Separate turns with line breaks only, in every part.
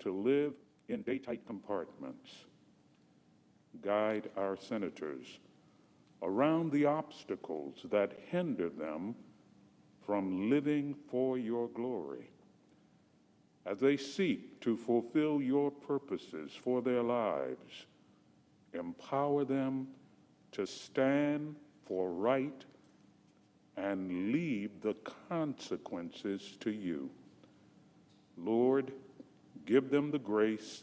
to live in day-tight compartments. Guide our senators around the obstacles that hinder them from living for your glory. As they seek to fulfill your purposes for their lives, empower them to stand for right and leave the consequences to you. Lord, give them the grace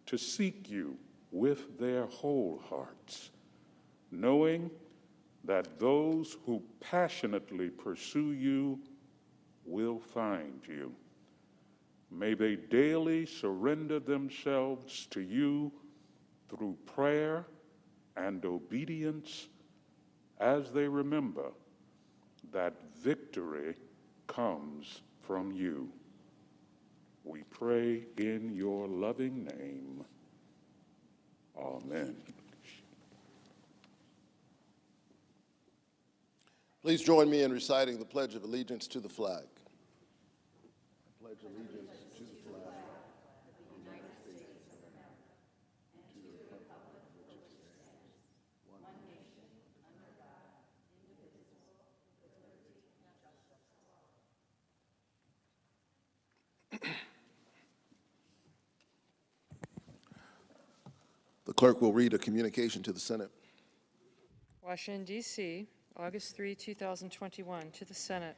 to seek you with their whole hearts, knowing that those who passionately pursue you will find you. May they daily surrender themselves to you through prayer and obedience as they remember that victory comes from you. We pray in your loving name. Amen.
Please join me in reciting the Pledge of Allegiance to the flag. I pledge allegiance to the flag of the United States of America and to the republic for which it stands, one nation, under God, indivisible, with liberty and justice for all. The clerk will read a communication to the Senate.
Washington, D.C., August 3, 2021, to the Senate.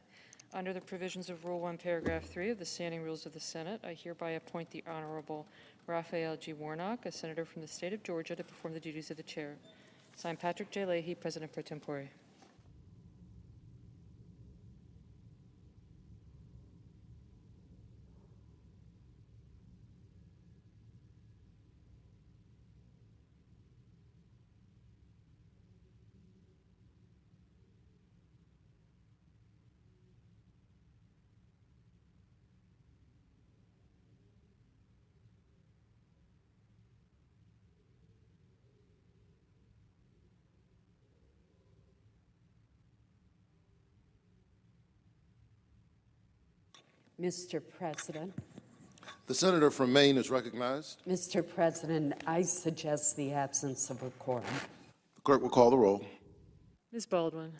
Under the provisions of Rule 1, Paragraph 3 of the Standing Rules of the Senate, I hereby appoint the Honorable Raphael G. Warnock, a senator from the state of Georgia, to perform the duties of the chair. Signed, Patrick J. Leahy, President pro tempore.
Mr. President.
The senator from Maine is recognized.
Mr. President, I suggest the absence of a quorum.
The clerk will call the roll.
Ms. Baldwin.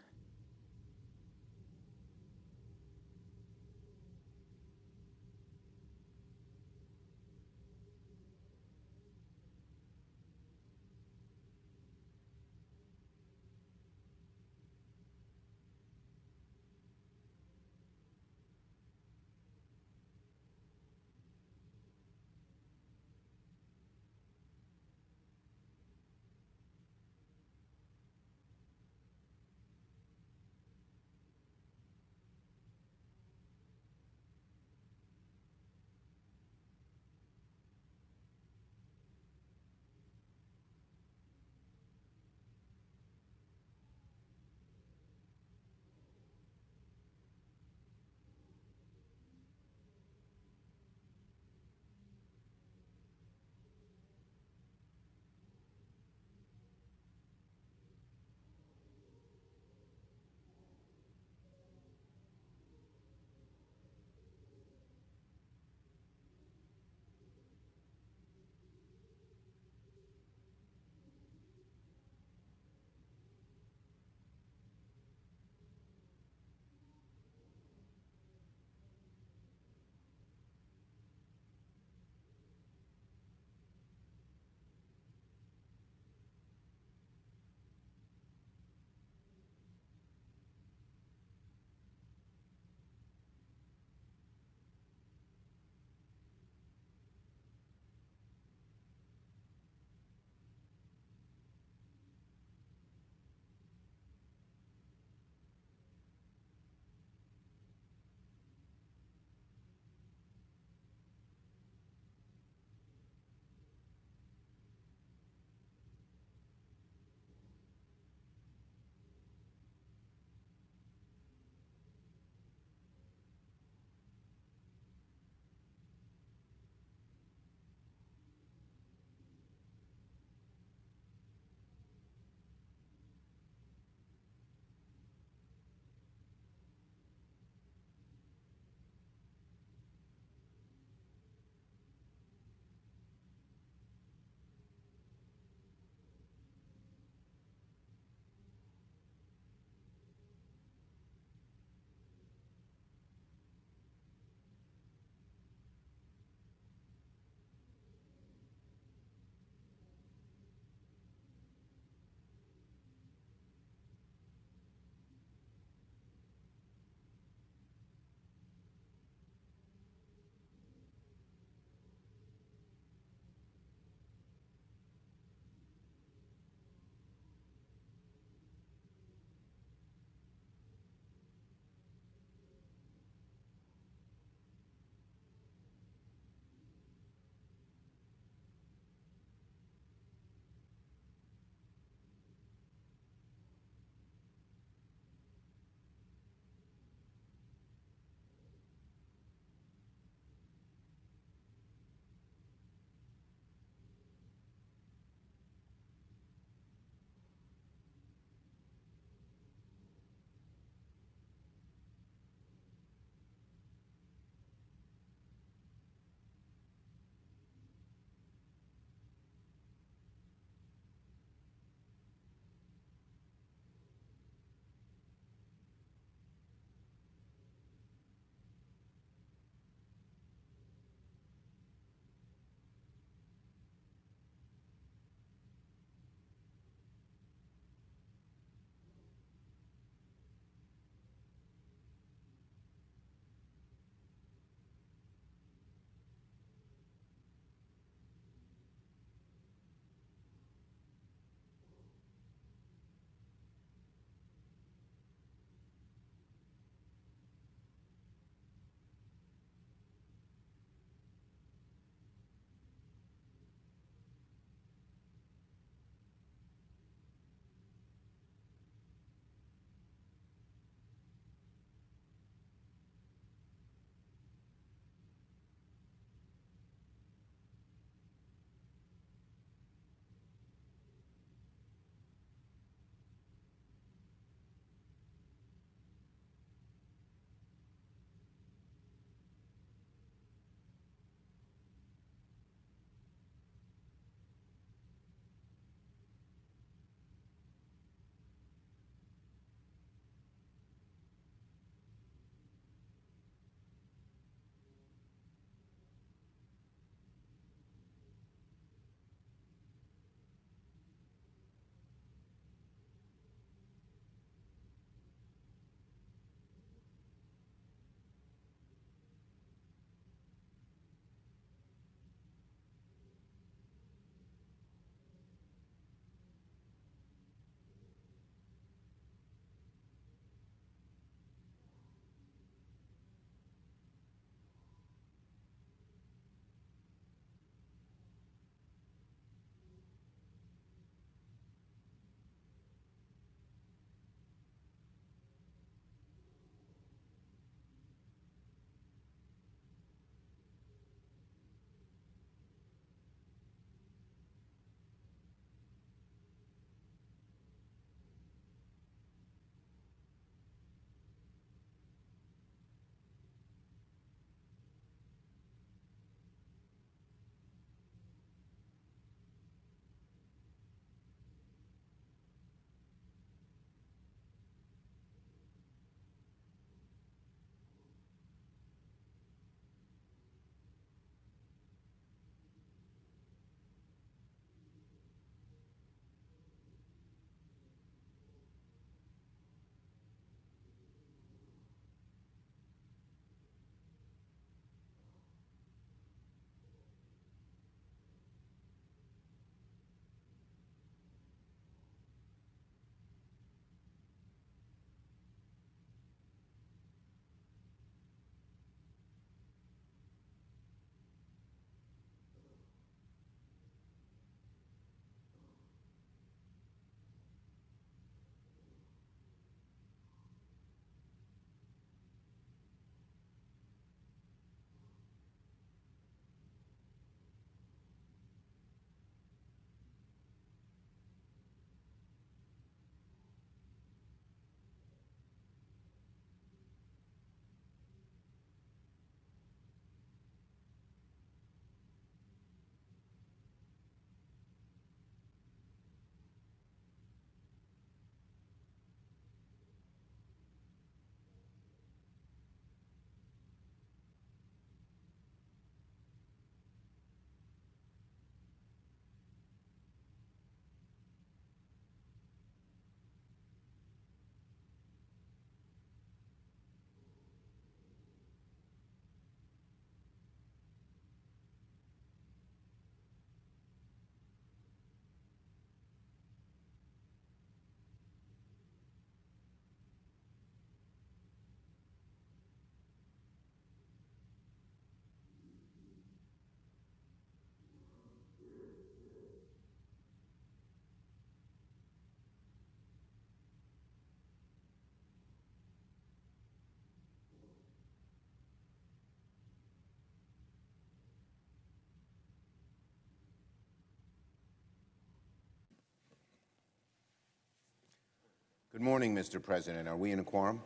Good morning, Mr. President. Are we in a quorum?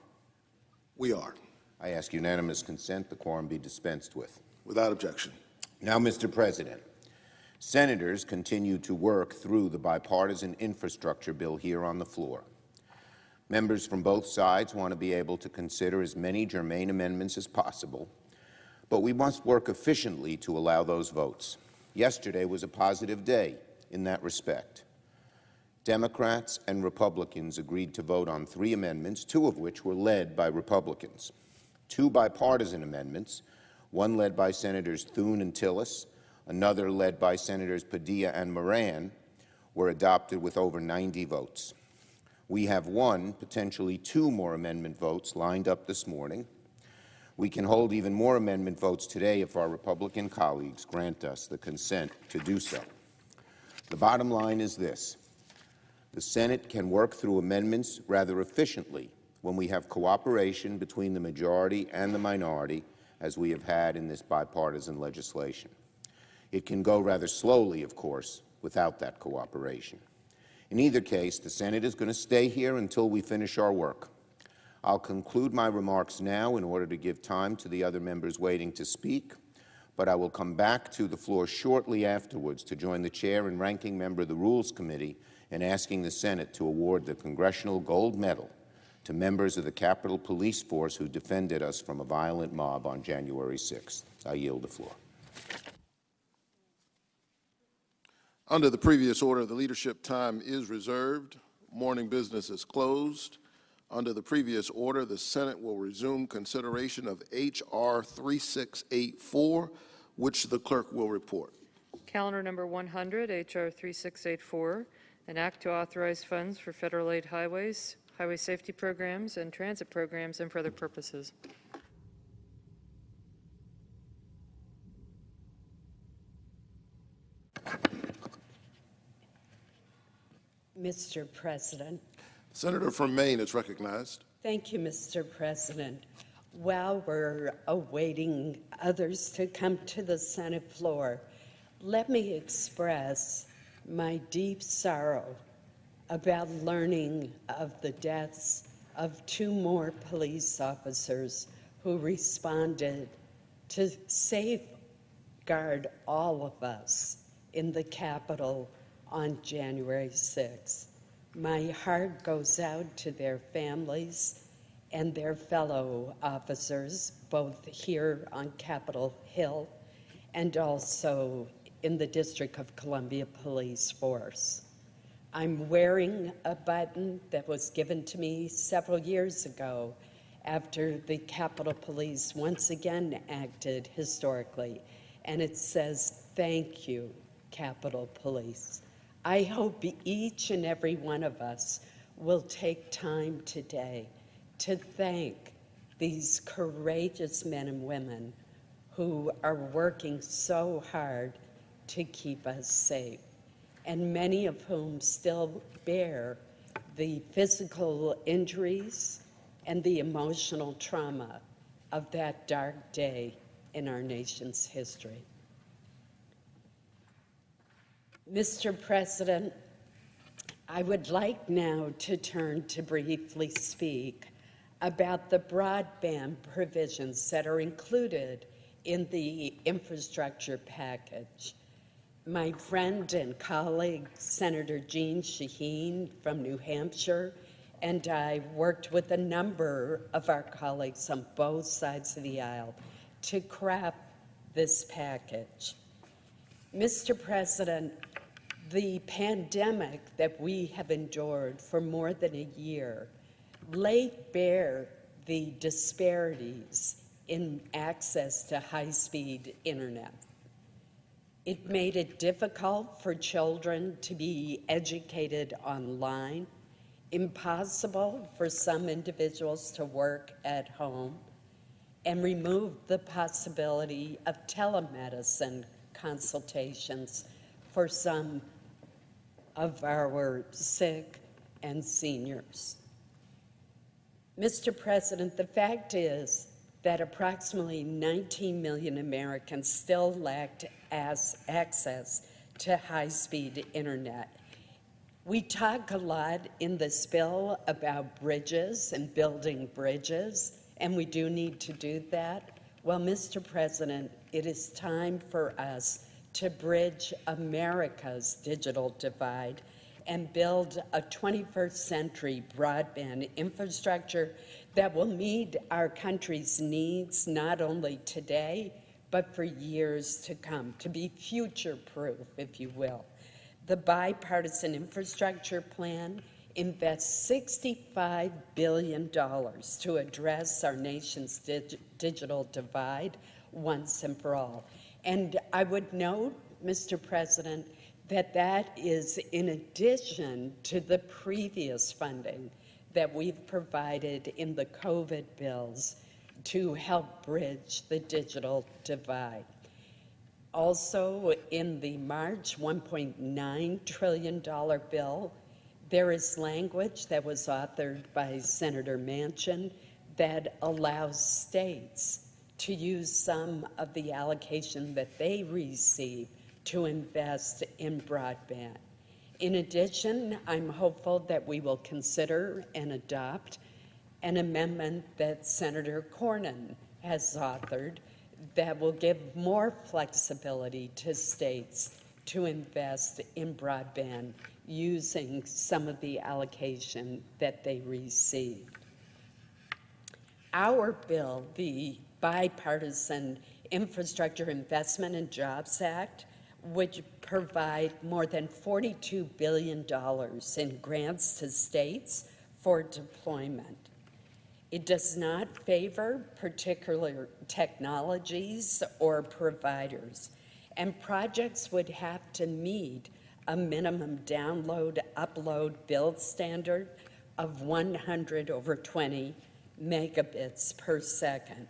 We are.
I ask unanimous consent the quorum be dispensed with.
Without objection.
Now, Mr. President, senators continue to work through the bipartisan infrastructure bill here on the floor. Members from both sides want to be able to consider as many germane amendments as possible, but we must work efficiently to allow those votes. Yesterday was a positive day in that respect. Democrats and Republicans agreed to vote on 3 amendments, 2 of which were led by Republicans. 2 bipartisan amendments, one led by Senators Thune and Tillis, another led by Senators Padilla and Moran, were adopted with over 90 votes. We have 1, potentially 2 more amendment votes lined up this morning. We can hold even more amendment votes today if our Republican colleagues grant us the consent to do so. The bottom line is this. The Senate can work through amendments rather efficiently when we have cooperation between the majority and the minority, as we have had in this bipartisan legislation. It can go rather slowly, of course, without that cooperation. In either case, the Senate is going to stay here until we finish our work. I'll conclude my remarks now in order to give time to the other members waiting to speak, but I will come back to the floor shortly afterwards to join the Chair and Ranking Member of the Rules Committee in asking the Senate to award the Congressional Gold Medal to members of the Capitol Police Force who defended us from a violent mob on January 6th. I yield the floor.
Under the previous order, the leadership time is reserved. Morning business is closed. Under the previous order, the Senate will resume consideration of H.R. 3684, which the clerk will report.
Calendar number 100, H.R. 3684, an act to authorize funds for federal aid highways, highway safety programs, and transit programs, and for other purposes.
Mr. President.
Senator from Maine is recognized.
Thank you, Mr. President. While we're awaiting others to come to the Senate floor, let me express my deep sorrow about learning of the deaths of 2 more police officers who responded to safeguard all of us in the Capitol on January 6th. My heart goes out to their families and their fellow officers, both here on Capitol Hill and also in the District of Columbia Police Force. I'm wearing a button that was given to me several years ago after the Capitol Police once again acted historically, and it says, "Thank you, Capitol Police." I hope each and every one of us will take time today to thank these courageous men and women who are working so hard to keep us safe, and many of whom still bear the physical injuries and the emotional trauma of that dark day in our nation's history. Mr. President, I would like now to turn to briefly speak about the broadband provisions that are included in the infrastructure package. My friend and colleague, Senator Jean Shaheen from New Hampshire, and I worked with a number of our colleagues on both sides of the aisle to craft this package. Mr. President, the pandemic that we have endured for more than a year laid bare the disparities in access to high-speed internet. It made it difficult for children to be educated online, impossible for some individuals to work at home, and removed the possibility of telemedicine consultations for some of our sick and seniors. Mr. President, the fact is that approximately 19 million Americans still lacked access to high-speed internet, We talk a lot in this bill about bridges and building bridges, and we do need to do that. Well, Mr. President, it is time for us to bridge America's digital divide and build a 21st century broadband infrastructure that will meet our country's needs not only today, but for years to come, to be future-proof, if you will. The bipartisan infrastructure plan invests $65 billion to address our nation's digital divide once and for all. And I would note, Mr. President, that that is in addition to the previous funding that we've provided in the COVID bills to help bridge the digital divide. Also, in the March $1.9 trillion bill, there is language that was authored by Senator Manchin that allows states to use some of the allocation that they receive to invest in broadband. In addition, I'm hopeful that we will consider and adopt an amendment that Senator Cornyn has authored that will give more flexibility to states to invest in broadband using some of the allocation that they received. Our bill, the Bipartisan Infrastructure Investment and Jobs Act, would provide more than $42 billion in grants to states for deployment. It does not favor particular technologies or providers, and projects would have to meet a minimum download-upload build standard of 100/20 megabits per second.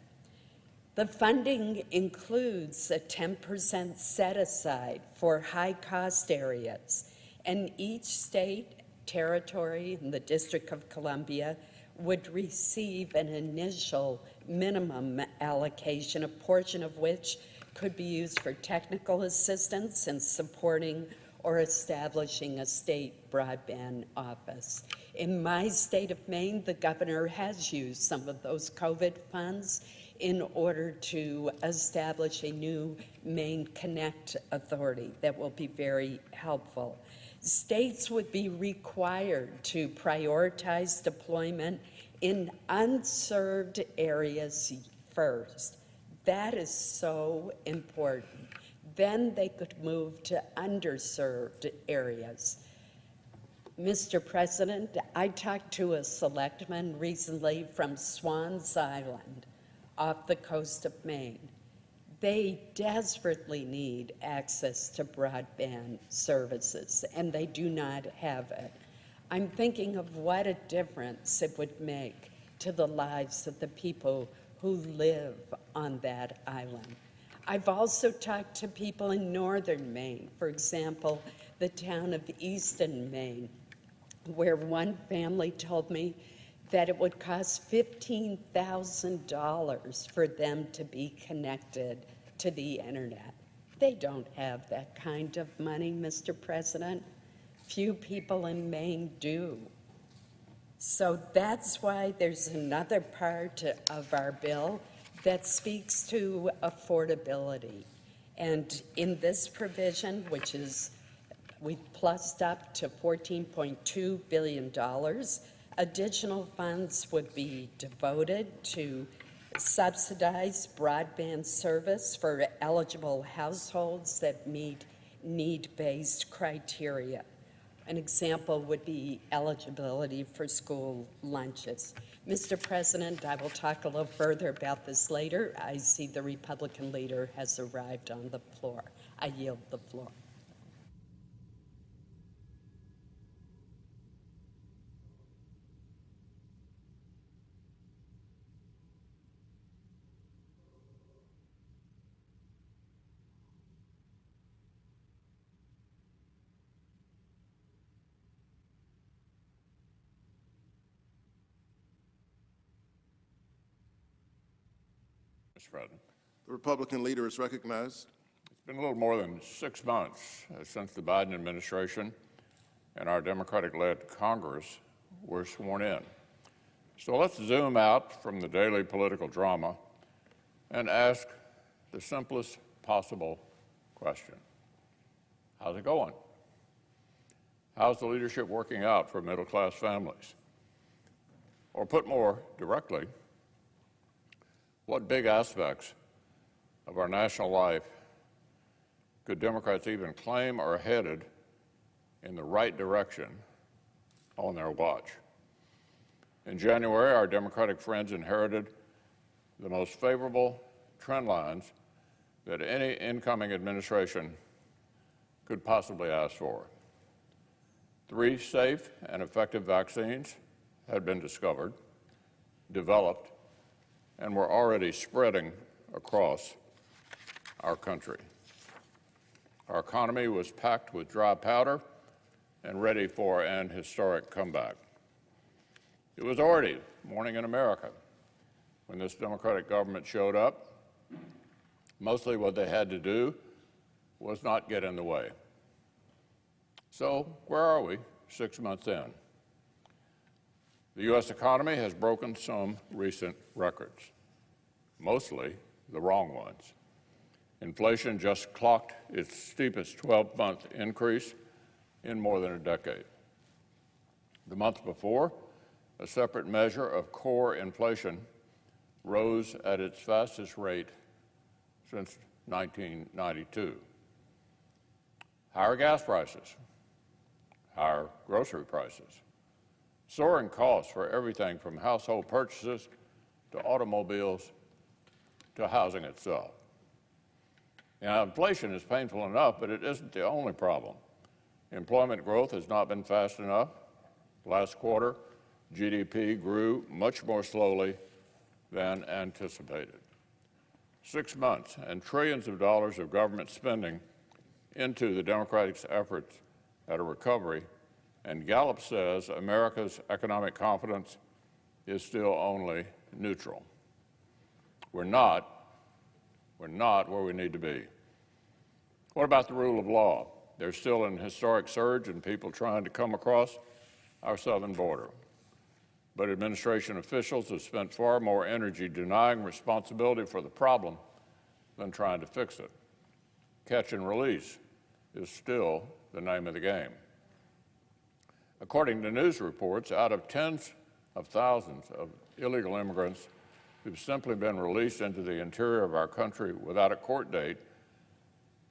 The funding includes a 10% set-aside for high-cost areas, and each state, territory, and the District of Columbia would receive an initial minimum allocation, a portion of which could be used for technical assistance in supporting or establishing a state broadband office. In my state of Maine, the governor has used some of those COVID funds in order to establish a new Maine Connect authority that will be very helpful. States would be required to prioritize deployment in unserved areas first. That is so important. Then they could move to underserved areas. Mr. President, I talked to a selectman recently from Swans Island off the coast of Maine. They desperately need access to broadband services, and they do not have it. I'm thinking of what a difference it would make to the lives of the people who live on that island. I've also talked to people in northern Maine, for example, the town of Easton, Maine, where one family told me that it would cost $15,000 for them to be connected to the internet. They don't have that kind of money, Mr. President. Few people in Maine do. So that's why there's another part of our bill that speaks to affordability. And in this provision, which is we've plussed up to $14.2 billion, additional funds would be devoted to subsidize broadband service for eligible households that meet need-based criteria. An example would be eligibility for school lunches. Mr. President, I will talk a little further about this later. I see the Republican leader has arrived on the floor. I yield the floor.
Mr. President.
The Republican leader is recognized.
It's been a little more than 6 months since the Biden administration and our Democratic-led Congress were sworn in. So let's zoom out from the daily political drama and ask the simplest possible question. How's it going? How's the leadership working out for middle-class families? Or put more directly, what big aspects of our national life could Democrats even claim are headed in the right direction on their watch? In January, our Democratic friends inherited the most favorable trend lines that any incoming administration could possibly ask for. 3 safe and effective vaccines had been discovered, developed, and were already spreading across our country. Our economy was packed with dry powder and ready for an historic comeback. It was already morning in America when this Democratic government showed up. Mostly what they had to do was not get in the way. So where are we 6 months in? The U.S. economy has broken some recent records, mostly the wrong ones. Inflation just clocked its steepest 12-month increase in more than a decade. The month before, a separate measure of core inflation rose at its fastest rate since 1992. Higher gas prices, higher grocery prices, soaring costs for everything from household purchases to automobiles to housing itself. Now, inflation is painful enough, but it isn't the only problem. Employment growth has not been fast enough. Last quarter, GDP grew much more slowly than anticipated. 6 months and trillions of dollars of government spending into the Democrats' efforts at a recovery, and Gallup says America's economic confidence is still only neutral. We're not where we need to be. What about the rule of law? There's still an historic surge in people trying to come across our southern border. But administration officials have spent far more energy denying responsibility for the problem than trying to fix it. Catch and release is still the name of the game. According to news reports, out of tens of thousands of illegal immigrants who've simply been released into the interior of our country without a court date,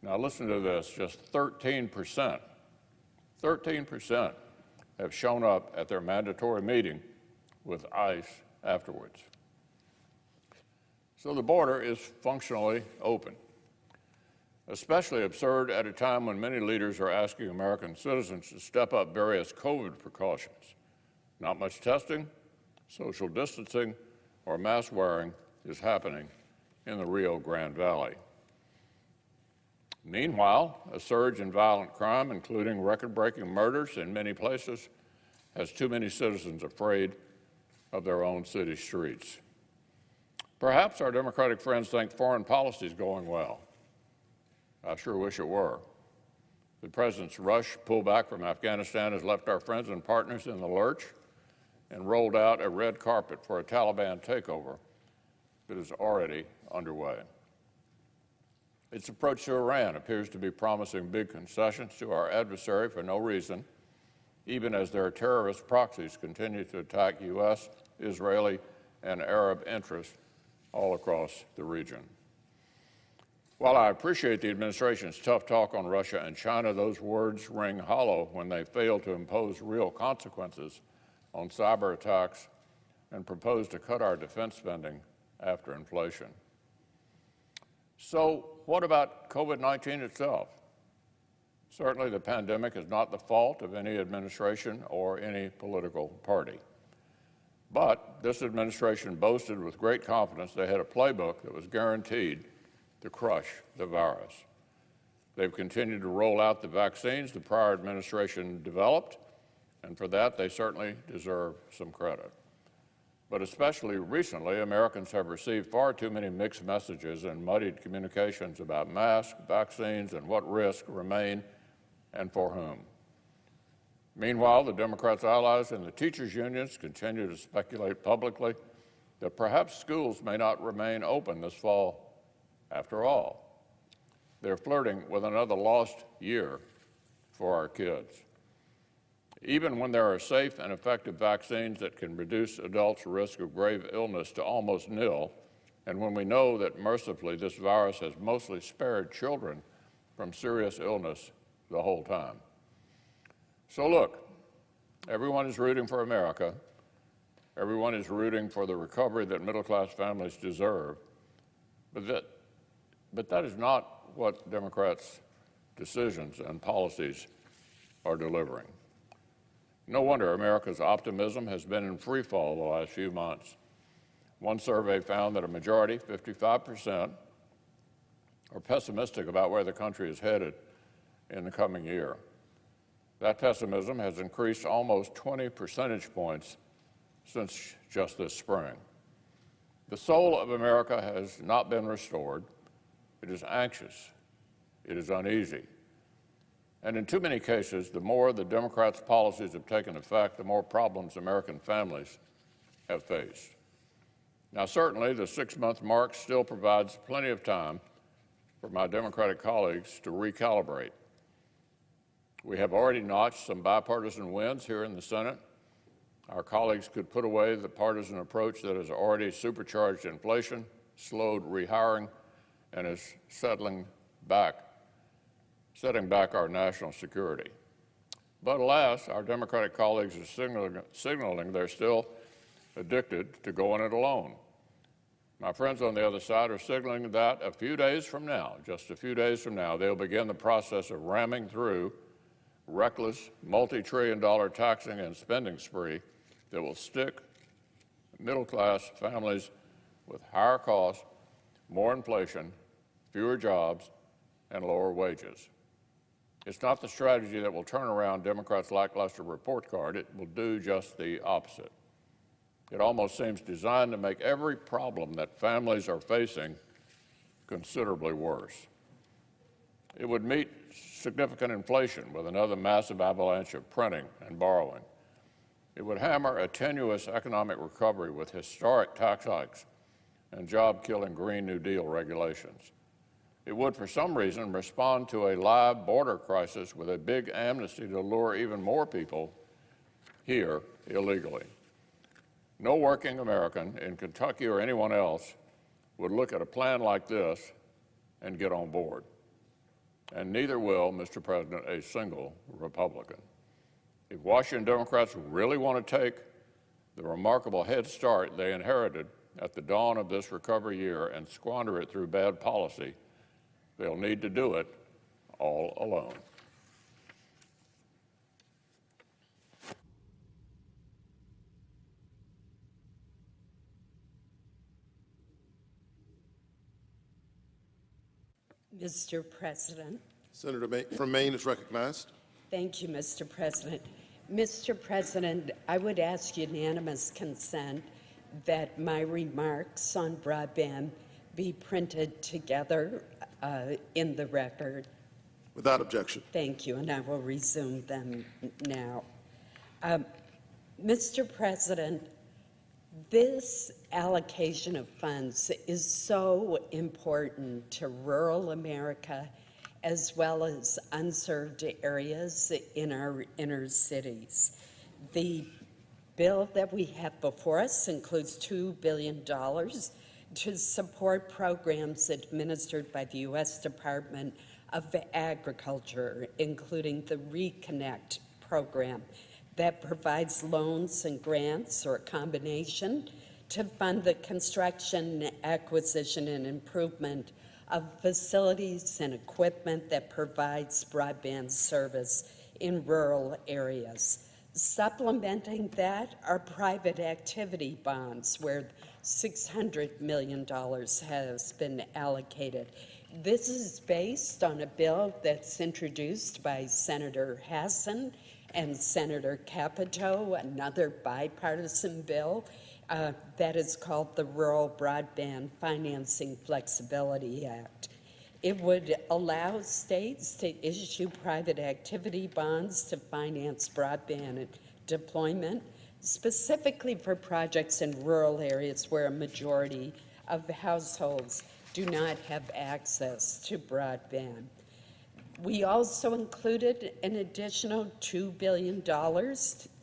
now listen to this, just 13% have shown up at their mandatory meeting with ICE afterwards. So the border is functionally open. Especially absurd at a time when many leaders are asking American citizens to step up various COVID precautions. Not much testing, social distancing, or mask wearing is happening in the Rio Grande Valley. Meanwhile, a surge in violent crime, including record-breaking murders in many places, has too many citizens afraid of their own city streets. Perhaps our Democratic friends think foreign policy is going well. I sure wish it were. The president's rush pullback from Afghanistan has left our friends and partners in the lurch and rolled out a red carpet for a Taliban takeover that is already underway. Its approach to Iran appears to be promising big concessions to our adversary for no reason, even as their terrorist proxies continue to attack U.S., Israeli, and Arab interests all across the region. While I appreciate the administration's tough talk on Russia and China, those words ring hollow when they fail to impose real consequences on cyber attacks and propose to cut our defense spending after inflation. So what about COVID-19 itself? Certainly the pandemic is not the fault of any administration or any political party. But this administration boasted with great confidence they had a playbook that was guaranteed to crush the virus. They've continued to roll out the vaccines the prior administration developed, and for that they certainly deserve some credit. But especially recently, Americans have received far too many mixed messages and muddied communications about masks, vaccines, and what risks remain and for whom. Meanwhile, the Democrats' allies in the teachers' unions continue to speculate publicly that perhaps schools may not remain open this fall after all. They're flirting with another lost year for our kids. Even when there are safe and effective vaccines that can reduce adults' risk of grave illness to almost nil, and when we know that mercifully this virus has mostly spared children from serious illness the whole time. So look, everyone is rooting for America. Everyone is rooting for the recovery that middle-class families deserve. But that is not what Democrats' decisions and policies are delivering. No wonder America's optimism has been in free fall the last few months. One survey found that a majority, 55%, are pessimistic about where the country is headed in the coming year. That pessimism has increased almost 20 percentage points since just this spring. The soul of America has not been restored. It is anxious. It is uneasy. And in too many cases, the more the Democrats' policies have taken effect, the more problems American families have faced. Now, certainly, the 6-month mark still provides plenty of time for my Democratic colleagues to recalibrate. We have already notched some bipartisan wins here in the Senate. Our colleagues could put away the partisan approach that has already supercharged inflation, slowed rehiring, and is setting back our national security. But alas, our Democratic colleagues are signaling they're still addicted to going it alone. My friends on the other side are signaling that a few days from now, just a few days from now, they'll begin the process of ramming through reckless, multi-trillion-dollar taxing and spending spree that will stick middle-class families with higher costs, more inflation, fewer jobs, and lower wages. It's not the strategy that will turn around Democrats' lackluster report card. It will do just the opposite. It almost seems designed to make every problem that families are facing considerably worse. It would meet significant inflation with another massive avalanche of printing and borrowing. It would hammer a tenuous economic recovery with historic tax hikes and job-killing Green New Deal regulations. It would, for some reason, respond to a live border crisis with a big amnesty to lure even more people here illegally. No working American in Kentucky or anyone else would look at a plan like this and get on board. And neither will, Mr. President, a single Republican. If Washington Democrats really want to take the remarkable head start they inherited at the dawn of this recovery year and squander it through bad policy, they'll need to do it all alone.
Mr. President.
Senator from Maine is recognized.
Thank you, Mr. President. Mr. President, I would ask unanimous consent that my remarks on broadband be printed together in the record.
Without objection.
Thank you, and I will resume them now. Mr. President, this allocation of funds is so important to rural America as well as unserved areas in our inner cities. The bill that we have before us includes $2 billion to support programs administered by the U.S. Department of Agriculture, including the Reconnect program that provides loans and grants or a combination to fund the construction, acquisition, and improvement of facilities and equipment that provides broadband service in rural areas. Supplementing that are private activity bonds, where $600 million has been allocated. This is based on a bill that's introduced by Senator Hassan and Senator Capito, another bipartisan bill that is called the Rural Broadband Financing Flexibility Act. It would allow states to issue private activity bonds to finance broadband deployment, specifically for projects in rural areas where a majority of households do not have access to broadband. We also included an additional $2 billion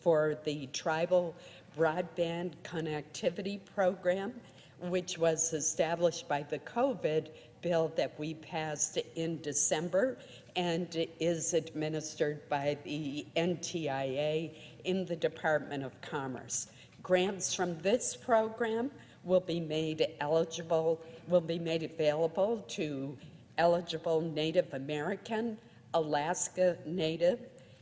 for the Tribal Broadband Connectivity Program, which was established by the COVID bill that we passed in December and is administered by the NTIA in the Department of Commerce. Grants from this program will be made available to eligible Native American, Alaska Native,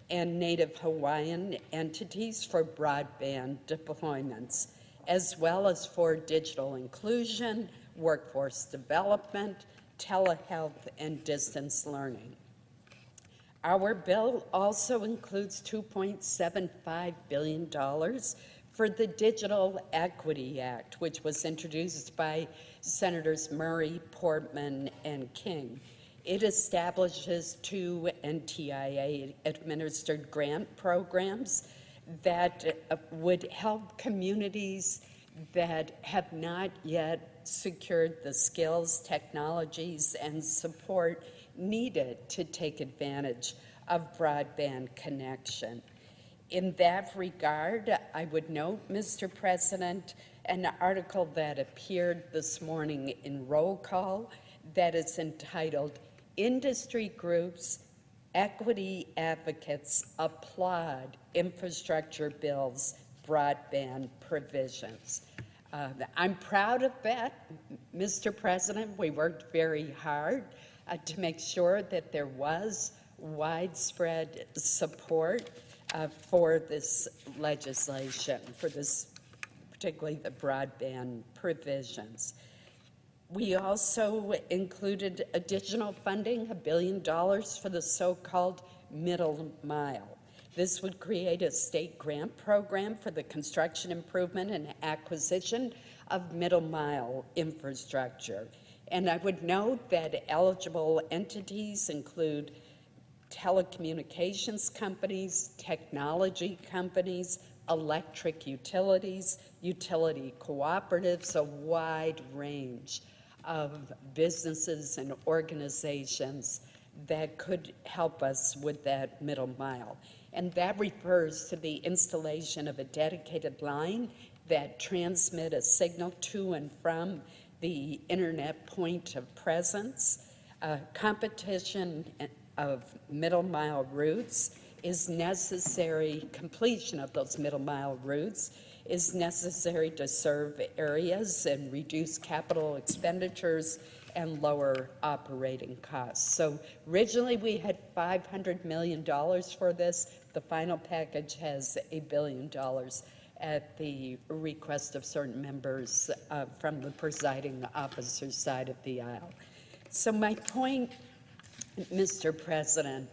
and Native Hawaiian entities for broadband deployments, as well as for digital inclusion, workforce development, telehealth, and distance learning. Our bill also includes $2.75 billion for the Digital Equity Act, which was introduced by Senators Murray, Portman, and King. It establishes 2 NTIA-administered grant programs that would help communities that have not yet secured the skills, technologies, and support needed to take advantage of broadband connection. In that regard, I would note, Mr. President, an article that appeared this morning in Roll Call that is entitled, "Industry Groups, Equity Advocates Applaud Infrastructure Bill's Broadband Provisions." I'm proud of that, Mr. President. We worked very hard to make sure that there was widespread support for this legislation, for this, particularly the broadband provisions. We also included additional funding, $1 billion for the so-called middle mile. This would create a state grant program for the construction, improvement, and acquisition of middle mile infrastructure. And I would note that eligible entities include telecommunications companies, technology companies, electric utilities, utility cooperatives, a wide range of businesses and organizations that could help us with that middle mile. And that refers to the installation of a dedicated line that transmit a signal to and from the internet point of presence. Competition of middle mile routes is necessary, completion of those middle mile routes is necessary to serve areas and reduce capital expenditures and lower operating costs. So originally we had $500 million for this. The final package has $1 billion at the request of certain members from the presiding officer's side of the aisle. So my point, Mr. President,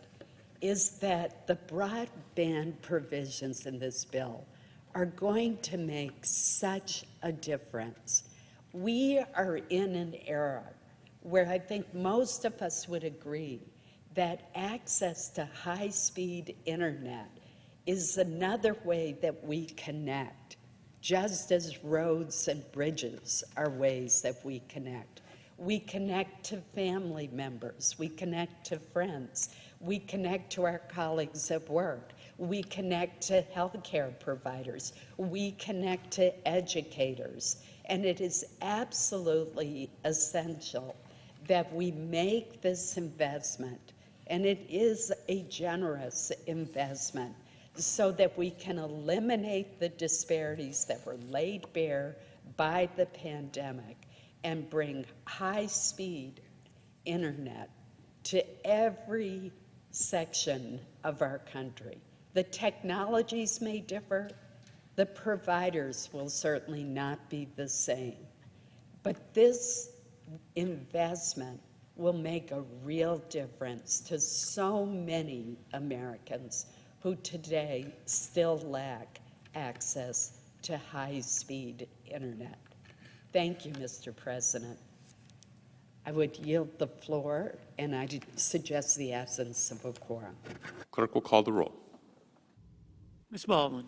is that the broadband provisions in this bill are going to make such a difference. We are in an era where I think most of us would agree that access to high-speed internet is another way that we connect, just as roads and bridges are ways that we connect. We connect to family members, we connect to friends, we connect to our colleagues at work, we connect to healthcare providers, we connect to educators, and it is absolutely essential that we make this investment, and it is a generous investment, so that we can eliminate the disparities that were laid bare by the pandemic and bring high-speed internet to every section of our country. The technologies may differ, the providers will certainly not be the same, but this investment will make a real difference to so many Americans who today still lack access to high-speed internet. Thank you, Mr. President. I would yield the floor, and I suggest the absence of a quorum.
Clerk will call the roll.
Ms. Baldwin.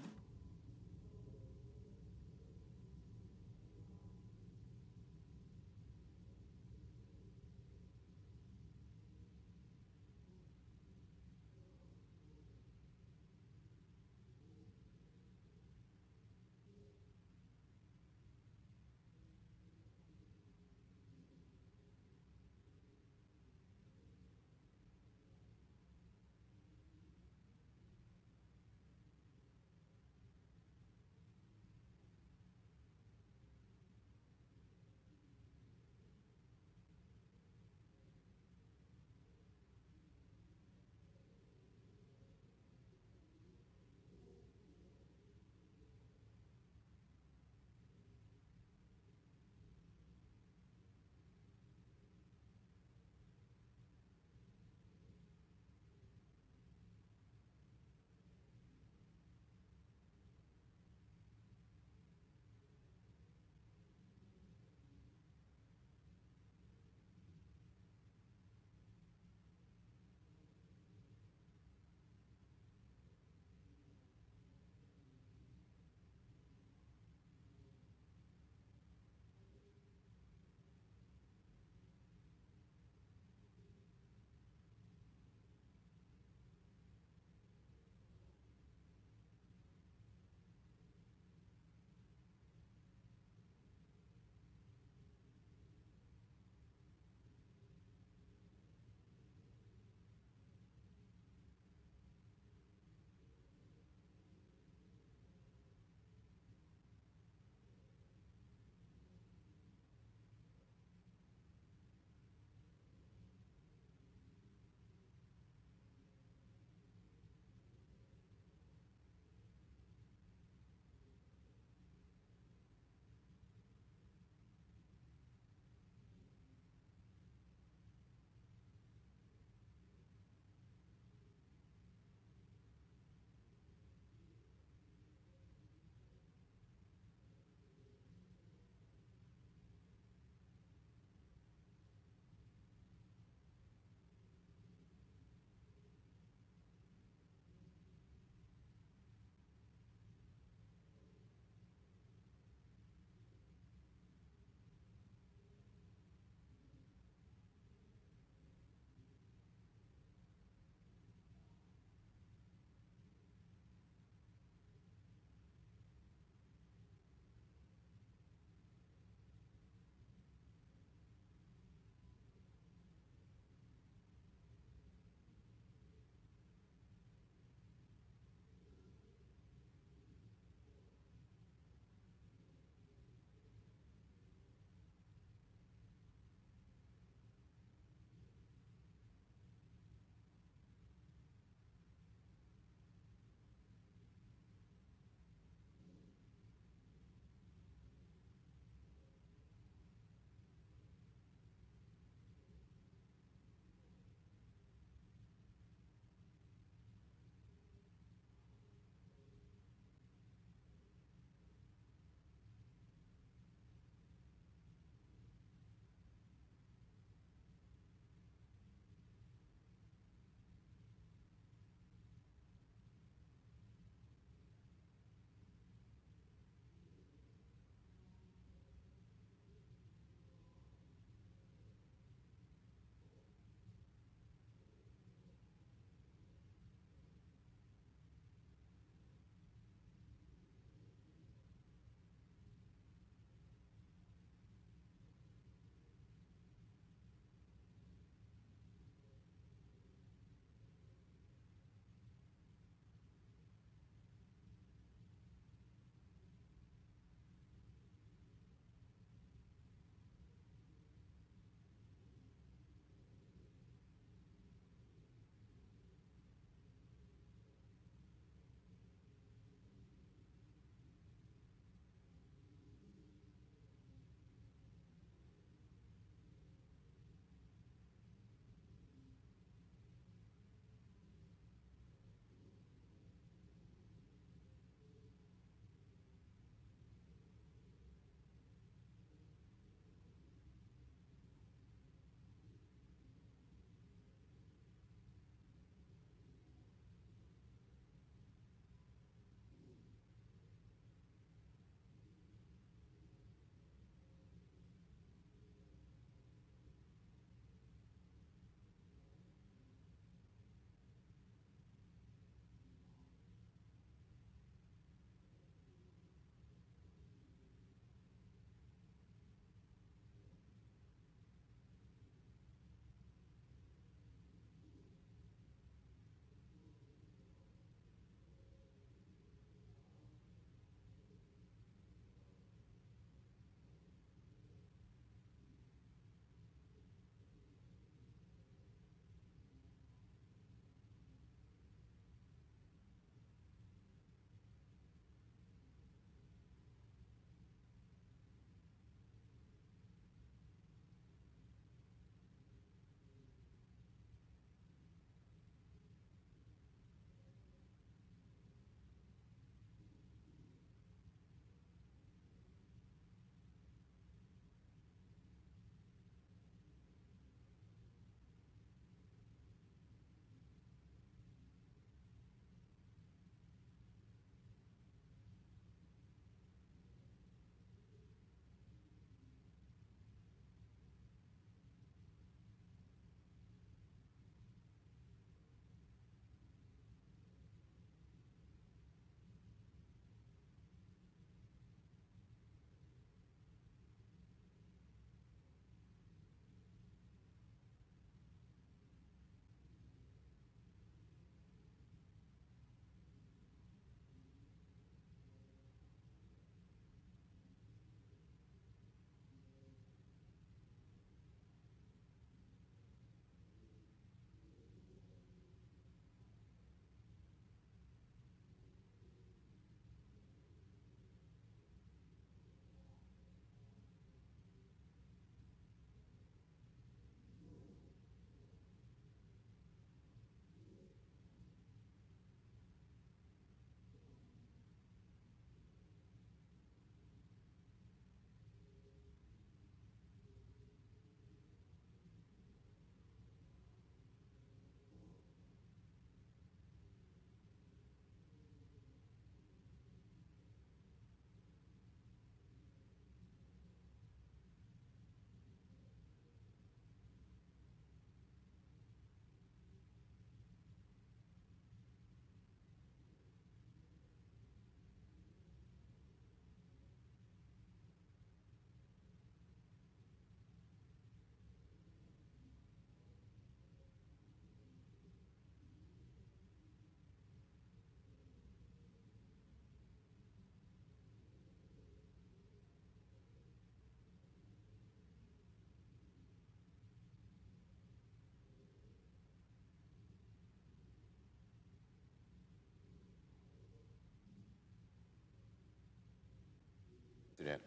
President.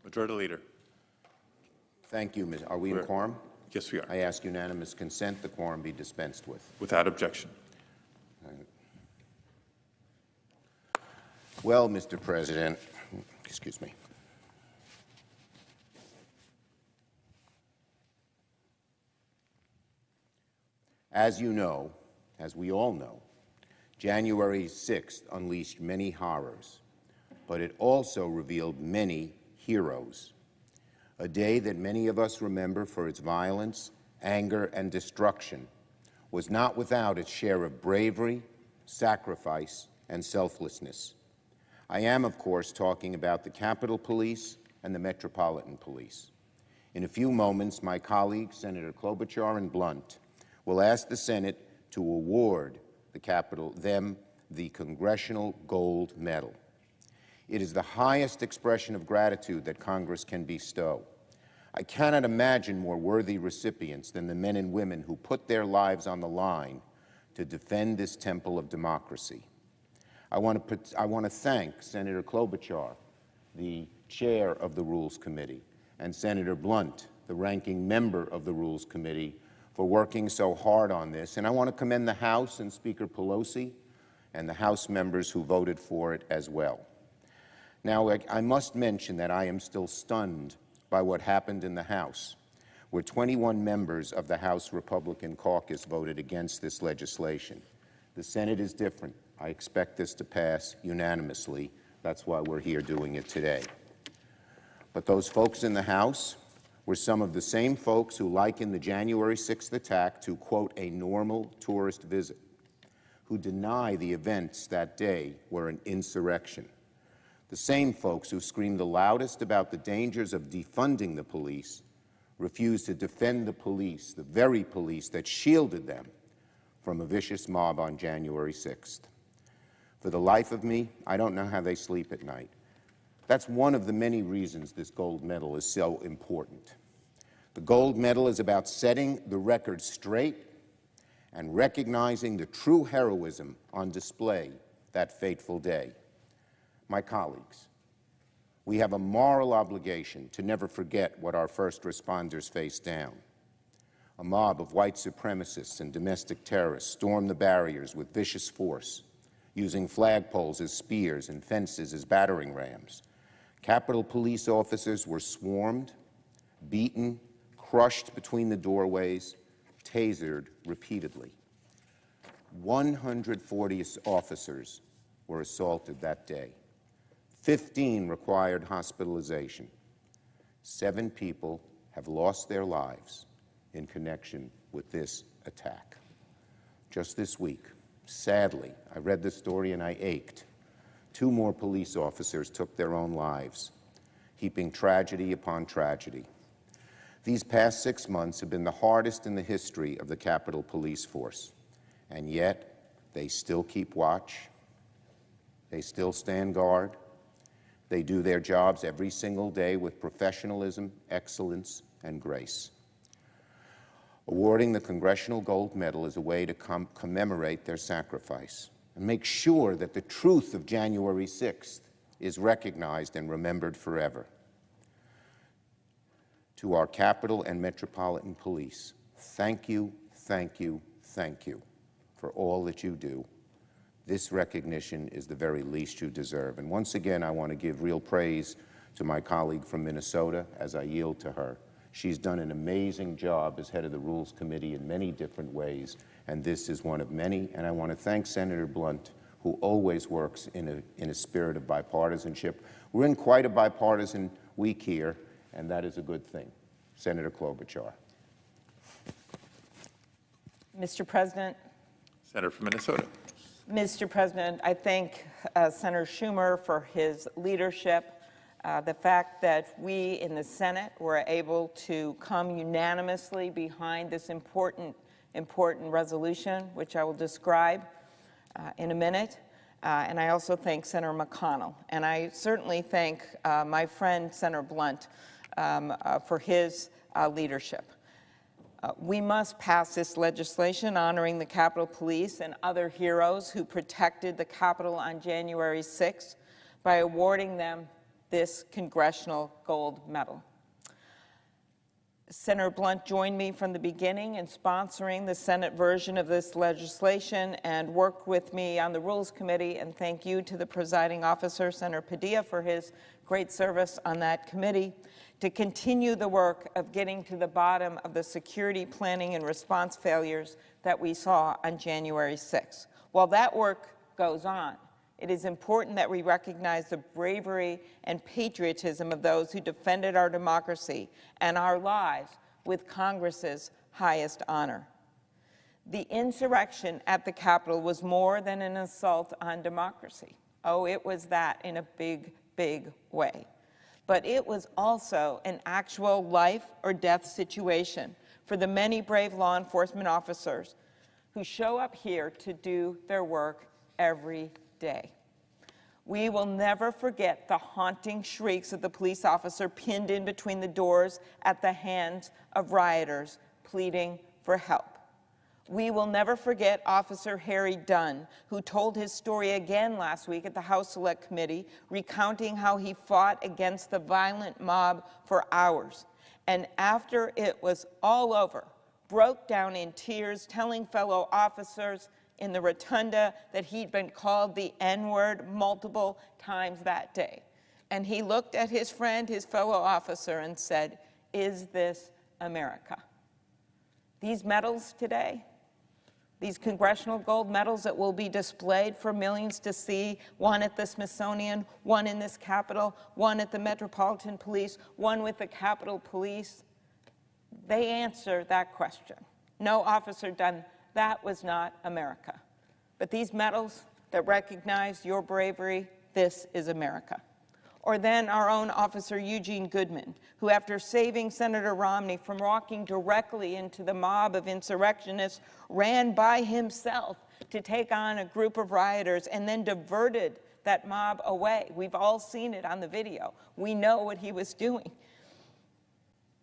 Majority Leader.
Thank you. Are we in quorum?
Yes, we are.
I ask unanimous consent the quorum be dispensed with.
Without objection.
Well, Mr. President, excuse me. As you know, as we all know, January 6th unleashed many horrors, but it also revealed many heroes. A day that many of us remember for its violence, anger, and destruction was not without its share of bravery, sacrifice, and selflessness. I am, of course, talking about the Capitol Police and the Metropolitan Police. In a few moments, my colleagues, Senator Klobuchar and Blunt, will ask the Senate to award them the Congressional Gold Medal. It is the highest expression of gratitude that Congress can bestow. I cannot imagine more worthy recipients than the men and women who put their lives on the line to defend this temple of democracy. I want to thank Senator Klobuchar, the chair of the Rules Committee, and Senator Blunt, the ranking member of the Rules Committee, for working so hard on this. And I want to commend the House and Speaker Pelosi and the House members who voted for it as well. Now, I must mention that I am still stunned by what happened in the House, where 21 members of the House Republican caucus voted against this legislation. The Senate is different. I expect this to pass unanimously. That's why we're here doing it today. But those folks in the House were some of the same folks who likened the January 6th attack to, quote, a normal tourist visit, who deny the events that day were an insurrection. The same folks who screamed the loudest about the dangers of defunding the police refused to defend the police, the very police that shielded them from a vicious mob on January 6th. For the life of me, I don't know how they sleep at night. That's one of the many reasons this gold medal is so important. The gold medal is about setting the record straight and recognizing the true heroism on display that fateful day. My colleagues, we have a moral obligation to never forget what our first responders faced down. A mob of white supremacists and domestic terrorists stormed the barriers with vicious force, using flagpoles as spears and fences as battering rams. Capitol Police officers were swarmed, beaten, crushed between the doorways, tasered repeatedly. 140 officers were assaulted that day. 15 required hospitalization. 7 people have lost their lives in connection with this attack. Just this week, sadly, I read this story and I ached. 2 more police officers took their own lives, heaping tragedy upon tragedy. These past 6 months have been the hardest in the history of the Capitol Police Force, and yet they still keep watch. They still stand guard. They do their jobs every single day with professionalism, excellence, and grace. Awarding the Congressional Gold Medal is a way to commemorate their sacrifice and make sure that the truth of January 6th is recognized and remembered forever. To our Capitol and Metropolitan Police, thank you, thank you, thank you for all that you do. This recognition is the very least you deserve. And once again, I want to give real praise to my colleague from Minnesota as I yield to her. She's done an amazing job as head of the Rules Committee in many different ways, and this is one of many. And I want to thank Senator Blunt, who always works in a spirit of bipartisanship. We're in quite a bipartisan week here, and that is a good thing. Senator Klobuchar.
Mr. President.
Senator from Minnesota.
Mr. President, I thank Senator Schumer for his leadership. The fact that we in the Senate were able to come unanimously behind this important resolution, which I will describe in a minute. And I also thank Senator McConnell. And I certainly thank my friend, Senator Blunt, for his leadership. We must pass this legislation honoring the Capitol Police and other heroes who protected the Capitol on January 6th by awarding them this Congressional Gold Medal. Senator Blunt joined me from the beginning in sponsoring the Senate version of this legislation and worked with me on the Rules Committee, and thank you to the presiding officer, Senator Padilla, for his great service on that committee, to continue the work of getting to the bottom of the security planning and response failures that we saw on January 6th. While that work goes on, it is important that we recognize the bravery and patriotism of those who defended our democracy and our lives with Congress's highest honor. The insurrection at the Capitol was more than an assault on democracy. Oh, it was that in a big, big way. But it was also an actual life or death situation for the many brave law enforcement officers who show up here to do their work every day. We will never forget the haunting shrieks of the police officer pinned in between the doors at the hands of rioters pleading for help. We will never forget Officer Harry Dunn, who told his story again last week at the House Select Committee, recounting how he fought against the violent mob for hours, and after it was all over, broke down in tears, telling fellow officers in the rotunda that he'd been called the N-word multiple times that day. And he looked at his friend, his fellow officer, and said, "Is this America?" These medals today, these Congressional Gold Medals that will be displayed for millions to see, one at the Smithsonian, one in this Capitol, one at the Metropolitan Police, one with the Capitol Police, they answer that question. No, Officer Dunn, that was not America. But these medals that recognize your bravery, this is America. Or then our own Officer Eugene Goodman, who after saving Senator Romney from walking directly into the mob of insurrectionists, ran by himself to take on a group of rioters and then diverted that mob away. We've all seen it on the video. We know what he was doing,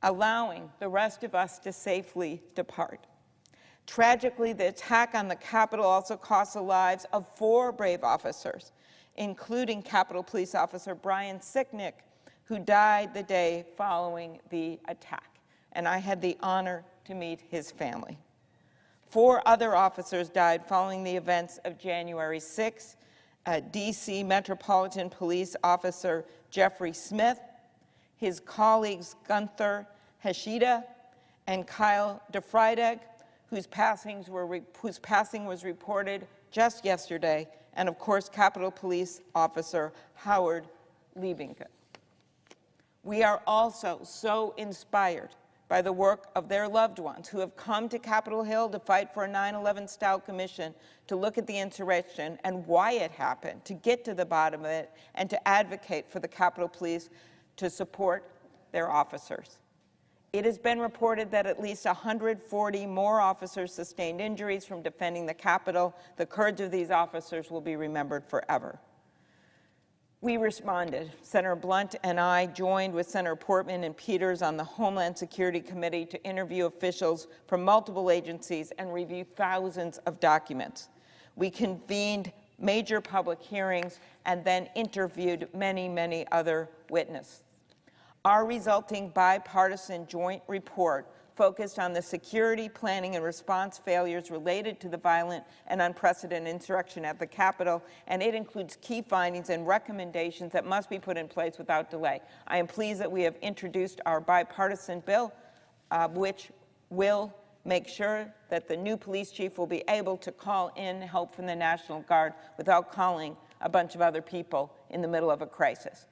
allowing the rest of us to safely depart. Tragically, the attack on the Capitol also cost the lives of 4 brave officers, including Capitol Police Officer Brian Sicknick, who died the day following the attack, and I had the honor to meet his family. 4 other officers died following the events of January 6th. D.C. Metropolitan Police Officer Jeffrey Smith, his colleagues Gunther Hashida and Kyle DeFreitag, whose passing was reported just yesterday, and of course, Capitol Police Officer Howard Liebingen. We are also so inspired by the work of their loved ones who have come to Capitol Hill to fight for a 9/11-style commission to look at the insurrection and why it happened, to get to the bottom of it, and to advocate for the Capitol Police to support their officers. It has been reported that at least 140 more officers sustained injuries from defending the Capitol. The courage of these officers will be remembered forever. We responded. Senator Blunt and I joined with Senator Portman and Peters on the Homeland Security Committee to interview officials from multiple agencies and review thousands of documents. We convened major public hearings and then interviewed many, many other witnesses. Our resulting bipartisan joint report focused on the security planning and response failures related to the violent and unprecedented insurrection at the Capitol, and it includes key findings and recommendations that must be put in place without delay. I am pleased that we have introduced our bipartisan bill, which will make sure that the new police chief will be able to call in help from the National Guard without calling a bunch of other people in the middle of a crisis.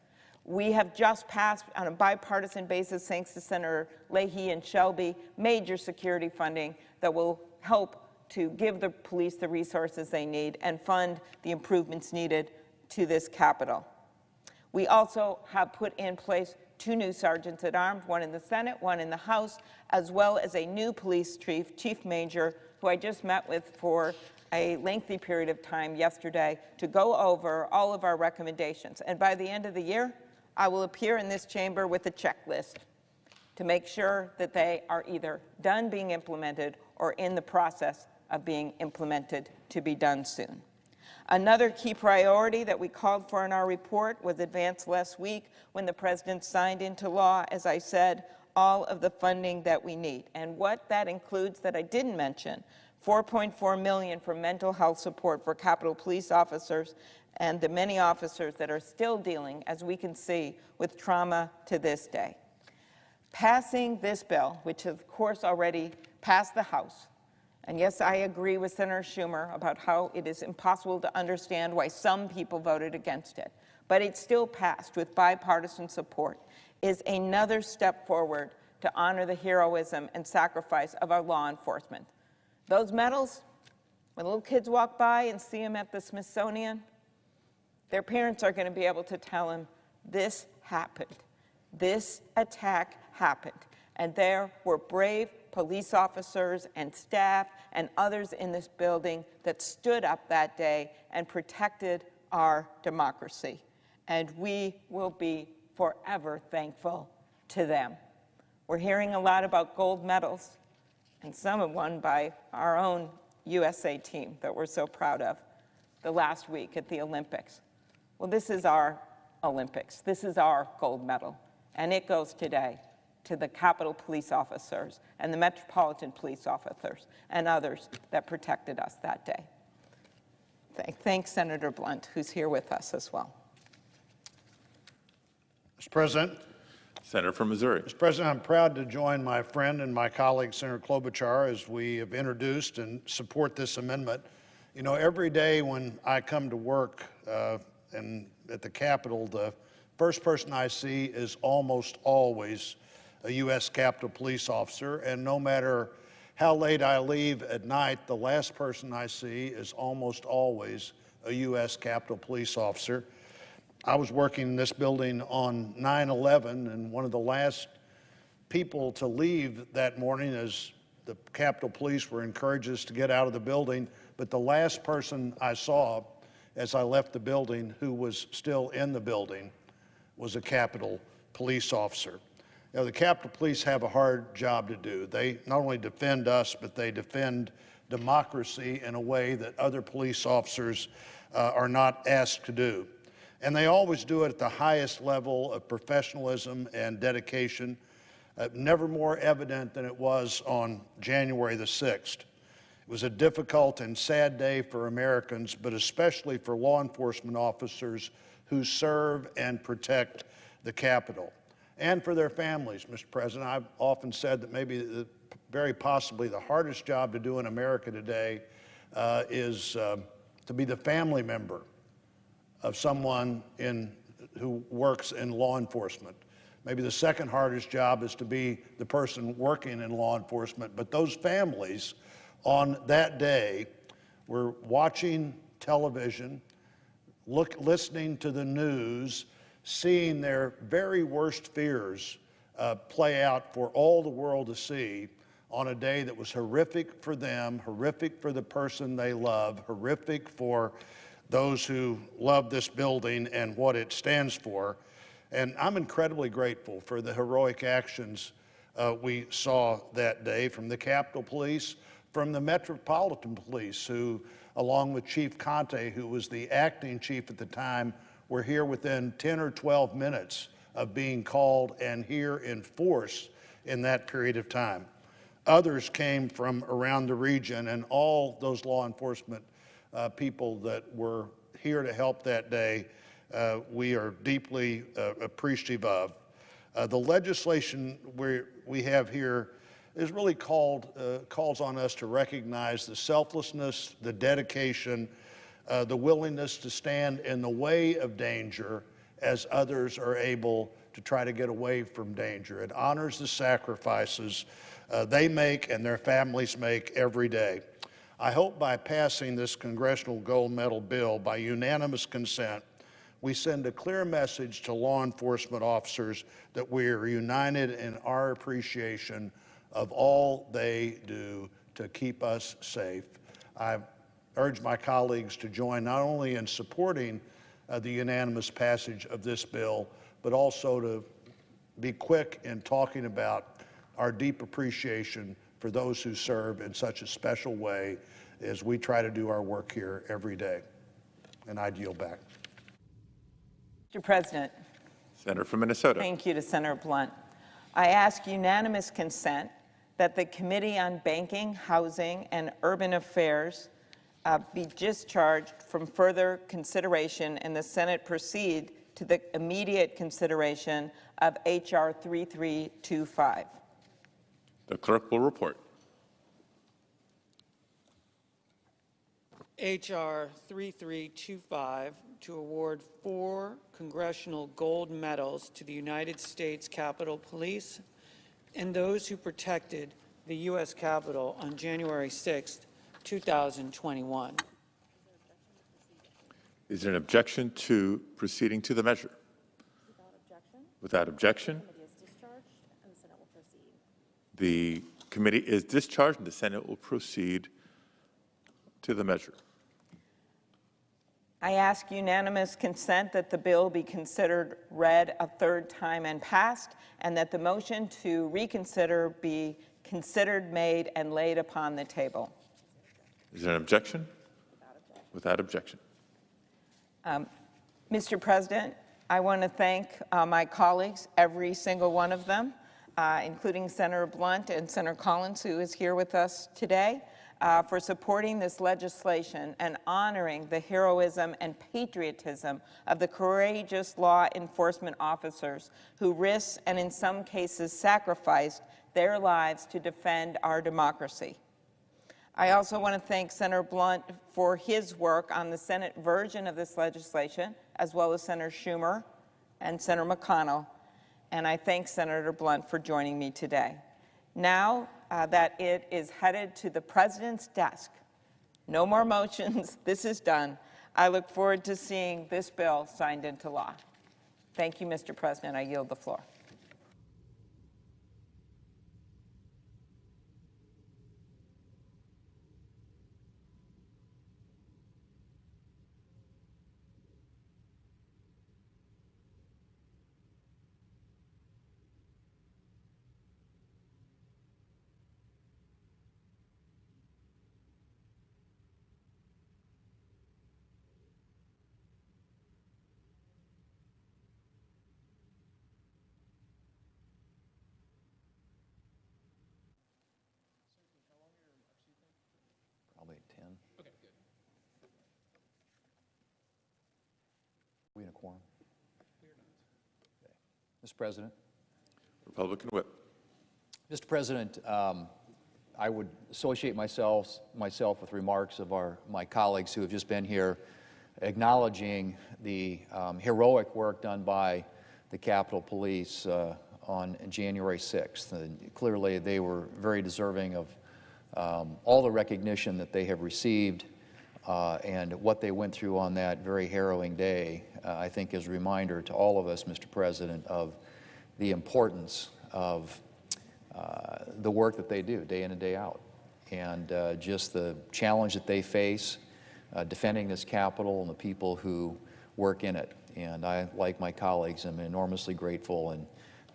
We have just passed, on a bipartisan basis, thanks to Senator Leahy and Shelby, major security funding that will help to give the police the resources they need and fund the improvements needed to this Capitol. We also have put in place 2 new sergeants at arms, one in the Senate, one in the House, as well as a new police chief, Chief Major, who I just met with for a lengthy period of time yesterday to go over all of our recommendations. And by the end of the year, I will appear in this chamber with a checklist to make sure that they are either done being implemented or in the process of being implemented to be done soon. Another key priority that we called for in our report was advanced last week when the President signed into law, as I said, all of the funding that we need. And what that includes that I didn't mention, $4.4 million for mental health support for Capitol Police officers and the many officers that are still dealing, as we can see, with trauma to this day. Passing this bill, which of course already passed the House, and yes, I agree with Senator Schumer about how it is impossible to understand why some people voted against it, but it still passed with bipartisan support, is another step forward to honor the heroism and sacrifice of our law enforcement. Those medals, when little kids walk by and see them at the Smithsonian, their parents are going to be able to tell them, this happened. This attack happened. And there were brave police officers and staff and others in this building that stood up that day and protected our democracy. And we will be forever thankful to them. We're hearing a lot about gold medals, and some are won by our own USA team that we're so proud of the last week at the Olympics. Well, this is our Olympics. This is our gold medal, and it goes today to the Capitol Police officers and the Metropolitan Police officers and others that protected us that day. Thanks, Senator Blunt, who's here with us as well.
Mr. President.
Senator from Missouri.
Mr. President, I'm proud to join my friend and my colleague, Senator Klobuchar, as we have introduced and support this amendment. You know, every day when I come to work and at the Capitol, the first person I see is almost always a U.S. Capitol Police officer, and no matter how late I leave at night, the last person I see is almost always a U.S. Capitol Police officer. I was working in this building on 9/11, and one of the last people to leave that morning, as the Capitol Police were encouraging us to get out of the building, but the last person I saw as I left the building who was still in the building was a Capitol Police officer. Now, the Capitol Police have a hard job to do. They not only defend us, but they defend democracy in a way that other police officers are not asked to do. And they always do it at the highest level of professionalism and dedication, never more evident than it was on January the 6th. It was a difficult and sad day for Americans, but especially for law enforcement officers who serve and protect the Capitol. And for their families, Mr. President. I've often said that maybe very possibly the hardest job to do in America today is to be the family member of someone who works in law enforcement. Maybe the second hardest job is to be the person working in law enforcement. But those families on that day were watching television, listening to the news, seeing their very worst fears play out for all the world to see on a day that was horrific for them, horrific for the person they love, horrific for those who love this building and what it stands for. And I'm incredibly grateful for the heroic actions we saw that day from the Capitol Police, from the Metropolitan Police, who, along with Chief Conte, who was the acting chief at the time, were here within 10 or 12 minutes of being called and here in force in that period of time. Others came from around the region, and all those law enforcement people that were here to help that day, we are deeply appreciative of. The legislation we have here is really calls on us to recognize the selflessness, the dedication, the willingness to stand in the way of danger as others are able to try to get away from danger. It honors the sacrifices they make and their families make every day. I hope by passing this Congressional Gold Medal bill by unanimous consent, we send a clear message to law enforcement officers that we are united in our appreciation of all they do to keep us safe. I urge my colleagues to join not only in supporting the unanimous passage of this bill, but also to be quick in talking about our deep appreciation for those who serve in such a special way as we try to do our work here every day. And I'd yield back.
Mr. President,
Senator from Minnesota.
thank you to Senator Blunt. I ask unanimous consent that the Committee on Banking, Housing, and Urban Affairs be discharged from further consideration and the Senate proceed to the immediate consideration of H.R. 3325.
The clerk will report.
H.R. 3325 to award 4 congressional gold medals to the United States Capitol Police and those who protected the U.S. Capitol on January 6, 2021.
Is there an objection to proceeding to the measure? Without objection. The committee is discharged and the Senate will proceed to the measure.
I ask unanimous consent that the bill be considered read a third time and passed, and that the motion to reconsider be considered, made, and laid upon the table.
Is there an objection? Without objection.
Mr. President, I want to thank my colleagues, every single one of them, including Senator Blunt and Senator Collins, who is here with us today, for supporting this legislation and honoring the heroism and patriotism of the courageous law enforcement officers who risked and in some cases sacrificed their lives to defend our democracy. I also want to thank Senator Blunt for his work on the Senate version of this legislation, as well as Senator Schumer and Senator McConnell, and I thank Senator Blunt for joining me today. Now that it is headed to the President's desk, no more motions, this is done. I look forward to seeing this bill signed into law. Thank you, Mr. President. I yield the floor.
Probably 10. Okay, good. We in a quorum? We are not. Okay. Mr. President.
Republican whip.
Mr. President, I would associate myself with remarks of my colleagues who have just been here acknowledging the heroic work done by the Capitol Police on January 6th. And clearly, they were very deserving of all the recognition that they have received and what they went through on that very harrowing day, I think is a reminder to all of us, Mr. President, of the importance of the work that they do day in and day out, and just the challenge that they face defending this Capitol and the people who work in it. And I, like my colleagues, am enormously grateful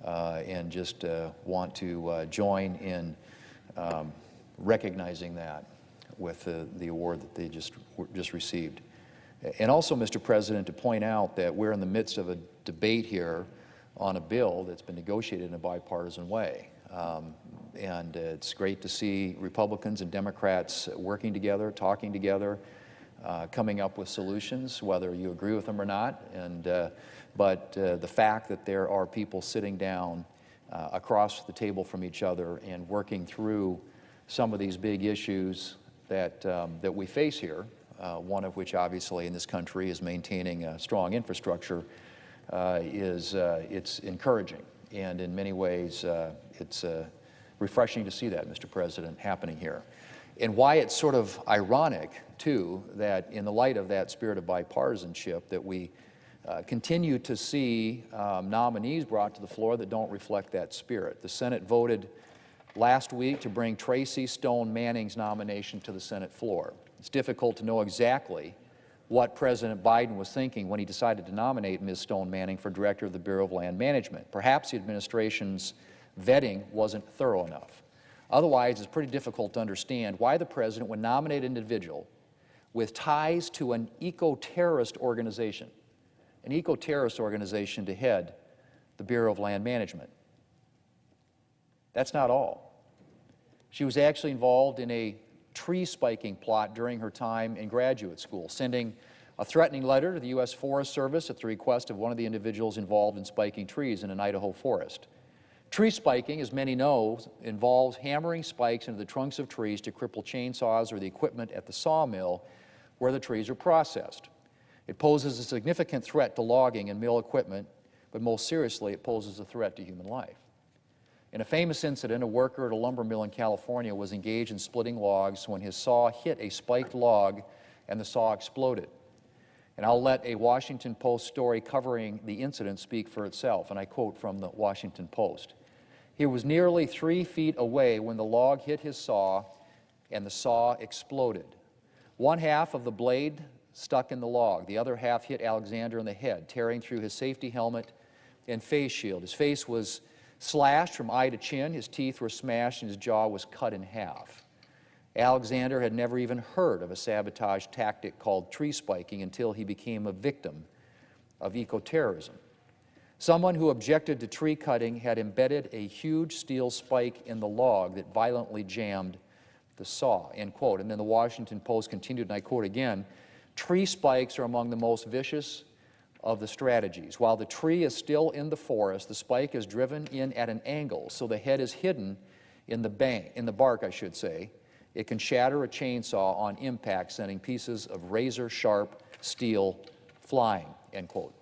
and just want to join in recognizing that with the award that they just received. And also, Mr. President, to point out that we're in the midst of a debate here on a bill that's been negotiated in a bipartisan way. And it's great to see Republicans and Democrats working together, talking together, coming up with solutions, whether you agree with them or not. But the fact that there are people sitting down across the table from each other and working through some of these big issues that we face here, one of which obviously in this country is maintaining a strong infrastructure, it's encouraging. And in many ways, it's refreshing to see that, Mr. President, happening here. And why it's sort of ironic, too, that in the light of that spirit of bipartisanship, that we continue to see nominees brought to the floor that don't reflect that spirit. The Senate voted last week to bring Tracy Stone Manning's nomination to the Senate floor. It's difficult to know exactly what President Biden was thinking when he decided to nominate Ms. Stone Manning for Director of the Bureau of Land Management. Perhaps the administration's vetting wasn't thorough enough. Otherwise, it's pretty difficult to understand why the President would nominate an individual with ties to an eco-terrorist organization to head the Bureau of Land Management. That's not all. She was actually involved in a tree spiking plot during her time in graduate school, sending a threatening letter to the U.S. Forest Service at the request of one of the individuals involved in spiking trees in an Idaho forest. Tree spiking, as many know, involves hammering spikes into the trunks of trees to cripple chainsaws or the equipment at the sawmill where the trees are processed. It poses a significant threat to logging and mill equipment, but most seriously, it poses a threat to human life. In a famous incident, a worker at a lumber mill in California was engaged in splitting logs when his saw hit a spiked log and the saw exploded. And I'll let a Washington Post story covering the incident speak for itself, and I quote from the Washington Post. He was nearly 3 feet away when the log hit his saw and the saw exploded. One half of the blade stuck in the log. The other half hit Alexander in the head, tearing through his safety helmet and face shield. His face was slashed from eye to chin, his teeth were smashed, and his jaw was cut in half. Alexander had never even heard of a sabotage tactic called tree spiking until he became a victim of eco-terrorism. Someone who objected to tree cutting had embedded a huge steel spike in the log that violently jammed the saw, end quote. And then the Washington Post continued, and I quote again, tree spikes are among the most vicious of the strategies. While the tree is still in the forest, the spike is driven in at an angle, so the head is hidden in the bark, I should say. It can shatter a chainsaw on impact, sending pieces of razor-sharp steel flying, end quote.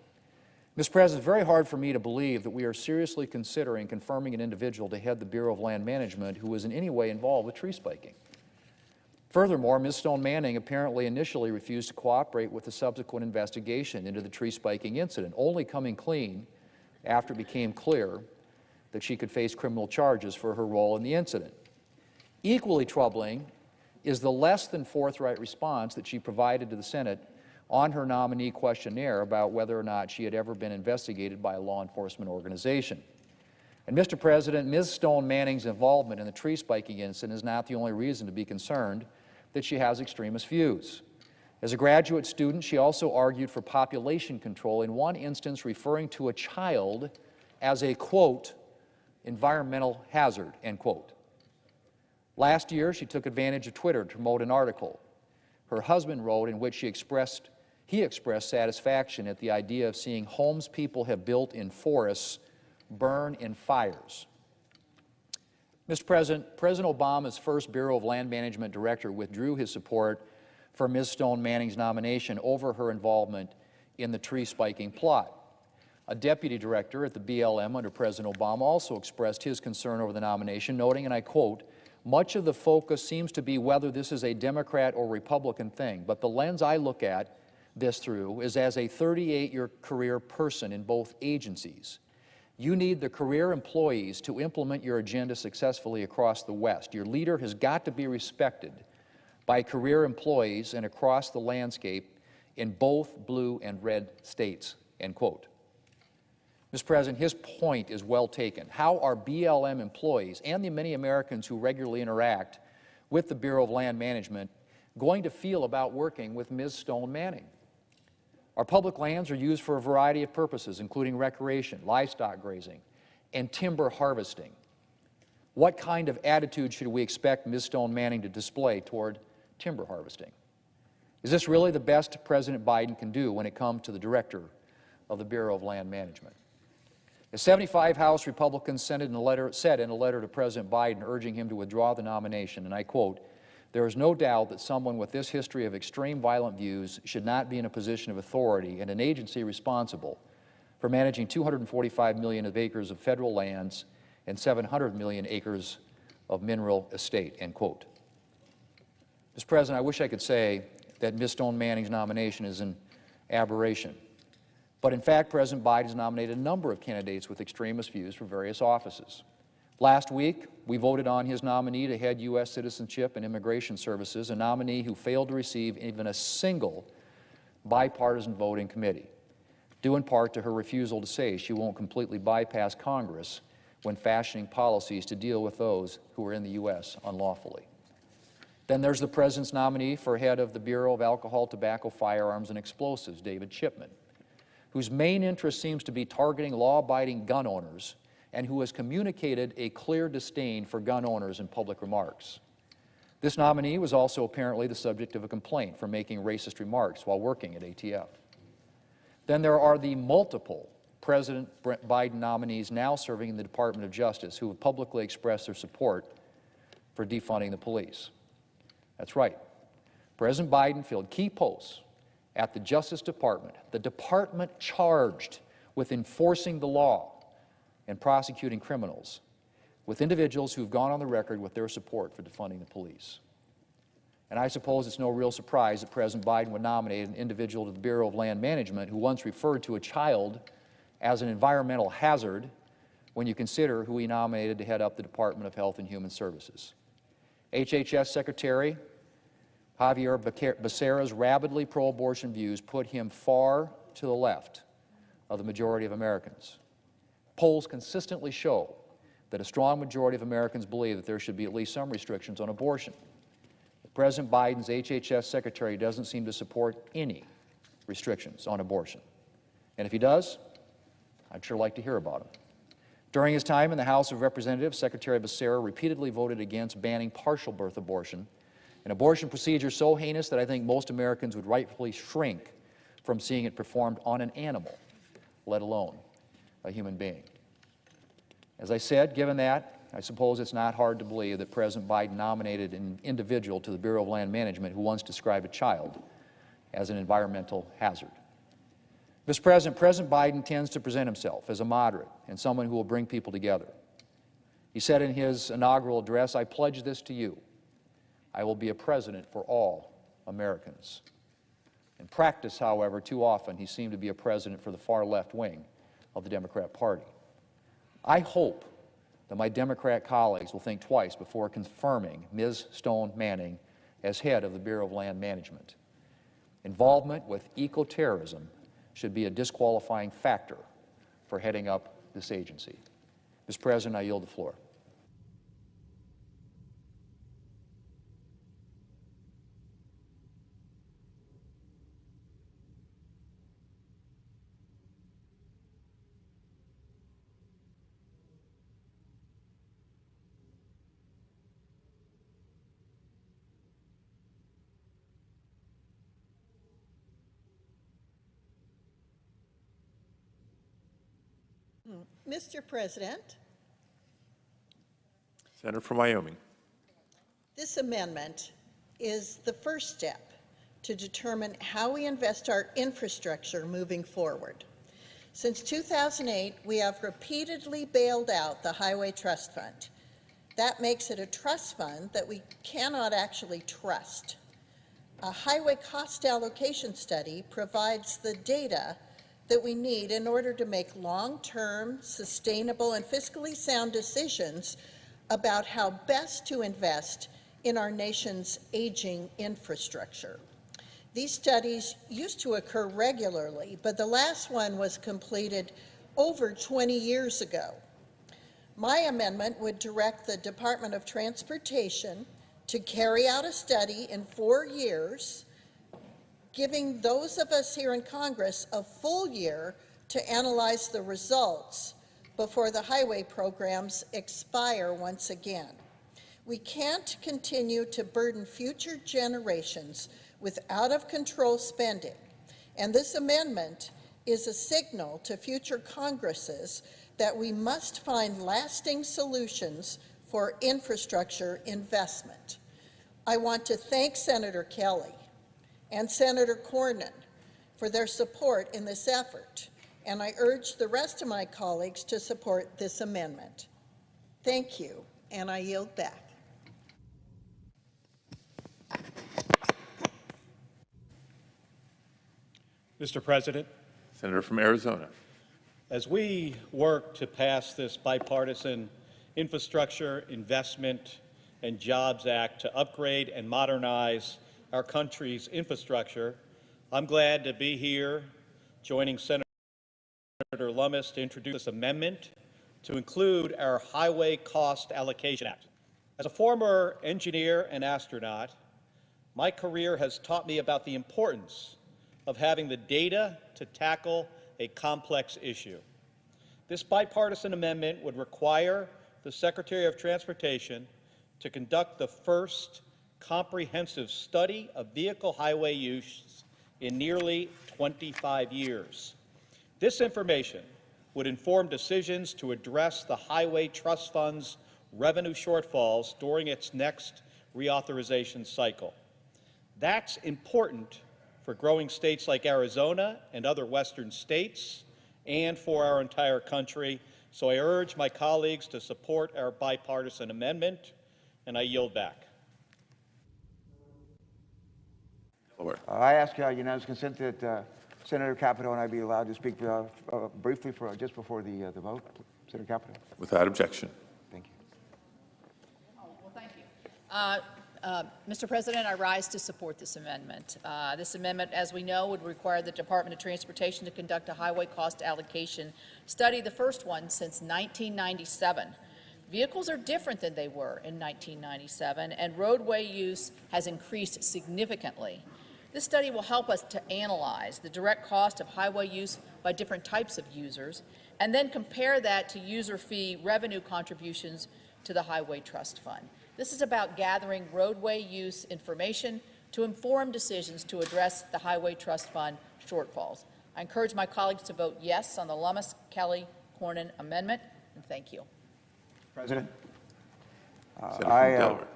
Mr. President, it's very hard for me to believe that we are seriously considering confirming an individual to head the Bureau of Land Management who was in any way involved with tree spiking. Furthermore, Ms. Stone Manning apparently initially refused to cooperate with the subsequent investigation into the tree spiking incident, only coming clean after it became clear that she could face criminal charges for her role in the incident. Equally troubling is the less than forthright response that she provided to the Senate on her nominee questionnaire about whether or not she had ever been investigated by a law enforcement organization. And Mr. President, Ms. Stone Manning's involvement in the tree spiking incident is not the only reason to be concerned that she has extremist views. As a graduate student, she also argued for population control, in one instance referring to a child as a, quote, environmental hazard, end quote. Last year, she took advantage of Twitter to promote an article her husband wrote in which he expressed satisfaction at the idea of seeing homes people have built in forests burn in fires. Mr. President, President Obama's first Bureau of Land Management director withdrew his support for Ms. Stone Manning's nomination over her involvement in the tree spiking plot. A deputy director at the BLM under President Obama also expressed his concern over the nomination, noting, and I quote, "Much of the focus seems to be whether this is a Democrat or Republican thing, but the lens I look at this through is as a 38-year career person in both agencies. You need the career employees to implement your agenda successfully across the West. Your leader has got to be respected by career employees and across the landscape in both blue and red states," end quote. Mr. President, his point is well taken. How are BLM employees and the many Americans who regularly interact with the Bureau of Land Management going to feel about working with Ms. Stone Manning? Our public lands are used for a variety of purposes, including recreation, livestock grazing, and timber harvesting. What kind of attitude should we expect Ms. Stone Manning to display toward timber harvesting? Is this really the best President Biden can do when it comes to the director of the Bureau of Land Management? The 75 House Republicans said in a letter to President Biden urging him to withdraw the nomination, and I quote, "There is no doubt that someone with this history of extreme violent views should not be in a position of authority in an agency responsible for managing 245 million acres of federal lands and 700 million acres of mineral estate," end quote. Mr. President, I wish I could say that Ms. Stone Manning's nomination is an aberration. But in fact, President Biden has nominated a number of candidates with extremist views for various offices. Last week, we voted on his nominee to head U.S. Citizenship and Immigration Services, a nominee who failed to receive even a single bipartisan vote in committee, due in part to her refusal to say she won't completely bypass Congress when fashioning policies to deal with those who are in the U.S. unlawfully. Then there's the President's nominee for head of the Bureau of Alcohol, Tobacco, Firearms, and Explosives, David Chipman, whose main interest seems to be targeting law-abiding gun owners and who has communicated a clear disdain for gun owners in public remarks. This nominee was also apparently the subject of a complaint for making racist remarks while working at ATF. Then there are the multiple President Biden nominees now serving in the Department of Justice who have publicly expressed their support for defunding the police. That's right. President Biden filled key posts at the Justice Department, the department charged with enforcing the law and prosecuting criminals, with individuals who have gone on the record with their support for defunding the police. And I suppose it's no real surprise that President Biden would nominate an individual to the Bureau of Land Management who once referred to a child as an environmental hazard when you consider who he nominated to head up the Department of Health and Human Services. HHS Secretary Javier Becerra's rabidly pro-abortion views put him far to the left of the majority of Americans. Polls consistently show that a strong majority of Americans believe that there should be at least some restrictions on abortion. President Biden's HHS Secretary doesn't seem to support any restrictions on abortion. And if he does, I'd sure like to hear about them. During his time in the House of Representatives, Secretary Becerra repeatedly voted against banning partial birth abortion, an abortion procedure so heinous that I think most Americans would rightfully shrink from seeing it performed on an animal, let alone a human being. As I said, given that, I suppose it's not hard to believe that President Biden nominated an individual to the Bureau of Land Management who once described a child as an environmental hazard. Mr. President, President Biden tends to present himself as a moderate and someone who will bring people together. He said in his inaugural address, "I pledge this to you. I will be a president for all Americans." In practice, however, too often he seemed to be a president for the far left wing of the Democrat Party. I hope that my Democrat colleagues will think twice before confirming Ms. Stone Manning as head of the Bureau of Land Management. Involvement with eco-terrorism should be a disqualifying factor for heading up this agency. Mr. President, I yield the floor.
Mr. President,
Senator from Wyoming.
this amendment is the first step to determine how we invest our infrastructure moving forward. Since 2008, we have repeatedly bailed out the Highway Trust Fund. That makes it a trust fund that we cannot actually trust. A highway cost allocation study provides the data that we need in order to make long-term, sustainable, and fiscally sound decisions about how best to invest in our nation's aging infrastructure. These studies used to occur regularly, but the last one was completed over 20 years ago. My amendment would direct the Department of Transportation to carry out a study in 4 years, giving those of us here in Congress a full year to analyze the results before the highway programs expire once again. We can't continue to burden future generations with out-of-control spending, and this amendment is a signal to future Congresses that we must find lasting solutions for infrastructure investment. I want to thank Senator Kelly and Senator Cornyn for their support in this effort, and I urge the rest of my colleagues to support this amendment. Thank you, and I yield back.
Mr. President,
Senator from Arizona.
as we work to pass this bipartisan Infrastructure Investment and Jobs Act to upgrade and modernize our country's infrastructure, I'm glad to be here joining Senator Lummis to introduce this amendment to include our Highway Cost Allocation Act. As a former engineer and astronaut, my career has taught me about the importance of having the data to tackle a complex issue. This bipartisan amendment would require the Secretary of Transportation to conduct the first comprehensive study of vehicle highway use in nearly 25 years. This information would inform decisions to address the Highway Trust Fund's revenue shortfalls during its next reauthorization cycle. That's important for growing states like Arizona and other western states, and for our entire country. So I urge my colleagues to support our bipartisan amendment, and I yield back.
I ask unanimous consent that Senator Capito and I be allowed to speak briefly just before the vote. Senator Capito.
Without objection.
Thank you.
Well, thank you. Mr. President, I rise to support this amendment. This amendment, as we know, would require the Department of Transportation to conduct a highway cost allocation study, the first one since 1997. Vehicles are different than they were in 1997, and roadway use has increased significantly. This study will help us to analyze the direct cost of highway use by different types of users, and then compare that to user fee revenue contributions to the Highway Trust Fund. This is about gathering roadway use information to inform decisions to address the Highway Trust Fund shortfalls. I encourage my colleagues to vote yes on the Lummis, Kelly, Cornyn amendment, and thank you.
President,
Senator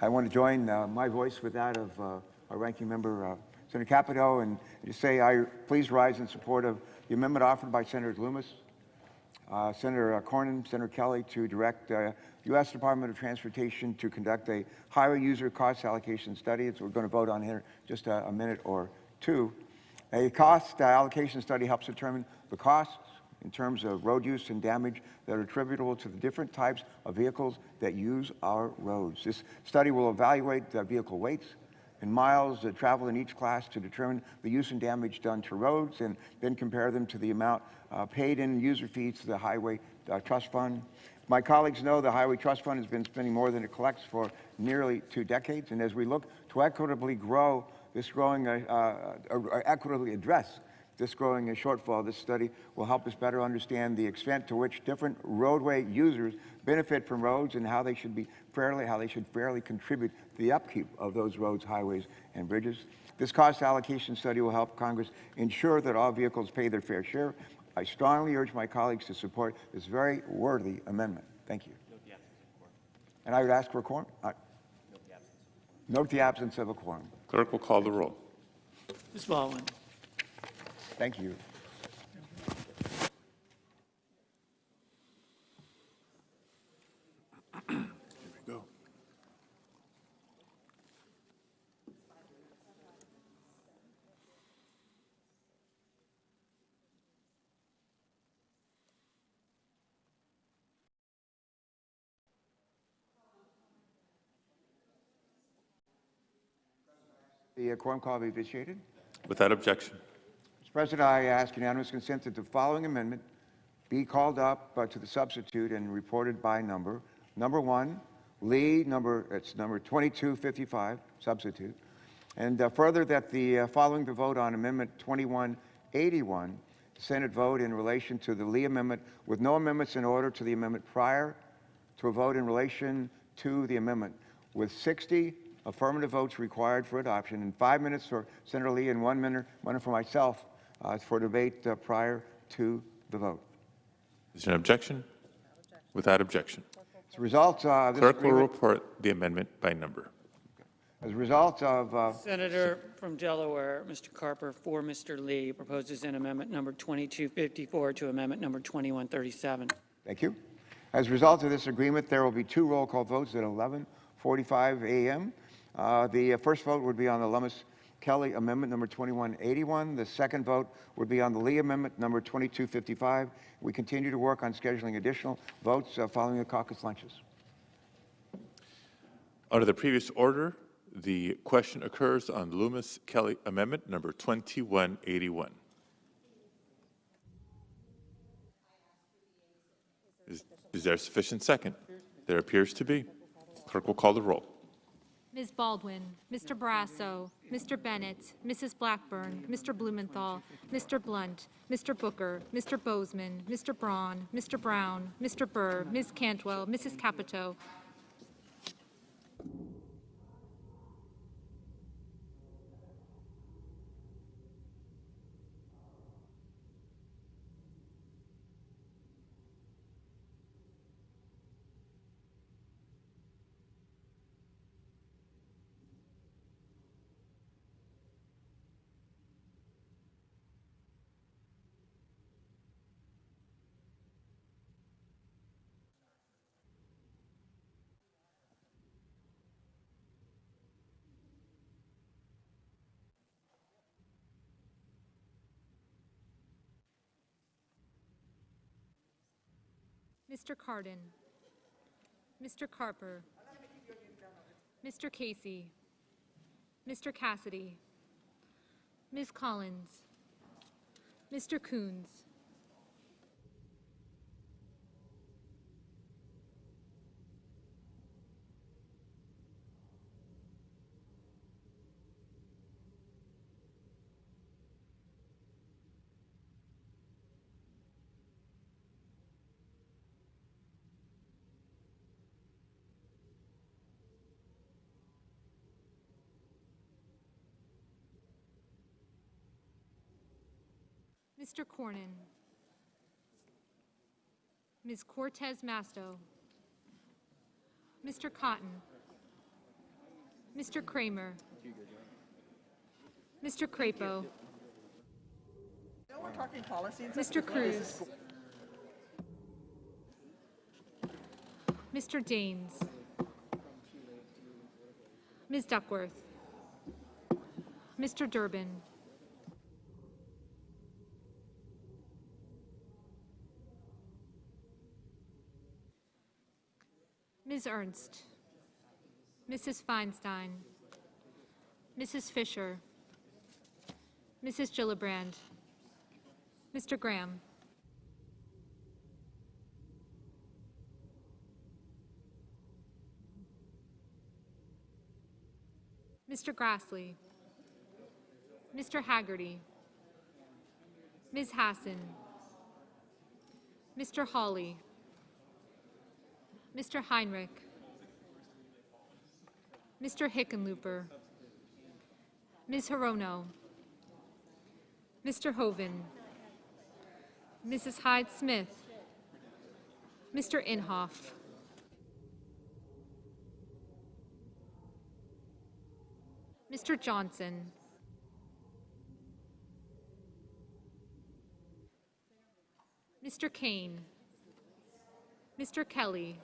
I want to join my voice with that of our ranking member, Senator Capito, and just say I please rise in support of the amendment offered by Senators Loomis, Senator Cornyn, Senator Kelly to direct U.S. Department of Transportation to conduct a highway user cost allocation study. It's what we're going to vote on here in just a minute or two. A cost allocation study helps determine the costs in terms of road use and damage that are attributable to the different types of vehicles that use our roads. This study will evaluate the vehicle weights and miles traveled in each class to determine the use and damage done to roads, and then compare them to the amount paid in user fees to the Highway Trust Fund. My colleagues know the Highway Trust Fund has been spending more than it collects for nearly 2 decades, and as we look to equitably grow this equitably address this growing shortfall, this study will help us better understand the extent to which different roadway users benefit from roads and how they should fairly contribute to the upkeep of those roads, highways, and bridges. This cost allocation study will help Congress ensure that all vehicles pay their fair share. I strongly urge my colleagues to support this very worthy amendment. Thank you. And I would ask for a quorum. Note the absence of a quorum.
Clerk will call the roll.
Ms. Baldwin.
Thank you.
Here we go.
The quorum call be vitiated.
Without objection.
Mr. President, I ask unanimous consent that the following amendment be called up to the substitute and reported by number. Number 1, Lee, number 2255, substitute. And further, that the following the vote on Amendment 2181, Senate vote in relation to the Lee amendment with no amendments in order to the amendment prior to a vote in relation to the amendment, with 60 affirmative votes required for adoption, and 5 minutes for Senator Lee and 1 minute for myself for debate prior to the vote.
Is there an objection? Without objection.
As a result of this
Clerk will
agreement,
report the amendment by number.
as a result of
Senator from Delaware, Mr. Carper, for Mr. Lee, proposes an amendment number 2254 to amendment number 2137.
thank you. As a result of this agreement, there will be 2 roll call votes at 11:45 a.m. The first vote would be on the Lummis-Kelly Amendment number 2181. The second vote would be on the Lee Amendment number 2255. We continue to work on scheduling additional votes following the caucus lunches.
Under the previous order, the question occurs on the Loomis-Kelly Amendment number 2181. Is there sufficient second? There appears to be. Clerk will call the roll.
Ms. Baldwin, Mr. Barrasso, Mr. Bennett, Mrs. Blackburn, Mr. Blumenthal, Mr. Blunt, Mr. Booker, Mr. Bozeman, Mr. Braun, Mr. Brown, Mr. Burr, Ms. Cantwell, Mrs. Capito, Mr. Cardin, Mr. Carper, Mr. Casey, Mr. Cassidy, Ms. Collins, Mr. Coons, Mr. Cornyn, Ms. Cortez Masto, Mr. Cotton, Mr. Kramer, Mr. Crapo, Mr. Cruz, Mr. Daines, Ms. Duckworth, Mr. Durbin, Ms. Ernst, Mrs. Feinstein, Mrs. Fisher, Mrs. Gillibrand, Mr. Graham, Mr. Grassley, Mr. Haggerty, Ms. Hassan, Mr. Hawley, Mr. Heinrich, Mr. Hickenlooper, Ms. Hirono, Mr. Hoven, Mrs. Hyde-Smith, Mr. Inhofe, Mr. Johnson, Mr. Kane, Mr. Kelly,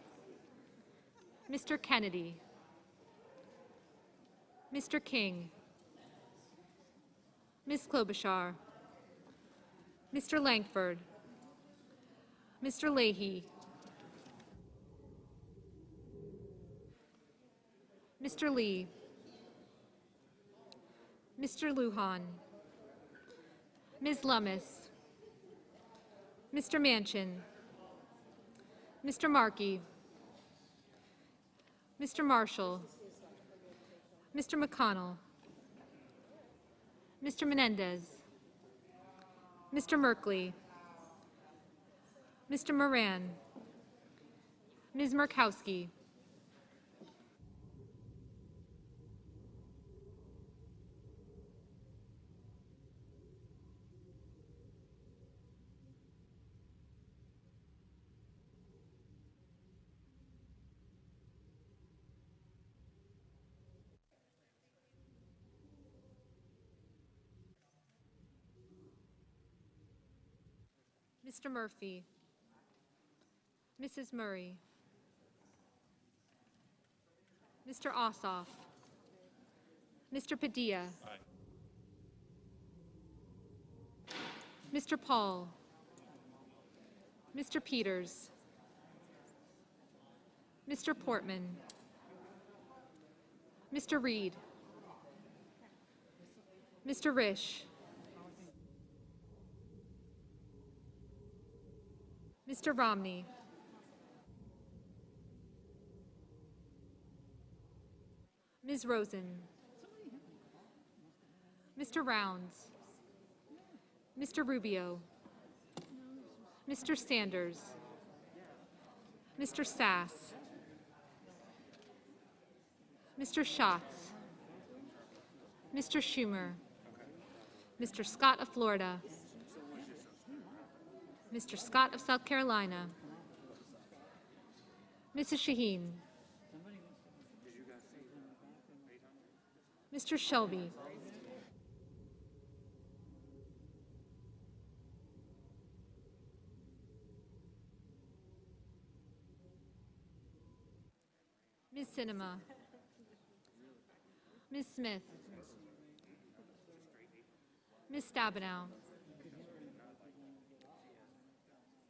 Mr. Kennedy, Mr. King, Ms. Klobuchar, Mr. Langford, Mr. Leahy, Mr. Lee, Mr. Lujan, Ms. Lummis, Mr. Manchin, Mr. Markey, Mr. Marshall, Mr. McConnell, Mr. Menendez, Mr. Merkley, Mr. Moran, Ms. Murkowski, Mr. Murphy, Mrs. Murray, Mr. Ossoff, Mr. Padilla, Mr. Paul, Mr. Peters, Mr. Portman, Mr. Reed, Mr. Risch, Mr. Romney, Ms. Rosen, Mr. Rounds, Mr. Rubio, Mr. Sanders, Mr. Sass, Mr. Schatz, Mr. Schumer, Mr. Scott of Florida, Mr. Scott of South Carolina, Mrs. Shaheen, Mr. Shelby, Ms. Sinema, Ms. Smith, Ms. Stabenow,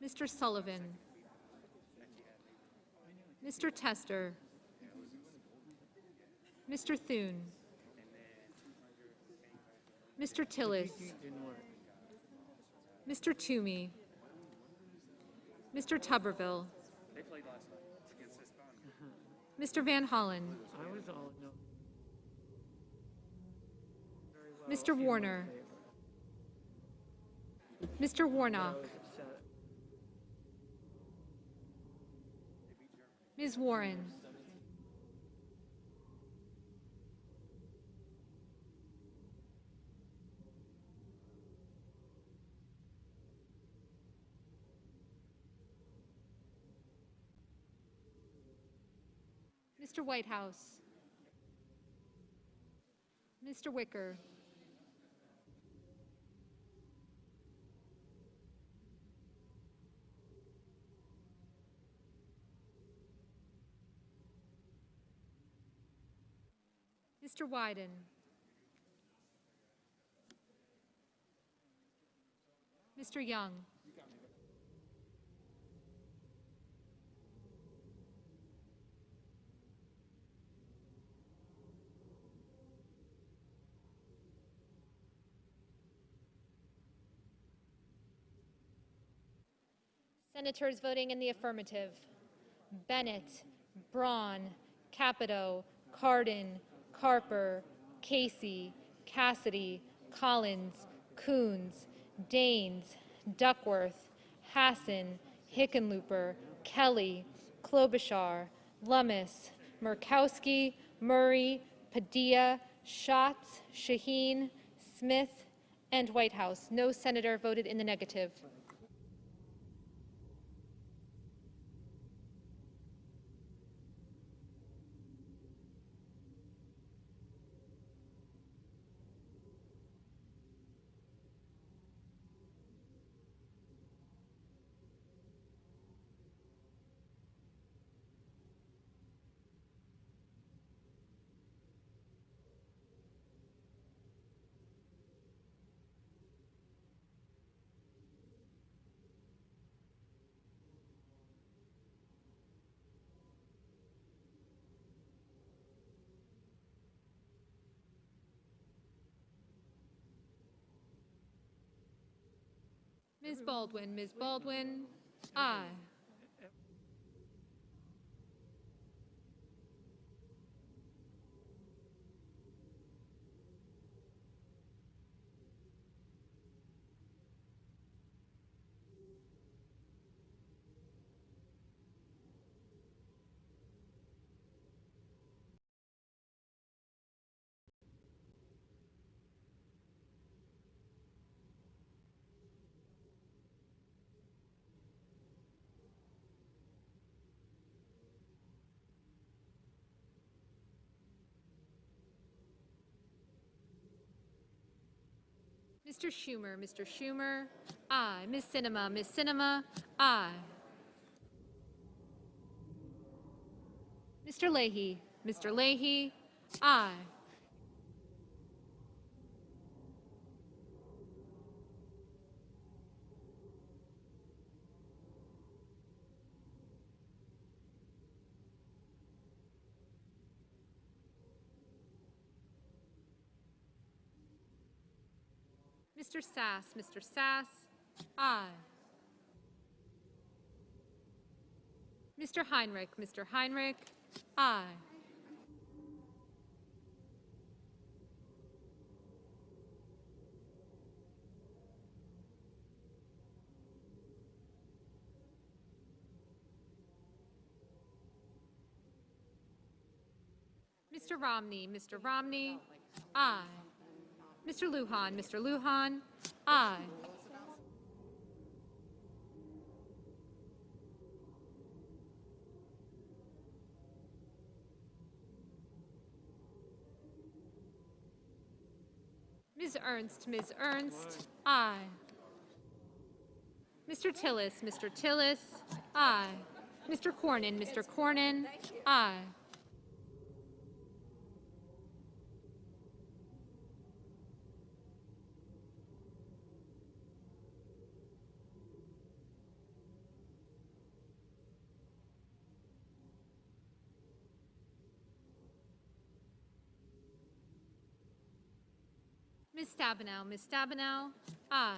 Mr. Sullivan, Mr. Tester, Mr. Thune, Mr. Tillis, Mr. Toomey, Mr. Tuberville, Mr. Van Hollen, Mr. Warner, Mr. Warnock, Ms. Warren, Mr. Whitehouse, Mr. Wicker, Mr. Wyden, Mr. Young, Senators voting in the affirmative: Bennett, Braun, Capito, Cardin, Carper, Casey, Cassidy, Collins, Coons, Daines, Duckworth, Hassan, Hickenlooper, Kelly, Klobuchar, Lummis, Murkowski, Murray, Padilla, Schatz, Shaheen, Smith, and Whitehouse. No senator voted in the negative. Ms. Baldwin, aye. Mr. Schumer, aye. Ms. Sinema, aye. Mr. Leahy, aye. Mr. Sass, aye. Mr. Heinrich, aye. Mr. Romney, Mr. Romney, aye. Mr. Lujan, Mr. Lujan, aye. Ms. Ernst, aye. Mr. Tillis, aye. Mr. Cornyn, aye. Ms. Stabenow, aye.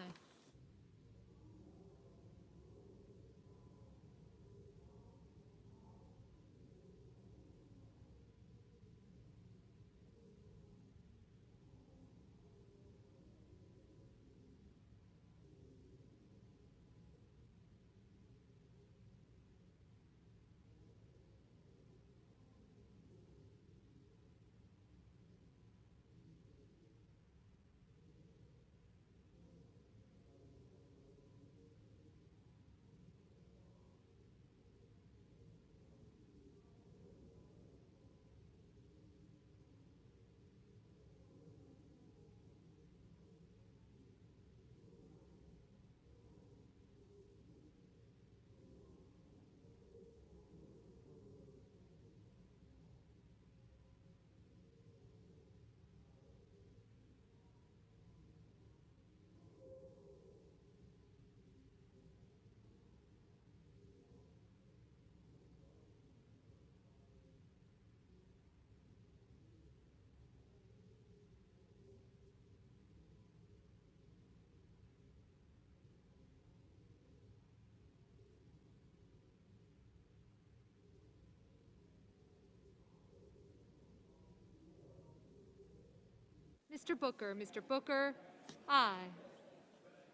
Mr. Booker, aye.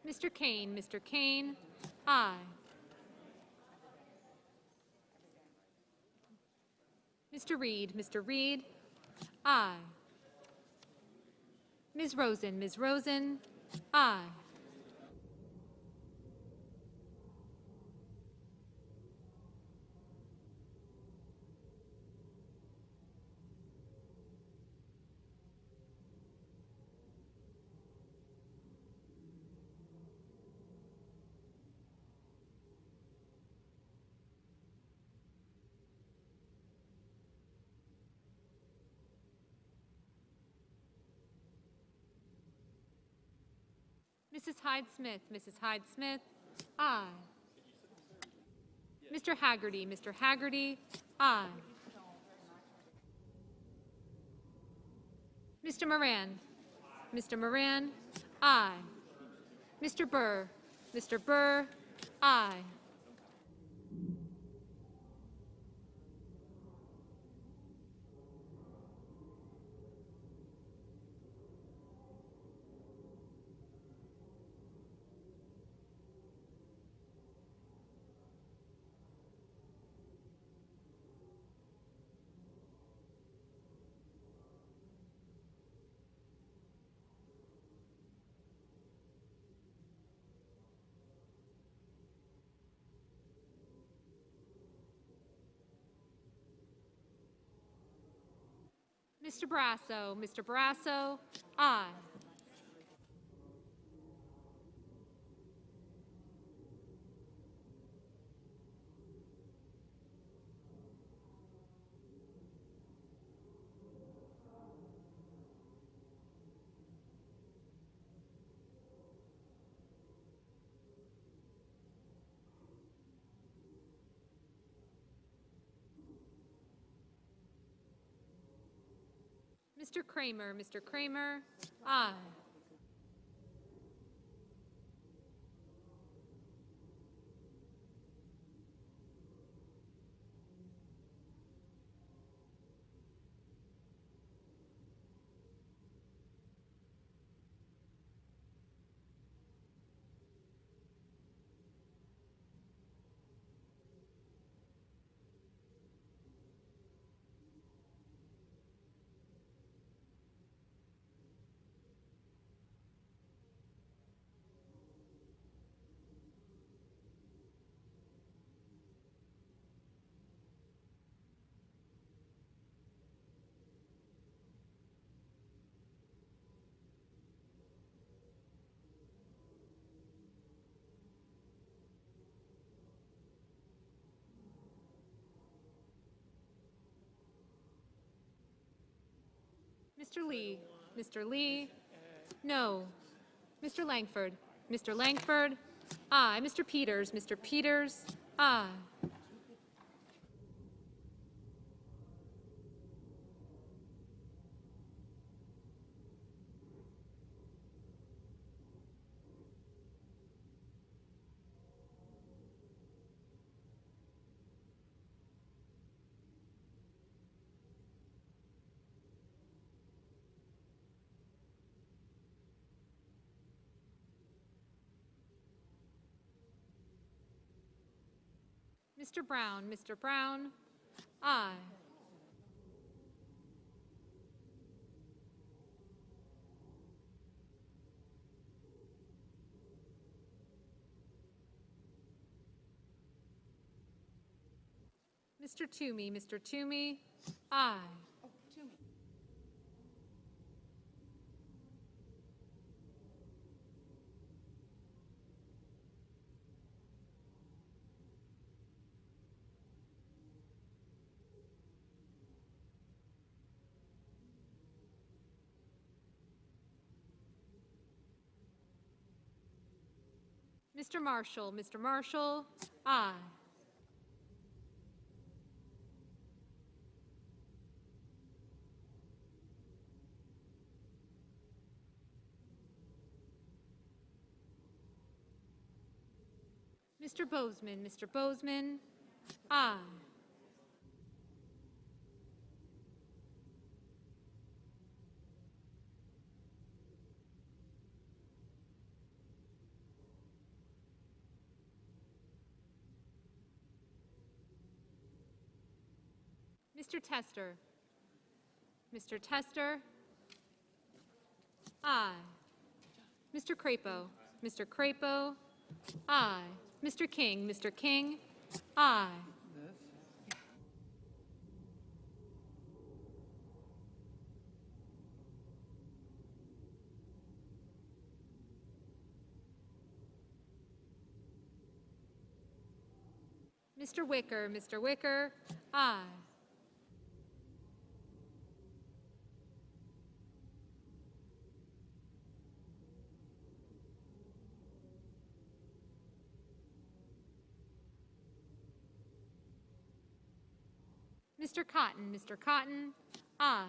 Mr. Kane, aye. Mr. Reed, aye. Ms. Rosen, aye. Mrs. Hyde Smith, aye. Mr. Haggerty, aye. Mr. Moran, aye. Mr. Burr, aye. Mr. Brasso, aye. Mr. Kramer, aye. Mr. Lee. Mr. Lee. No. Mr. Langford. Mr. Langford. Aye. Mr. Peters. Mr. Peters. Aye. Mr. Brown. Mr. Brown. Aye. Mr. Toomey. Mr. Toomey. Aye. Mr. Marshall. Mr. Marshall. Aye. Mr. Bozeman. Mr. Bozeman. Aye. Mr. Tester. Mr. Tester. Aye. Mr. Crapo. Mr. Crapo. Aye. Mr. King. Mr. King. Aye. Mr. Wicker. Mr. Wicker. Aye. Mr. Cotton. Mr. Cotton. Aye.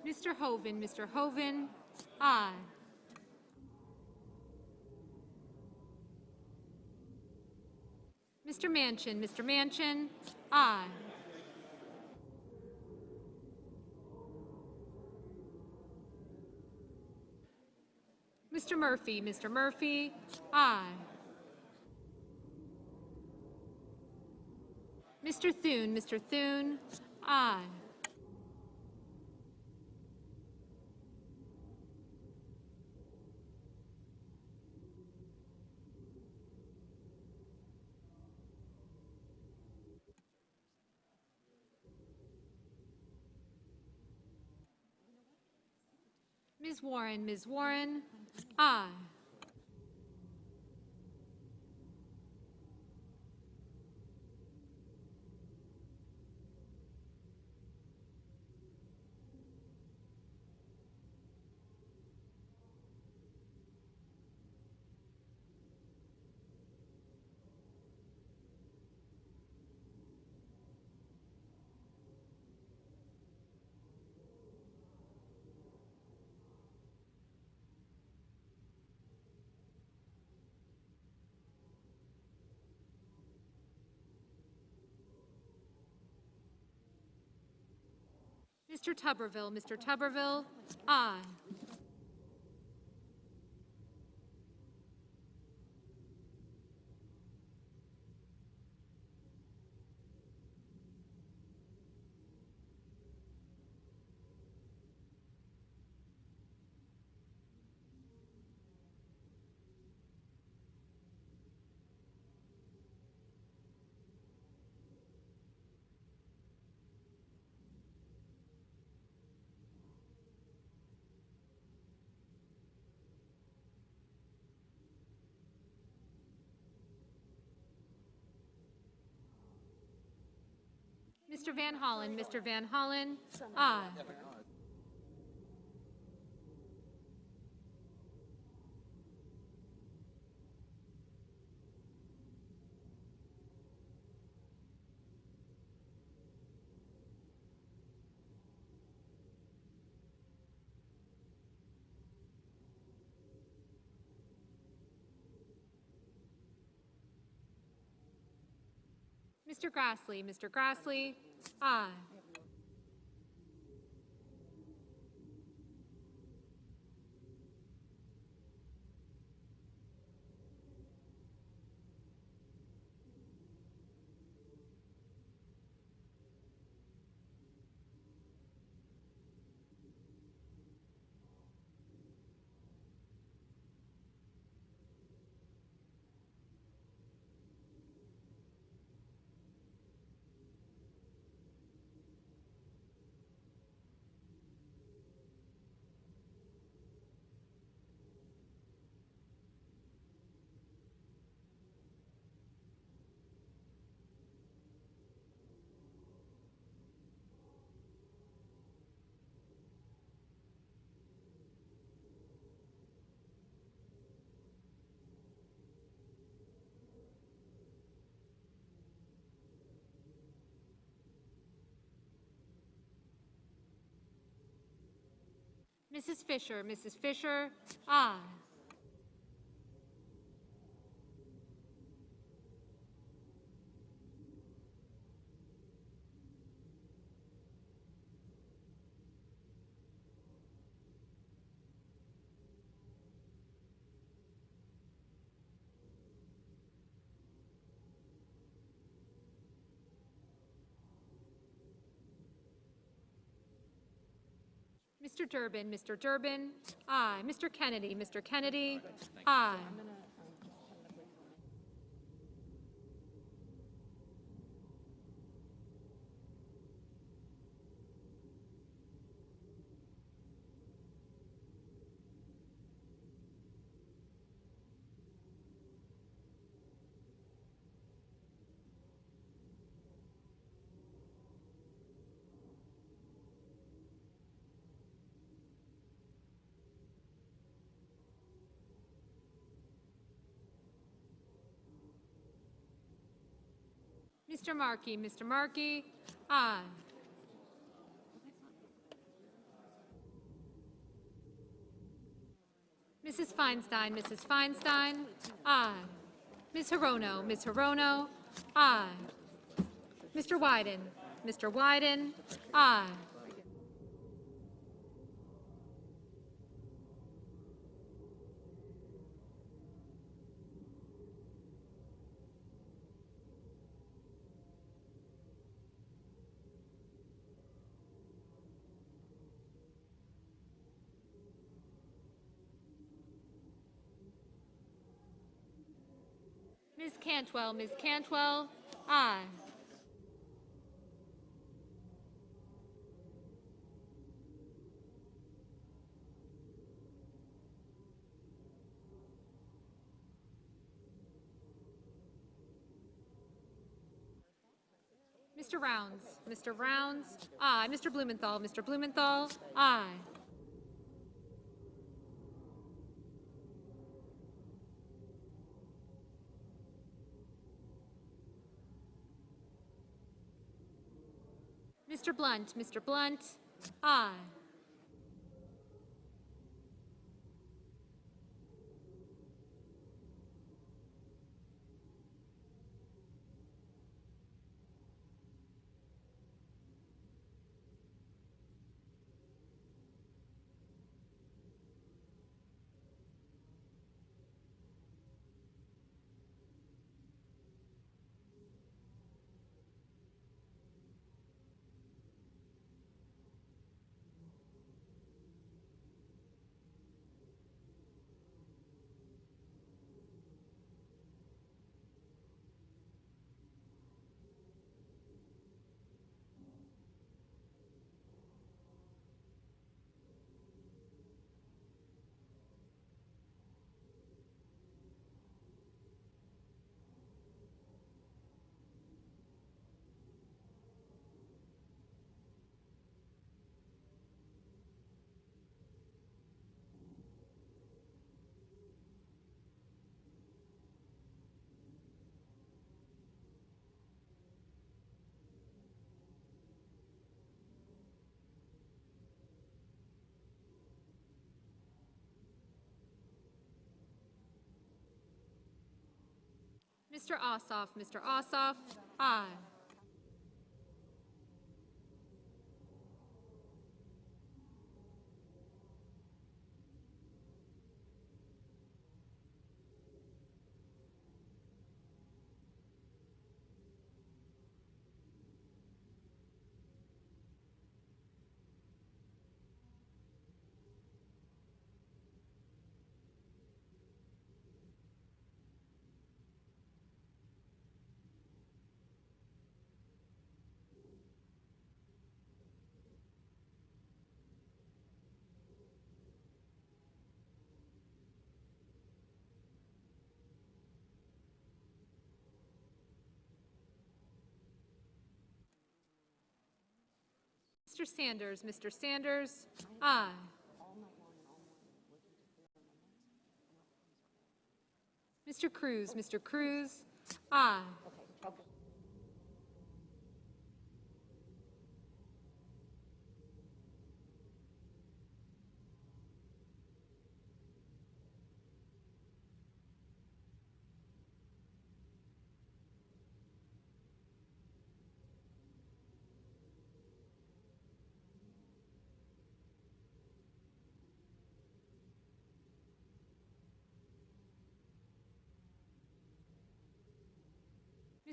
Mr. Hoven. Mr. Hoven. Aye. Mr. Manchin. Mr. Manchin. Aye. Mr. Murphy. Mr. Murphy. Aye. Mr. Thune. Mr. Thune. Aye. Ms. Warren. Ms. Warren. Aye. Mr. Tuberville. Mr. Tuberville, aye. Mr. Van Hollen. Mr. Van Hollen, aye. Mr. Grassley. Mr. Grassley, aye. Mrs. Fisher. Mrs. Fisher, aye. Mr. Durbin. Mr. Durbin, aye. Mr. Kennedy. Mr. Kennedy, aye. Mr. Markey. Mr. Markey, aye. Mrs. Feinstein. Mrs. Feinstein, aye. Ms. Hirono. Ms. Hirono, aye. Mr. Wyden. Mr. Wyden, aye. Ms. Cantwell. Ms. Cantwell, aye. Mr. Rounds. Mr. Rounds, aye. Mr. Blumenthal. Mr. Blumenthal, aye. Mr. Blunt. Mr. Blunt, aye. Mr. Ossoff. Mr. Ossoff, aye. Mr. Sanders. Mr. Sanders, aye. Mr. Cruz. Mr. Cruz, aye.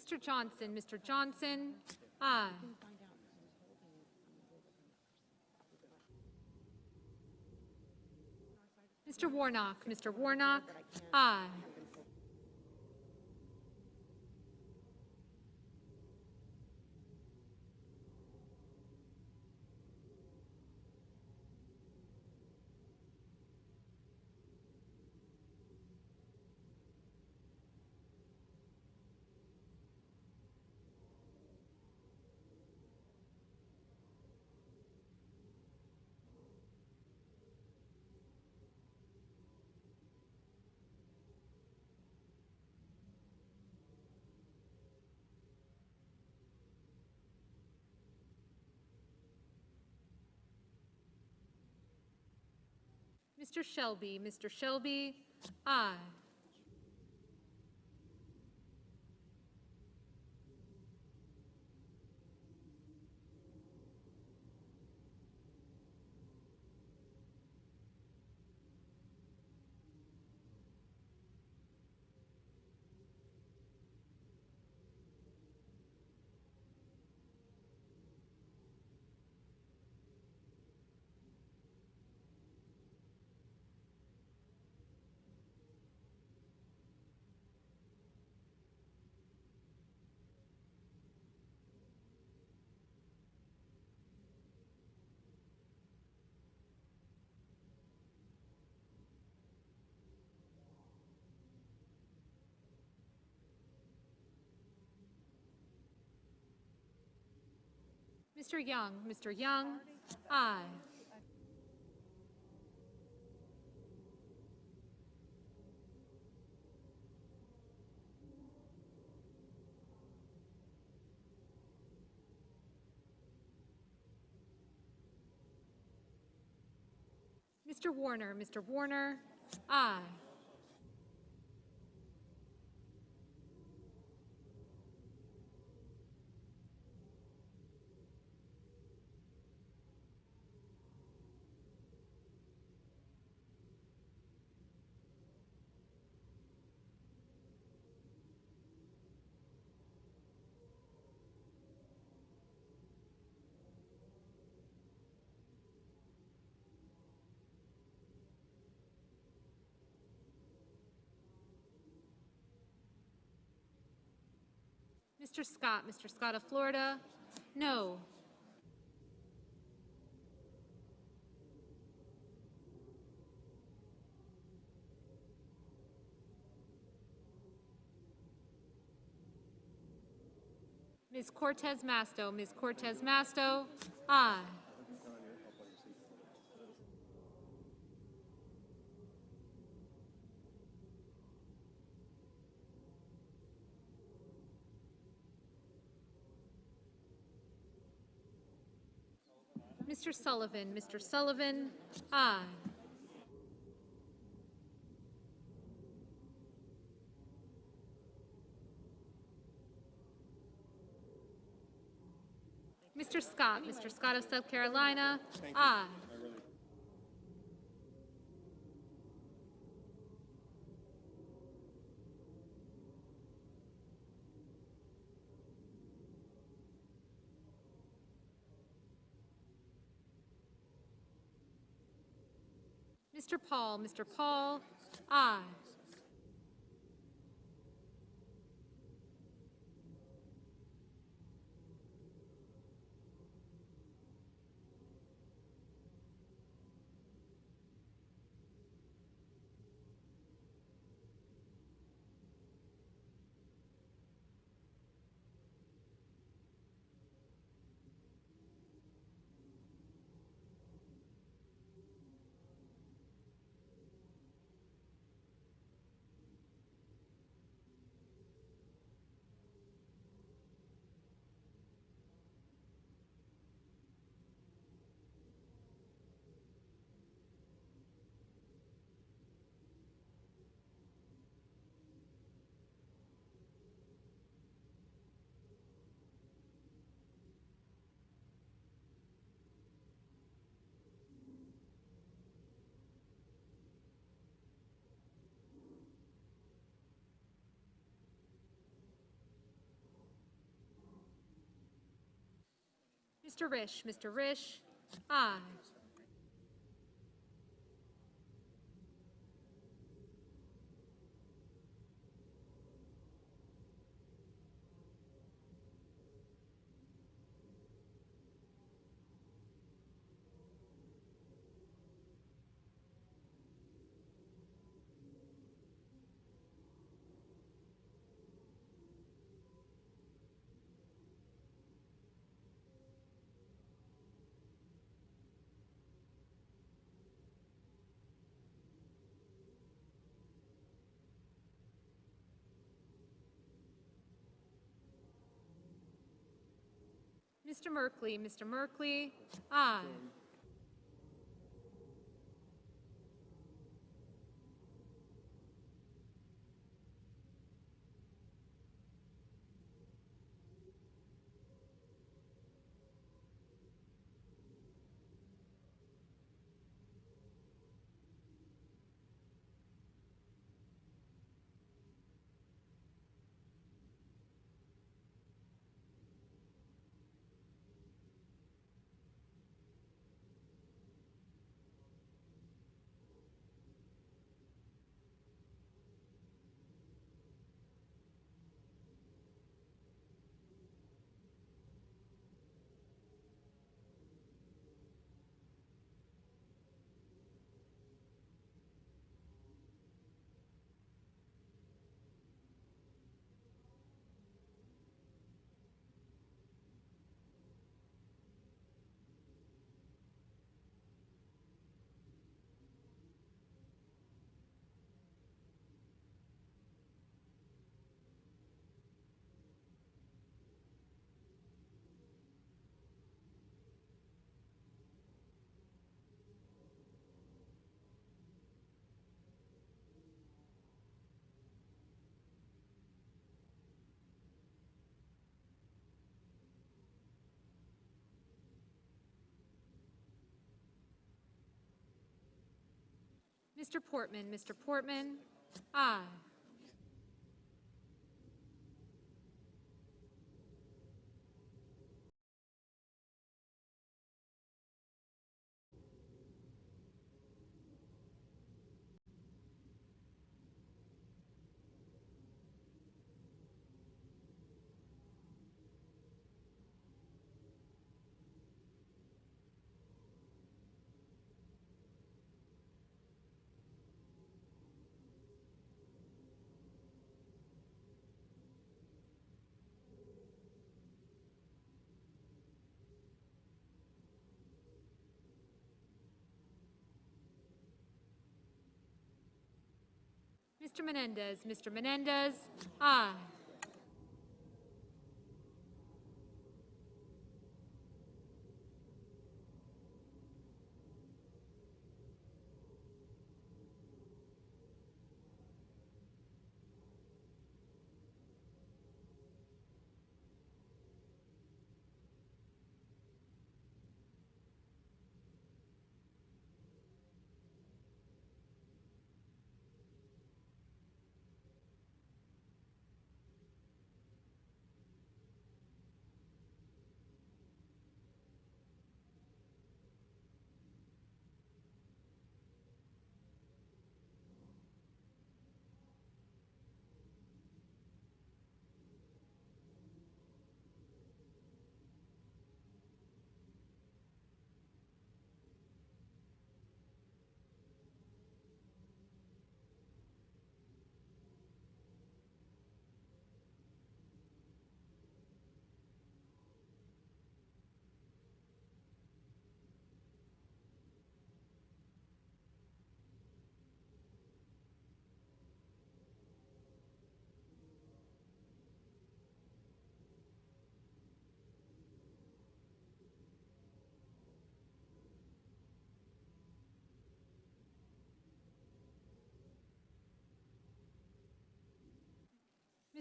Mr. Johnson. Mr. Johnson, aye. Mr. Warnock. Mr. Warnock, aye. Mr. Shelby. Mr. Shelby, aye. Mr. Young. Mr. Young, aye. Mr. Warner. Mr. Warner, aye. Mr. Scott. Mr. Scott of Florida, no. Ms. Cortez Masto. Ms. Cortez Masto, aye. Mr. Sullivan. Mr. Sullivan, aye. Scott. Mr. Scott of South Carolina, aye. Mr. Paul, aye. Mr. Risch, aye. Mr. Merkley, aye. Mr. Portman, aye. Mr. Menendez, aye.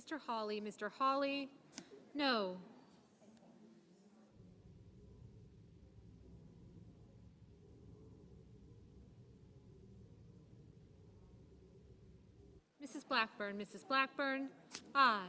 Mr. Hawley. Mr. Hawley, no. Mrs. Blackburn. Mrs. Blackburn, aye.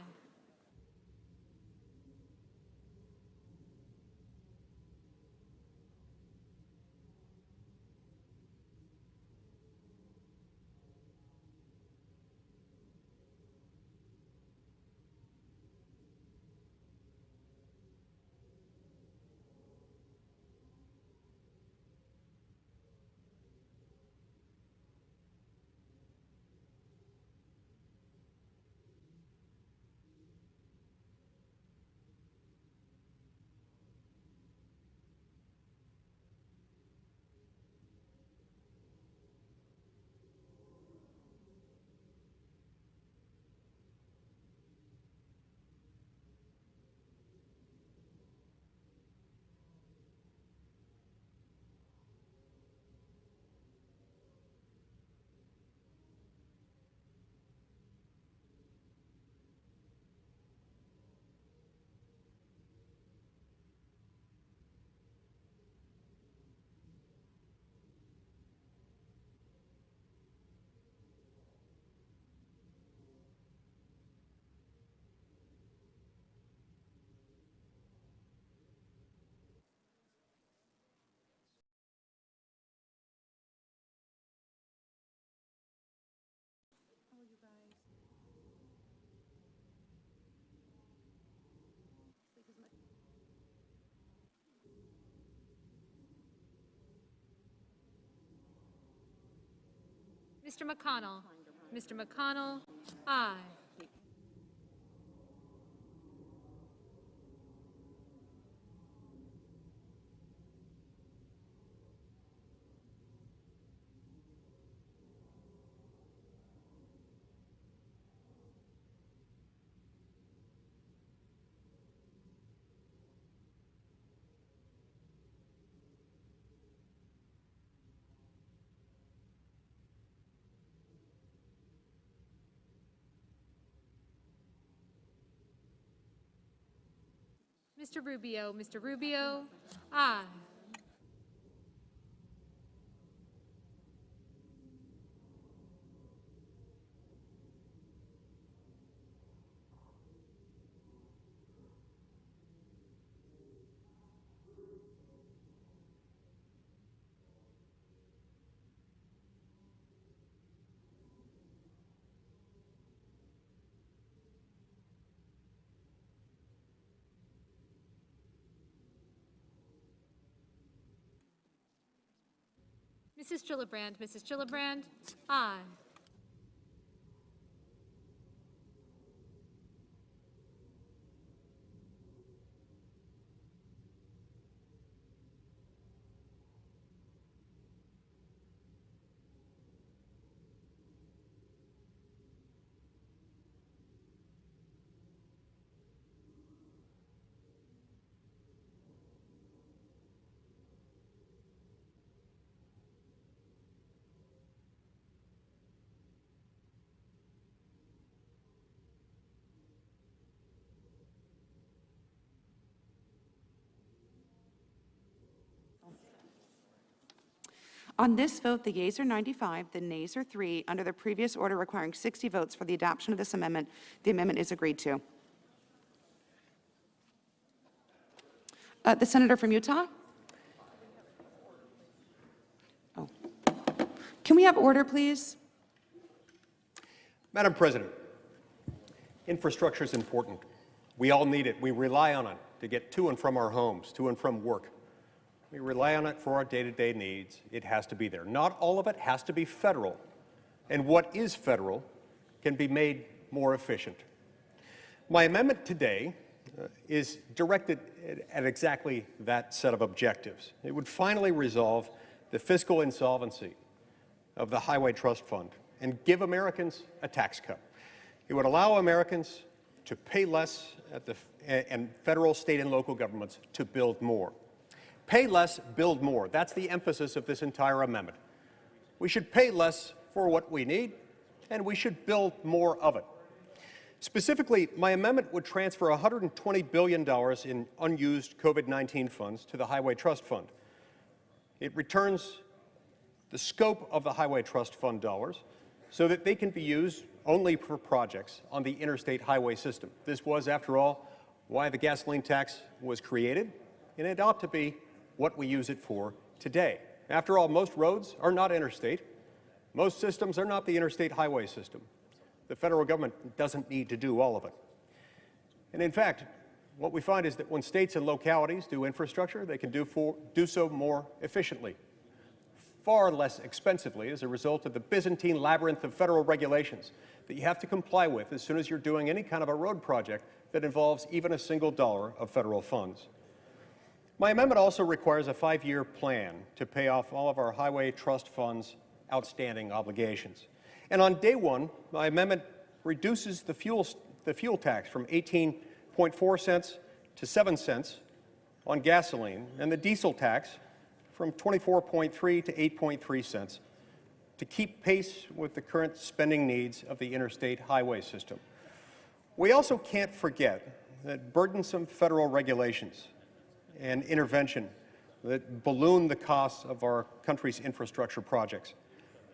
Mr. McConnell. Mr. McConnell, aye. Mr. Rubio. Mr. Rubio, aye. Mrs. Gillibrand. Mrs. Gillibrand, aye.
On this vote, the yeas are 95, the nays are 3. Under the previous order requiring 60 votes for the adoption of this amendment, the amendment is agreed to. The senator from Utah? Oh. Can we have order, please?
Madam President, infrastructure is important. We all need it. We rely on it to get to and from our homes, to and from work. We rely on it for our day-to-day needs. It has to be there. Not all of it has to be federal. And what is federal can be made more efficient. My amendment today is directed at exactly that set of objectives. It would finally resolve the fiscal insolvency of the Highway Trust Fund and give Americans a tax cut. It would allow Americans to pay less and federal, state, and local governments to build more. Pay less, build more. That's the emphasis of this entire amendment. We should pay less for what we need, and we should build more of it. Specifically, my amendment would transfer $120 billion in unused COVID-19 funds to the Highway Trust Fund. It returns the scope of the Highway Trust Fund dollars so that they can be used only for projects on the interstate highway system. This was, after all, why the gasoline tax was created, and it ought to be what we use it for today. After all, most roads are not interstate. Most systems are not the interstate highway system. The federal government doesn't need to do all of it. And in fact, what we find is that when states and localities do infrastructure, they can do so more efficiently, far less expensively as a result of the Byzantine labyrinth of federal regulations that you have to comply with as soon as you're doing any kind of a road project that involves even a single dollar of federal funds. My amendment also requires a 5-year plan to pay off all of our Highway Trust Fund's outstanding obligations. And on day one, my amendment reduces the fuel tax from 18.4 cents to 7 cents on gasoline, and the diesel tax from 24.3 to 8.3 cents to keep pace with the current spending needs of the interstate highway system. We also can't forget that burdensome federal regulations and intervention that balloon the costs of our country's infrastructure projects.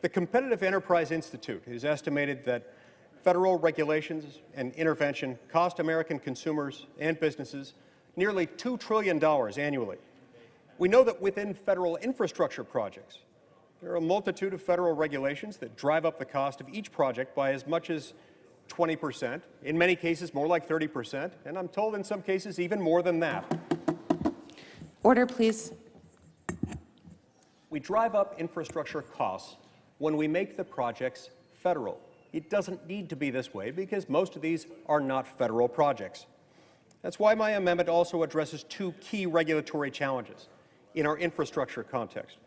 The Competitive Enterprise Institute has estimated that federal regulations and intervention cost American consumers and businesses nearly $2 trillion annually. We know that within federal infrastructure projects, there are a multitude of federal regulations that drive up the cost of each project by as much as 20%, in many cases more like 30%, and I'm told in some cases even more than that.
Order, please.
We drive up infrastructure costs when we make the projects federal. It doesn't need to be this way because most of these are not federal projects. That's why my amendment also addresses 2 key regulatory challenges in our infrastructure context.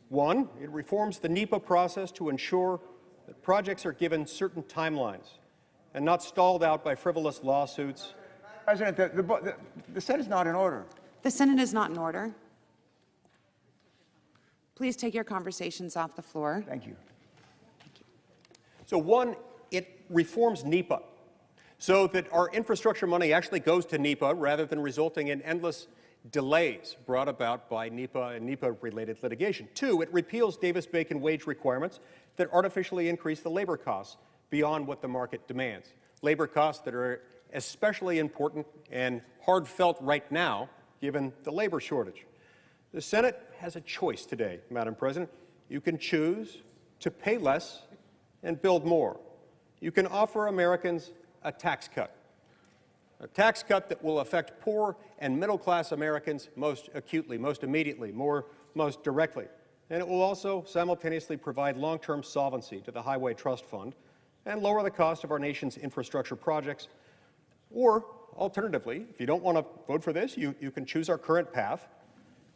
One, it reforms the NEPA process to ensure that projects are given certain timelines and not stalled out by frivolous lawsuits.
President, the Senate is not in order.
The Senate is not in order. Please take your conversations off the floor.
Thank you.
So one, it reforms NEPA so that our infrastructure money actually goes to NEPA rather than resulting in endless delays brought about by NEPA and NEPA-related litigation. 2, it repeals Davis-Bacon wage requirements that artificially increase the labor costs beyond what the market demands. Labor costs that are especially important and hard felt right now, given the labor shortage. The Senate has a choice today, Madam President. You can choose to pay less and build more. You can offer Americans a tax cut that will affect poor and middle-class Americans most acutely, most immediately, most directly. And it will also simultaneously provide long-term solvency to the Highway Trust Fund and lower the cost of our nation's infrastructure projects. Or, alternatively, if you don't want to vote for this, you can choose our current path,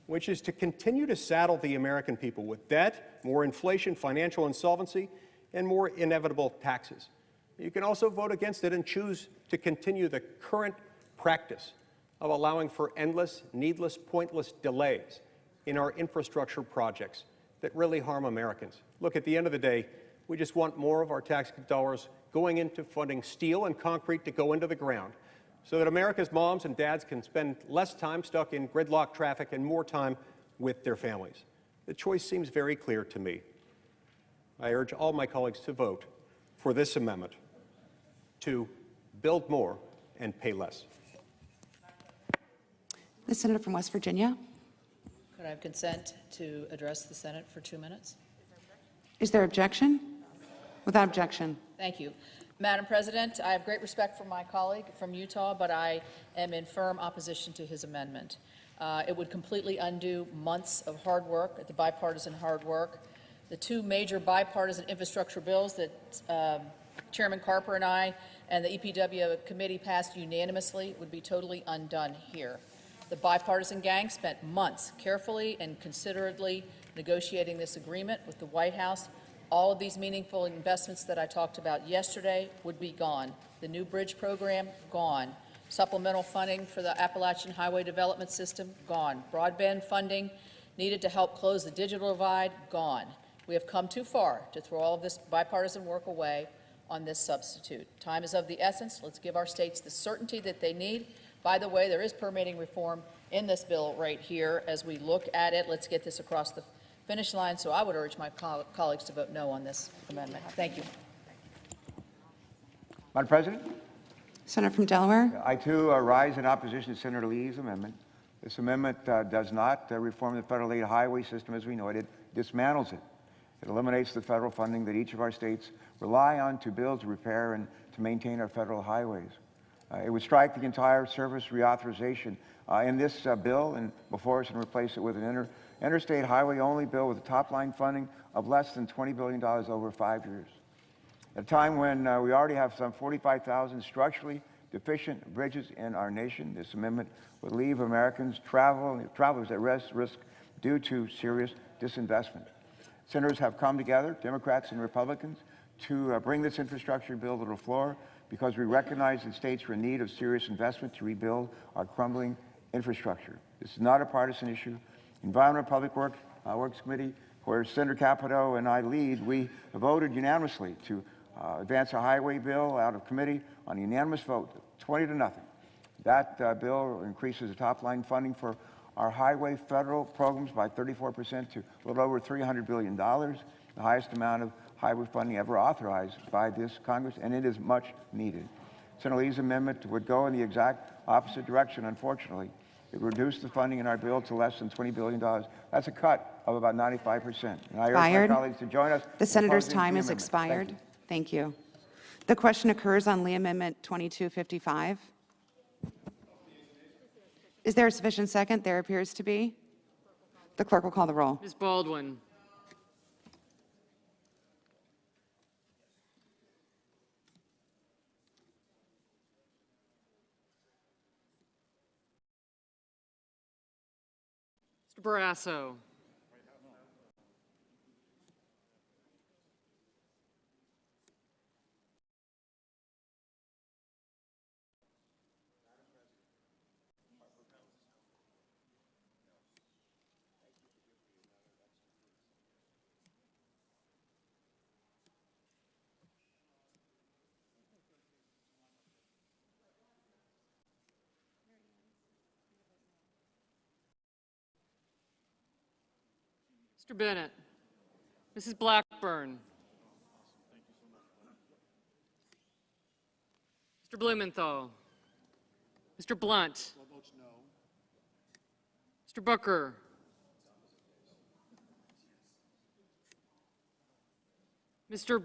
which is to continue to saddle the American people with debt, more inflation, financial insolvency, and more inevitable taxes. You can also vote against it and choose to continue the current practice of allowing for endless, needless, pointless delays in our infrastructure projects that really harm Americans. Look, at the end of the day, we just want more of our tax dollars going into funding steel and concrete to go into the ground so that America's moms and dads can spend less time stuck in gridlock traffic and more time with their families. The choice seems very clear to me. I urge all my colleagues to vote for this amendment to build more and pay less.
The senator from West Virginia.
Could I have consent to address the Senate for 2 minutes?
Is there objection? Without objection.
Thank you. Madam President, I have great respect for my colleague from Utah, but I am in firm opposition to his amendment. It would completely undo months of hard work, the bipartisan hard work. The 2 major bipartisan infrastructure bills that Chairman Carper and I and the EPW committee passed unanimously would be totally undone here. The bipartisan gang spent months carefully and considerately negotiating this agreement with the White House. All of these meaningful investments that I talked about yesterday would be gone. The new bridge program, gone. Supplemental funding for the Appalachian Highway Development System, gone. Broadband funding needed to help close the digital divide, gone. We have come too far to throw all of this bipartisan work away. on this substitute. Time is of the essence. Let's give our states the certainty that they need. By the way, there is permitting reform in this bill right here. As we look at it, let's get this across the finish line. So I would urge my colleagues to vote no on this amendment. Thank you.
Madam President?
Senator from Delaware.
I, too, rise in opposition to Senator Lee's amendment. This amendment does not reform the federal aid highway system as we know it. It dismantles it. It eliminates the federal funding that each of our states rely on to build, to repair, and to maintain our federal highways. It would strike the entire service reauthorization in this bill and before us and replace it with an interstate highway-only bill with a top-line funding of less than $20 billion over 5 years. At a time when we already have some 45,000 structurally deficient bridges in our nation, this amendment would leave travelers at risk due to serious disinvestment. Senators have come together, Democrats and Republicans, to bring this infrastructure bill to the floor because we recognize that states are in need of serious investment to rebuild our crumbling infrastructure. This is not a partisan issue. Environment and Public Works Committee, where Senator Capito and I lead, we voted unanimously to advance a highway bill out of committee on a unanimous vote, 20-0. That bill increases the top-line funding for our highway federal programs by 34% to a little over $300 billion, the highest amount of highway funding ever authorized by this Congress, and it is much needed. Senator Lee's amendment would go in the exact opposite direction, unfortunately. It would reduce the funding in our bill to less than $20 billion. That's a cut of about 95%. And I urge my colleagues to join us.
The senator's time has expired. Thank you. The question occurs on Lee Amendment 2255. Is there a sufficient second? There appears to be. The clerk will call the roll.
Ms. Baldwin. Mr. Barrasso. Mr. Bennett. Mrs. Blackburn. Mr. Blumenthal. Mr. Blunt. Mr. Booker. Mr.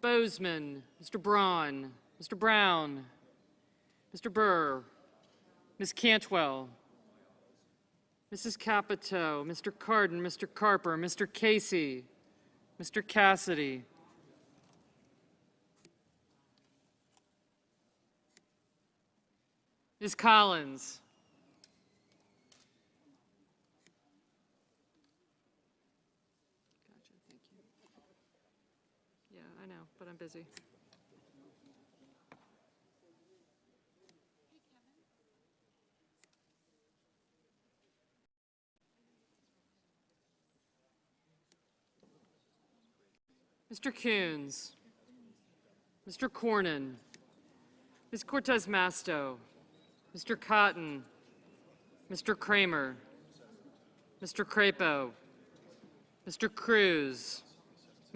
Bozeman. Mr. Braun. Mr. Brown. Mr. Burr. Ms. Cantwell. Mrs. Capito, Mr. Cardin, Mr. Carper, Mr. Casey, Mr. Cassidy. Ms. Collins. Gotcha, thank you. Yeah, I know, but I'm busy. Mr. Coons, Mr. Cornyn, Ms. Cortez Masto, Mr. Cotton, Mr. Kramer, Mr. Crapo, Mr. Cruz,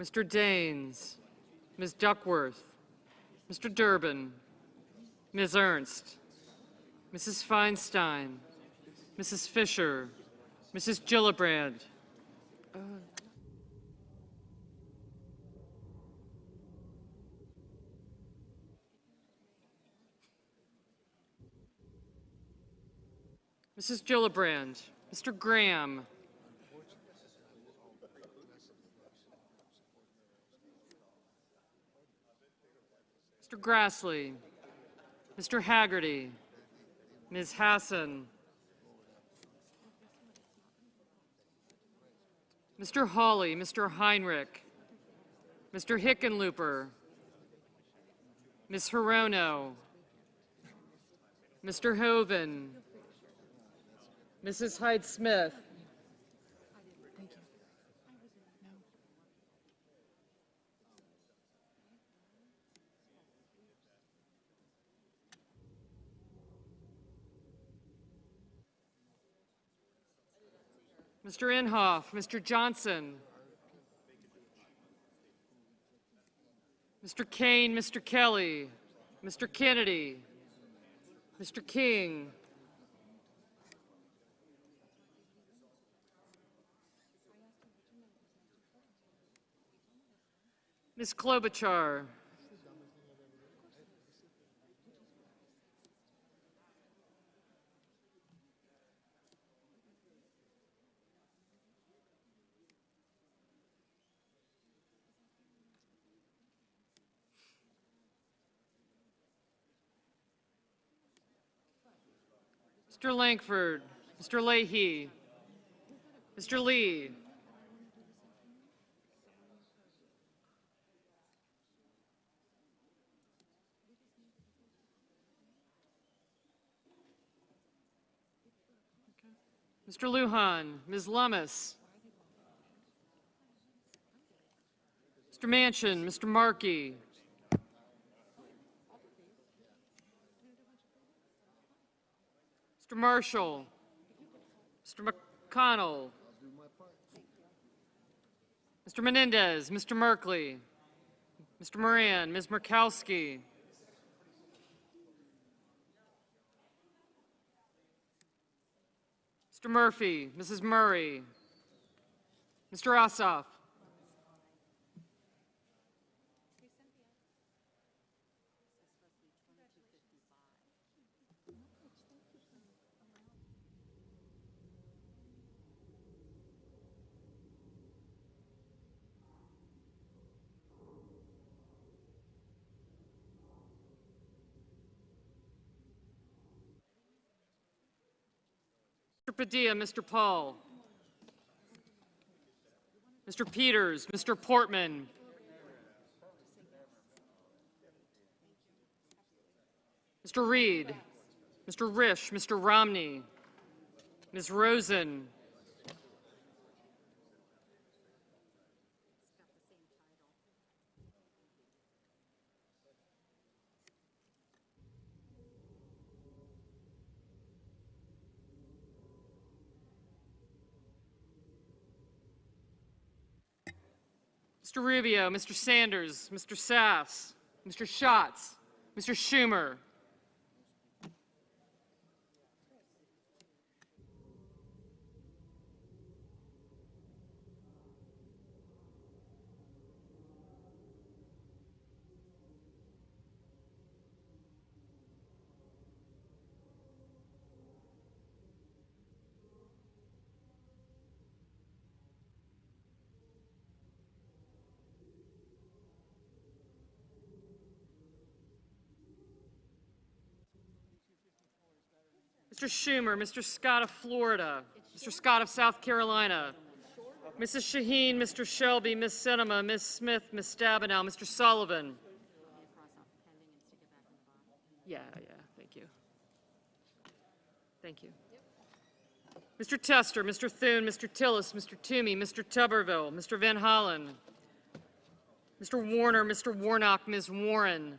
Mr. Daines, Ms. Duckworth, Mr. Durbin, Ms. Ernst, Mrs. Feinstein, Mrs. Fisher, Mrs. Gillibrand, Mrs. Gillibrand, Mr. Graham, Mr. Grassley, Mr. Haggerty, Ms. Hassan, Mr. Hawley, Mr. Heinrich, Mr. Hickenlooper, Ms. Hirono, Mr. Hoven, Mrs. Hyde-Smith, Mr. Inhofe, Mr. Johnson, Mr. Kane, Mr. Kelly, Mr. Kennedy, Mr. King, Ms. Klobuchar, Mr. Lankford, Mr. Leahy, Mr. Lee, Mr. Lujan, Ms. Lummis, Mr. Manchin, Mr. Markey, Mr. Marshall, Mr. McConnell, Mr. Menendez, Mr. Merkley, Mr. Moran, Ms. Murkowski, Mr. Murphy, Mrs. Murray, Mr. Ossoff, Mr. Padilla, Mr. Paul, Mr. Peters, Mr. Portman, Mr. Reed, Mr. Risch, Mr. Romney, Ms. Rosen, Mr. Rubio, Mr. Sanders, Mr. Sass, Mr. Schatz, Mr. Schumer, Mr. Schumer, Mr. Scott of Florida, Mr. Scott of South Carolina, Mrs. Shaheen, Mr. Shelby, Ms. Sinema, Ms. Smith, Ms. Stabenow, Mr. Sullivan. Yeah, thank you. Thank you. Mr. Tester, Mr. Thune, Mr. Tillis, Mr. Toomey, Mr. Tuberville, Mr. Van Hollen, Mr. Warner, Mr. Warnock, Ms. Warren,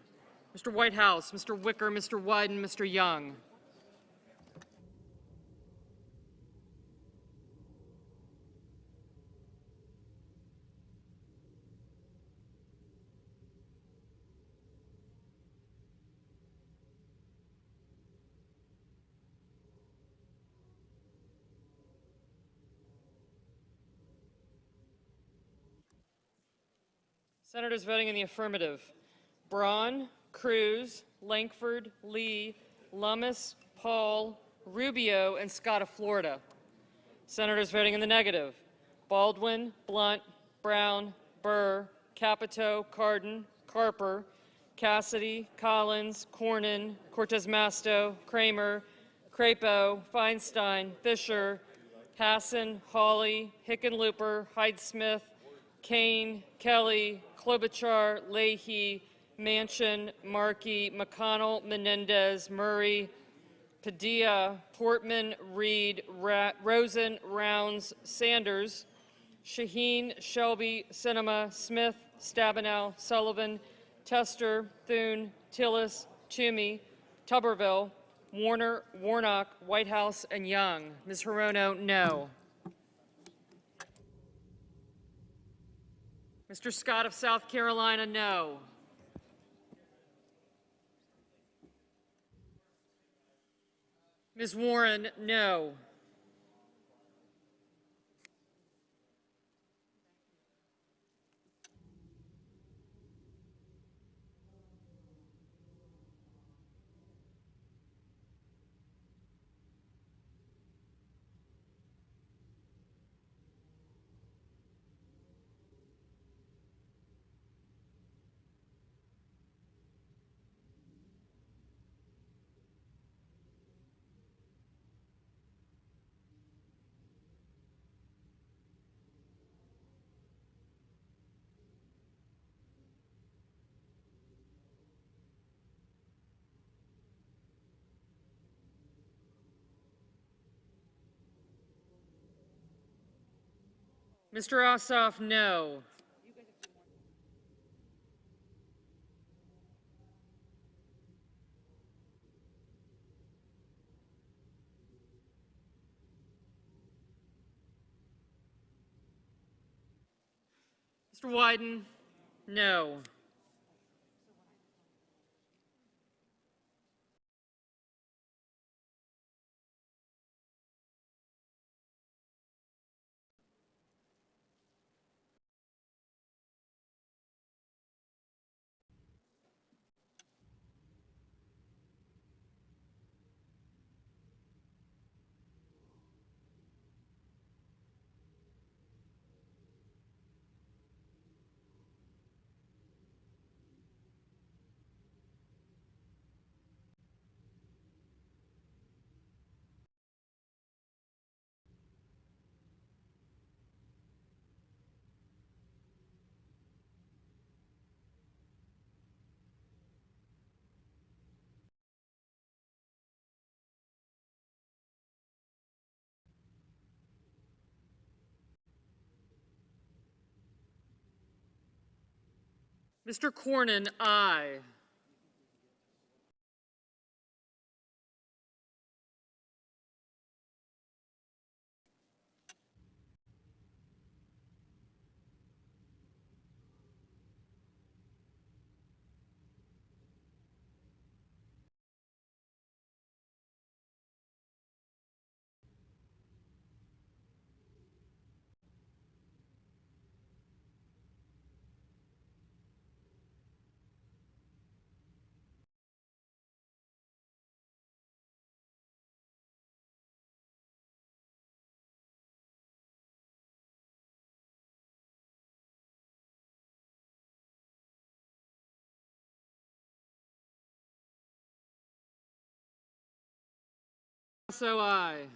Mr. Whitehouse, Mr. Wicker, Mr. Wyden, Mr. Young. Senators voting in the affirmative: Braun, Cruz, Lankford, Lee, Lummis, Paul, Rubio, and Scott of Florida. Senators voting in the negative: Baldwin, Blunt, Brown, Burr, Capito, Cardin, Carper, Cassidy, Collins, Cornyn, Cortez Masto, Kramer, Crapo, Feinstein, Fisher, Hassan, Hawley, Hickenlooper, Hyde-Smith, Kane, Kelly, Klobuchar, Leahy, Manchin, Markey, McConnell, Menendez, Murray, Padilla, Portman, Reed, Rosen, Rounds, Sanders, Shaheen, Shelby, Sinema, Smith, Stabenow, Sullivan, Tester, Thune, Tillis, Toomey, Tuberville, Warner, Warnock, Whitehouse, and Young. Ms. Hirono, no. Mr. Scott of South Carolina, no. Ms. Warren, no. Mr. Ossoff, no. Mr. Wyden, no. Mr. Cornyn, aye. So aye.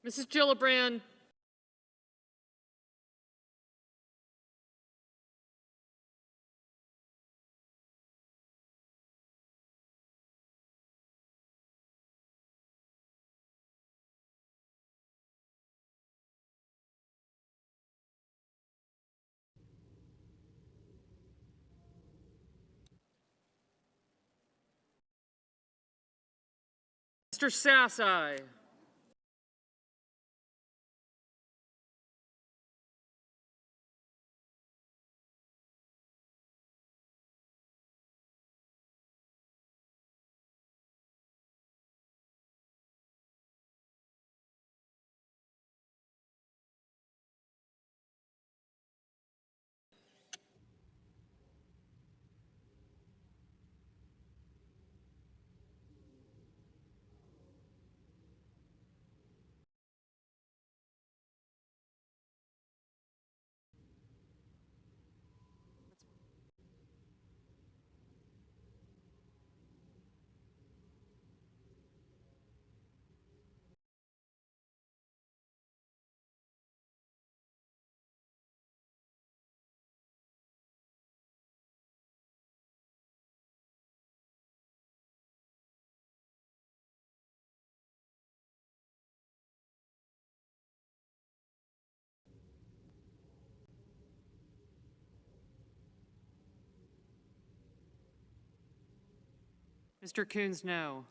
Mrs. Gillibrand, Mr. Sassai. Mr. Coons, no.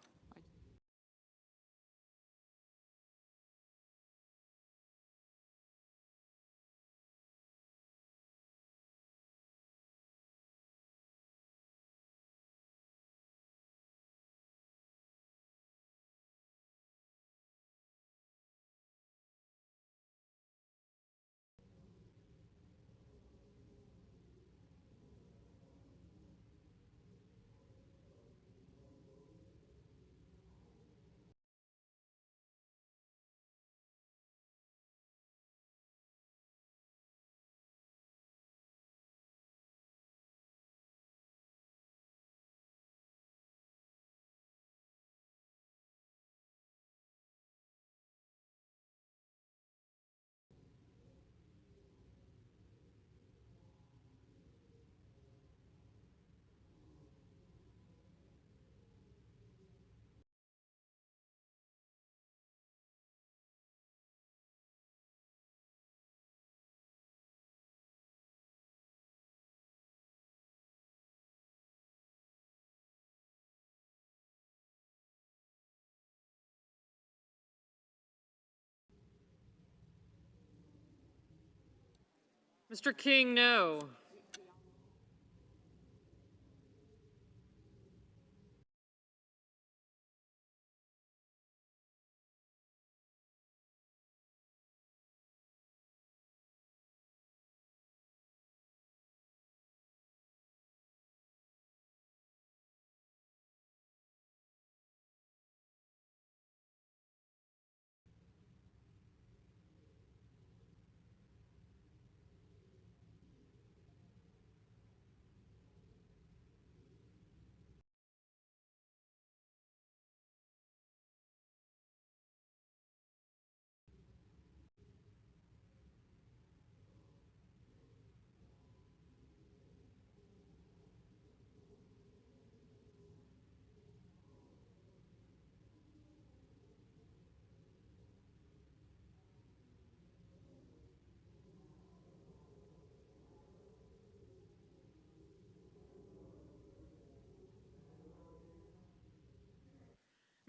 Mr. King, no.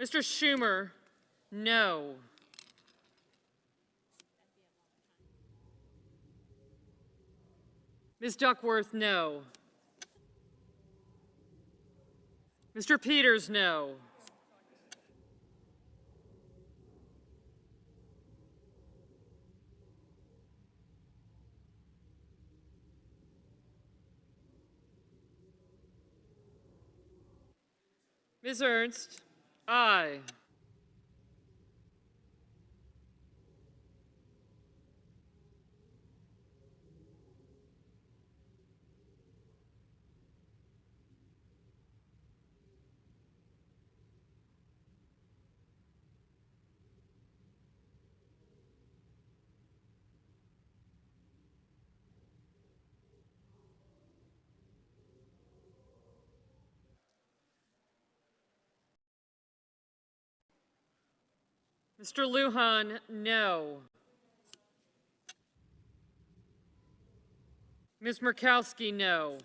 Mr. Schumer, no. Ms. Duckworth, no. Mr. Peters, no. Ms. Ernst, aye. Mr. Lujan, no. Ms. Murkowski, no.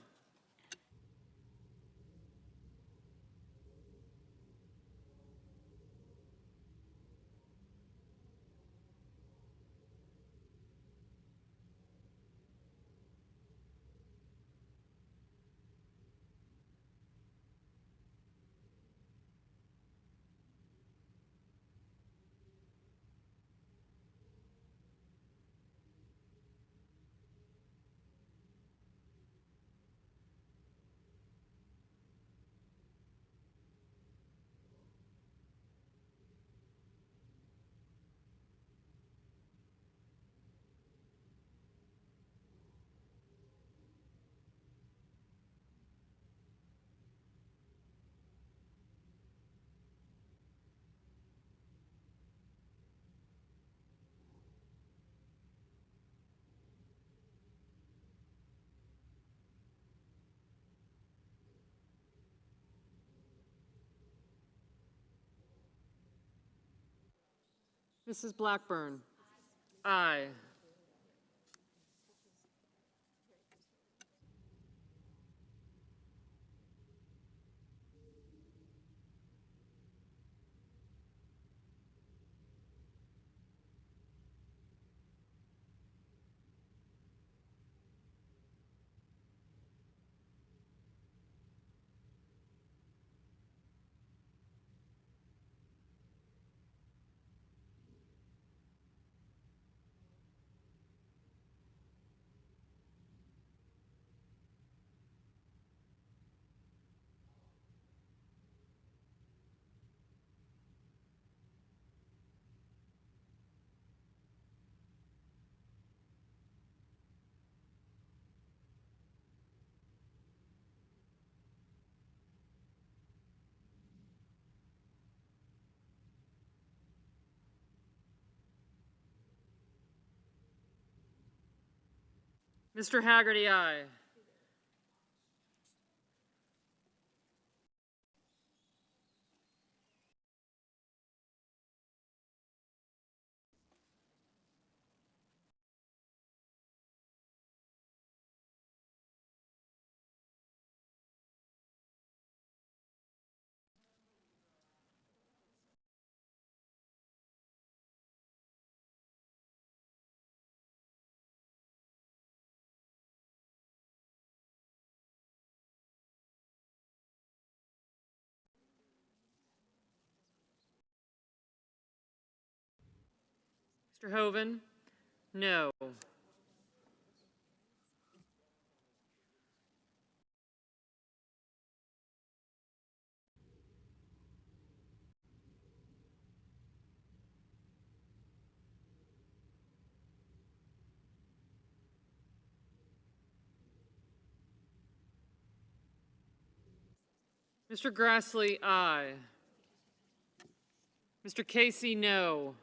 Mrs. Blackburn. Aye. Mr. Haggerty, aye. Mr. Hoven, no. Mr. Grassley, aye. Mr. Casey, no.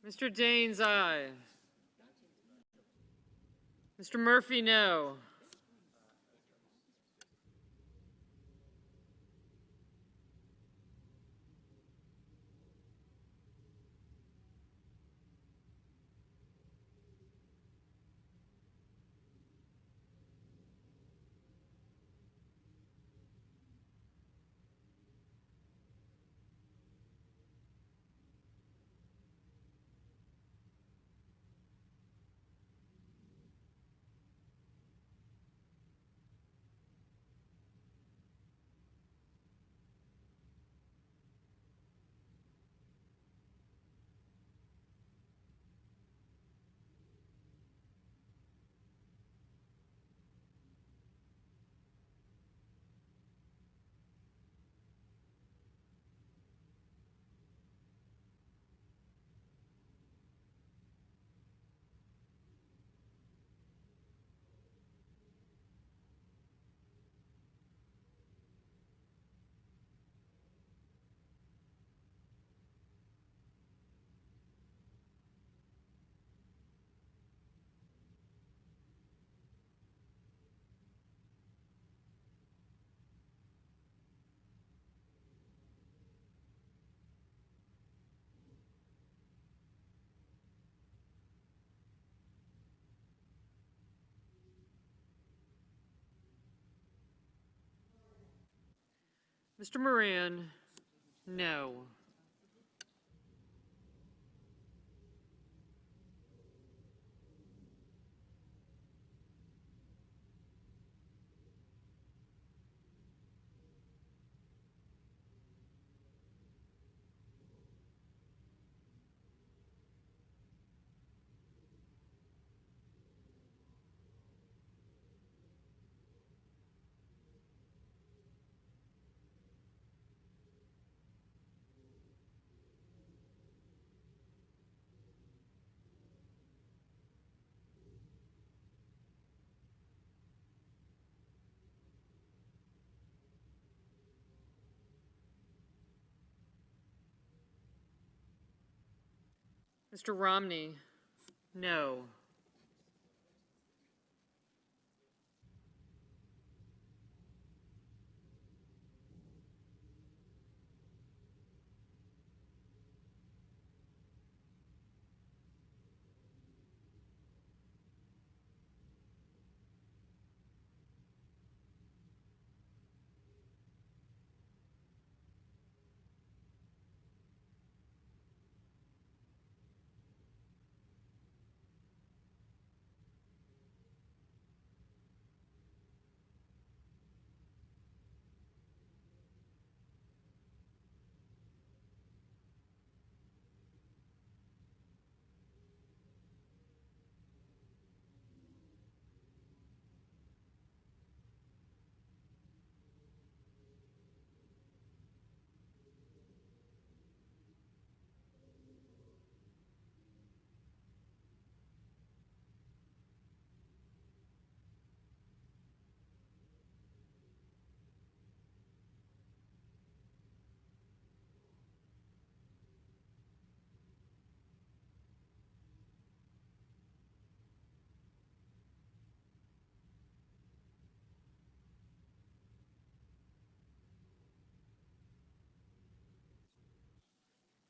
Mr. Daines, aye. Mr. Murphy, no. Mr. Moran, no. Mr. Romney, no.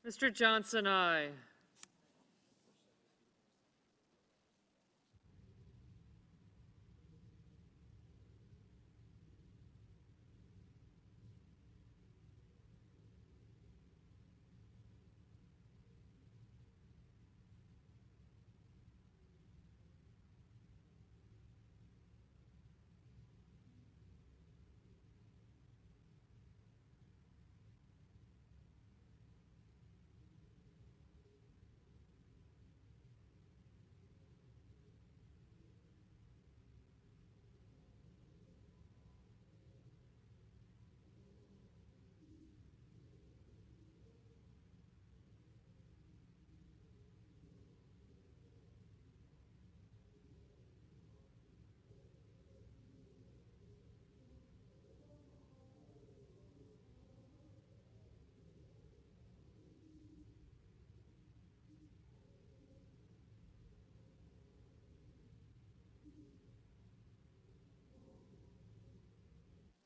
Mr. Johnson, aye.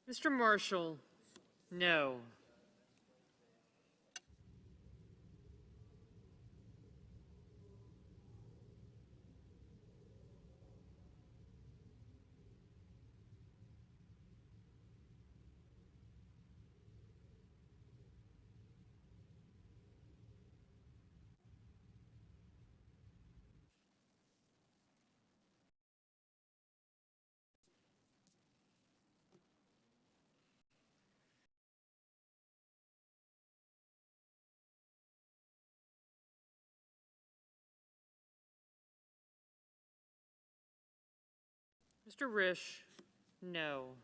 Mr. Marshall, no. Mr. Risch, no.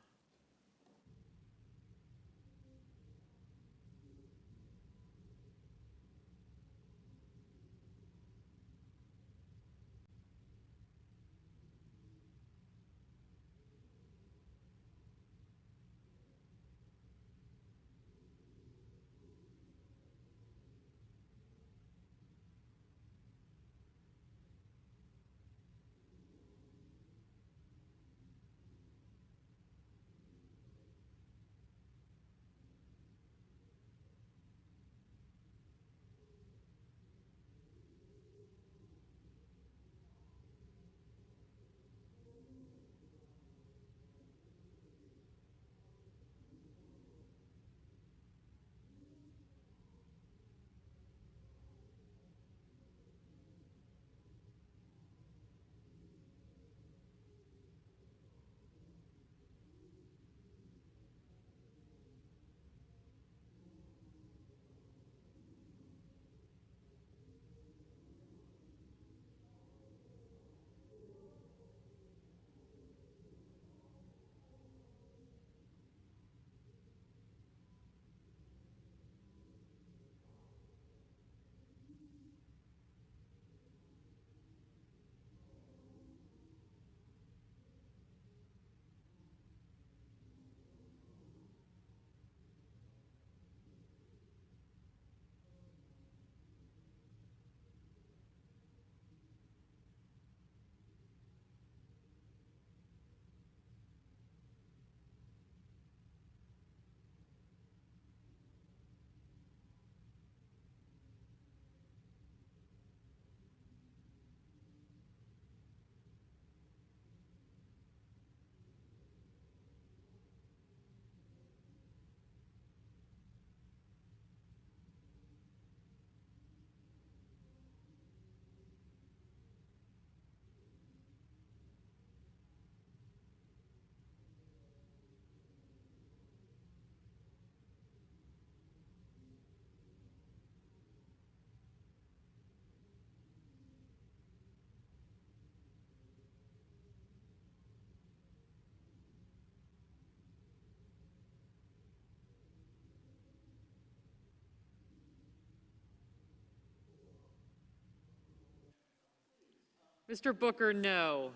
Mr. Booker, no.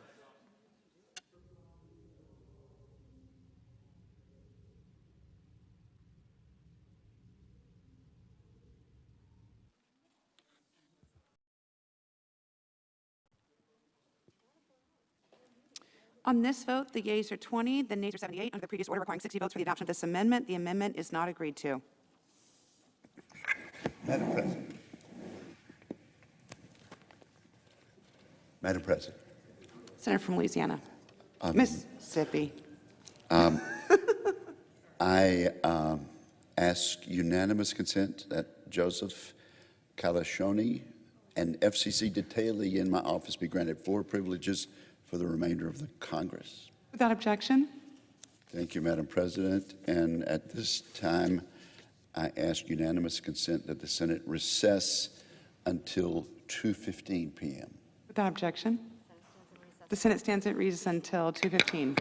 On this vote, the yeas are 20, the nays are 78. Under the previous order requiring 60 votes for the adoption of this amendment, the amendment is not agreed to.
Madam President. Madam President.
Senator from Louisiana. Mississippi.
I ask unanimous consent that Joseph Calashoni, an FCC detailee in my office, be granted floor privileges for the remainder of the Congress.
Without objection.
Thank you, Madam President. And at this time, I ask unanimous consent that the Senate recess until 2:15 p.m.
Without objection. The Senate stands at recess until 2:15.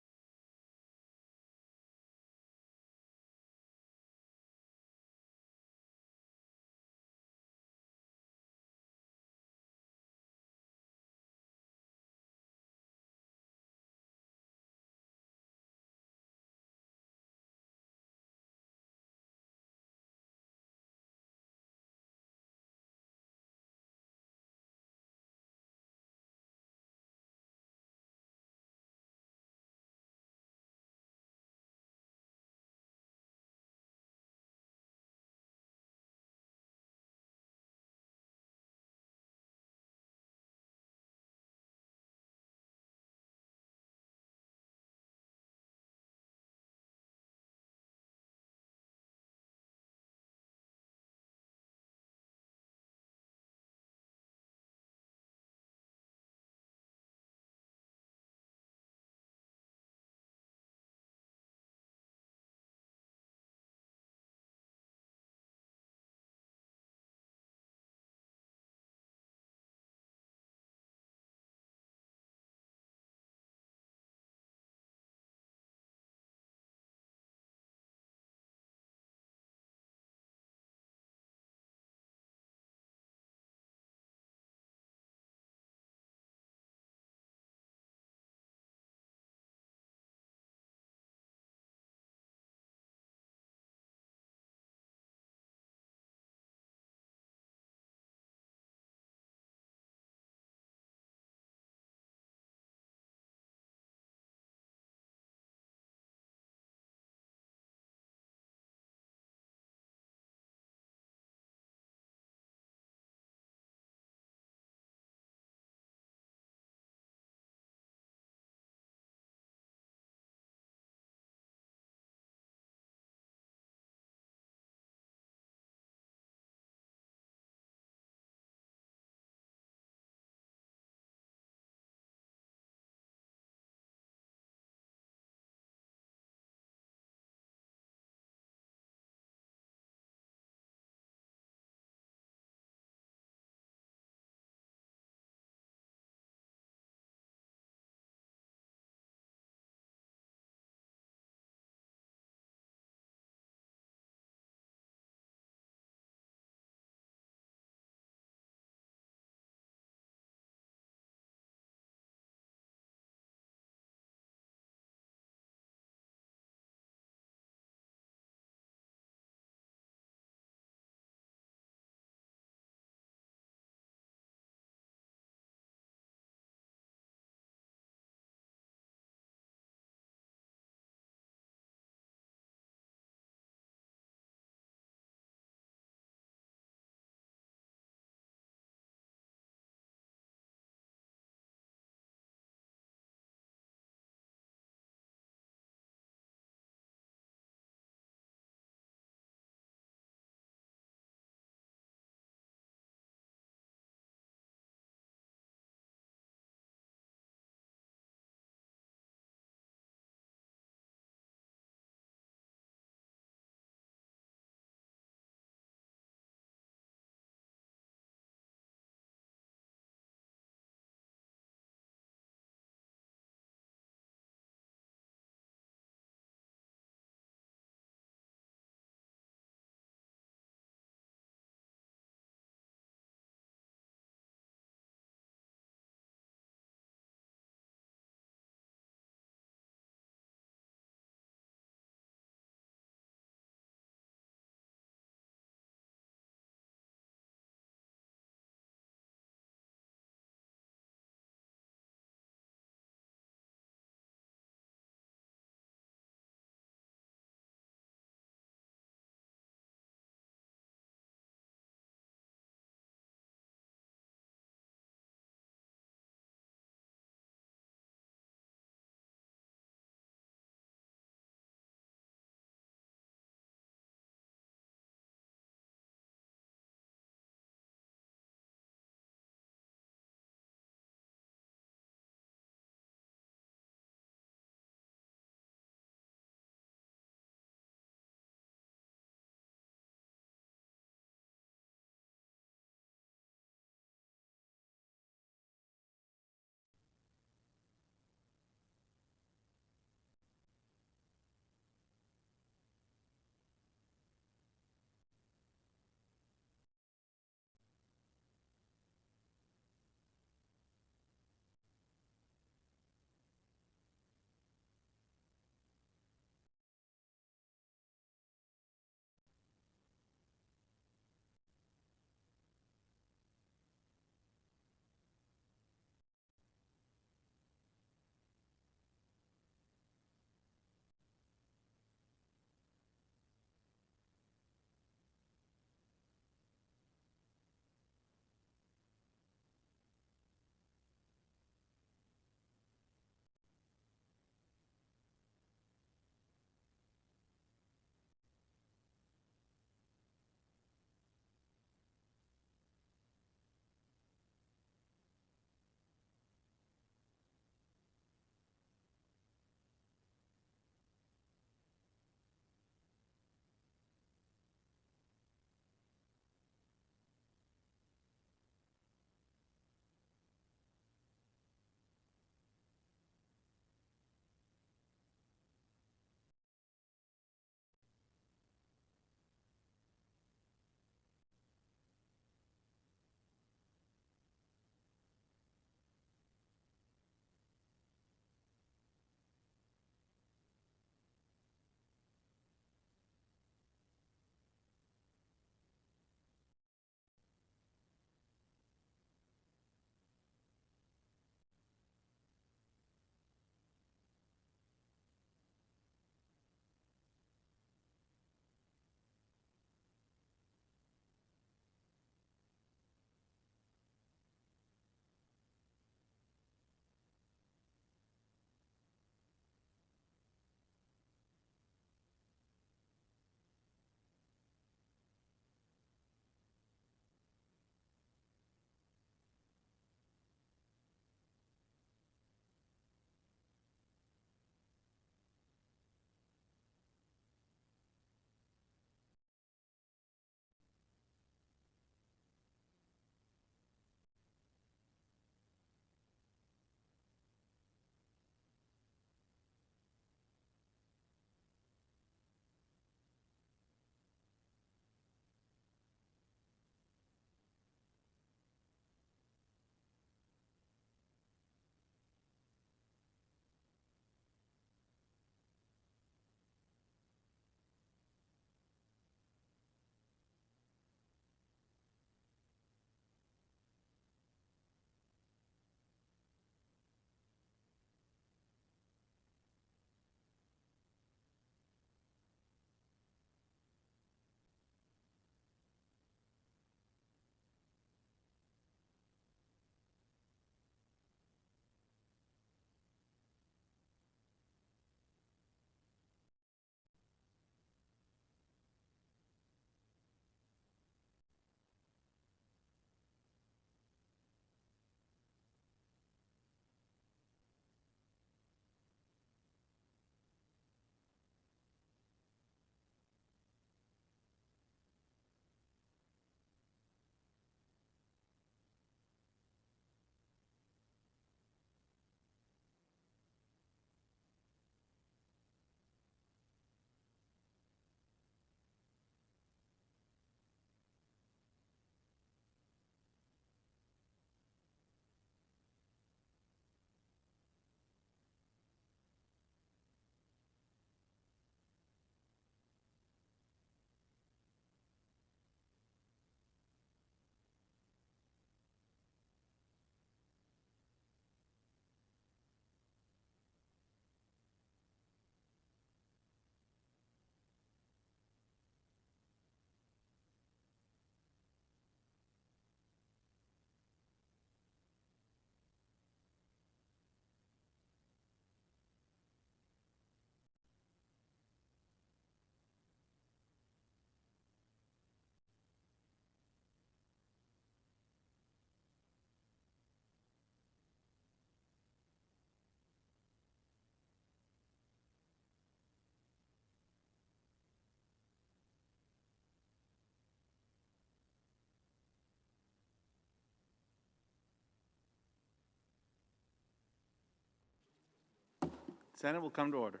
Senate will come to order.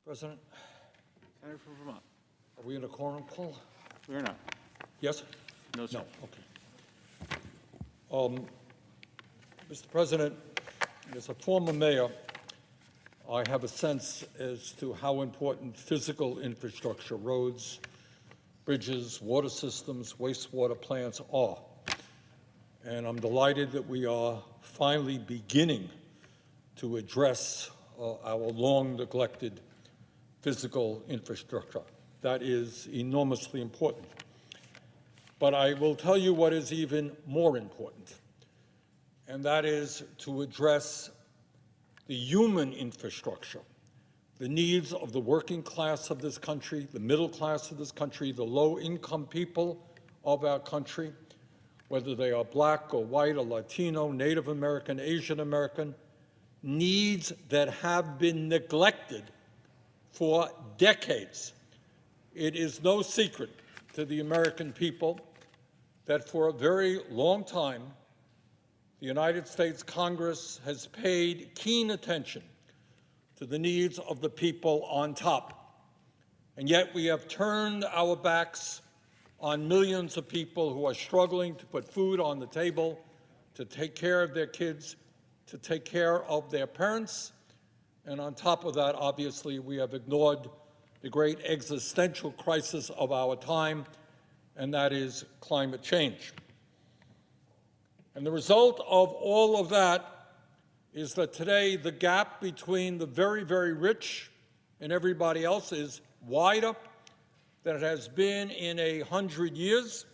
President,
Senator from Vermont.
are we in a quorum call?
We are not.
Yes?
No, sir.
No, okay. Mr. President, as a former mayor, I have a sense as to how important physical infrastructure, roads, bridges, water systems, wastewater plants are. And I'm delighted that we are finally beginning to address our long neglected physical infrastructure. That is enormously important. But I will tell you what is even more important, and that is to address the human infrastructure, the needs of the working class of this country, the middle class of this country, the low-income people of our country, whether they are black or white or Latino, Native American, Asian American, needs that have been neglected for decades. It is no secret to the American people that for a very long time, the United States Congress has paid keen attention to the needs of the people on top. And yet we have turned our backs on millions of people who are struggling to put food on the table, to take care of their kids, to take care of their parents. And on top of that, obviously, we have ignored the great existential crisis of our time, and that is climate change. And the result of all of that is that today the gap between the very, very rich and everybody else is wider than it has been in 100 years.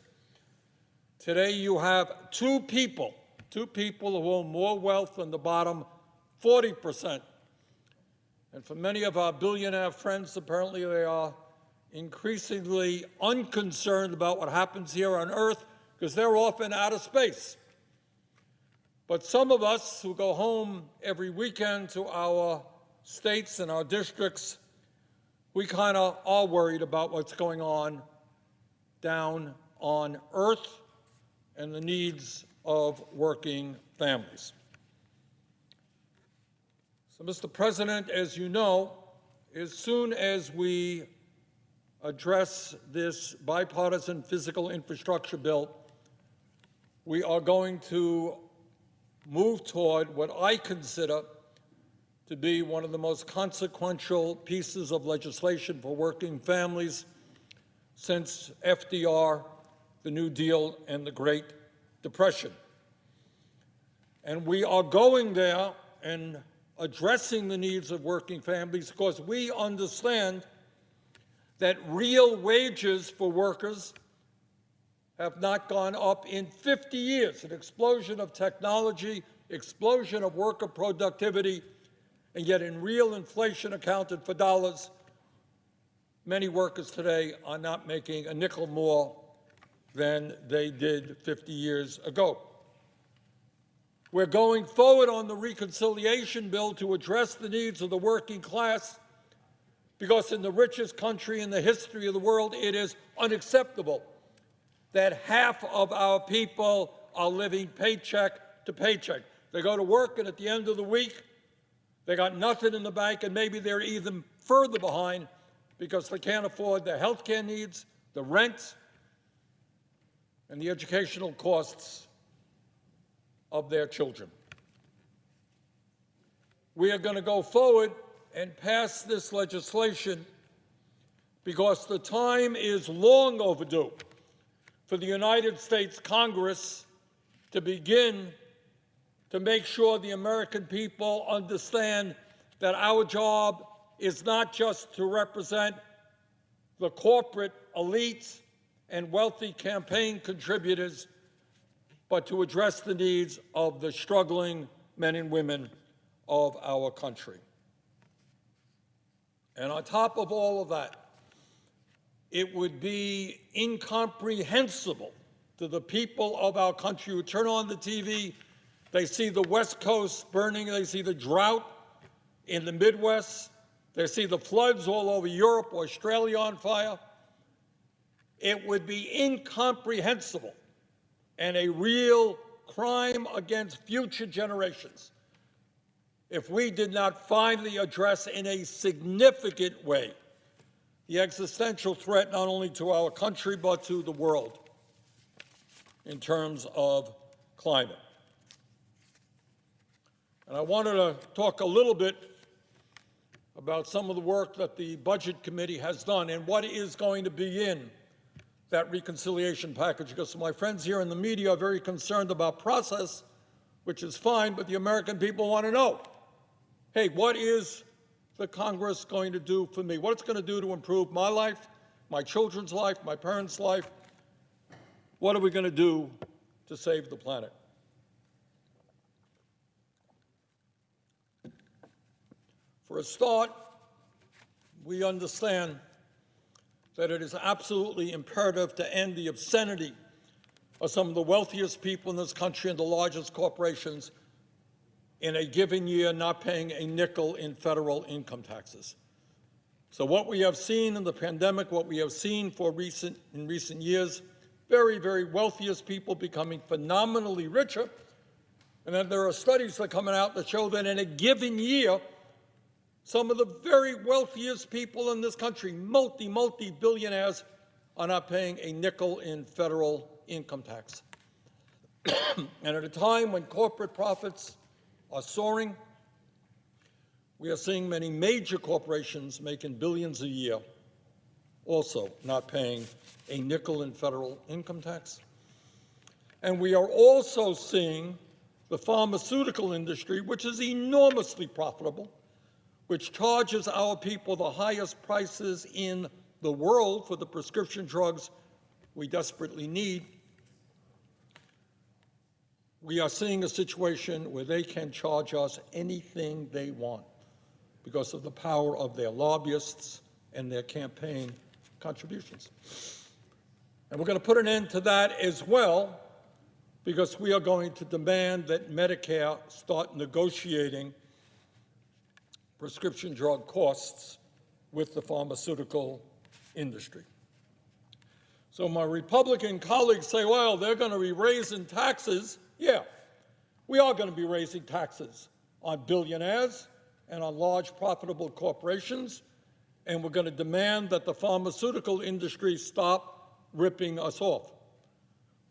Today you have two people who own more wealth than the bottom 40%. And for many of our billionaire friends, apparently they are increasingly unconcerned about what happens here on Earth because they're often out of space. But some of us who go home every weekend to our states and our districts, we kind of are worried about what's going on down on Earth and the needs of working families. So, Mr. President, as you know, as soon as we address this bipartisan physical infrastructure bill, we are going to move toward what I consider to be one of the most consequential pieces of legislation for working families since FDR, the New Deal, and the Great Depression. And we are going there and addressing the needs of working families because we understand that real wages for workers have not gone up in 50 years, an explosion of technology, explosion of worker productivity, and yet in real inflation accounted for dollars, many workers today are not making a nickel more than they did 50 years ago. We're going forward on the reconciliation bill to address the needs of the working class because in the richest country in the history of the world, it is unacceptable that half of our people are living paycheck to paycheck. They go to work, and at the end of the week, they got nothing in the bank, and maybe they're even further behind because they can't afford their health care needs, the rent, and the educational costs of their children. We are going to go forward and pass this legislation because the time is long overdue for the United States Congress to begin to make sure the American people understand that our job is not just to represent the corporate elites and wealthy campaign contributors, but to address the needs of the struggling men and women of our country. And on top of all of that, it would be incomprehensible to the people of our country who turn on the TV, they see the West Coast burning, they see the drought in the Midwest, they see the floods all over Europe, Australia on fire. It would be incomprehensible and a real crime against future generations if we did not finally address in a significant way the existential threat not only to our country but to the world in terms of climate. And I wanted to talk a little bit about some of the work that the Budget Committee has done and what is going to be in that reconciliation package, because my friends here in the media are very concerned about process, which is fine, but the American people want to know, hey, what is the Congress going to do for me? What it's going to do to improve my life, my children's life, my parents' life? What are we going to do to save the planet? For a start, we understand that it is absolutely imperative to end the obscenity of some of the wealthiest people in this country and the largest corporations in a given year not paying a nickel in federal income taxes. So what we have seen in the pandemic, what we have seen in recent years, very, very wealthiest people becoming phenomenally richer, and then there are studies that are coming out that show that in a given year, some of the very wealthiest people in this country, multi-billionaires, are not paying a nickel in federal income tax. And at a time when corporate profits are soaring, we are seeing many major corporations making billions a year also not paying a nickel in federal income tax. And we are also seeing the pharmaceutical industry, which is enormously profitable, which charges our people the highest prices in the world for the prescription drugs we desperately need. We are seeing a situation where they can charge us anything they want because of the power of their lobbyists and their campaign contributions. And we're going to put an end to that as well, because we are going to demand that Medicare start negotiating prescription drug costs with the pharmaceutical industry. So my Republican colleagues say, well, they're going to be raising taxes. Yeah, we are going to be raising taxes on billionaires and on large profitable corporations, and we're going to demand that the pharmaceutical industry stop ripping us off.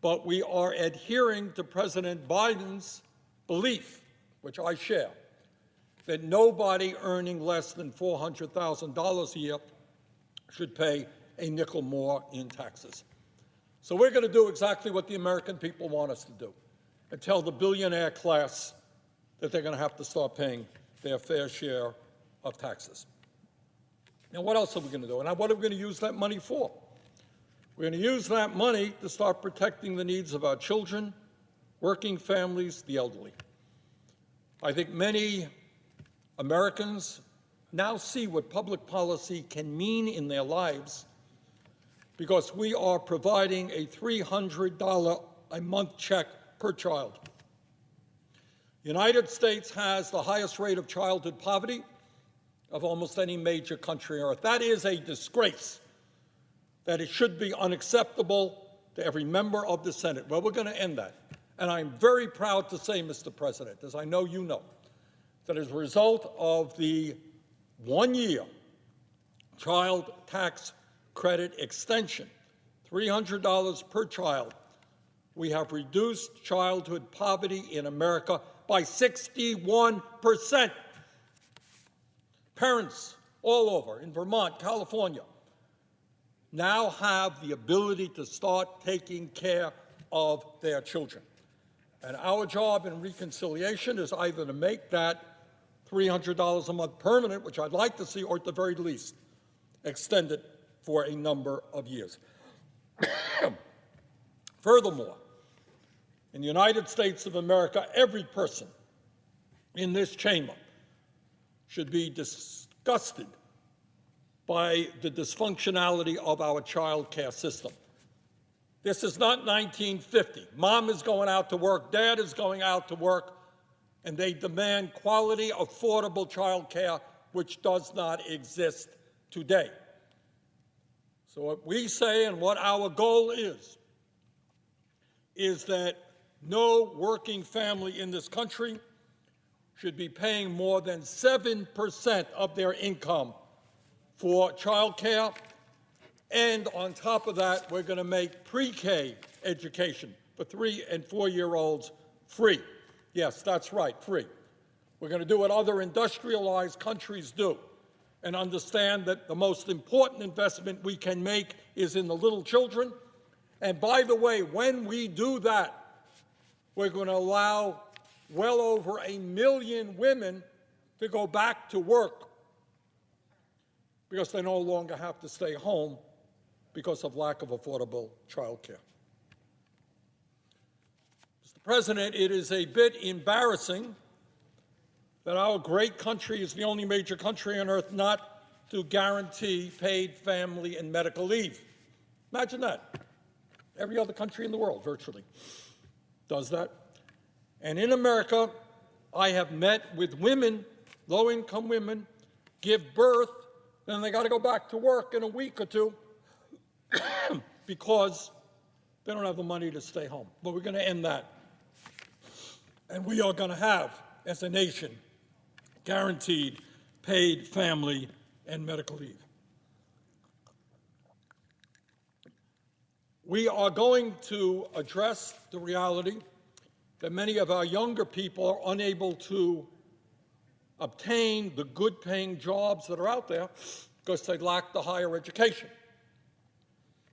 But we are adhering to President Biden's belief, which I share, that nobody earning less than $400,000 a year should pay a nickel more in taxes. So we're going to do exactly what the American people want us to do and tell the billionaire class that they're going to have to start paying their fair share of taxes. Now, what else are we going to do? And what are we going to use that money for? We're going to use that money to start protecting the needs of our children, working families, the elderly. I think many Americans now see what public policy can mean in their lives because we are providing a $300 a month check per child. The United States has the highest rate of childhood poverty of almost any major country on earth. That is a disgrace, that it should be unacceptable to every member of the Senate. Well, we're going to end that. And I'm very proud to say, Mr. President, as I know you know, that as a result of the one-year child tax credit extension, $300 per child, we have reduced childhood poverty in America by 61%. Parents all over, in Vermont, California, now have the ability to start taking care of their children. And our job in reconciliation is either to make that $300 a month permanent, which I'd like to see, or at the very least, extend it for a number of years. Furthermore, in the United States of America, every person in this chamber should be disgusted by the dysfunctionality of our child care system. This is not 1950. Mom is going out to work, dad is going out to work, and they demand quality, affordable child care, which does not exist today. So what we say and what our goal is that no working family in this country should be paying more than 7% of their income for child care. And on top of that, we're going to make pre-K education for 3- and 4-year-olds free. Yes, that's right, free. We're going to do what other industrialized countries do and understand that the most important investment we can make is in the little children. And by the way, when we do that, we're going to allow well over 1 million women to go back to work because they no longer have to stay home because of lack of affordable child care. Mr. President, it is a bit embarrassing that our great country is the only major country on earth not to guarantee paid family and medical leave. Imagine that. Every other country in the world, virtually, does that. And in America, I have met with women, low-income women, give birth, then they got to go back to work in a week or two because they don't have the money to stay home. But we're going to end that. And we are going to have, as a nation, guaranteed paid family and medical leave. We are going to address the reality that many of our younger people are unable to obtain the good-paying jobs that are out there because they lack the higher education.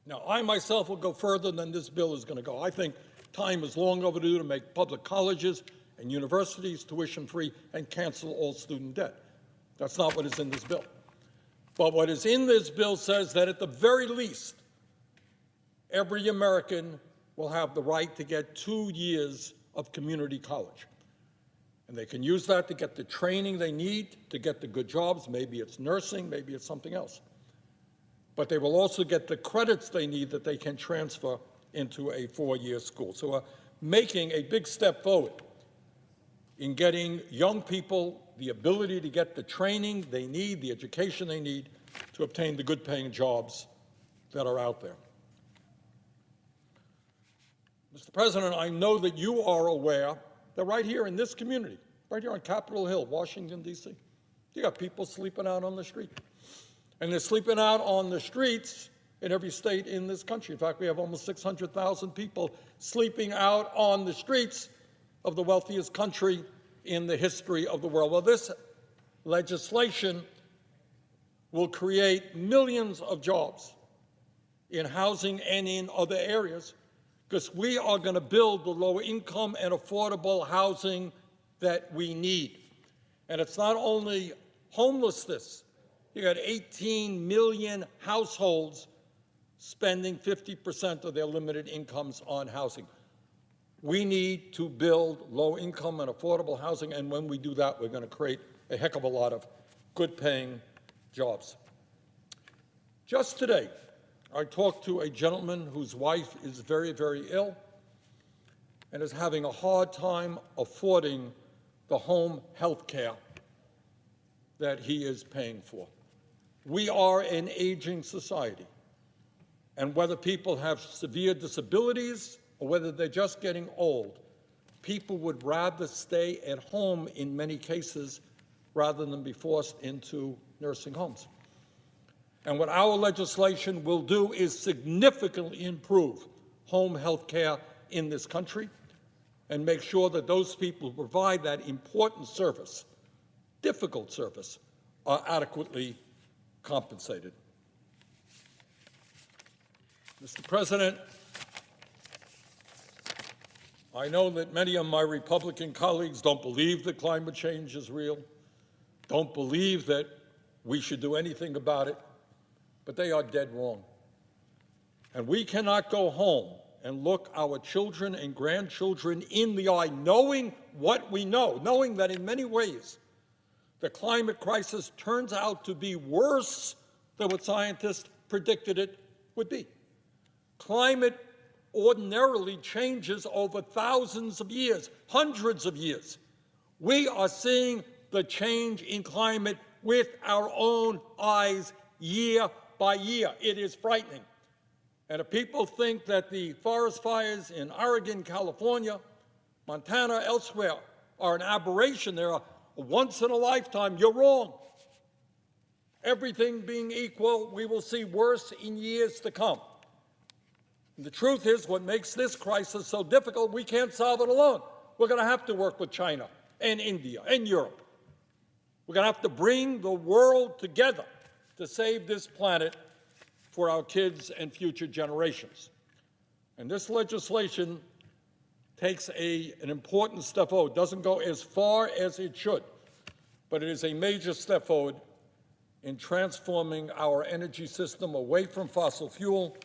Now, I myself will go further than this bill is going to go. I think time is long overdue to make public colleges and universities tuition-free and cancel all student debt. That's not what is in this bill. But what is in this bill says that at the very least, every American will have the right to get 2 years of community college. And they can use that to get the training they need to get the good jobs. Maybe it's nursing, maybe it's something else. But they will also get the credits they need that they can transfer into a 4-year school. So we're making a big step forward in getting young people the ability to get the training they need, the education they need to obtain the good-paying jobs that are out there. Mr. President, I know that you are aware that right here in this community, right here on Capitol Hill, Washington, D.C., you got people sleeping out on the street. And they're sleeping out on the streets in every state in this country. In fact, we have almost 600,000 people sleeping out on the streets of the wealthiest country in the history of the world. Well, this legislation will create millions of jobs in housing and in other areas because we are going to build the low-income and affordable housing that we need. And it's not only homelessness. You got 18 million households spending 50% of their limited incomes on housing. We need to build low-income and affordable housing, and when we do that, we're going to create a heck of a lot of good-paying jobs. Just today, I talked to a gentleman whose wife is very, very ill and is having a hard time affording the home health care that he is paying for. We are an aging society, and whether people have severe disabilities or whether they're just getting old, people would rather stay at home in many cases rather than be forced into nursing homes. And what our legislation will do is significantly improve home health care in this country and make sure that those people who provide that important service, difficult service, are adequately compensated. Mr. President, I know that many of my Republican colleagues don't believe that climate change is real, don't believe that we should do anything about it, but they are dead wrong. And we cannot go home and look our children and grandchildren in the eye, knowing what we know, knowing that in many ways the climate crisis turns out to be worse than what scientists predicted it would be. Climate ordinarily changes over thousands of years, hundreds of years. We are seeing the change in climate with our own eyes year by year. It is frightening. And if people think that the forest fires in Oregon, California, Montana, elsewhere are an aberration, there are a once in a lifetime, you're wrong. Everything being equal, we will see worse in years to come. And the truth is, what makes this crisis so difficult, we can't solve it alone. We're going to have to work with China and India and Europe. We're going to have to bring the world together to save this planet for our kids and future generations. And this legislation takes an important step forward. It doesn't go as far as it should, but it is a major step forward in transforming our energy system away from fossil fuel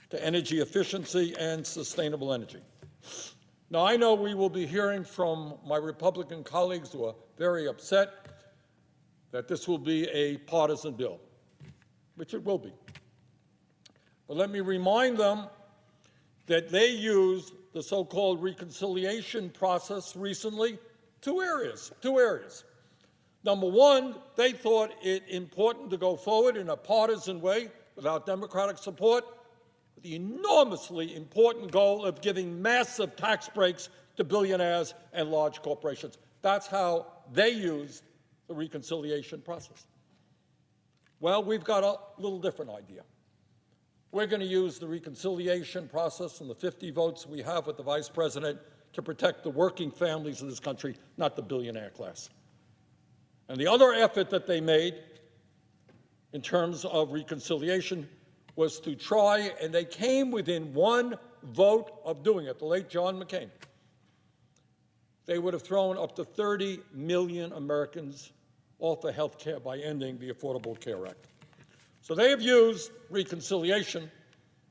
to energy efficiency and sustainable energy. Now, I know we will be hearing from my Republican colleagues who are very upset that this will be a partisan bill, which it will be. But let me remind them that they used the so-called reconciliation process recently, two areas. Number one, they thought it important to go forward in a partisan way without Democratic support, with the enormously important goal of giving massive tax breaks to billionaires and large corporations. That's how they used the reconciliation process. Well, we've got a little different idea. We're going to use the reconciliation process and the 50 votes we have with the Vice President to protect the working families of this country, not the billionaire class. And the other effort that they made in terms of reconciliation was to try, and they came within one vote of doing it, the late John McCain. They would have thrown up to 30 million Americans off of health care by ending the Affordable Care Act. So they have used reconciliation,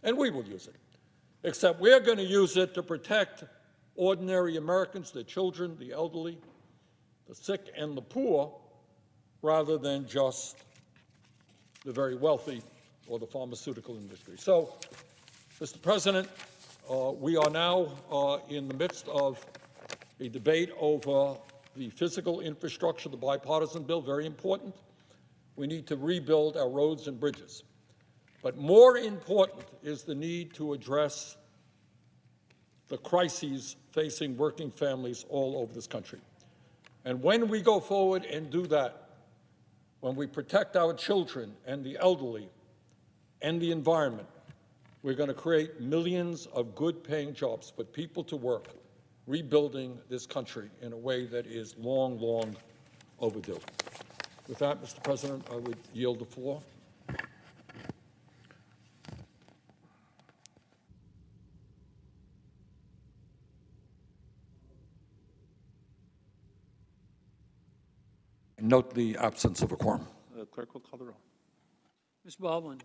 and we will use it, except we're going to use it to protect ordinary Americans, the children, the elderly, the sick, and the poor, rather than just the very wealthy or the pharmaceutical industry. So, Mr. President, we are now in the midst of a debate over the physical infrastructure, the bipartisan bill, very important. We need to rebuild our roads and bridges. But more important is the need to address the crises facing working families all over this country. And when we go forward and do that, when we protect our children and the elderly and the environment, we're going to create millions of good-paying jobs, put people to work, rebuilding this country in a way that is long, long overdue. With that, Mr. President, I would yield the floor. Note the absence of a quorum.
Clerk will call the roll.
Ms. Baldwin.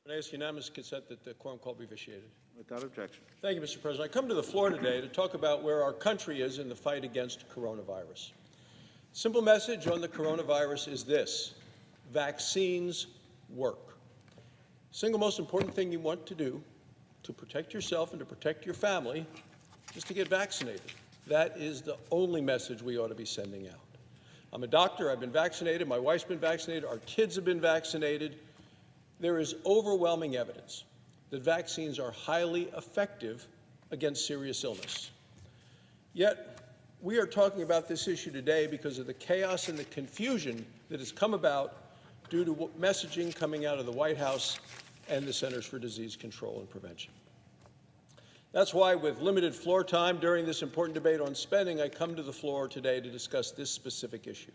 I ask unanimous consent that the quorum call be vitiated.
Without objection.
Thank you, Mr. President. I come to the floor today to talk about where our country is in the fight against coronavirus. Simple message on the coronavirus is this: vaccines work. Single most important thing you want to do to protect yourself and to protect your family is to get vaccinated. That is the only message we ought to be sending out. I'm a doctor. I've been vaccinated. My wife's been vaccinated. Our kids have been vaccinated. There is overwhelming evidence that vaccines are highly effective against serious illness. Yet, we are talking about this issue today because of the chaos and the confusion that has come about due to messaging coming out of the White House and the Centers for Disease Control and Prevention. That's why, with limited floor time during this important debate on spending, I come to the floor today to discuss this specific issue.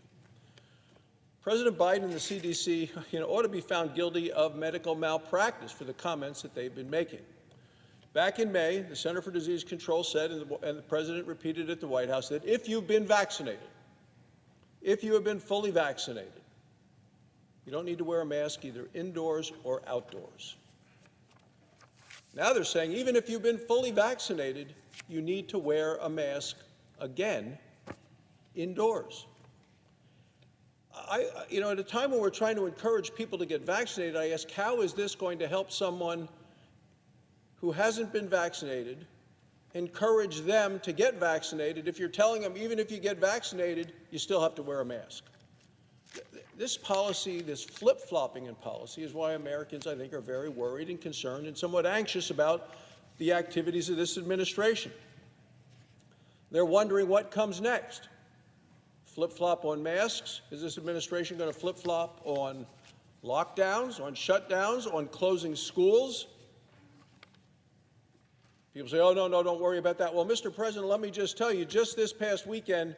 President Biden and the CDC ought to be found guilty of medical malpractice for the comments that they've been making. Back in May, the Center for Disease Control said, and the President repeated at the White House, that if you've been vaccinated, if you have been fully vaccinated, you don't need to wear a mask either indoors or outdoors. Now they're saying even if you've been fully vaccinated, you need to wear a mask again indoors. At a time when we're trying to encourage people to get vaccinated, I ask, how is this going to help someone who hasn't been vaccinated encourage them to get vaccinated if you're telling them even if you get vaccinated, you still have to wear a mask? This policy, this flip-flopping in policy, is why Americans, I think, are very worried and concerned and somewhat anxious about the activities of this administration. They're wondering what comes next. Flip-flop on masks? Is this administration going to flip-flop on lockdowns, on shutdowns, on closing schools? People say, oh, no, don't worry about that. Well, Mr. President, let me just tell you, just this past weekend,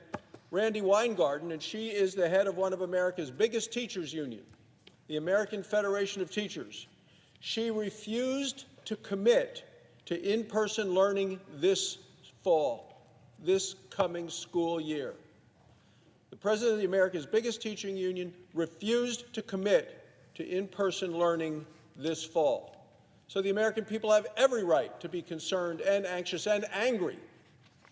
Randy Weingarten, and she is the head of one of America's biggest teachers' union, the American Federation of Teachers. She refused to commit to in-person learning this fall, this coming school year. The president of the America's biggest teaching union refused to commit to in-person learning this fall. So the American people have every right to be concerned and anxious and angry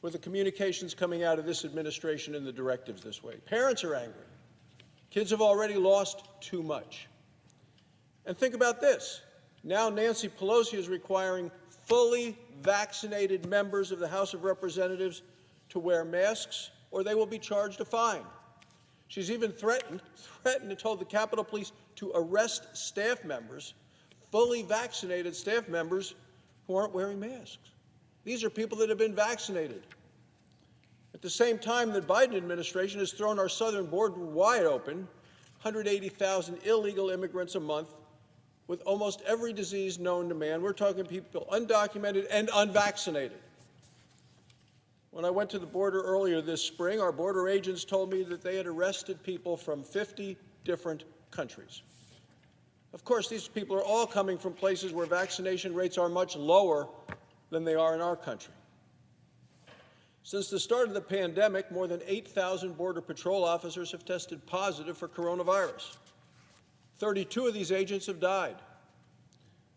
with the communications coming out of this administration and the directives this way. Parents are angry. Kids have already lost too much. And think about this. Now Nancy Pelosi is requiring fully vaccinated members of the House of Representatives to wear masks or they will be charged a fine. She's even threatened and told the Capitol Police to arrest staff members, fully vaccinated staff members who aren't wearing masks. These are people that have been vaccinated. At the same time, the Biden administration has thrown our southern border wide open, 180,000 illegal immigrants a month with almost every disease known to man. We're talking people undocumented and unvaccinated. When I went to the border earlier this spring, our border agents told me that they had arrested people from 50 different countries. Of course, these people are all coming from places where vaccination rates are much lower than they are in our country. Since the start of the pandemic, more than 8,000 Border Patrol officers have tested positive for coronavirus. 32 of these agents have died.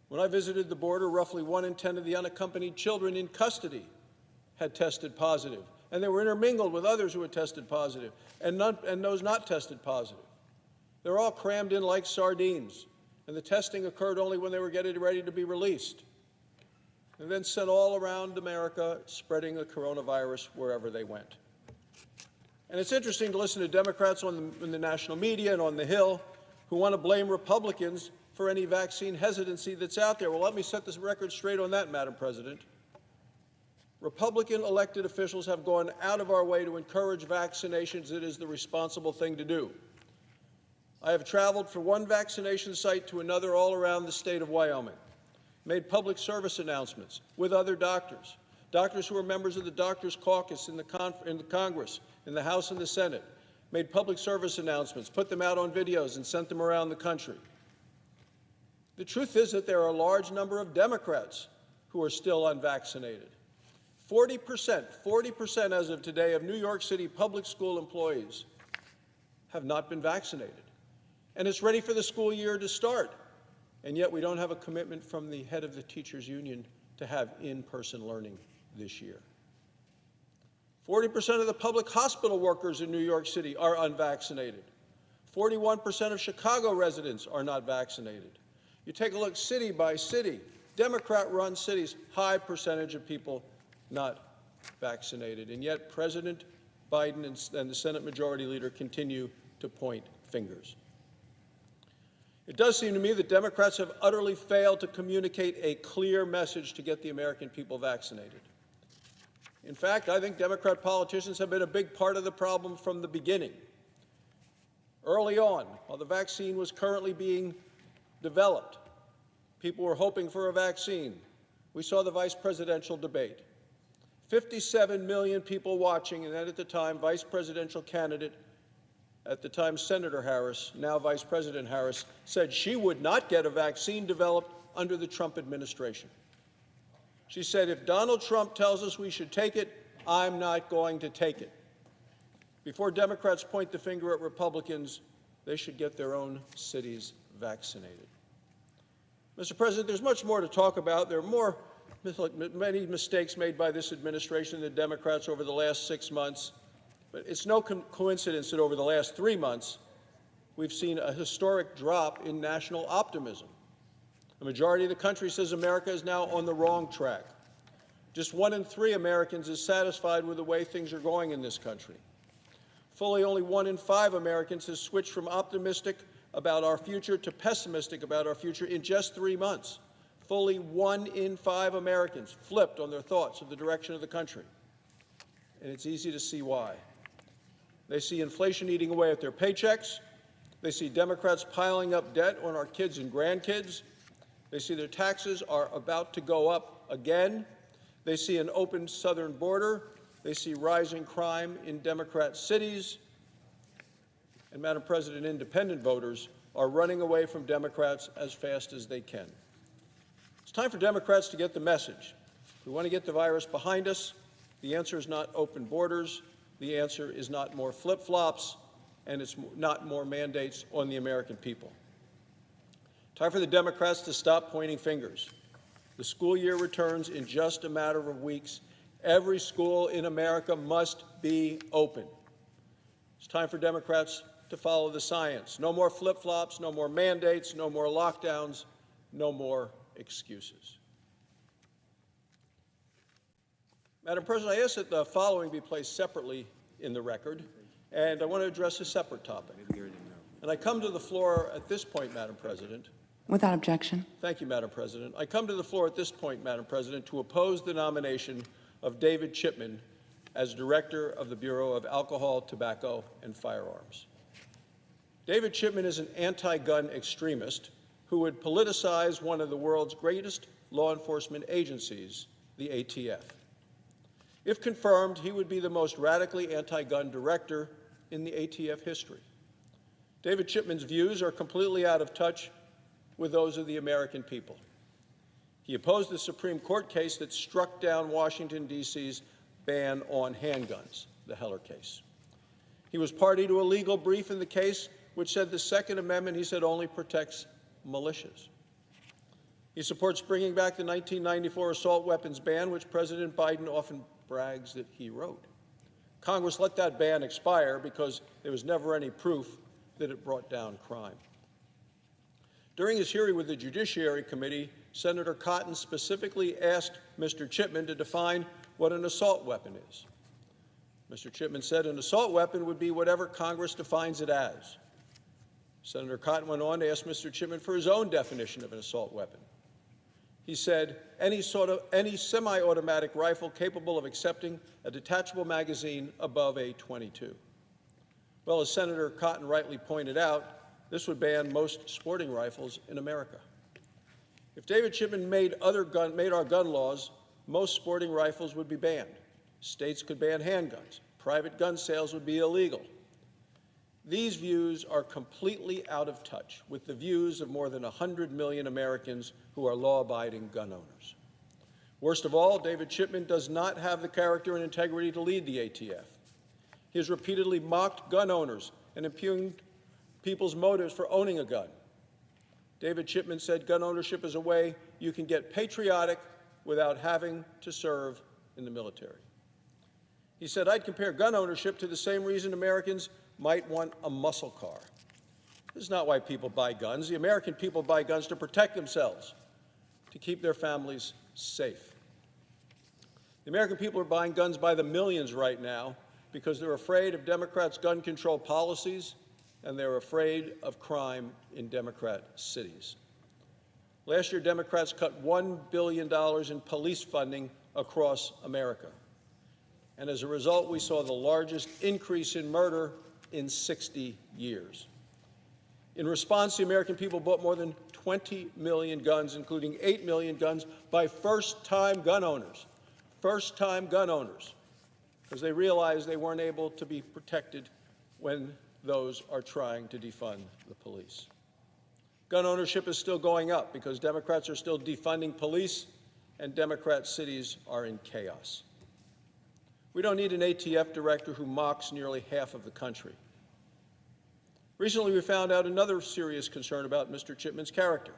When I visited the border, roughly 1 in 10 of the unaccompanied children in custody had tested positive, and they were intermingled with others who had tested positive, and those not tested positive. They're all crammed in like sardines, and the testing occurred only when they were getting ready to be released, and then sent all around America, spreading the coronavirus wherever they went. And it's interesting to listen to Democrats in the national media and on the Hill who want to blame Republicans for any vaccine hesitancy that's out there. Well, let me set this record straight on that, Madam President. Republican elected officials have gone out of our way to encourage vaccinations. It is the responsible thing to do. I have traveled from one vaccination site to another all around the state of Wyoming, made public service announcements with other doctors who are members of the Doctors Caucus in the Congress, in the House and the Senate, made public service announcements, put them out on videos, and sent them around the country. The truth is that there are a large number of Democrats who are still unvaccinated. 40% as of today of New York City public school employees have not been vaccinated. And it's ready for the school year to start.
And yet we don't have a commitment from the head of the teachers union to have in-person learning this year. 40% of the public hospital workers in New York City are unvaccinated. 41% of Chicago residents are not vaccinated. You take a look city by city, Democrat-run cities, high percentage of people not vaccinated. And yet President Biden and the Senate Majority Leader continue to point fingers. It does seem to me that Democrats have utterly failed to communicate a clear message to get the American people vaccinated. In fact, I think Democrat politicians have been a big part of the problem from the beginning. Early on, while the vaccine was currently being developed, people were hoping for a vaccine. We saw the vice presidential debate. 57 million people watching, and then at the time, vice presidential candidate, at the time Senator Harris, now Vice President Harris, said she would not get a vaccine developed under the Trump administration. She said, if Donald Trump tells us we should take it, I'm not going to take it. Before Democrats point the finger at Republicans, they should get their own cities vaccinated. Mr. President, there's much more to talk about. There are many mistakes made by this administration and the Democrats over the last 6 months. But it's no coincidence that over the last 3 months, we've seen a historic drop in national optimism. The majority of the country says America is now on the wrong track. Just 1 in 3 Americans is satisfied with the way things are going in this country. Fully only 1 in 5 Americans has switched from optimistic about our future to pessimistic about our future in just 3 months. Fully 1 in 5 Americans flipped on their thoughts of the direction of the country. And it's easy to see why. They see inflation eating away at their paychecks. They see Democrats piling up debt on our kids and grandkids. They see their taxes are about to go up again. They see an open southern border. They see rising crime in Democrat cities. And, Madam President, independent voters are running away from Democrats as fast as they can. It's time for Democrats to get the message. If we want to get the virus behind us, the answer is not open borders. The answer is not more flip-flops, and it's not more mandates on the American people. Time for the Democrats to stop pointing fingers. The school year returns in just a matter of weeks. Every school in America must be open. It's time for Democrats to follow the science. No more flip-flops, no more mandates, no more lockdowns, no more excuses. Madam President, I ask that the following be placed separately in the record, and I want to address a separate topic. And I come to the floor at this point, Madam President.
Without objection.
Thank you, Madam President. I come to the floor at this point, Madam President, to oppose the nomination of David Chipman as Director of the Bureau of Alcohol, Tobacco, and Firearms. David Chipman is an anti-gun extremist who would politicize one of the world's greatest law enforcement agencies, the ATF. If confirmed, he would be the most radically anti-gun director in the ATF history. David Chipman's views are completely out of touch with those of the American people. He opposed the Supreme Court case that struck down Washington, D.C.'s ban on handguns, the Heller case. He was party to a legal brief in the case which said the Second Amendment, he said, only protects militias. He supports bringing back the 1994 assault weapons ban, which President Biden often brags that he wrote. Congress let that ban expire because there was never any proof that it brought down crime. During his hearing with the Judiciary Committee, Senator Cotton specifically asked Mr. Chipman to define what an assault weapon is. Mr. Chipman said an assault weapon would be whatever Congress defines it as. Senator Cotton went on to ask Mr. Chipman for his own definition of an assault weapon. He said, any semi-automatic rifle capable of accepting a detachable magazine above a .22. Well, as Senator Cotton rightly pointed out, this would ban most sporting rifles in America. If David Chipman made our gun laws, most sporting rifles would be banned. States could ban handguns. Private gun sales would be illegal. These views are completely out of touch with the views of more than 100 million Americans who are law-abiding gun owners. Worst of all, David Chipman does not have the character and integrity to lead the ATF. He has repeatedly mocked gun owners and impugned people's motives for owning a gun. David Chipman said gun ownership is a way you can get patriotic without having to serve in the military. He said, I'd compare gun ownership to the same reason Americans might want a muscle car. This is not why people buy guns. The American people buy guns to protect themselves, to keep their families safe. The American people are buying guns by the millions right now because they're afraid of Democrats' gun control policies and they're afraid of crime in Democrat cities. Last year, Democrats cut $1 billion in police funding across America. And as a result, we saw the largest increase in murder in 60 years. In response, the American people bought more than 20 million guns, including 8 million guns by first-time gun owners. First-time gun owners, because they realized they weren't able to be protected when those are trying to defund the police. Gun ownership is still going up because Democrats are still defunding police and Democrat cities are in chaos. We don't need an ATF director who mocks nearly half of the country. Recently, we found out another serious concern about Mr. Chipman's character.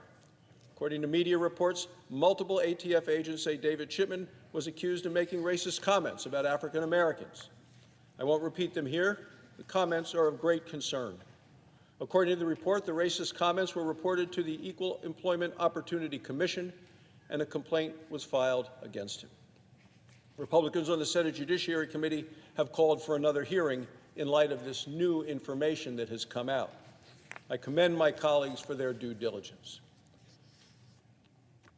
According to media reports, multiple ATF agents say David Chipman was accused of making racist comments about African Americans. I won't repeat them here. The comments are of great concern. According to the report, the racist comments were reported to the Equal Employment Opportunity Commission, and a complaint was filed against him. Republicans on the Senate Judiciary Committee have called for another hearing in light of this new information that has come out. I commend my colleagues for their due diligence.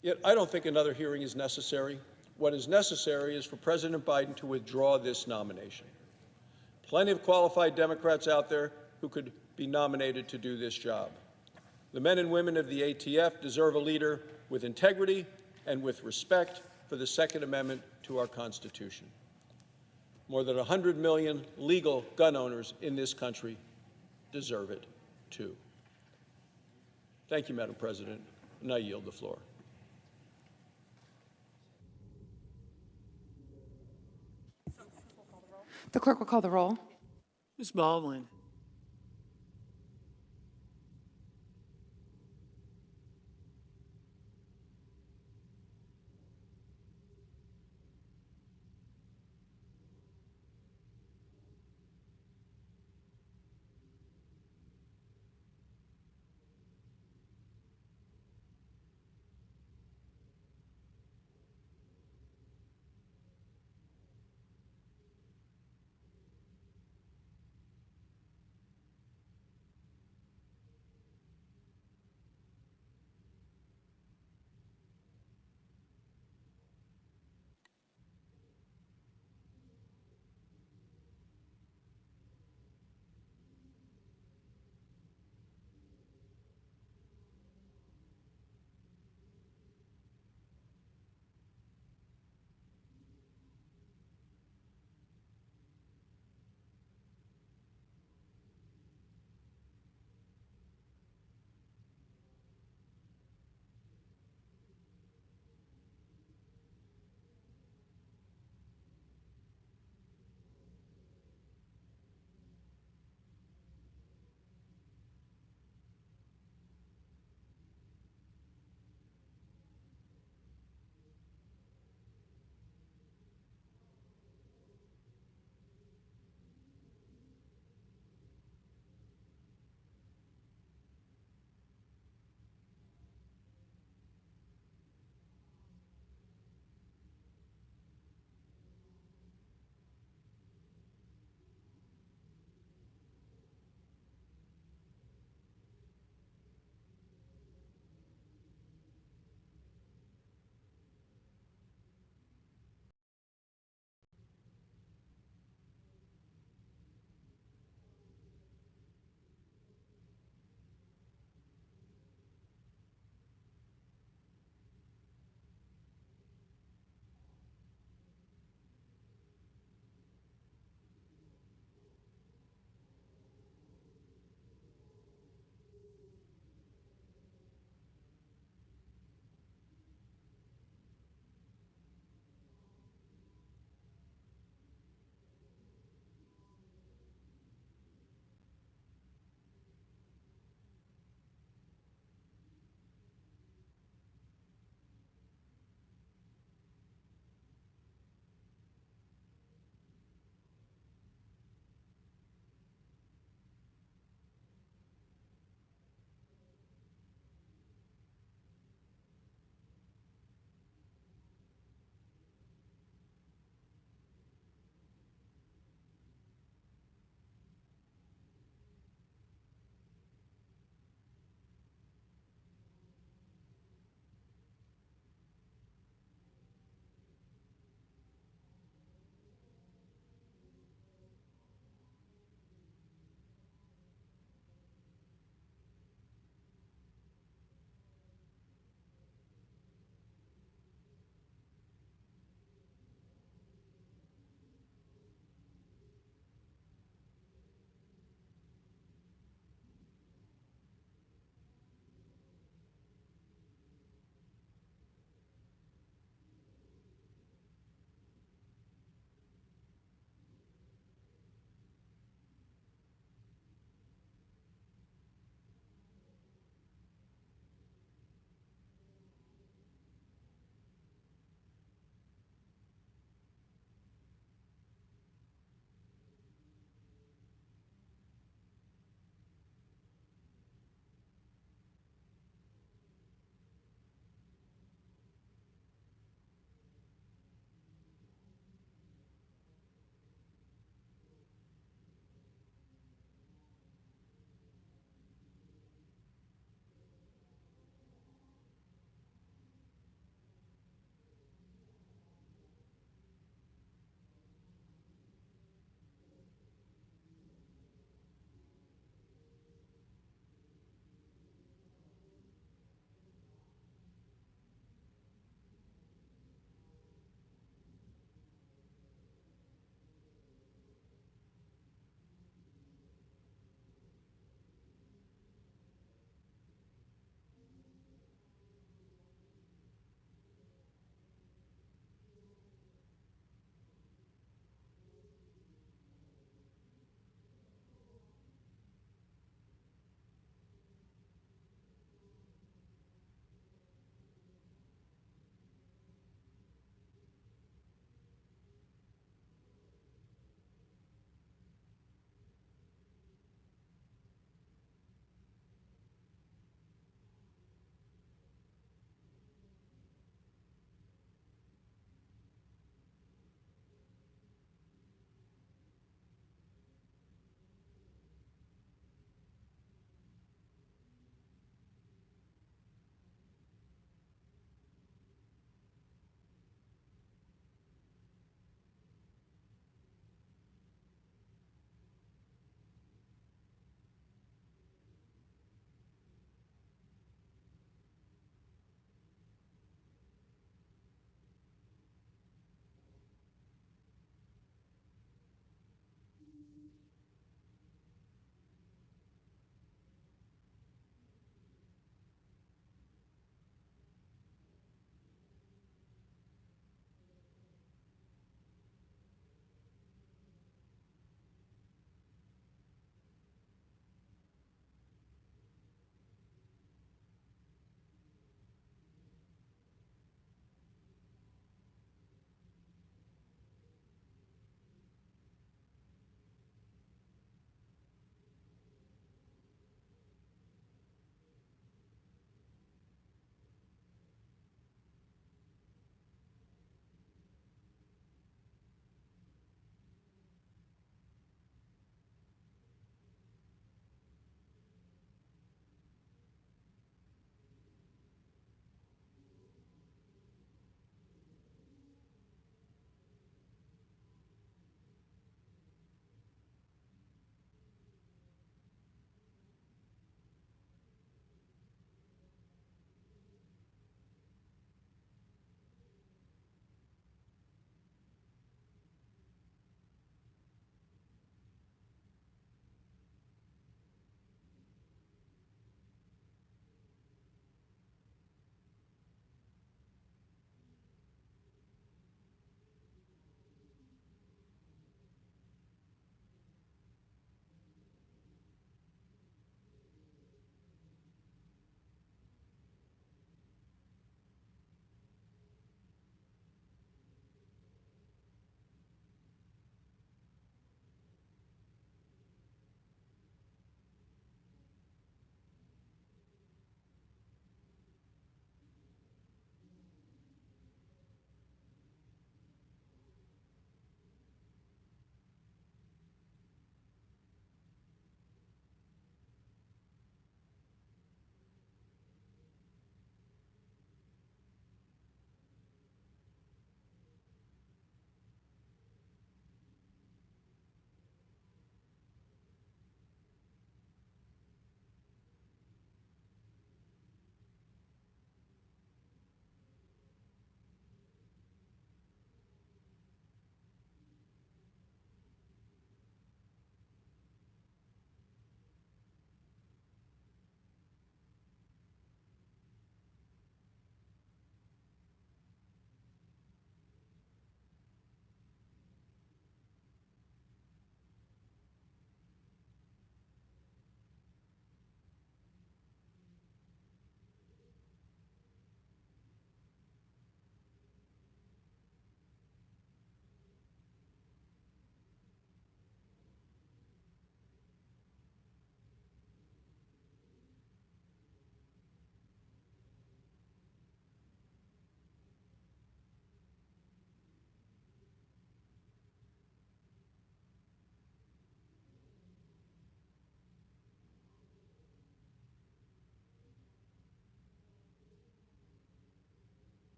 Yet I don't think another hearing is necessary. What is necessary is for President Biden to withdraw this nomination. Plenty of qualified Democrats out there who could be nominated to do this job. The men and women of the ATF deserve a leader with integrity and with respect for the Second Amendment to our Constitution. More than 100 million legal gun owners in this country deserve it, too. Thank you, Madam President, and I yield the floor.
The clerk will call the roll.
Ms. Baldwin.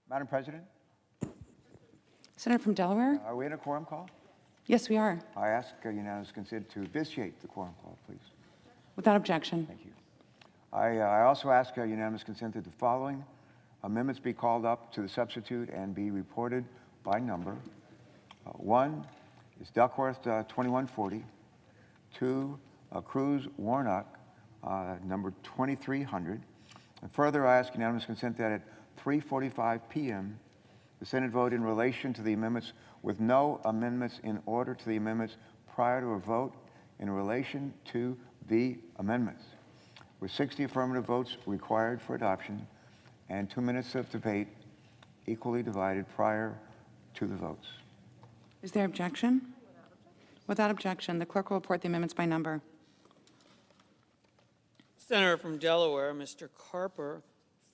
Madam President,
Senator from Delaware?
are we in a quorum call?
Yes, we are.
I ask unanimous consent to vitiate the quorum call, please.
Without objection.
Thank you. I also ask unanimous consent that the following amendments be called up to the substitute and be reported by number. One is Duckworth 2140. Two, Cruz Warnock number 2300. And further, I ask unanimous consent that at 3:45 p.m. the Senate vote in relation to the amendments with no amendments in order to the amendments prior to a vote in relation to the amendments, with 60 affirmative votes required for adoption and 2 minutes of debate equally divided prior to the votes.
Is there objection? Without objection, the clerk will report the amendments by number.
Senator from Delaware, Mr. Carper,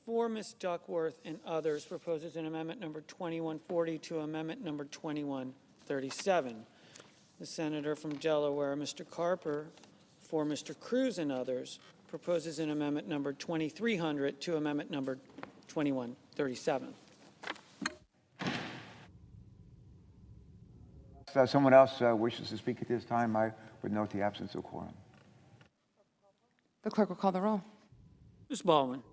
for Ms. Duckworth and others, proposes an amendment number 2140 to amendment number 2137. The senator from Delaware, Mr. Carper, for Mr. Cruz and others, proposes an amendment number 2300 to amendment number 2137.
If someone else wishes to speak at this time, I would note the absence of quorum.
The clerk will call the roll.
Ms. Baldwin.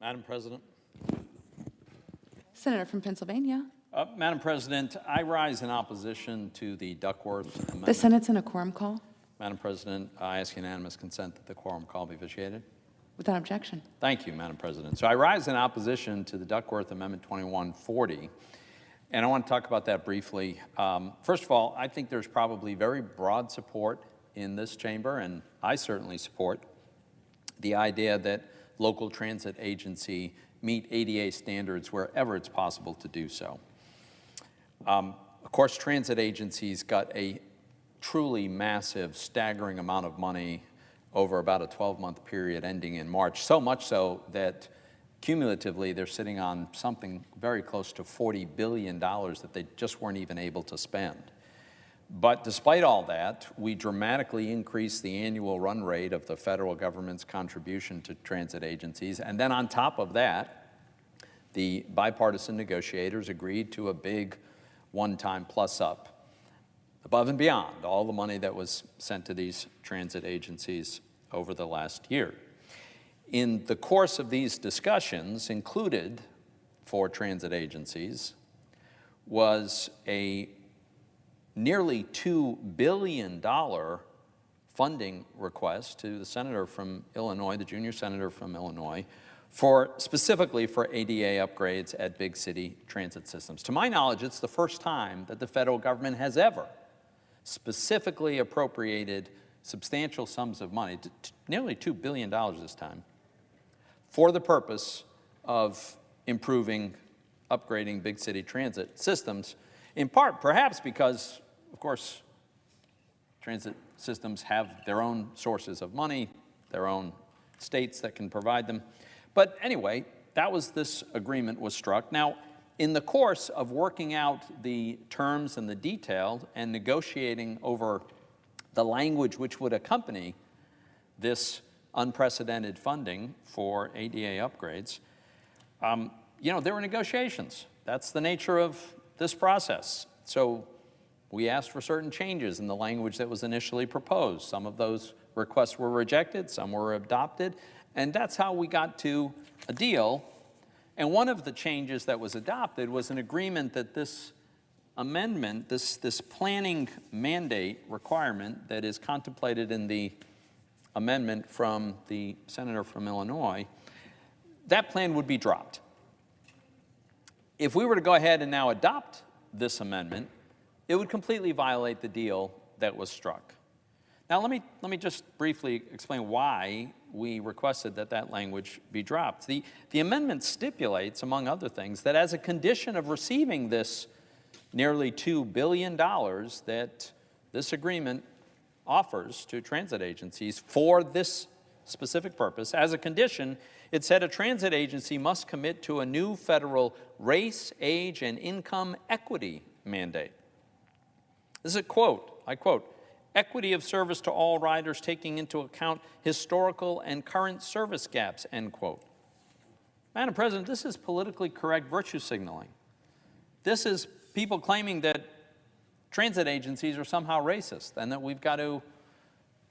Madam President.
Senator from Pennsylvania.
Madam President, I rise in opposition to the Duckworth amendment.
The Senate's in a quorum call.
Madam President, I ask unanimous consent that the quorum call be vitiated.
Without objection.
Thank you, Madam President. So I rise in opposition to the Duckworth Amendment 2140, and I want to talk about that briefly. First of all, I think there's probably very broad support in this chamber, and I certainly support the idea that local transit agency meet ADA standards wherever it's possible to do so. Of course, transit agencies got a truly massive, staggering amount of money over about a 12-month period ending in March, so much so that cumulatively they're sitting on something very close to $40 billion that they just weren't even able to spend. But despite all that, we dramatically increased the annual run rate of the federal government's contribution to transit agencies. And then on top of that, the bipartisan negotiators agreed to a big one-time plus-up above and beyond all the money that was sent to these transit agencies over the last year. In the course of these discussions, included for transit agencies was a nearly $2 billion funding request to the senator from Illinois, the junior senator from Illinois, specifically for ADA upgrades at big city transit systems. To my knowledge, it's the first time that the federal government has ever specifically appropriated substantial sums of money, nearly $2 billion this time, for the purpose of improving, upgrading big city transit systems, in part perhaps because, of course, transit systems have their own sources of money, their own states that can provide them. But anyway, this agreement was struck. Now, in the course of working out the terms and the detail and negotiating over the language which would accompany this unprecedented funding for ADA upgrades, there were negotiations. That's the nature of this process. So we asked for certain changes in the language that was initially proposed. Some of those requests were rejected, some were adopted, and that's how we got to a deal. And one of the changes that was adopted was an agreement that this amendment, this planning mandate requirement that is contemplated in the amendment from the senator from Illinois, that plan would be dropped. If we were to go ahead and now adopt this amendment, it would completely violate the deal that was struck. Now, let me just briefly explain why we requested that language be dropped. The amendment stipulates, among other things, that as a condition of receiving this nearly $2 billion that this agreement offers to transit agencies for this specific purpose, as a condition, it said a transit agency must commit to a new federal race, age, and income equity mandate. This is a quote, I quote, "Equity of service to all riders taking into account historical and current service gaps," end quote. Madam President, this is politically correct virtue signaling. This is people claiming that transit agencies are somehow racist and that we've got to,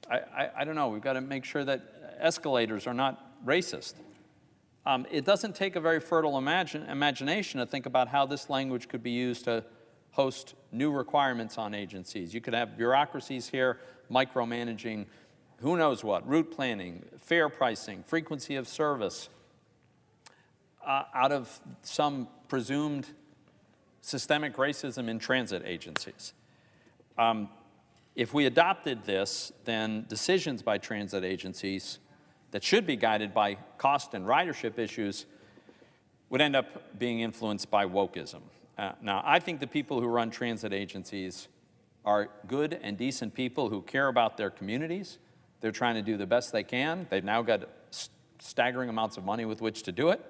I don't know, we've got to make sure that escalators are not racist. It doesn't take a very fertile imagination to think about how this language could be used to host new requirements on agencies. You could have bureaucracies here micromanaging who knows what, route planning, fare pricing, frequency of service, out of some presumed systemic racism in transit agencies. If we adopted this, then decisions by transit agencies that should be guided by cost and ridership issues would end up being influenced by wokeism. Now, I think the people who run transit agencies are good and decent people who care about their communities. They're trying to do the best they can. They've now got staggering amounts of money with which to do it.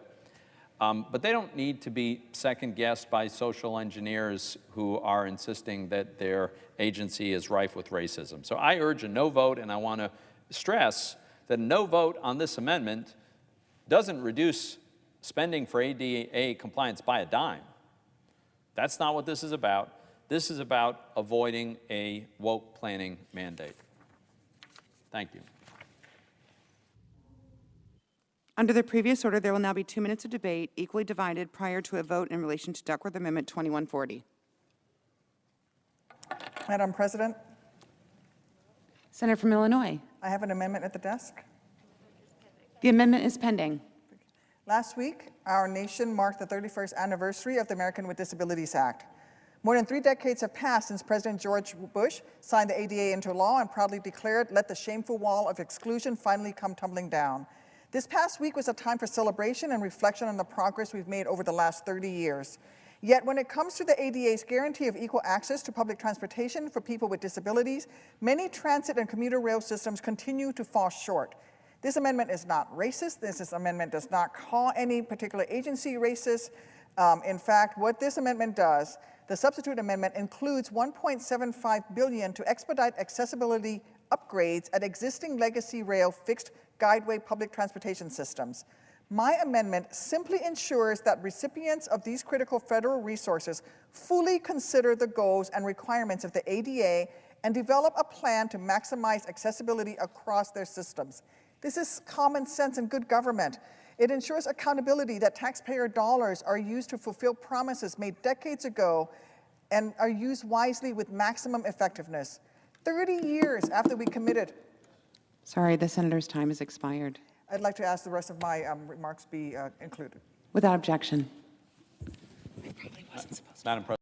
But they don't need to be second-guessed by social engineers who are insisting that their agency is rife with racism. So I urge a no vote, and I want to stress that a no vote on this amendment doesn't reduce spending for ADA compliance by a dime. That's not what this is about. This is about avoiding a woke planning mandate. Thank you.
Under the previous order, there will now be 2 minutes of debate, equally divided prior to a vote in relation to Duckworth Amendment 2140.
Madam President,
Senator from Illinois.
I have an amendment at the desk.
The amendment is pending.
Last week, our nation marked the 31st anniversary of the American with Disabilities Act. More than 3 decades have passed since President George Bush signed the ADA into law and proudly declared, "Let the shameful wall of exclusion finally come tumbling down." This past week was a time for celebration and reflection on the progress we've made over the last 30 years. Yet when it comes to the ADA's guarantee of equal access to public transportation for people with disabilities, many transit and commuter rail systems continue to fall short. This amendment is not racist. This amendment does not call any particular agency racist. In fact, what this amendment does, the substitute amendment includes $1.75 billion to expedite accessibility upgrades at existing legacy rail fixed guideway public transportation systems. My amendment simply ensures that recipients of these critical federal resources fully consider the goals and requirements of the ADA and develop a plan to maximize accessibility across their systems. This is common sense and good government. It ensures accountability that taxpayer dollars are used to fulfill promises made decades ago and are used wisely with maximum effectiveness. 30 years after we committed.
Sorry, the senator's time has expired.
I'd like to ask the rest of my remarks be included.
Without objection.
Madam President.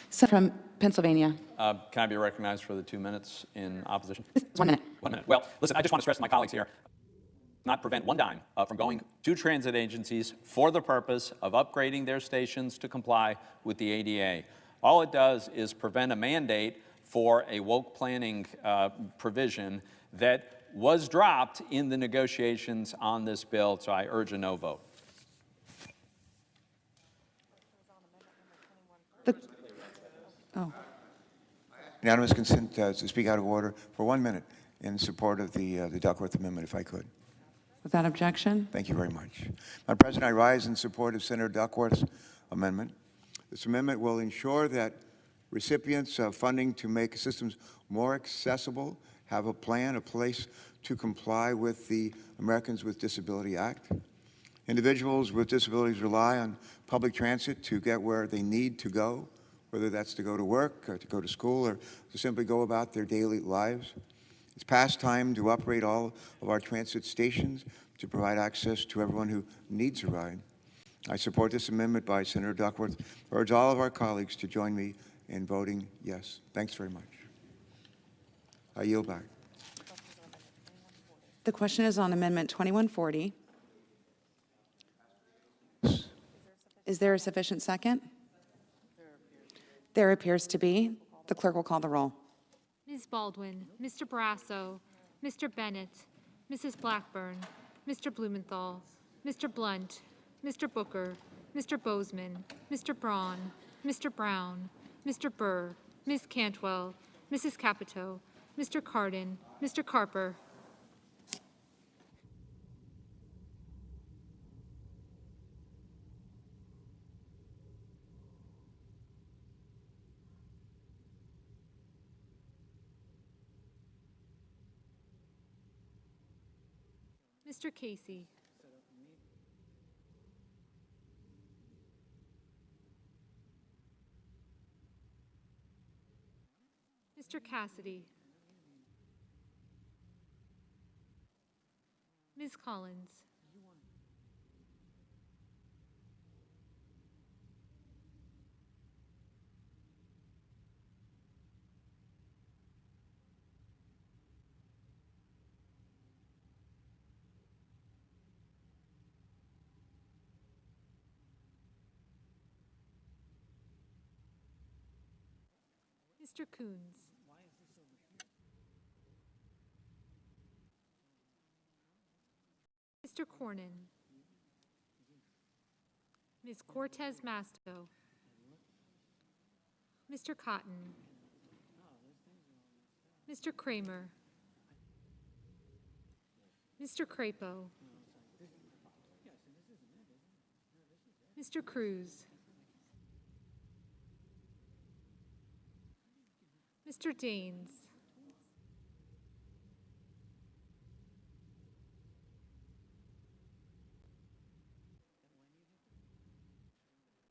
So from Pennsylvania.
Can I be recognized for the 2 minutes in opposition?
1 minute.
1 minute. Well, listen, I just want to stress to my colleagues here, not prevent one dime from going to transit agencies for the purpose of upgrading their stations to comply with the ADA. All it does is prevent a mandate for a woke planning provision that was dropped in the negotiations on this bill, so I urge a no vote.
Oh.
Unanimous consent to speak out of order for 1 minute in support of the Duckworth Amendment, if I could.
Without objection.
Thank you very much. Madam President, I rise in support of Senator Duckworth's amendment. This amendment will ensure that recipients of funding to make systems more accessible have a plan, a place to comply with the Americans with Disability Act. Individuals with disabilities rely on public transit to get where they need to go, whether that's to go to work, or to go to school, or to simply go about their daily lives. It's past time to upgrade all of our transit stations to provide access to everyone who needs a ride. I support this amendment by Senator Duckworth. I urge all of our colleagues to join me in voting yes. Thanks very much. I yield back.
The question is on Amendment 2140. Is there a sufficient second? There appears to be. The clerk will call the roll.
Ms. Baldwin, Mr. Barrasso, Mr. Bennett, Mrs. Blackburn, Mr. Blumenthal, Mr. Blunt, Mr. Booker, Mr. Bozeman, Mr. Braun, Mr. Brown, Mr. Burr, Ms. Cantwell, Mrs. Capito, Mr. Cardin, Mr. Carper. Mr. Casey. Mr. Cassidy. Ms. Collins. Mr. Coons. Mr. Cornyn. Ms. Cortez Masto. Mr. Cotton. Mr. Kramer. Mr. Crapo. Mr. Cruz. Mr. Daines.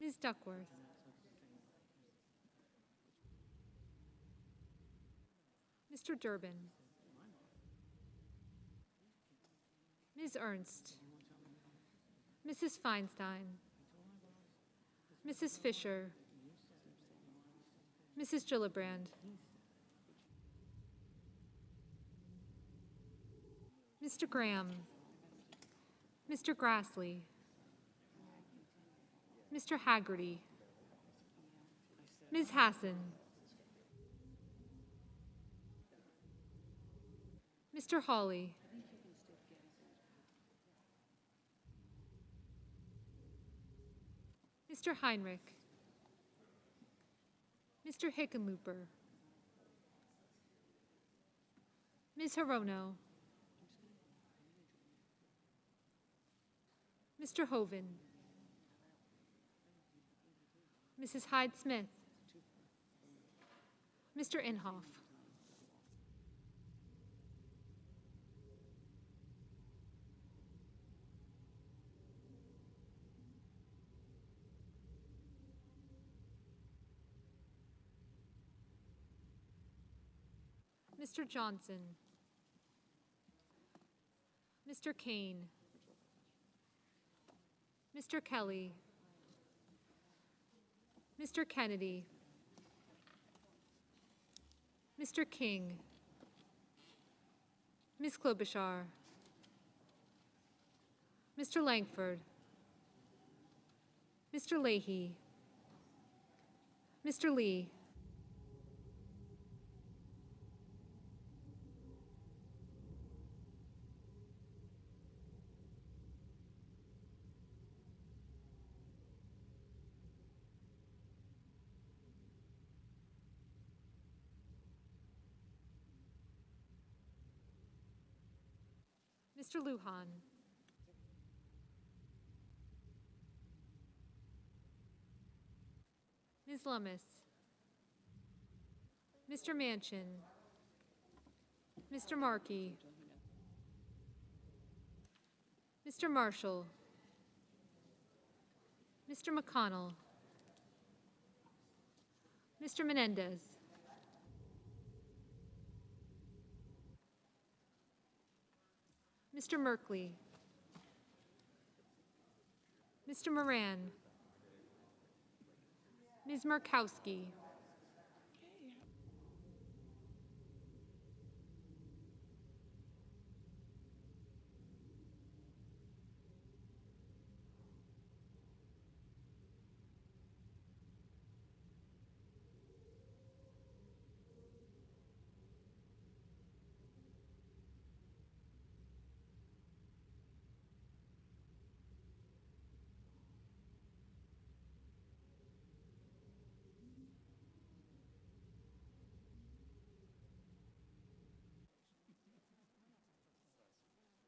Ms. Duckworth. Mr. Durbin. Ms. Ernst. Mrs. Feinstein, Mrs. Fisher, Mrs. Gillibrand, Mr. Graham, Mr. Grassley, Mr. Haggerty, Ms. Hassan, Mr. Hawley, Mr. Heinrich, Mr. Hickenlooper, Ms. Hirono, Mr. Hoven, Mrs. Hyde-Smith, Mr. Inhofe, Mr. Johnson, Mr. Kane, Mr. Kelly, Mr. Kennedy, Mr. King, Ms. Klobuchar, Mr. Langford, Mr. Leahy, Mr. Lee, Mr. Lujan, Ms. Lummis, Mr. Manchin, Mr. Markey, Mr. Marshall, Mr. McConnell, Mr. Menendez, Mr. Merkley, Mr. Moran, Ms. Murkowski,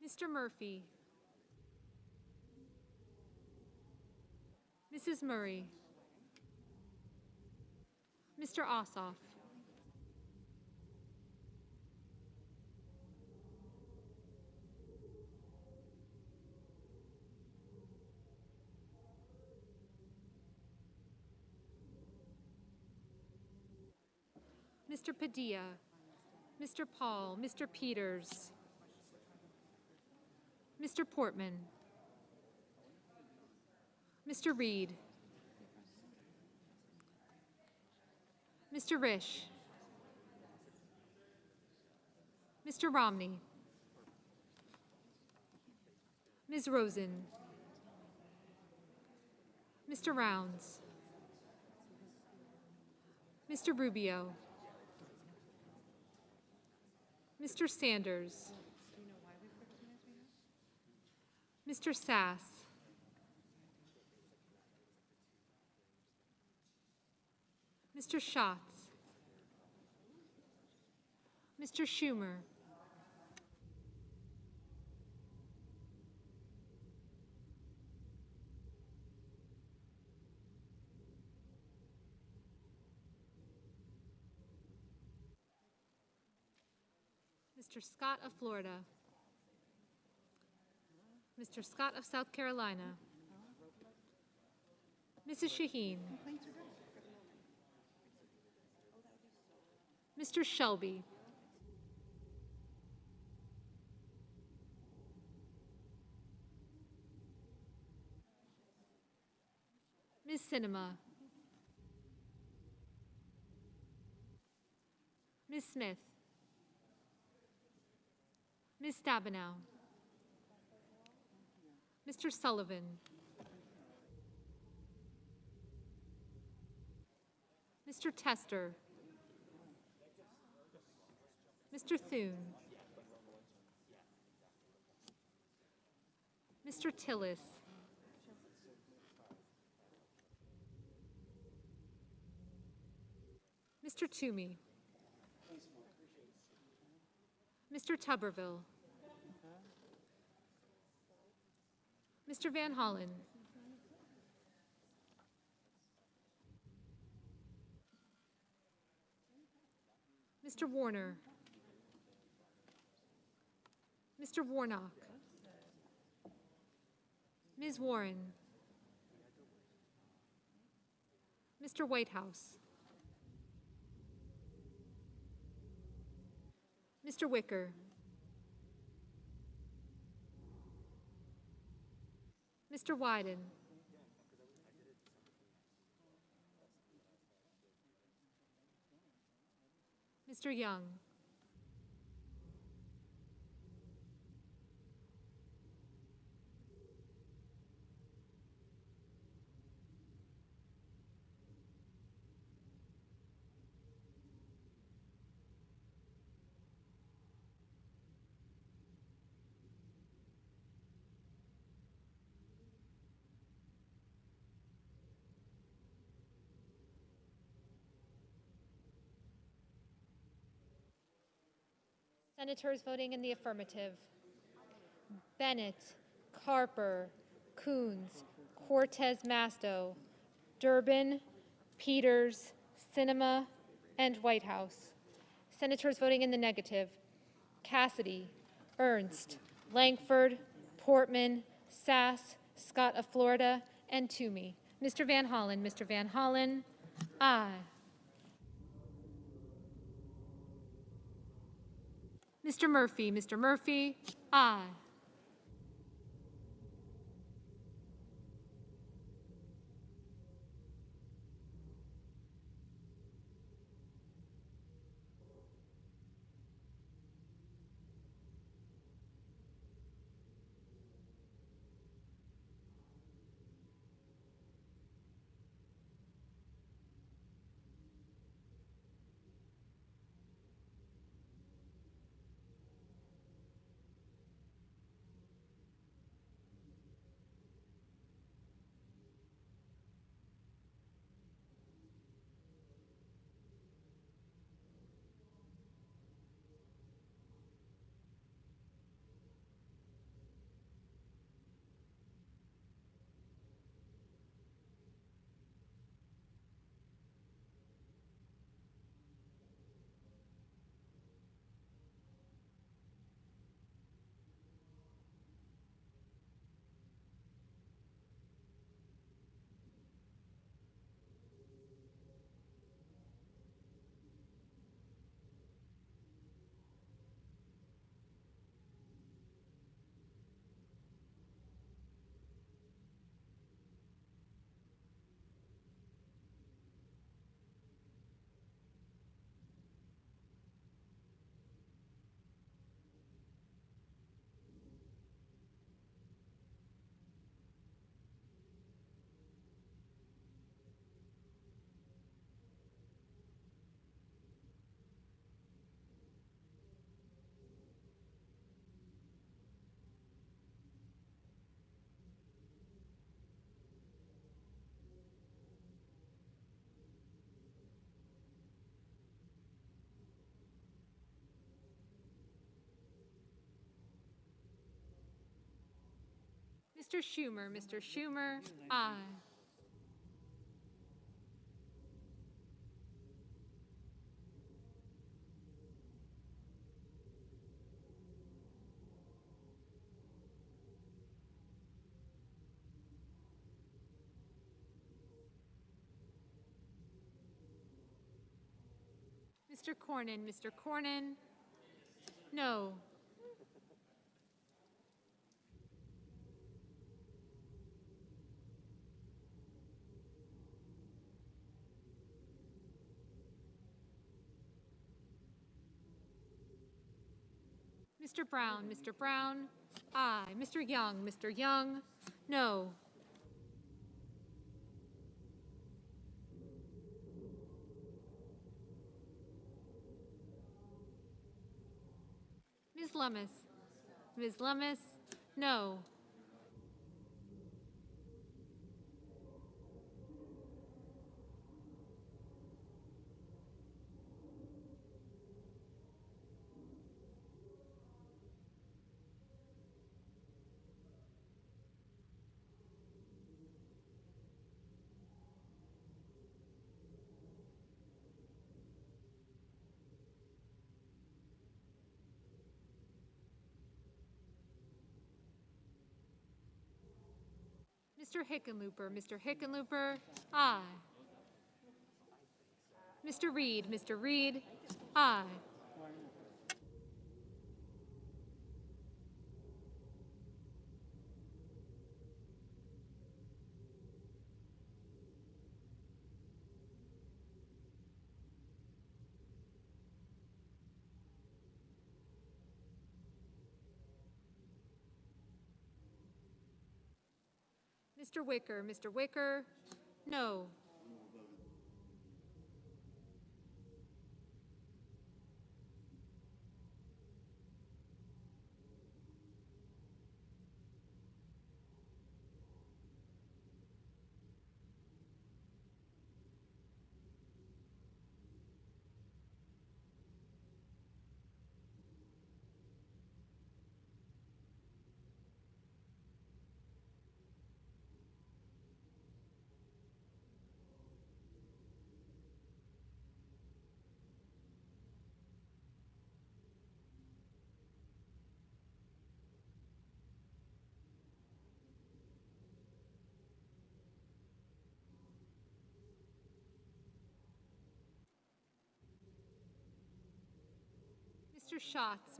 Mr. Murphy, Mrs. Murray, Mr. Ossoff, Mr. Padilla, Mr. Paul, Mr. Peters, Mr. Portman, Mr. Reed, Mr. Risch, Mr. Romney, Ms. Rosen, Mr. Rounds, Mr. Rubio, Mr. Sanders, Mr. Sass, Mr. Schatz, Mr. Schumer, Mr. Scott of Florida, Mr. Scott of South Carolina, Mrs. Shaheen, Mr. Shelby, Ms. Cinema. Ms. Smith. Ms. Stabenow. Mr. Sullivan. Mr. Tester. Mr. Thune. Mr. Tillis. Mr. Toomey. Mr. Tuberville. Mr. Van Hollen. Mr. Warner. Mr. Warnock. Ms. Warren. Mr. Whitehouse. Mr. Wicker. Mr. Wyden. Mr. Young. Senators voting in the affirmative: Bennett, Carper, Coons, Cortez Masto, Durbin, Peters, Sinema, and Whitehouse. Senators voting in the negative: Cassidy, Ernst, Langford, Portman, Sass, Scott of Florida, and Toomey. Mr. Van Hollen. Mr. Van Hollen, aye. Mr. Murphy. Mr. Murphy, aye. Mr. Schumer. Mr. Schumer, aye. Mr. Cornyn. Mr. Cornyn, no. Mr. Brown, Mr. Brown, aye. Mr. Young, no. Ms. Lummis, no. Mr. Hickenlooper, aye. Mr. Reed, aye. Mr. Wicker, no.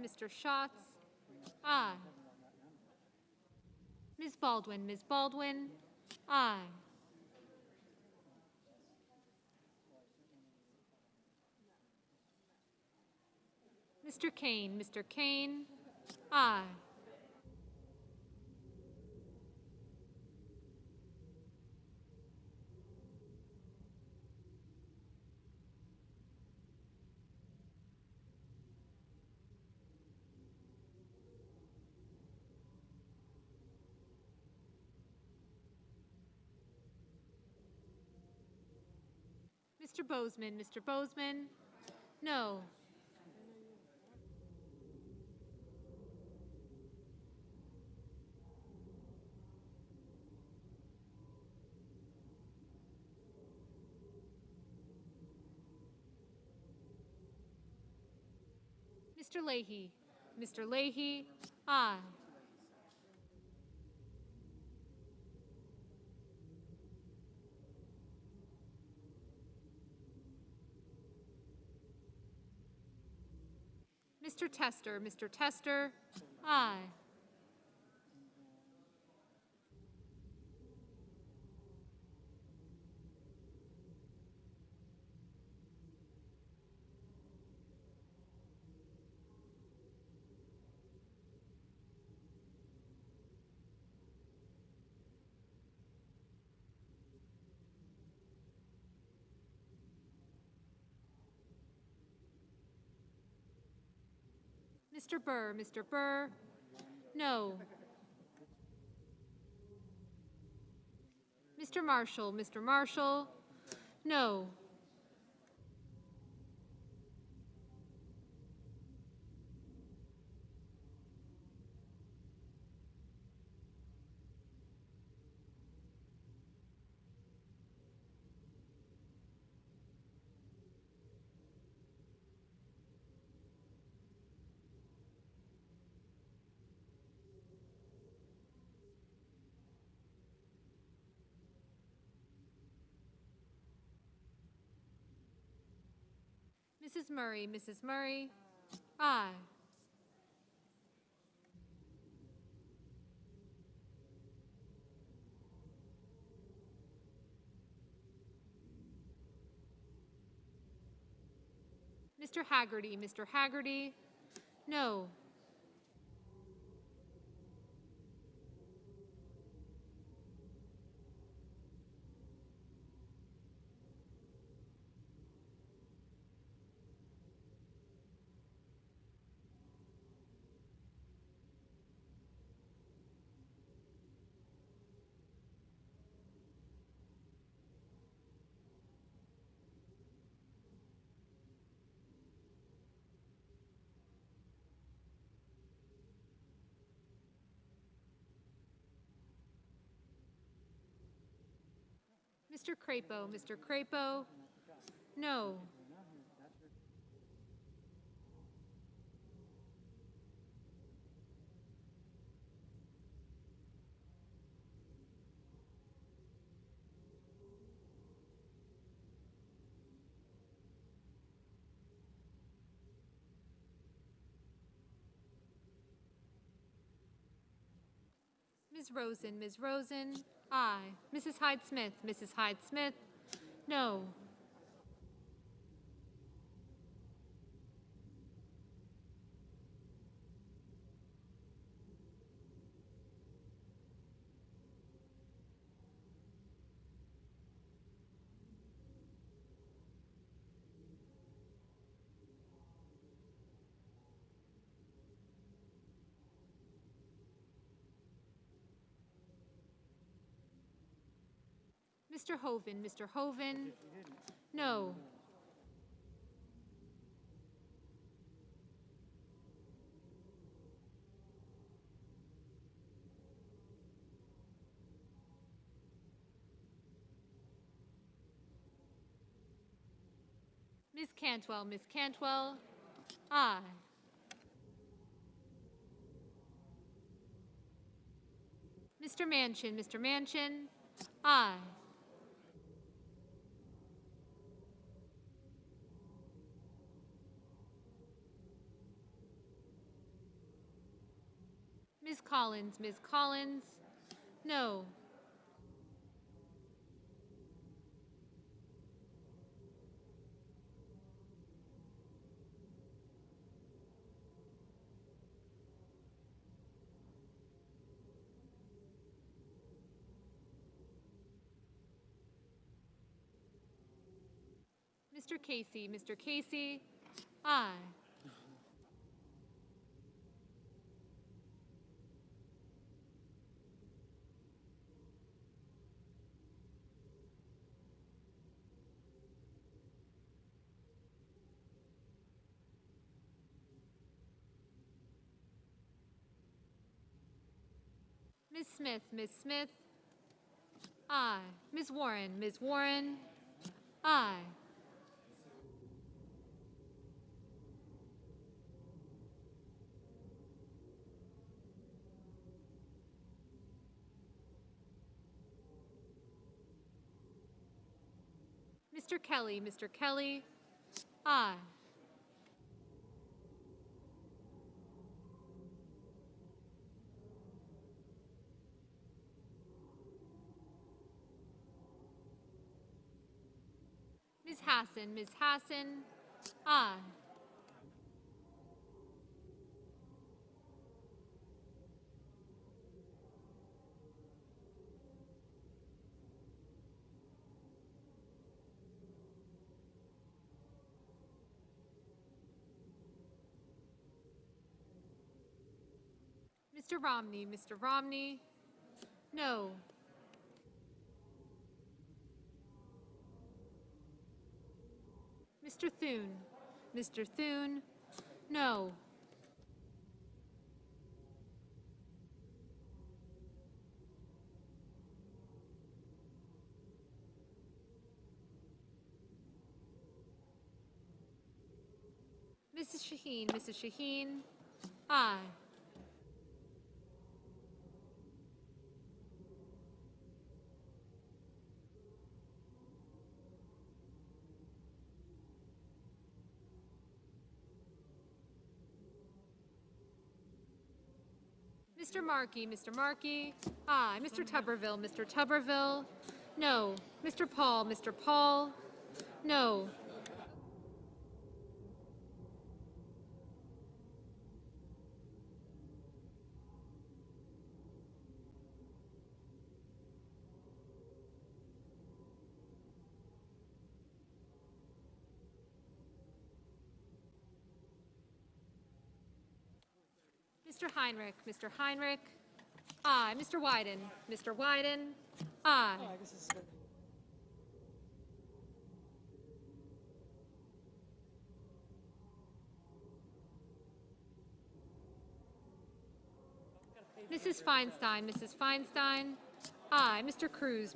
Mr. Schatz, aye. Ms. Baldwin, aye. Mr. Kane, aye. Mr. Bozeman, no. Mr. Leahy, aye. Mr. Tester, aye. Mr. Burr, no. Mr. Marshall, no. Mrs. Murray, aye. Mr. Haggerty, no. Mr. Crapo, Mr. Crapo, no. Ms. Rosen, aye. Mrs. Hyde-Smith, Mrs. Hyde-Smith, no. Mr. Hoven, no. Ms. Cantwell, aye. Mr. Manchin, aye. Ms. Collins, no. Mr. Casey, aye. Ms. Smith, aye. Ms. Warren, aye. Mr. Kelly, aye. Ms. Hassan, aye. Mr. Romney, no. Mr. Thune, no. Mrs. Shaheen, aye. Mr. Markey, aye. Mr. Tuberville, no. Mr. Paul, no. Mr. Heinrich, aye. Mr. Wyden, aye. Mrs. Feinstein, aye. Mr. Cruz,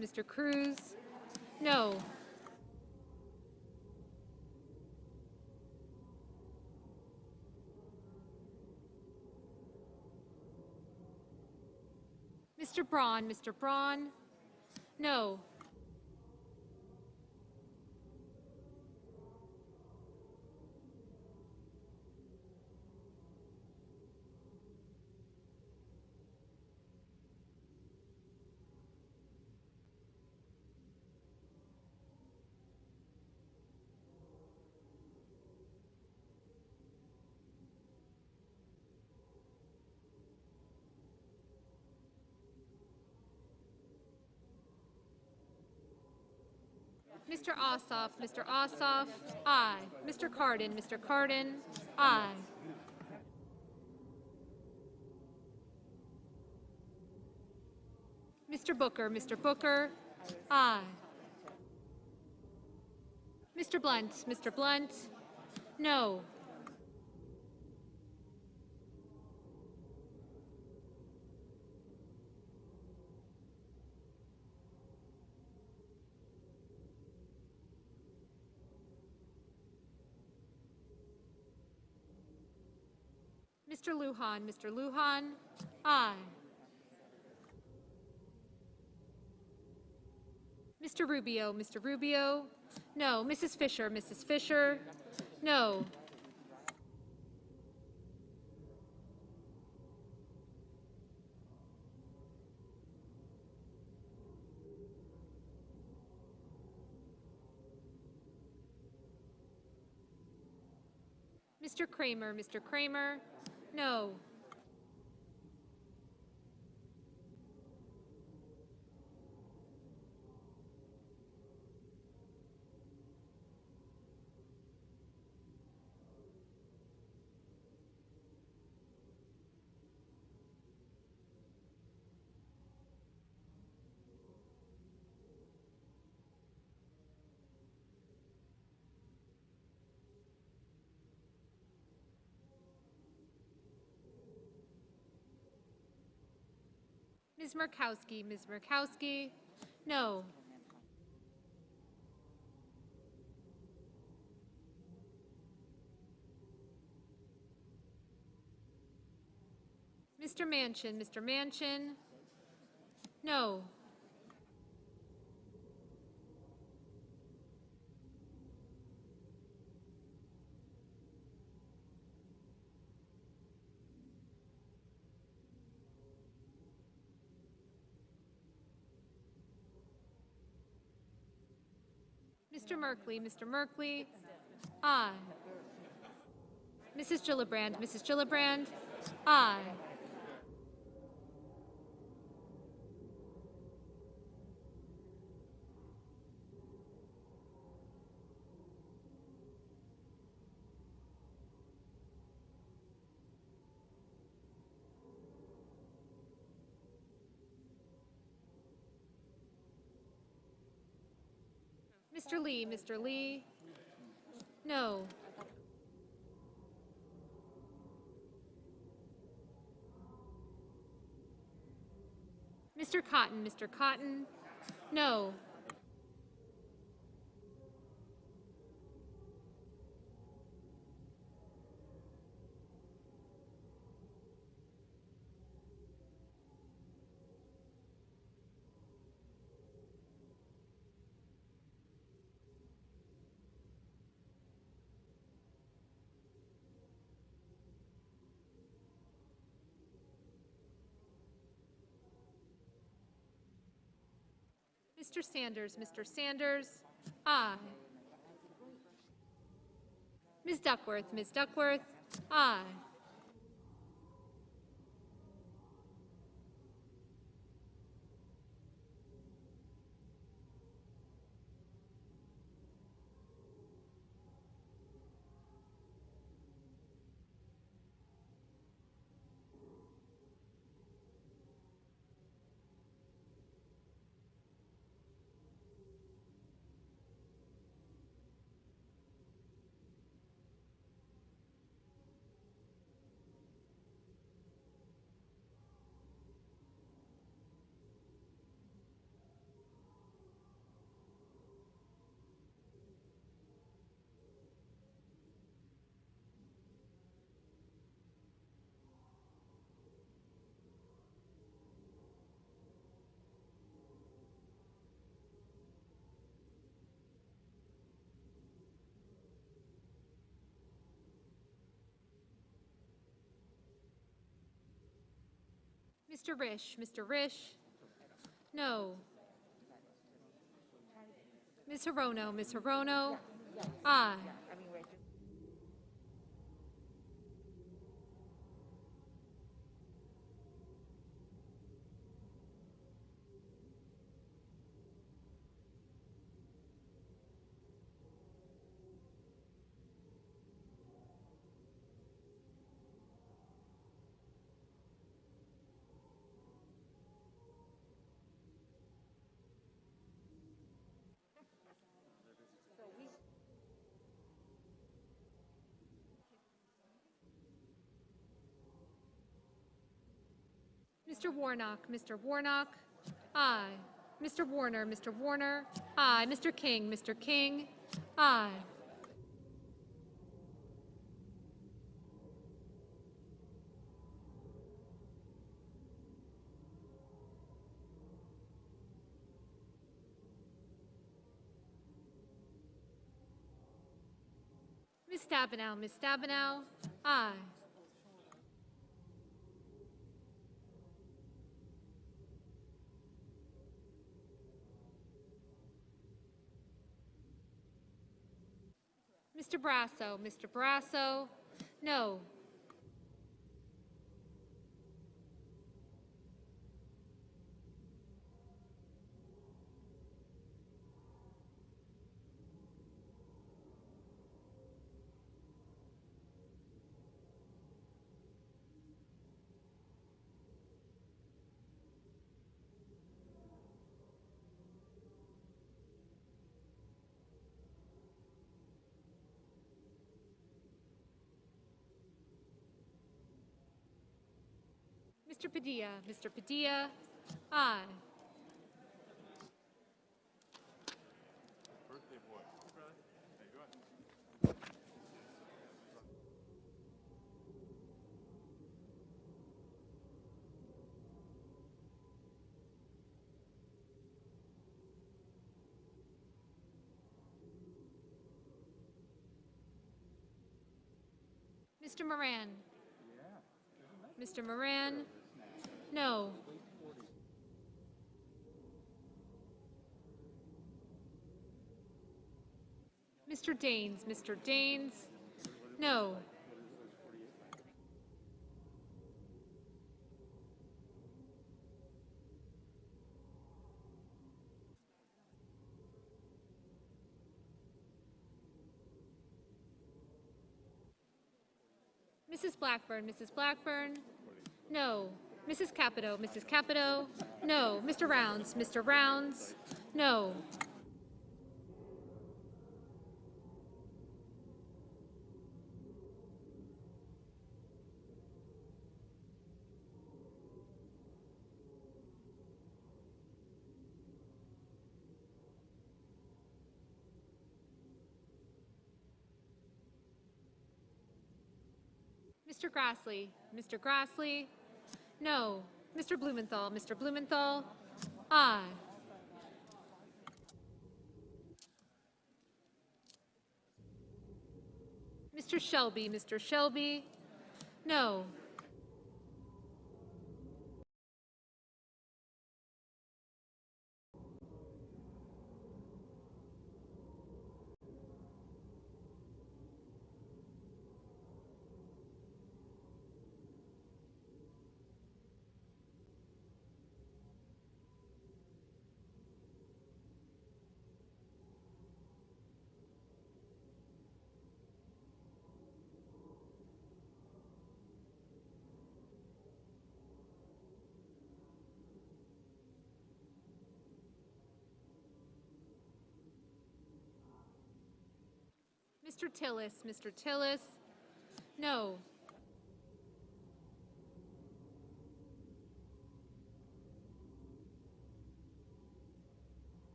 No. Mr. Braun, Mr. Braun. No. Mr. Ossoff, Mr. Ossoff. Aye. Mr. Cardin, Mr. Cardin. Aye. Mr. Booker, Mr. Booker. Aye. Mr. Blunt, Mr. Blunt. No. Mr. Lujan, Mr. Lujan. Aye. Mr. Rubio, Mr. Rubio. No. Mrs. Fisher, Mrs. Fisher. No. Mr. Kramer, Mr. Kramer. No. Ms. Murkowski, Ms. Murkowski. No. Mr. Manchin, Mr. Manchin. No. Mr. Merkley, Mr. Merkley. Aye. Mrs. Gillibrand, Mrs. Gillibrand. Aye. Mr. Lee, Mr. Lee. No. Mr. Cotton, Mr. Cotton. No. Mr. Sanders, Mr. Sanders. Aye. Ms. Duckworth, Ms. Duckworth. Aye. Mr. Risch, Mr. Risch, no. Ms. Hirono, aye. Mr. Warnock, aye. Mr. Warner, aye. Mr. King, aye. Ms. Stabenow, aye. Mr. Brasso, no. Mr. Padilla, aye. Mr. Moran, no. Mr. Daines, no. Mrs. Blackburn, no. Mrs. Capito, no. Mr. Rounds, no. Mr. Grassley, no. Mr. Blumenthal, aye. Mr. Shelby, no. Mr. Tillis, no.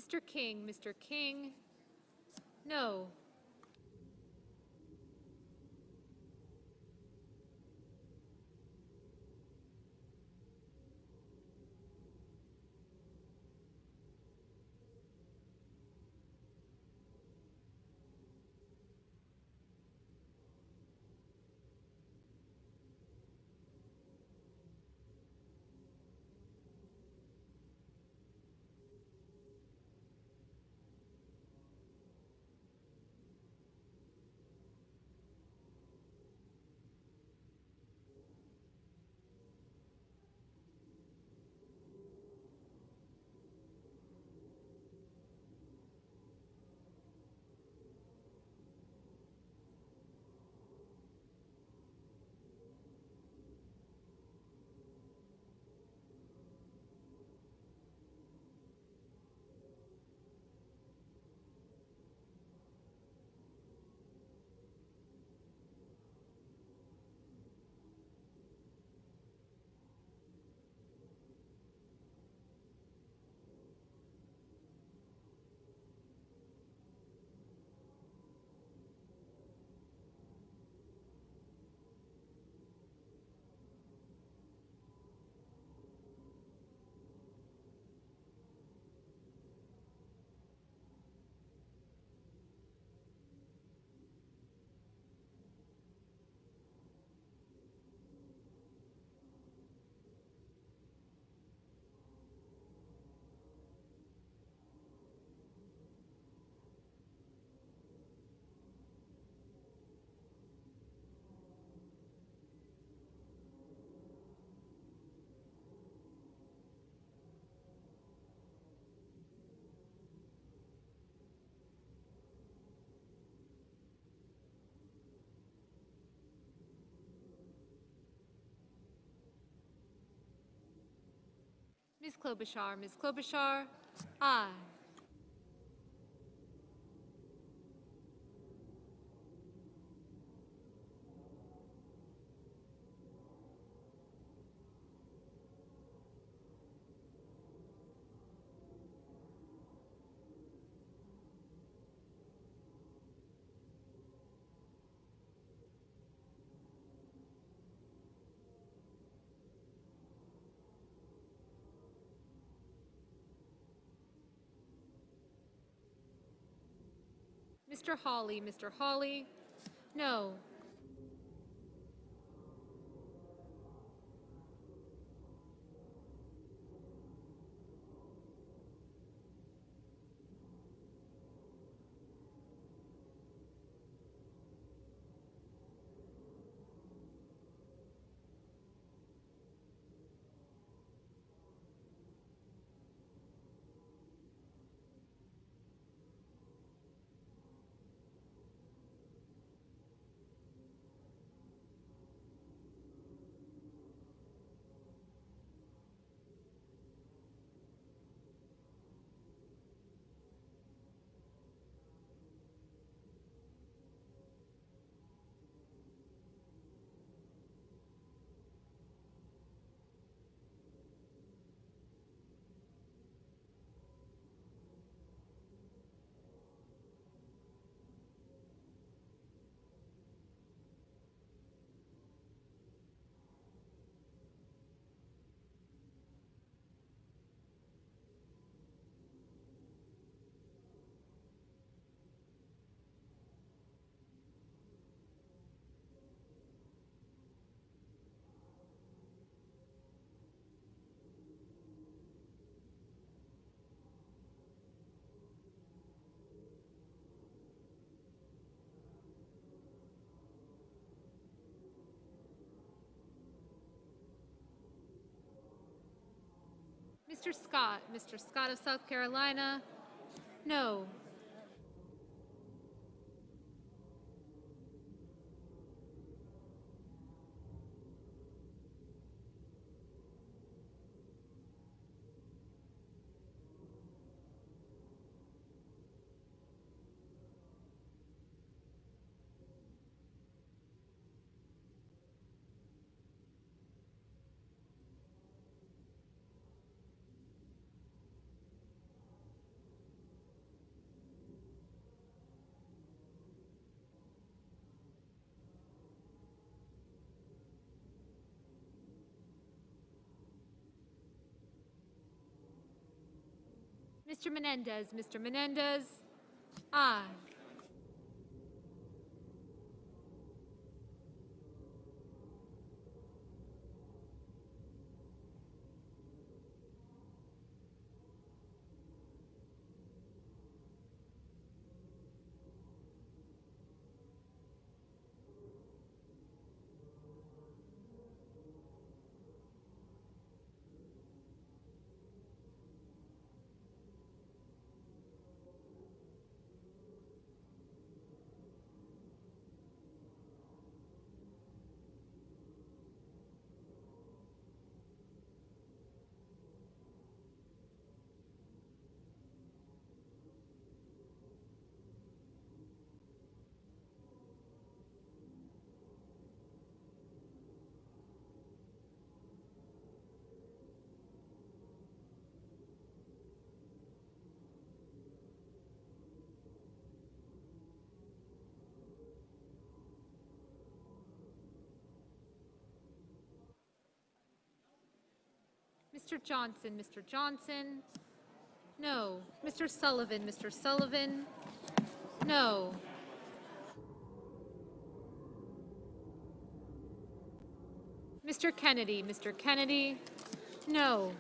Mr. King, Mr. King, no. Ms. Klobuchar, Ms. Klobuchar, aye. Mr. Hawley, no. Mr. Scott of South Carolina, no. Mr. Menendez. Mr. Menendez. Aye. Mr. Johnson. Mr. Johnson. No. Mr. Sullivan. Mr. Sullivan. No. Mr. Kennedy. Mr. Kennedy. No.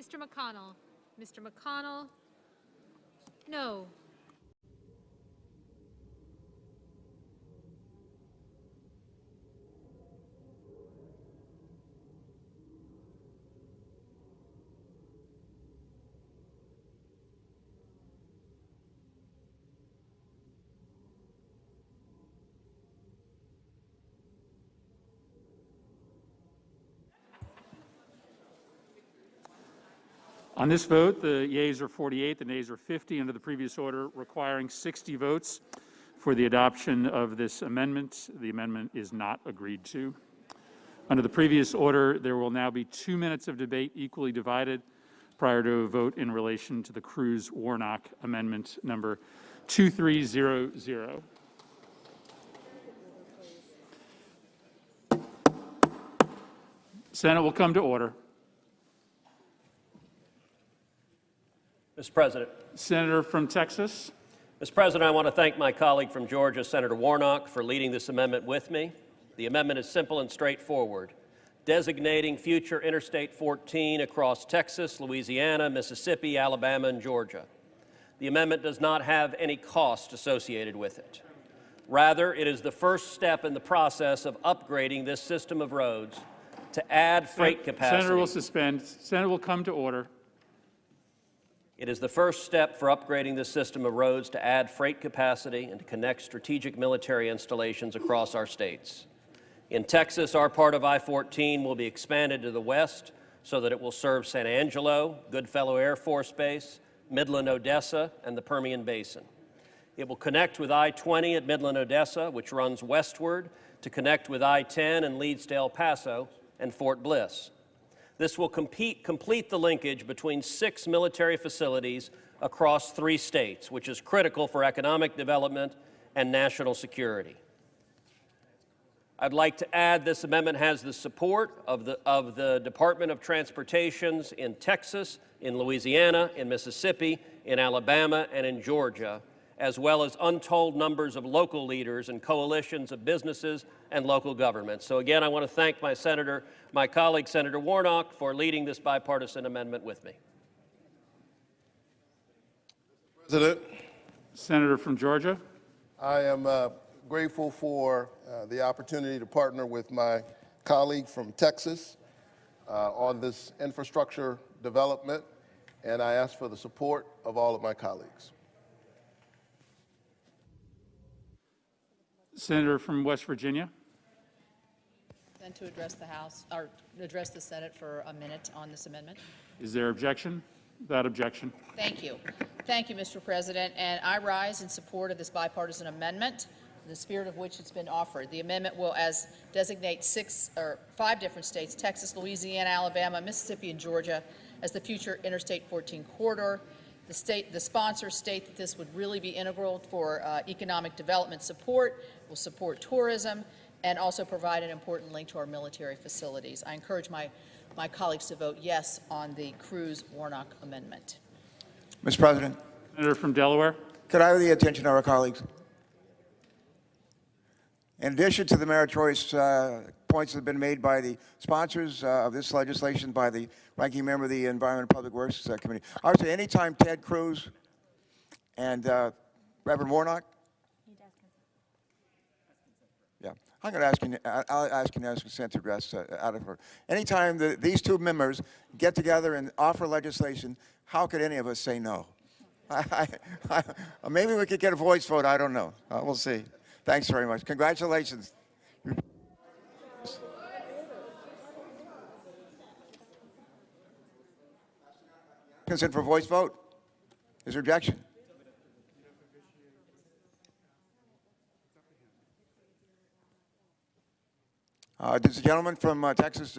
Mr. McConnell. Mr. McConnell. No.
On this vote, the yeas are 48, the nays are 50, under the previous order requiring 60 votes for the adoption of this amendment. The amendment is not agreed to. Under the previous order, there will now be 2 minutes of debate equally divided prior to a vote in relation to the Cruz-Warnock Amendment number 2300. Senate will come to order.
Mr. President.
Senator from Texas.
Mr. President, I want to thank my colleague from Georgia, Senator Warnock, for leading this amendment with me. The amendment is simple and straightforward, designating future Interstate 14 across Texas, Louisiana, Mississippi, Alabama, and Georgia. The amendment does not have any cost associated with it. Rather, it is the first step in the process of upgrading this system of roads to add freight capacity.
Senator will suspend. Senate will come to order.
It is the first step for upgrading this system of roads to add freight capacity and to connect strategic military installations across our states. In Texas, our part of I-14 will be expanded to the west so that it will serve San Angelo, Goodfellow Air Force Base, Midland, Odessa, and the Permian Basin. It will connect with I-20 at Midland, Odessa, which runs westward to connect with I-10 and leads to El Paso and Fort Bliss. This will complete the linkage between 6 military facilities across 3 states, which is critical for economic development and national security. I'd like to add this amendment has the support of the Department of Transportations in Texas, in Louisiana, in Mississippi, in Alabama, and in Georgia, as well as untold numbers of local leaders and coalitions of businesses and local governments. So again, I want to thank my colleague, Senator Warnock, for leading this bipartisan amendment with me.
President.
Senator from Georgia.
I am grateful for the opportunity to partner with my colleague from Texas on this infrastructure development, and I ask for the support of all of my colleagues.
Senator from West Virginia.
Then to address the House, or address the Senate for a minute on this amendment.
Is there objection? Without objection.
Thank you. Thank you, Mr. President. And I rise in support of this bipartisan amendment, in the spirit of which it's been offered. The amendment will designate 5 different states, Texas, Louisiana, Alabama, Mississippi, and Georgia, as the future Interstate 14 corridor. The sponsors state that this would really be integral for economic development support, will support tourism, and also provide an important link to our military facilities. I encourage my colleagues to vote yes on the Cruz-Warnock amendment.
Mr. President.
Senator from Delaware.
Could I have the attention of our colleagues? In addition to the meritorious points that have been made by the sponsors of this legislation, by the ranking member of the Environment and Public Works Committee, I would say anytime Ted Cruz and Reverend Warnock, I'm going to ask you, I'll ask you to consent to address out of her. Anytime these 2 members get together and offer legislation, how could any of us say no? Maybe we could get a voice vote. I don't know. We'll see. Thanks very much. Congratulations. Consent for voice vote. Is there objection? Does the gentleman from Texas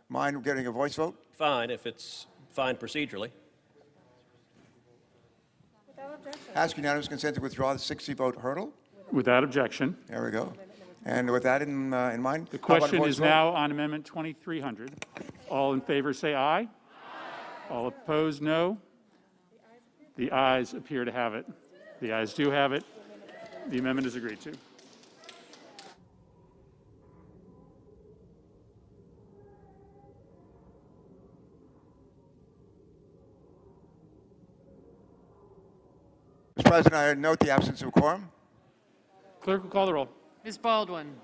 mind getting a voice vote?
Fine, if it's fine procedurally.
Ask unanimous consent to withdraw the 60-vote hurdle.
Without objection.
There we go. And with that in mind,
the question is now on Amendment 2300. All in favor say aye. Aye. All opposed, no. The ayes appear to have it. The ayes do have it. The amendment is agreed to.
Mr. President, I note the absence of quorum.
Clerk will call the roll.
Ms. Baldwin.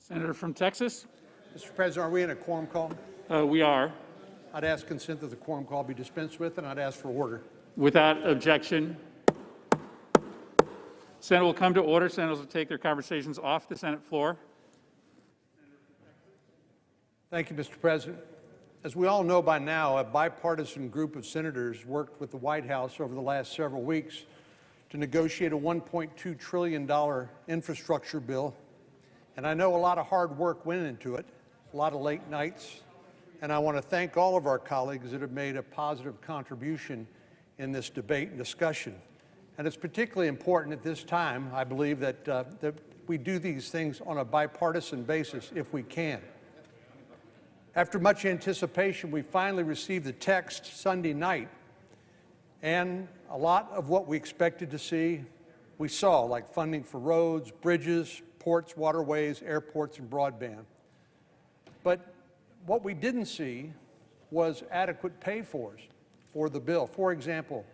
Senator from Texas.
Mr. President, are we in a quorum call?
We are.
I'd ask consent that the quorum call be dispensed with, and I'd ask for order.
Without objection. Senate will come to order. Senators will take their conversations off the Senate floor.
Thank you, Mr. President. As we all know by now, a bipartisan group of senators worked with the White House over the last several weeks to negotiate a $1.2 trillion infrastructure bill. And I know a lot of hard work went into it, a lot of late nights. And I want to thank all of our colleagues that have made a positive contribution in this debate and discussion. And it's particularly important at this time, I believe, that we do these things on a bipartisan basis if we can. After much anticipation, we finally received the text Sunday night, and a lot of what we expected to see, we saw, like funding for roads, bridges, ports, waterways, airports, and broadband. But what we didn't see was adequate pay-fors for the bill. For example,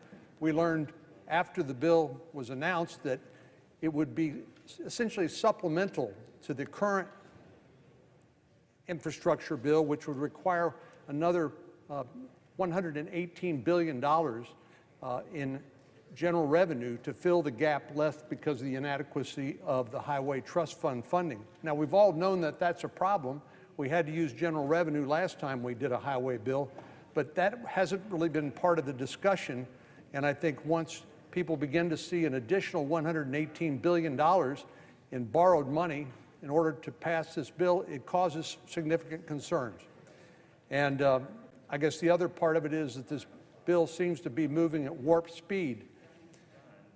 we learned after the bill was announced that it would be essentially supplemental to the current infrastructure bill, which would require another $118 billion in general revenue to fill the gap left because of the inadequacy of the Highway Trust Fund funding. Now, we've all known that that's a problem. We had to use general revenue last time we did a highway bill, but that hasn't really been part of the discussion. And I think once people begin to see an additional $118 billion in borrowed money in order to pass this bill, it causes significant concerns. And I guess the other part of it is that this bill seems to be moving at warp speed.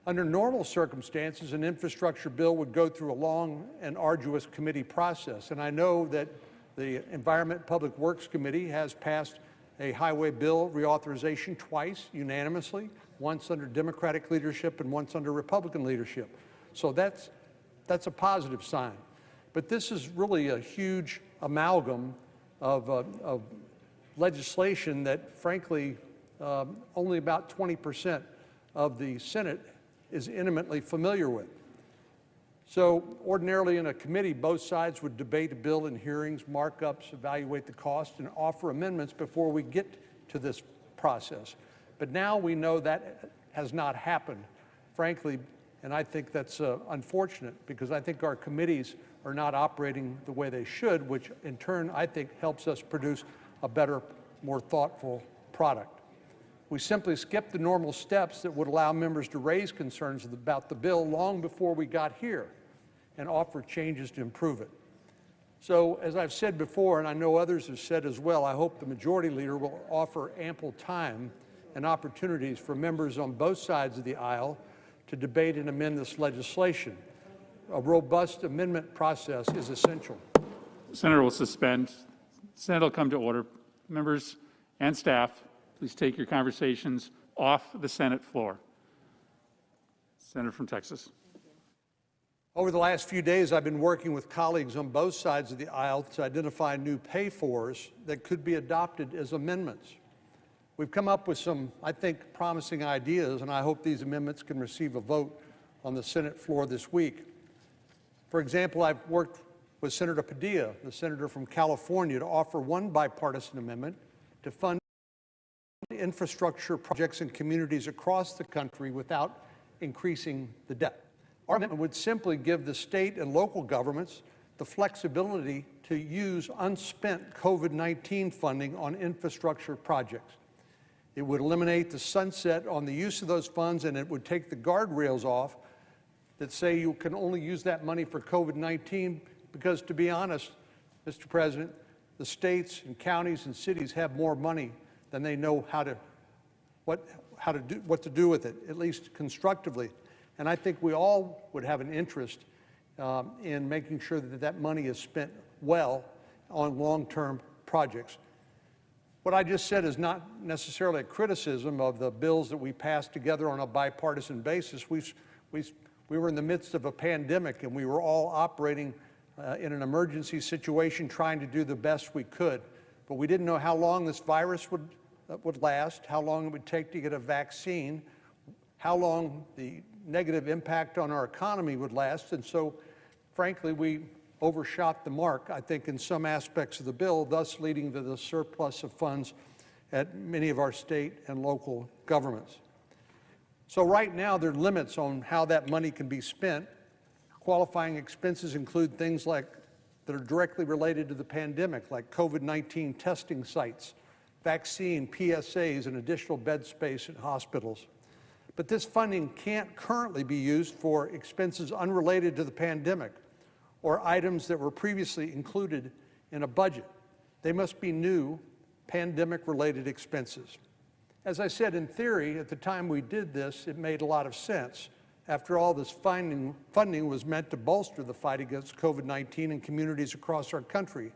Under normal circumstances, an infrastructure bill would go through a long and arduous committee process. And I know that the Environment Public Works Committee has passed a highway bill reauthorization twice unanimously, once under Democratic leadership and once under Republican leadership. So that's a positive sign. But this is really a huge amalgam of legislation that, frankly, only about 20% of the Senate is intimately familiar with. So ordinarily in a committee, both sides would debate a bill in hearings, markups, evaluate the cost, and offer amendments before we get to this process. But now we know that has not happened, frankly, and I think that's unfortunate because I think our committees are not operating the way they should, which in turn I think helps us produce a better, more thoughtful product. We simply skipped the normal steps that would allow members to raise concerns about the bill long before we got here and offer changes to improve it. So, as I've said before, and I know others have said as well, I hope the Majority Leader will offer ample time and opportunities for members on both sides of the aisle to debate and amend this legislation. A robust amendment process is essential.
Senator will suspend. Senate will come to order. Members and staff, please take your conversations off the Senate floor. Senator from Texas.
Over the last few days, I've been working with colleagues on both sides of the aisle to identify new pay-fors that could be adopted as amendments. We've come up with some, I think, promising ideas, and I hope these amendments can receive a vote on the Senate floor this week. For example, I've worked with Senator Padilla, the senator from California, to offer one bipartisan amendment to fund infrastructure projects in communities across the country without increasing the debt. Our amendment would simply give the state and local governments the flexibility to use unspent COVID-19 funding on infrastructure projects. It would eliminate the sunset on the use of those funds, and it would take the guardrails off that say you can only use that money for COVID-19 because, to be honest, Mr. President, the states and counties and cities have more money than they know what to do with it, at least constructively. And I think we all would have an interest in making sure that that money is spent well on long-term projects. What I just said is not necessarily a criticism of the bills that we passed together on a bipartisan basis. We were in the midst of a pandemic, and we were all operating in an emergency situation, trying to do the best we could. But we didn't know how long this virus would last, how long it would take to get a vaccine, how long the negative impact on our economy would last. And so, frankly, we
overshot the mark, I think, in some aspects of the bill, thus leading to the surplus of funds at many of our state and local governments. So right now, there are limits on how that money can be spent. Qualifying expenses include things like that are directly related to the pandemic, like COVID-19 testing sites, vaccine, PSAs, and additional bed space in hospitals. But this funding can't currently be used for expenses unrelated to the pandemic or items that were previously included in a budget. They must be new pandemic-related expenses. As I said, in theory, at the time we did this, it made a lot of sense. After all, this funding was meant to bolster the fight against COVID-19 in communities across our country.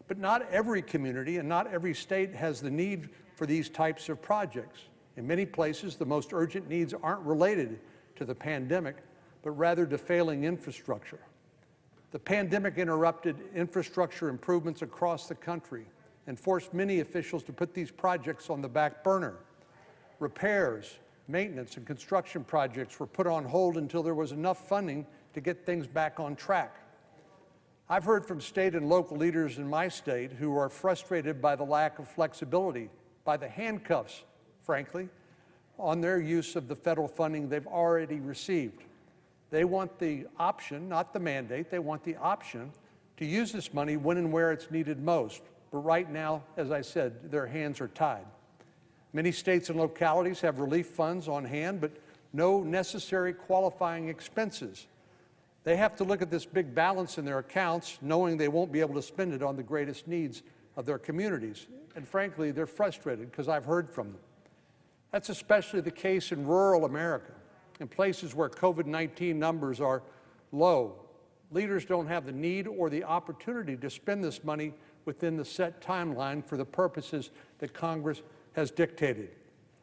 But not every community and not every state has the need for these types of projects. In many places, the most urgent needs aren't related to the pandemic, but rather to failing infrastructure. The pandemic interrupted infrastructure improvements across the country and forced many officials to put these projects on the back burner. Repairs, maintenance, and construction projects were put on hold until there was enough funding to get things back on track. I've heard from state and local leaders in my state who are frustrated by the lack of flexibility, by the handcuffs, frankly, on their use of the federal funding they've already received. They want the option, not the mandate, they want the option to use this money when and where it's needed most. But right now, as I said, their hands are tied. Many states and localities have relief funds on hand, but no necessary qualifying expenses. They have to look at this big balance in their accounts, knowing they won't be able to spend it on the greatest needs of their communities. And frankly, they're frustrated because I've heard from them. That's especially the case in rural America, in places where COVID-19 numbers are low. Leaders don't have the need or the opportunity to spend this money within the set timeline for the purposes that Congress has dictated.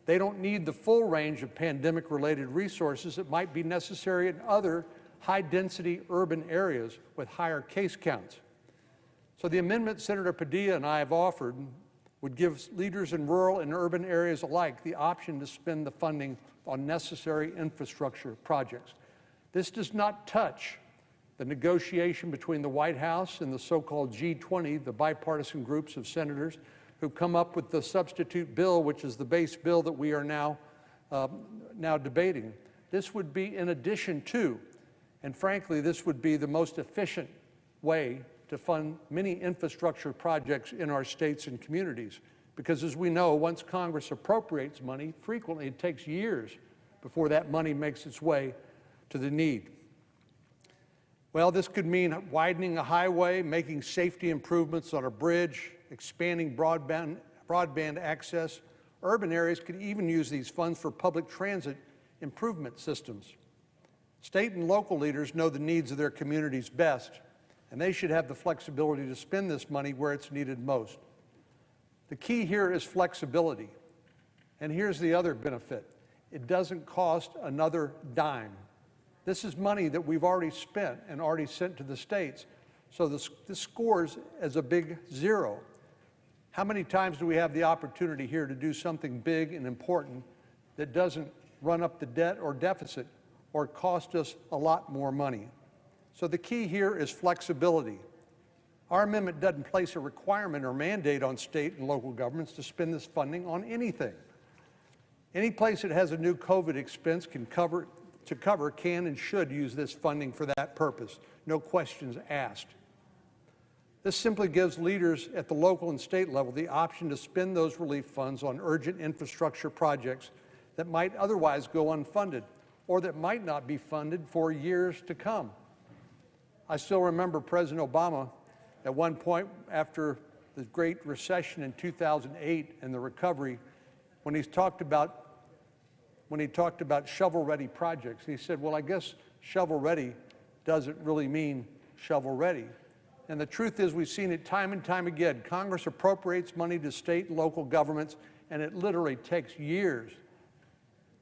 They don't need the full range of pandemic-related resources that might be necessary in other high-density urban areas with higher case counts. So the amendment Senator Padilla and I have offered would give leaders in rural and urban areas alike the option to spend the funding on necessary infrastructure projects. This does not touch the negotiation between the White House and the so-called G20, the bipartisan groups of senators who come up with the substitute bill, which is the base bill that we are now debating. This would be in addition to, and frankly, this would be the most efficient way to fund many infrastructure projects in our states and communities. Because as we know, once Congress appropriates money, frequently it takes years before that money makes its way to the need. Well, this could mean widening a highway, making safety improvements on a bridge, expanding broadband access. Urban areas could even use these funds for public transit improvement systems. State and local leaders know the needs of their communities best, and they should have the flexibility to spend this money where it's needed most. The key here is flexibility. And here's the other benefit. It doesn't cost another dime. This is money that we've already spent and already sent to the states. So this scores as a big zero. How many times do we have the opportunity here to do something big and important that doesn't run up the debt or deficit or cost us a lot more money? So the key here is flexibility. Our amendment doesn't place a requirement or mandate on state and local governments to spend this funding on anything. Any place that has a new COVID expense can and should use this funding for that purpose. No questions asked. This simply gives leaders at the local and state level the option to spend those relief funds on urgent infrastructure projects that might otherwise go unfunded or that might not be funded for years to come. I still remember President Obama at one point after the Great Recession in 2008 and the recovery, when he talked about shovel-ready projects, he said, well, I guess shovel-ready doesn't really mean shovel-ready. And the truth is, we've seen it time and time again. Congress appropriates money to state and local governments, and it literally takes years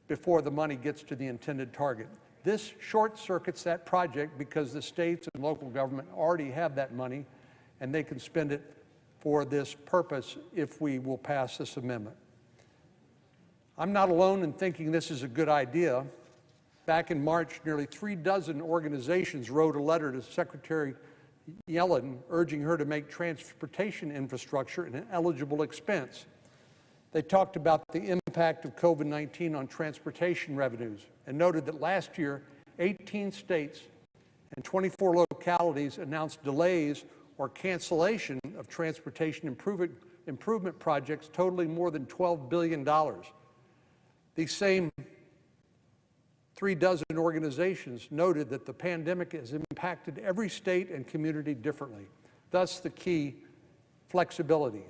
before the money gets to the intended target. This short-circuits that project because the states and local government already have that money, and they can spend it for this purpose if we will pass this amendment. I'm not alone in thinking this is a good idea. Back in March, nearly 36 organizations wrote a letter to Secretary Yellen, urging her to make transportation infrastructure an eligible expense. They talked about the impact of COVID-19 on transportation revenues and noted that last year, 18 states and 24 localities announced delays or cancellation of transportation improvement projects totaling more than $12 billion. These same 36 organizations noted that the pandemic has impacted every state and community differently, thus the key, flexibility.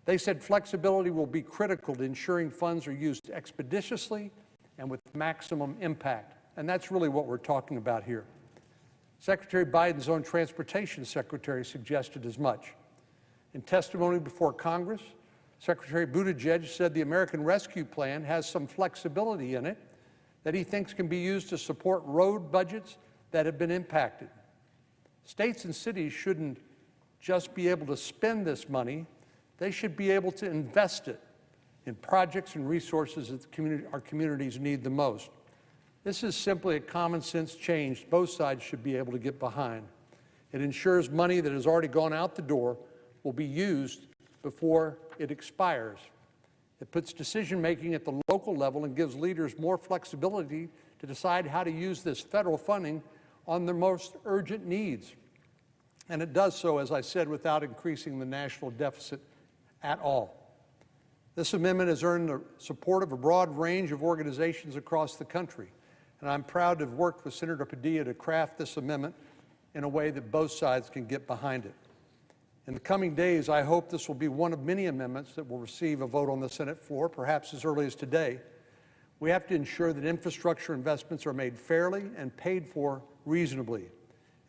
They said flexibility will be critical to ensuring funds are used expeditiously and with maximum impact, and that's really what we're talking about here. Secretary Biden's own transportation secretary suggested as much. In testimony before Congress, Secretary Buttigieg said the American Rescue Plan has some flexibility in it that he thinks can be used to support road budgets that have been impacted. States and cities shouldn't just be able to spend this money, they should be able to invest it in projects and resources that our communities need the most. This is simply a common sense change both sides should be able to get behind. It ensures money that has already gone out the door will be used before it expires. It puts decision-making at the local level and gives leaders more flexibility to decide how to use this federal funding on their most urgent needs. And it does so, as I said, without increasing the national deficit at all. This amendment has earned the support of a broad range of organizations across the country, and I'm proud to have worked with Senator Padilla to craft this amendment in a way that both sides can get behind it. In the coming days, I hope this will be one of many amendments that will receive a vote on the Senate floor, perhaps as early as today. We have to ensure that infrastructure investments are made fairly and paid for reasonably,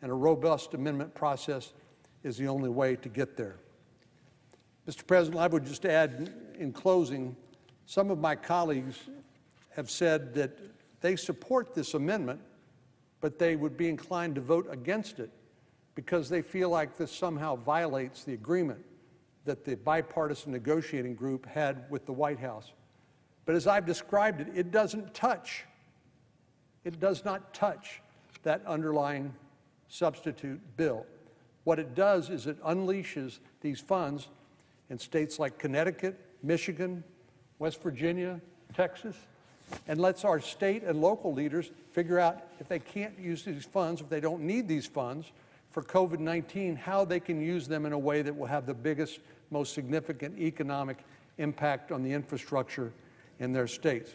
and a robust amendment process is the only way to get there. Mr. President, I would just add in closing, some of my colleagues have said that they support this amendment, but they would be inclined to vote against it because they feel like this somehow violates the agreement that the bipartisan negotiating group had with the White House. But as I've described it, it does not touch that underlying substitute bill. What it does is it unleashes these funds in states like Connecticut, Michigan, West Virginia, Texas, and lets our state and local leaders figure out if they can't use these funds, if they don't need these funds for COVID-19, how they can use them in a way that will have the biggest, most significant economic impact on the infrastructure in their states.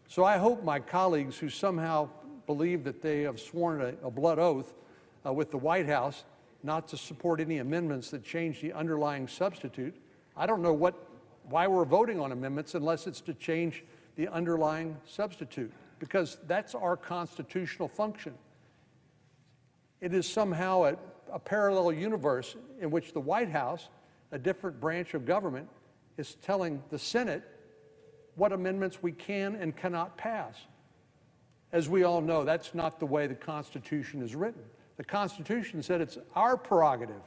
So I hope my colleagues who somehow believe that they have sworn a blood oath with the White House not to support any amendments that change the underlying substitute. I don't know why we're voting on amendments unless it's to change the underlying substitute, because that's our constitutional function. It is somehow a parallel universe in which the White House, a different branch of government, is telling the Senate what amendments we can and cannot pass. As we all know, that's not the way the Constitution is written. The Constitution said it's our prerogative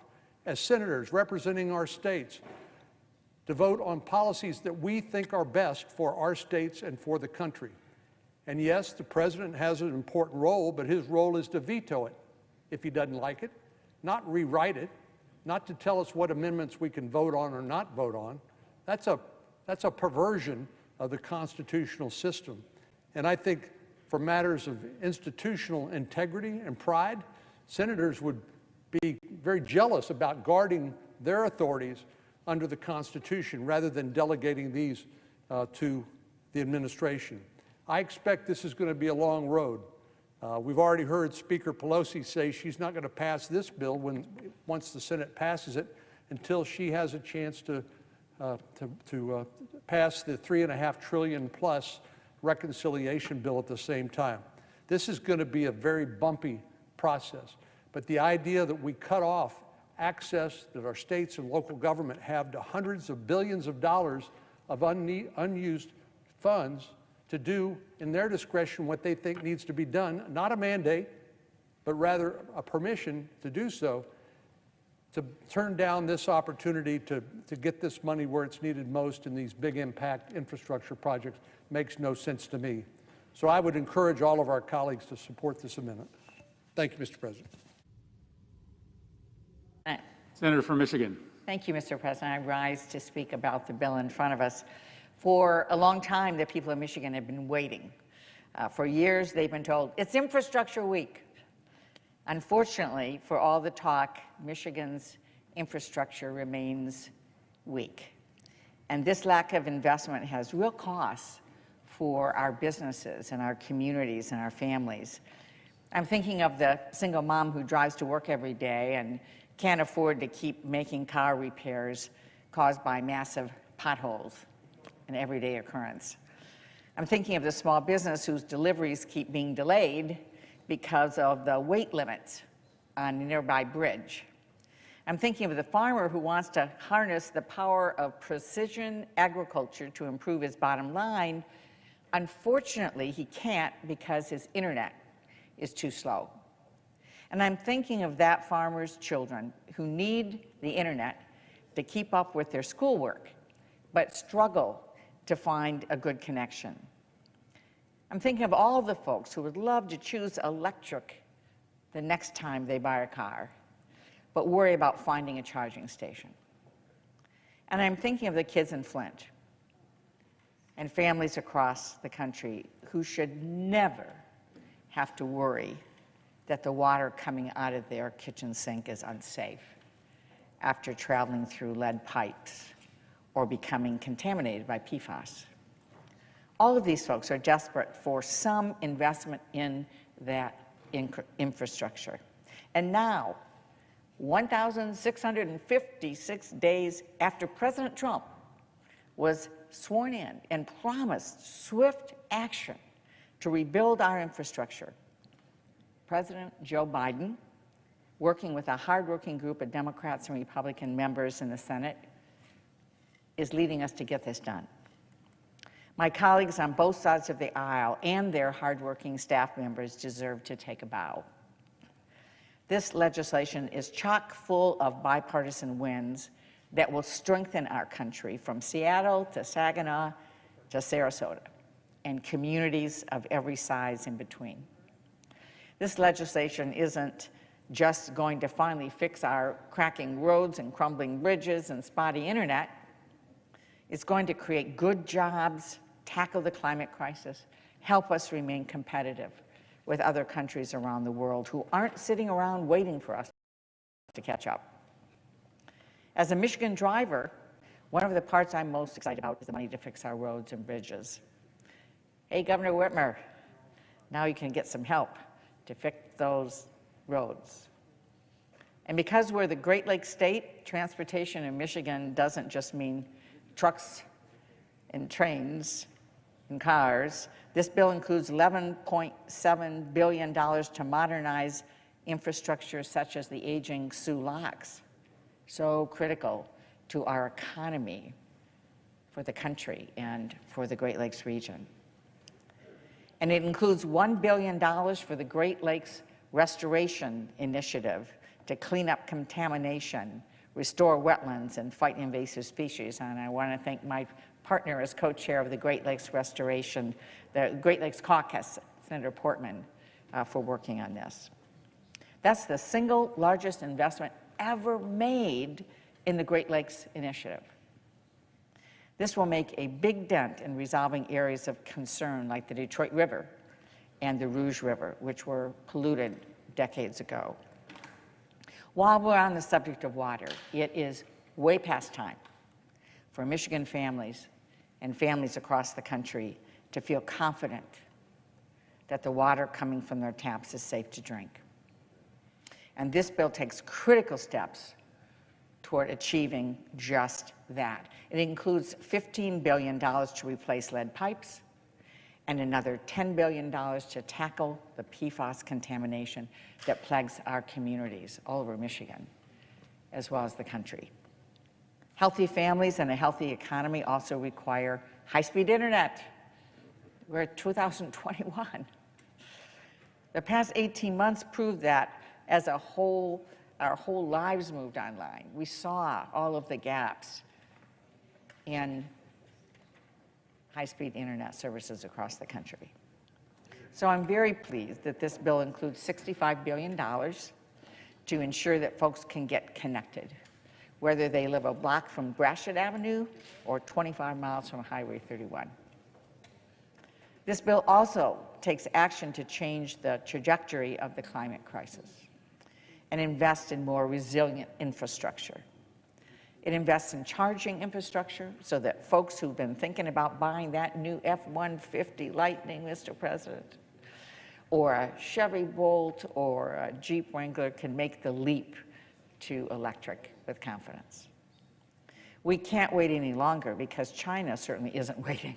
as senators representing our states to vote on policies that we think are best for our states and for the country. And yes, the president has an important role, but his role is to veto it if he doesn't like it, not rewrite it, not to tell us what amendments we can vote on or not vote on. That's a perversion of the constitutional system. And I think for matters of institutional integrity and pride, senators would be very jealous about guarding their authorities under the Constitution rather than delegating these to the administration. I expect this is going to be a long road. We've already heard Speaker Pelosi say she's not going to pass this bill once the Senate passes it until she has a chance to pass the $3.5 trillion plus reconciliation bill at the same time. This is going to be a very bumpy process. But the idea that we cut off access that our states and local government have to hundreds of billions of dollars of unused funds to do in their discretion what they think needs to be done, not a mandate, but rather a permission to do so, to turn down this opportunity to get this money where it's needed most in these big impact infrastructure projects makes no sense to me. So I would encourage all of our colleagues to support this amendment. Thank you, Mr. President.
Senator from Michigan.
Thank you, Mr. President. I rise to speak about the bill in front of us. For a long time, the people of Michigan have been waiting. For years, they've been told, it's infrastructure week. Unfortunately, for all the talk, Michigan's infrastructure remains weak. And this lack of investment has real costs for our businesses and our communities and our families. I'm thinking of the single mom who drives to work every day and can't afford to keep making car repairs caused by massive potholes, an everyday occurrence. I'm thinking of the small business whose deliveries keep being delayed because of the weight limits on a nearby bridge. I'm thinking of the farmer who wants to harness the power of precision agriculture to improve his bottom line. Unfortunately, he can't because his internet is too slow. And I'm thinking of that farmer's children who need the internet to keep up with their schoolwork, but struggle to find a good connection. I'm thinking of all the folks who would love to choose electric the next time they buy a car, but worry about finding a charging station. And I'm thinking of the kids in Flint and families across the country who should never have to worry that the water coming out of their kitchen sink is unsafe after traveling through lead pipes or becoming contaminated by PFAS. All of these folks are desperate for some investment in that infrastructure. And now, 1,656 days after President Trump was sworn in and promised swift action to rebuild our infrastructure, President Joe Biden, working with a hardworking group of Democrats and Republican members in the Senate, is leading us to get this done. My colleagues on both sides of the aisle and their hardworking staff members deserve to take a bow. This legislation is chock full of bipartisan wins that will strengthen our country from Seattle to Saginaw to Sarasota and communities of every size in between. This legislation isn't just going to finally fix our cracking roads and crumbling bridges and spotty internet. It's going to create good jobs, tackle the climate crisis, help us remain competitive with other countries around the world who aren't sitting around waiting for us to catch up. As a Michigan driver, one of the parts I'm most excited about is the money to fix our roads and bridges. Hey, Governor Whitmer, now you can get some help to fix those roads. And because we're the Great Lakes state, transportation in Michigan doesn't just mean trucks and trains and cars. This bill includes $11.7 billion to modernize infrastructure such as the aging Soo Locks, so critical to our economy, for the country, and for the Great Lakes region. And it includes $1 billion for the Great Lakes Restoration Initiative to clean up contamination, restore wetlands, and fight invasive species. And I want to thank my partner as co-chair of the Great Lakes Restoration, the Great Lakes Caucus, Senator Portman, for working on this. That's the single largest investment ever made in the Great Lakes Initiative. This will make a big dent in resolving areas of concern like the Detroit River and the Rouge River, which were polluted decades ago. While we're on the subject of water, it is way past time for Michigan families and families across the country to feel confident that the water coming from their taps is safe to drink. And this bill takes critical steps toward achieving just that. It includes $15 billion to replace lead pipes and another $10 billion to tackle the PFAS contamination that plagues our communities all over Michigan, as well as the country. Healthy families and a healthy economy also require high-speed internet. We're at 2021. The past 18 months proved that as a whole, our whole lives moved online. We saw all of the gaps in high-speed internet services across the country. So I'm very pleased that this bill includes $65 billion to ensure that folks can get connected whether they live a block from Gratiot Avenue or 25 miles from Highway 31. This bill also takes action to change the trajectory of the climate crisis and invest in more resilient infrastructure. It invests in charging infrastructure so that folks who've been thinking about buying that new F-150 Lightning, Mr. President, or a Chevy Bolt or a Jeep Wrangler can make the leap to electric with confidence. We can't wait any longer because China certainly isn't waiting.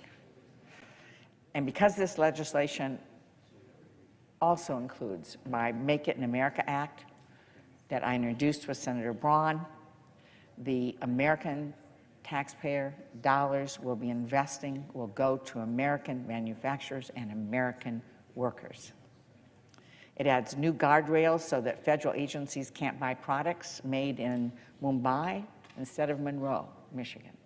And because this legislation also includes my Make It in America Act that I introduced with Senator Braun, the American taxpayer dollars will go to American manufacturers and American workers. It adds new guardrails so that federal agencies can't buy products made in Mumbai instead of Monroe, Michigan,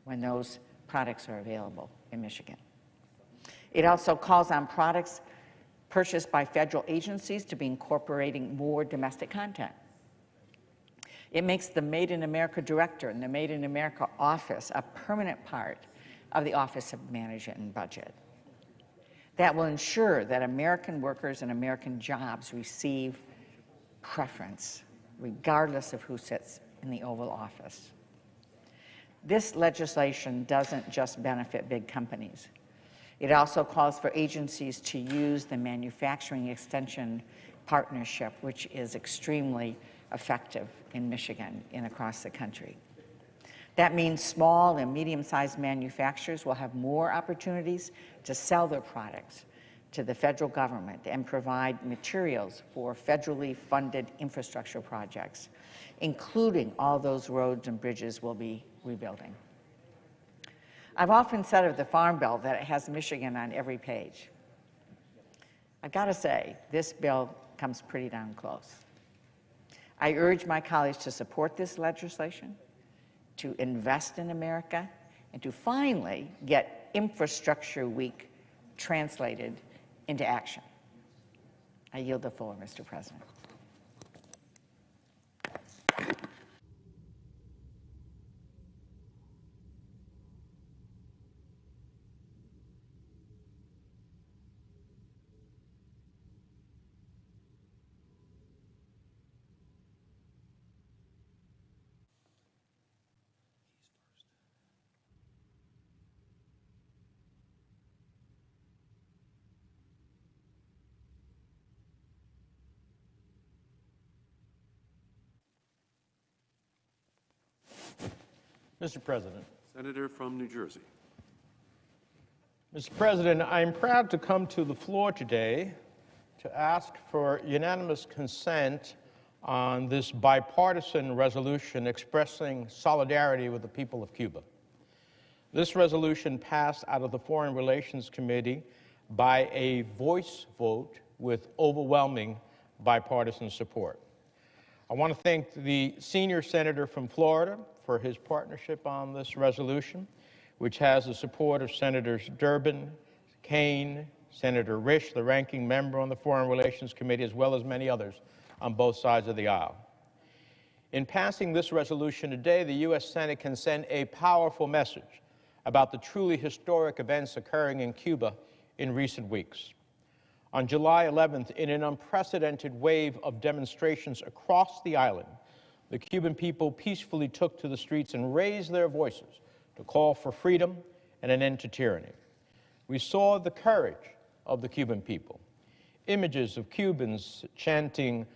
when those products are available in Michigan. It also calls on products purchased by federal agencies to be incorporating more domestic content. It makes the Made in America Director and the Made in America Office a permanent part of the Office of Management and Budget. That will ensure that American workers and American jobs receive preference, regardless of who sits in the Oval Office. This legislation doesn't just benefit big companies. It also calls for agencies to use the Manufacturing Extension Partnership, which is extremely effective in Michigan and across the country. That means small and medium-sized manufacturers will have more opportunities to sell their products to the federal government and provide materials for federally funded infrastructure projects, including all those roads and bridges we'll be rebuilding. I've often said of the Farm Bill that it has Michigan on every page. I've got to say, this bill comes pretty darn close. I urge my colleagues to support this legislation, to invest in America, and to finally get Infrastructure Week translated into action. I yield the floor, Mr. President.
Mr. President.
Senator from New Jersey.
Mr. President, I'm proud to come to the floor today to ask for unanimous consent on this bipartisan resolution expressing solidarity with the people of Cuba. This resolution passed out of the Foreign Relations Committee by a voice vote with overwhelming bipartisan support. I want to thank the senior senator from Florida for his partnership on this resolution, which has the support of Senators Durbin, Kane, Senator Risch, the ranking member on the Foreign Relations Committee, as well as many others on both sides of the aisle. In passing this resolution today, the U.S. Senate can send a powerful message about the truly historic events occurring in Cuba in recent weeks. On July 11th, in an unprecedented wave of demonstrations across the island, the Cuban people peacefully took to the streets and raised their voices to call for freedom and an end to tyranny. We saw the courage of the Cuban people. Images of Cubans chanting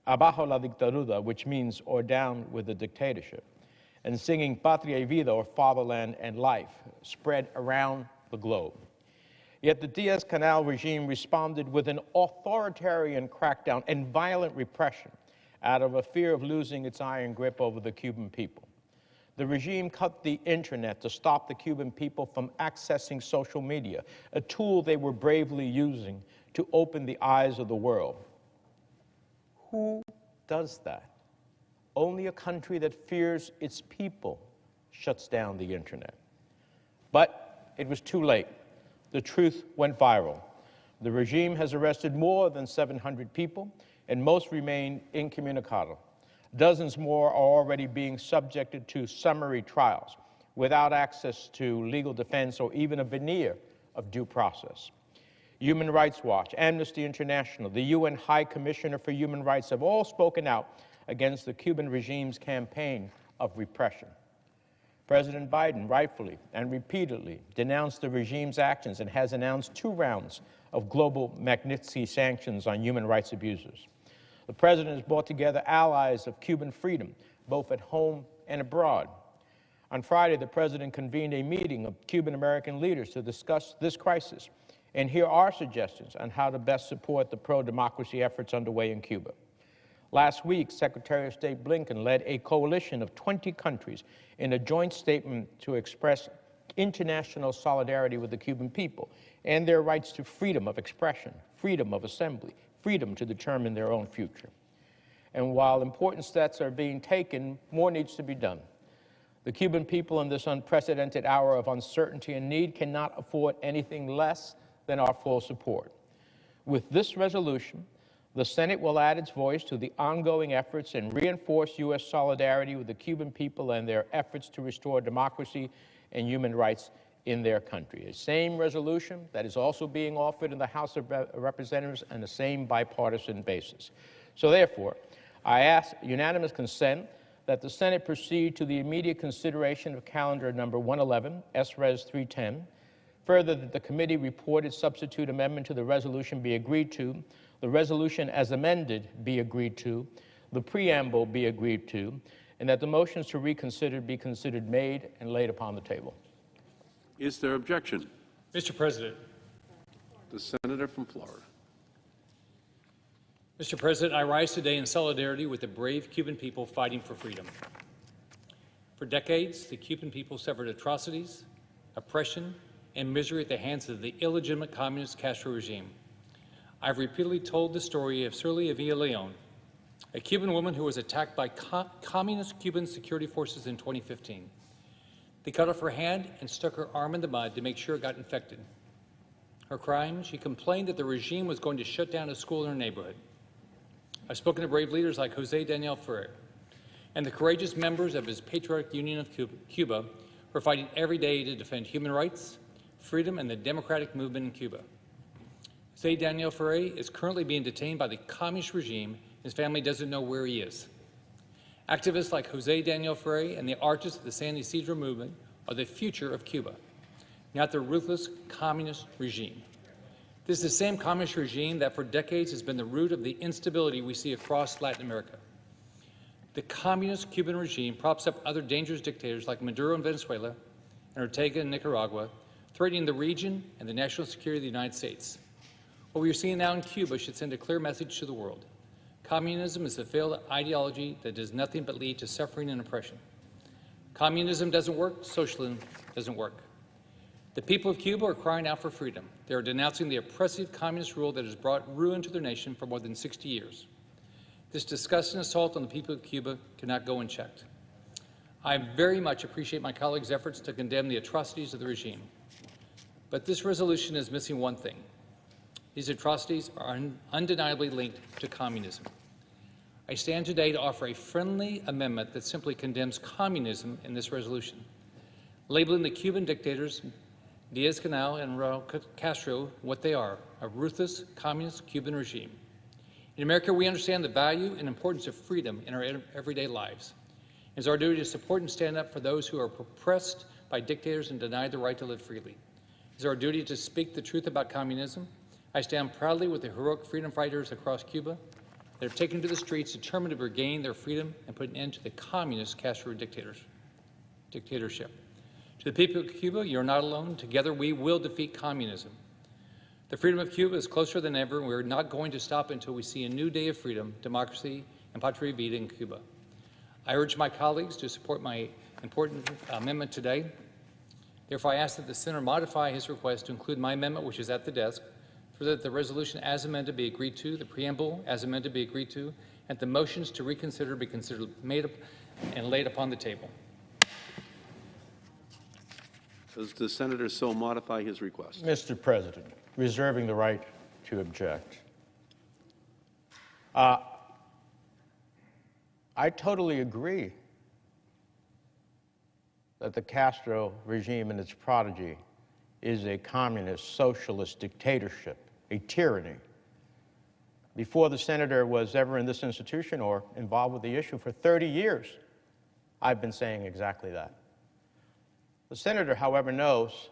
"Abajo la dictadura," which means "or down with the dictatorship," and singing "Patria y Vida," or fatherland and life, spread around the globe. Yet the Diaz-Canel regime responded with an authoritarian crackdown and violent repression out of a fear of losing its iron grip over the Cuban people. The regime cut the internet to stop the Cuban people from accessing social media, a tool they were bravely using to open the eyes of the world. Who does that? Only a country that fears its people shuts down the internet. But it was too late. The truth went viral. The regime has arrested more than 700 people, and most remain incommunicado. Dozens more are already being subjected to summary trials without access to legal defense or even a veneer of due process. Human Rights Watch, Amnesty International, the UN High Commissioner for Human Rights have all spoken out against the Cuban regime's campaign of repression. President Biden rightfully and repeatedly denounced the regime's actions and has announced 2 rounds of global Magnitsky sanctions on human rights abusers. The president has brought together allies of Cuban freedom, both at home and abroad. On Friday, the president convened a meeting of Cuban-American leaders to discuss this crisis and hear our suggestions on how to best support the pro-democracy efforts underway in Cuba. Last week, Secretary of State Blinken led a coalition of 20 countries in a joint statement to express international solidarity with the Cuban people and their rights to freedom of expression, freedom of assembly, freedom to determine their own future. And while important steps are being taken, more needs to be done. The Cuban people in this unprecedented hour of uncertainty and need cannot afford anything less than our full support. With this resolution, the Senate will add its voice to the ongoing efforts and reinforce U.S. solidarity with the Cuban people and their efforts to restore democracy and human rights in their country. The same resolution that is also being offered in the House of Representatives on the same bipartisan basis. So therefore, I ask unanimous consent that the Senate proceed to the immediate consideration of calendar number 111, S-Res 310. Further, that the committee reported substitute amendment to the resolution be agreed to, the resolution as amended be agreed to, the preamble be agreed to, and that the motions to reconsider be considered made and laid upon the table.
Is there objection?
Mr. President.
The senator from Florida.
Mr. President, I rise today in solidarity with the brave Cuban people fighting for freedom. For decades, the Cuban people suffered atrocities, oppression, and misery at the hands of the illegitimate communist Castro regime. I've repeatedly told the story of Celia Villaleon, a Cuban woman who was attacked by communist Cuban security forces in 2015. They cut off her hand and stuck her arm in the mud to make sure it got infected. Her crime, she complained that the regime was going to shut down a school in her neighborhood. I've spoken to brave leaders like Jose Daniel Ferrer and the courageous members of his Patriotic Union of Cuba who are fighting every day to defend human rights, freedom, and the democratic movement in Cuba. Jose Daniel Ferrer is currently being detained by the communist regime. His family doesn't know where he is. Activists like Jose Daniel Ferrer and the artists of the San Isidro movement are the future of Cuba, not the ruthless communist regime. This is the same communist regime that for decades has been the root of the instability we see across Latin America. The communist Cuban regime props up other dangerous dictators like Maduro in Venezuela and Ortega in Nicaragua, threatening the region and the national security of the United States. What we are seeing now in Cuba should send a clear message to the world. Communism is a failed ideology that does nothing but lead to suffering and oppression. Communism doesn't work, socialism doesn't work. The people of Cuba are crying out for freedom. They are denouncing the oppressive communist rule that has brought ruin to their nation for more than 60 years. This disgusting assault on the people of Cuba cannot go unchecked. I very much appreciate my colleagues' efforts to condemn the atrocities of the regime. But this resolution is missing one thing. These atrocities are undeniably linked to communism. I stand today to offer a friendly amendment that simply condemns communism in this resolution, labeling the Cuban dictators Diaz-Canel and Raul Castro what they are, a ruthless communist Cuban regime. In America, we understand the value and importance of freedom in our everyday lives. It is our duty to support and stand up for those who are oppressed by dictators and denied the right to live freely. It is our duty to speak the truth about communism. I stand proudly with the heroic freedom fighters across Cuba that have taken to the streets determined to regain their freedom and put an end to the communist Castro dictatorship. To the people of Cuba, you're not alone. Together, we will defeat communism. The freedom of Cuba is closer than ever, and we're not going to stop until we see a new day of freedom, democracy, and patria vida in Cuba. I urge my colleagues to support my important amendment today. Therefore, I ask that the Senator modify his request to include my amendment, which is at the desk, so that the resolution as amended be agreed to, the preamble as amended be agreed to, and the motions to reconsider be considered made up and laid upon the table.
Does the senator so modify his request?
Mr. President, reserving the right to object. I totally agree that the Castro regime and its prodigy is a communist, socialist dictatorship, a tyranny. Before the senator was ever in this institution or involved with the issue, for 30 years, I've been saying exactly that. The senator, however, knows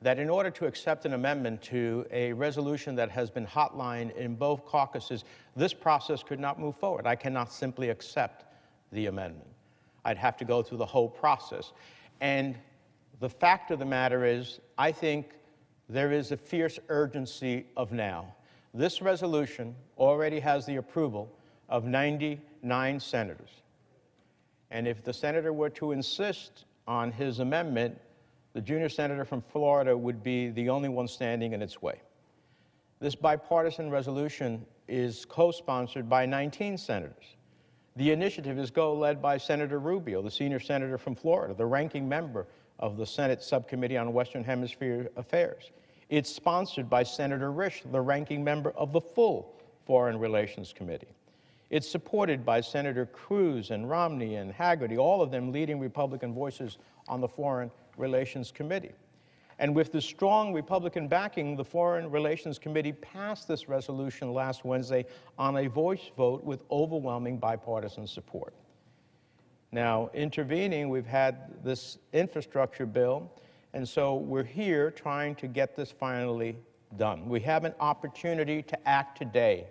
that in order to accept an amendment to a resolution that has been hotlined in both caucuses, this process could not move forward. I cannot simply accept the amendment. I'd have to go through the whole process. And the fact of the matter is, I think there is a fierce urgency of now. This resolution already has the approval of 99 senators. And if the senator were to insist on his amendment, the junior senator from Florida would be the only one standing in its way. This bipartisan resolution is co-sponsored by 19 senators. The initiative is led by Senator Rubio, the senior senator from Florida, the ranking member of the Senate Subcommittee on Western Hemisphere Affairs. It's sponsored by Senator Risch, the ranking member of the full Foreign Relations Committee. It's supported by Senator Cruz and Romney and Haggerty, all of them leading Republican voices on the Foreign Relations Committee. And with the strong Republican backing, the Foreign Relations Committee passed this resolution last Wednesday on a voice vote with overwhelming bipartisan support. Now, intervening, we've had this infrastructure bill, and so we're here trying to get this finally done. We have an opportunity to act today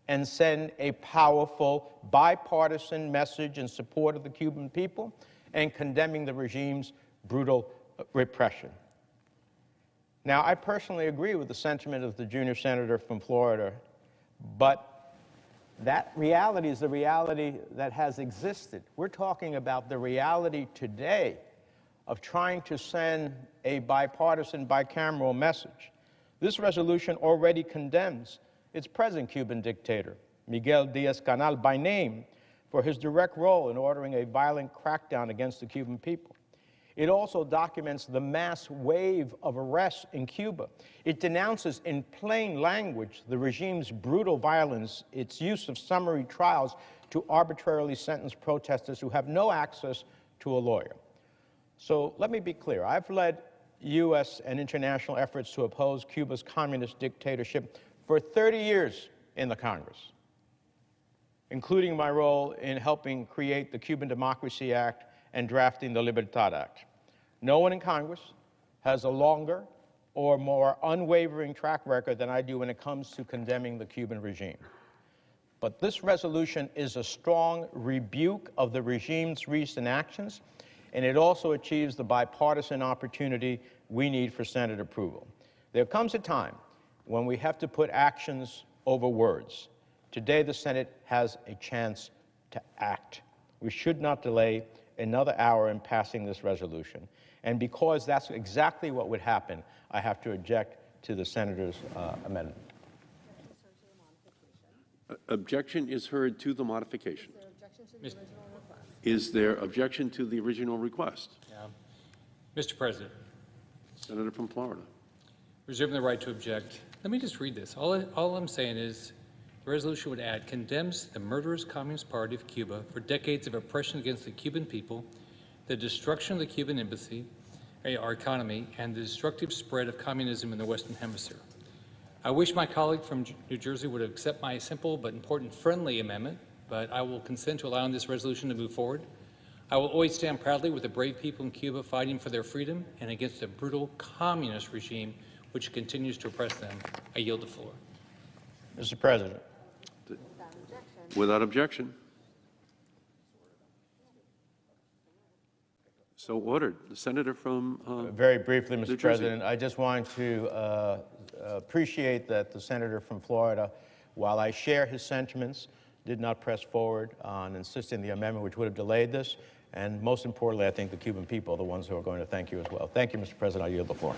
and send a powerful bipartisan message in support of the Cuban people and condemning the regime's brutal repression. Now, I personally agree with the sentiment of the junior senator from Florida, but that reality is the reality that has existed. We're talking about the reality today of trying to send a bipartisan, bicameral message. This resolution already condemns its present Cuban dictator, Miguel Díaz-Canel, by name for his direct role in ordering a violent crackdown against the Cuban people. It also documents the mass wave of arrests in Cuba. It denounces in plain language the regime's brutal violence, its use of summary trials to arbitrarily sentence protesters who have no access to a lawyer. So let me be clear. I've led U.S. and international efforts to oppose Cuba's communist dictatorship for 30 years in the Congress, including my role in helping create the Cuban Democracy Act and drafting the Libertad Act. No one in Congress has a longer or more unwavering track record than I do when it comes to condemning the Cuban regime. But this resolution is a strong rebuke of the regime's recent actions, and it also achieves the bipartisan opportunity we need for Senate approval. There comes a time when we have to put actions over words. Today, the Senate has a chance to act. We should not delay another hour in passing this resolution. And because that's exactly what would happen, I have to object to the senator's amendment.
Objection is heard to the modification. Is there objection to the original request?
Mr. President.
Senator from Florida.
Reserving the right to object. Let me just read this. All I'm saying is the resolution would add, condemns the murderous Communist Party of Cuba for decades of oppression against the Cuban people, the destruction of the Cuban embassy, our economy, and the destructive spread of communism in the Western Hemisphere. I wish my colleague from New Jersey would accept my simple but important friendly amendment, but I will consent to allowing this resolution to move forward. I will always stand proudly with the brave people in Cuba fighting for their freedom and against the brutal communist regime which continues to oppress them. I yield the floor.
Mr. President.
Without objection. So ordered. The senator from
very briefly, Mr.
New
President,
Jersey.
I just want to appreciate that the senator from Florida, while I share his sentiments, did not press forward on insisting the amendment, which would have delayed this. And most importantly, I think the Cuban people are the ones who are going to thank you as well. Thank you, Mr. President. I yield the floor.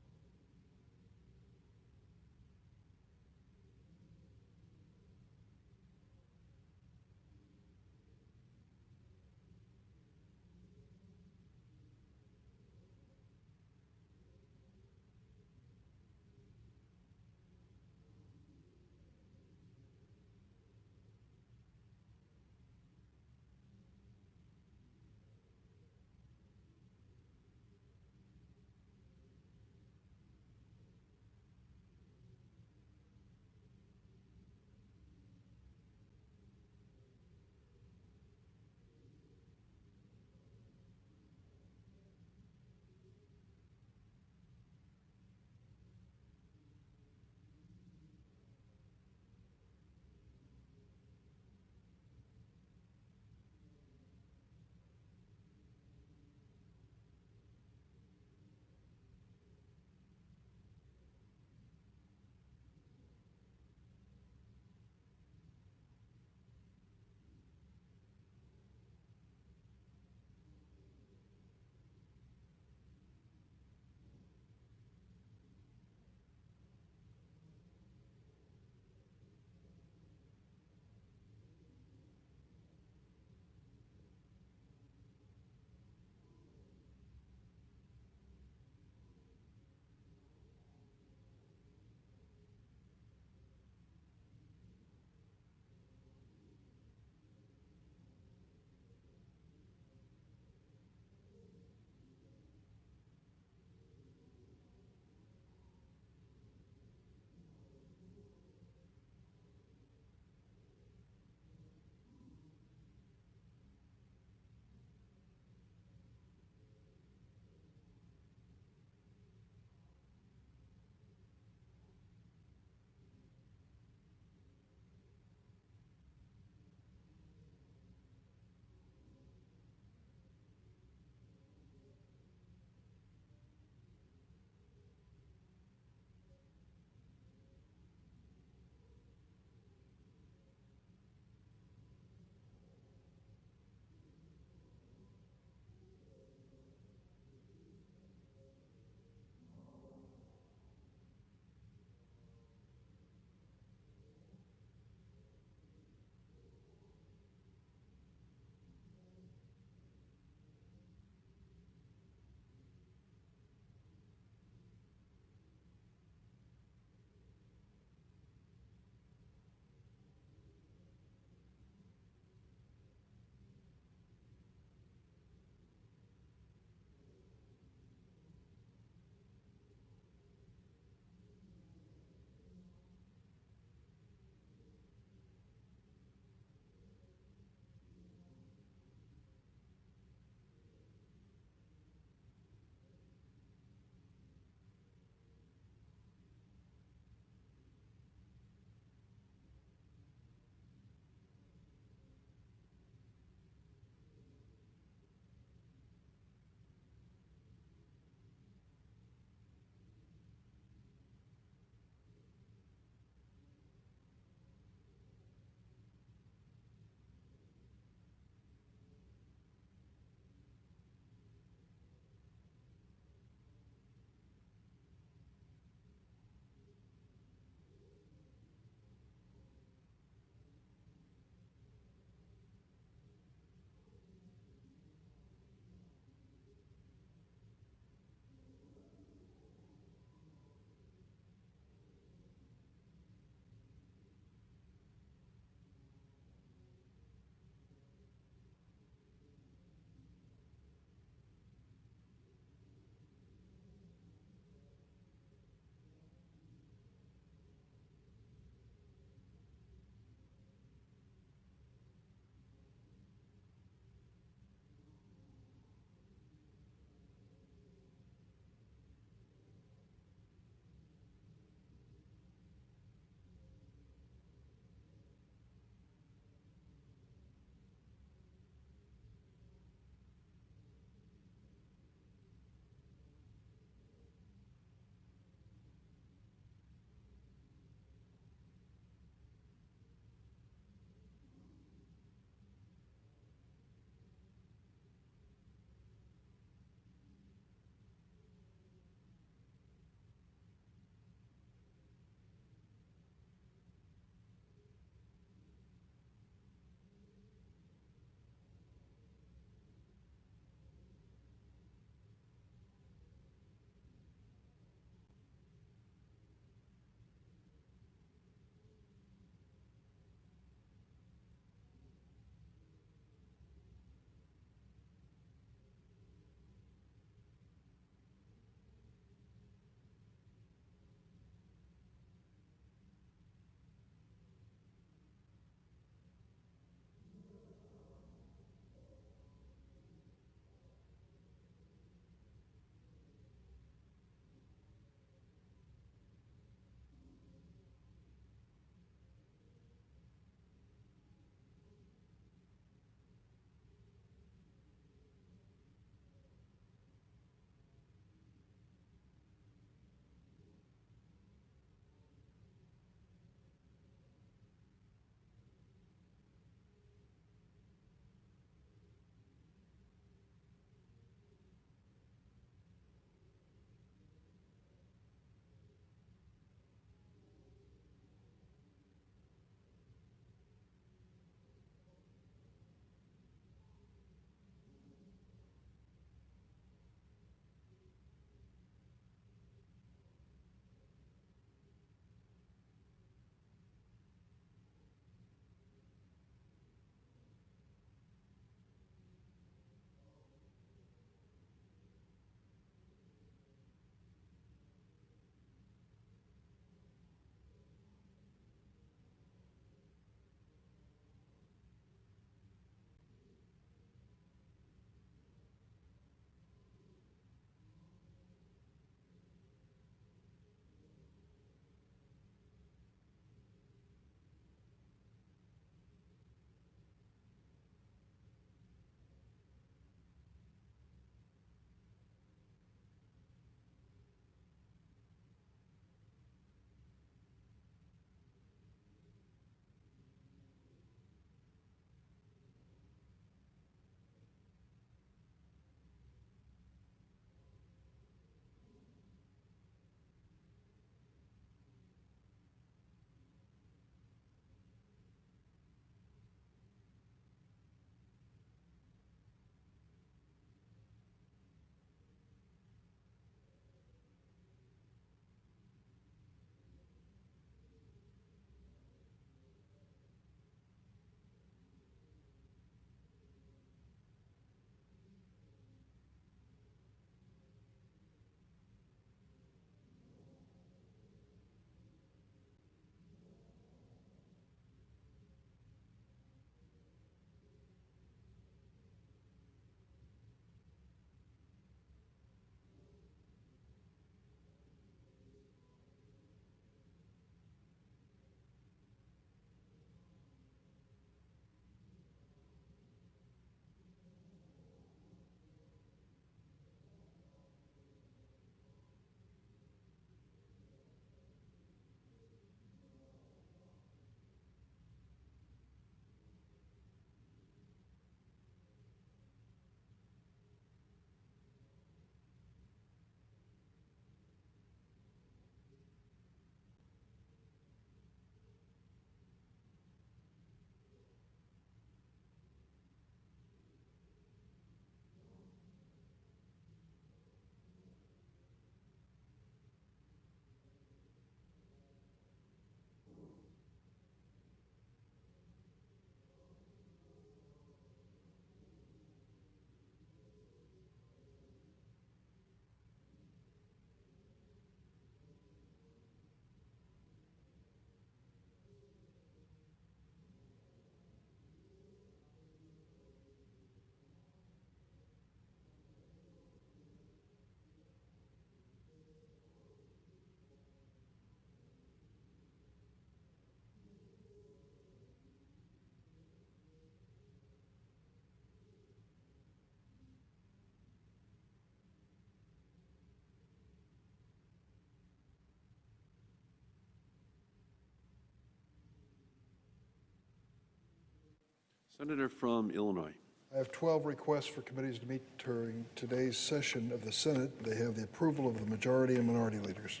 Senator from Illinois.
I have 12 requests for committees to meet during today's session of the Senate. They have the approval of the majority and minority leaders.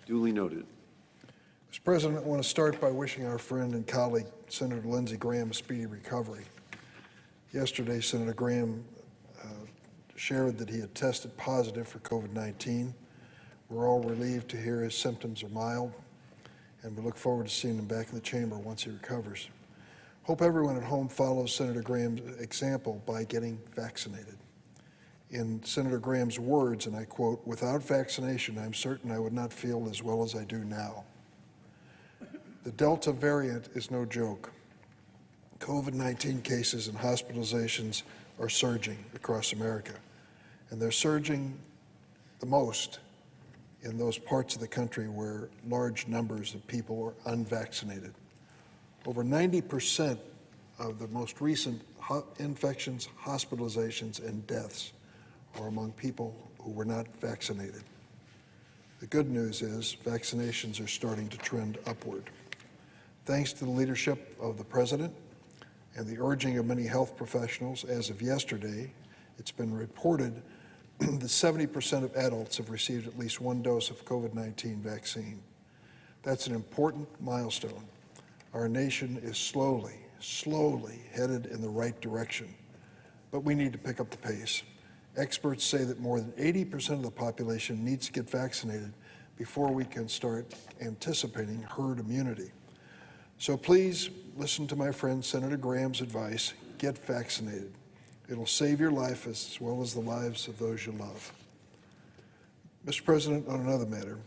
Duly noted.
Mr. President, I want to start by wishing our friend and colleague, Senator Lindsey Graham, a speedy recovery. Yesterday, Senator Graham shared that he had tested positive for COVID-19. We're all relieved to hear his symptoms are mild, and we look forward to seeing him back in the chamber once he recovers. Hope everyone at home follows Senator Graham's example by getting vaccinated. In Senator Graham's words, and I quote, "Without vaccination, I'm certain I would not feel as well as I do now." The Delta variant is no joke. COVID-19 cases and hospitalizations are surging across America, and they're surging the most in those parts of the country where large numbers of people are unvaccinated. Over 90% of the most recent infections, hospitalizations, and deaths are among people who were not vaccinated. The good news is vaccinations are starting to trend upward. Thanks to the leadership of the President and the urging of many health professionals, as of yesterday, it's been reported that 70% of adults have received at least one dose of COVID-19 vaccine. That's an important milestone. Our nation is slowly headed in the right direction, but we need to pick up the pace. Experts say that more than 80% of the population needs to get vaccinated before we can start anticipating herd immunity. So please listen to my friend Senator Graham's advice, get vaccinated. It'll save your life as well as the lives of those you love. Mr. President, on another matter,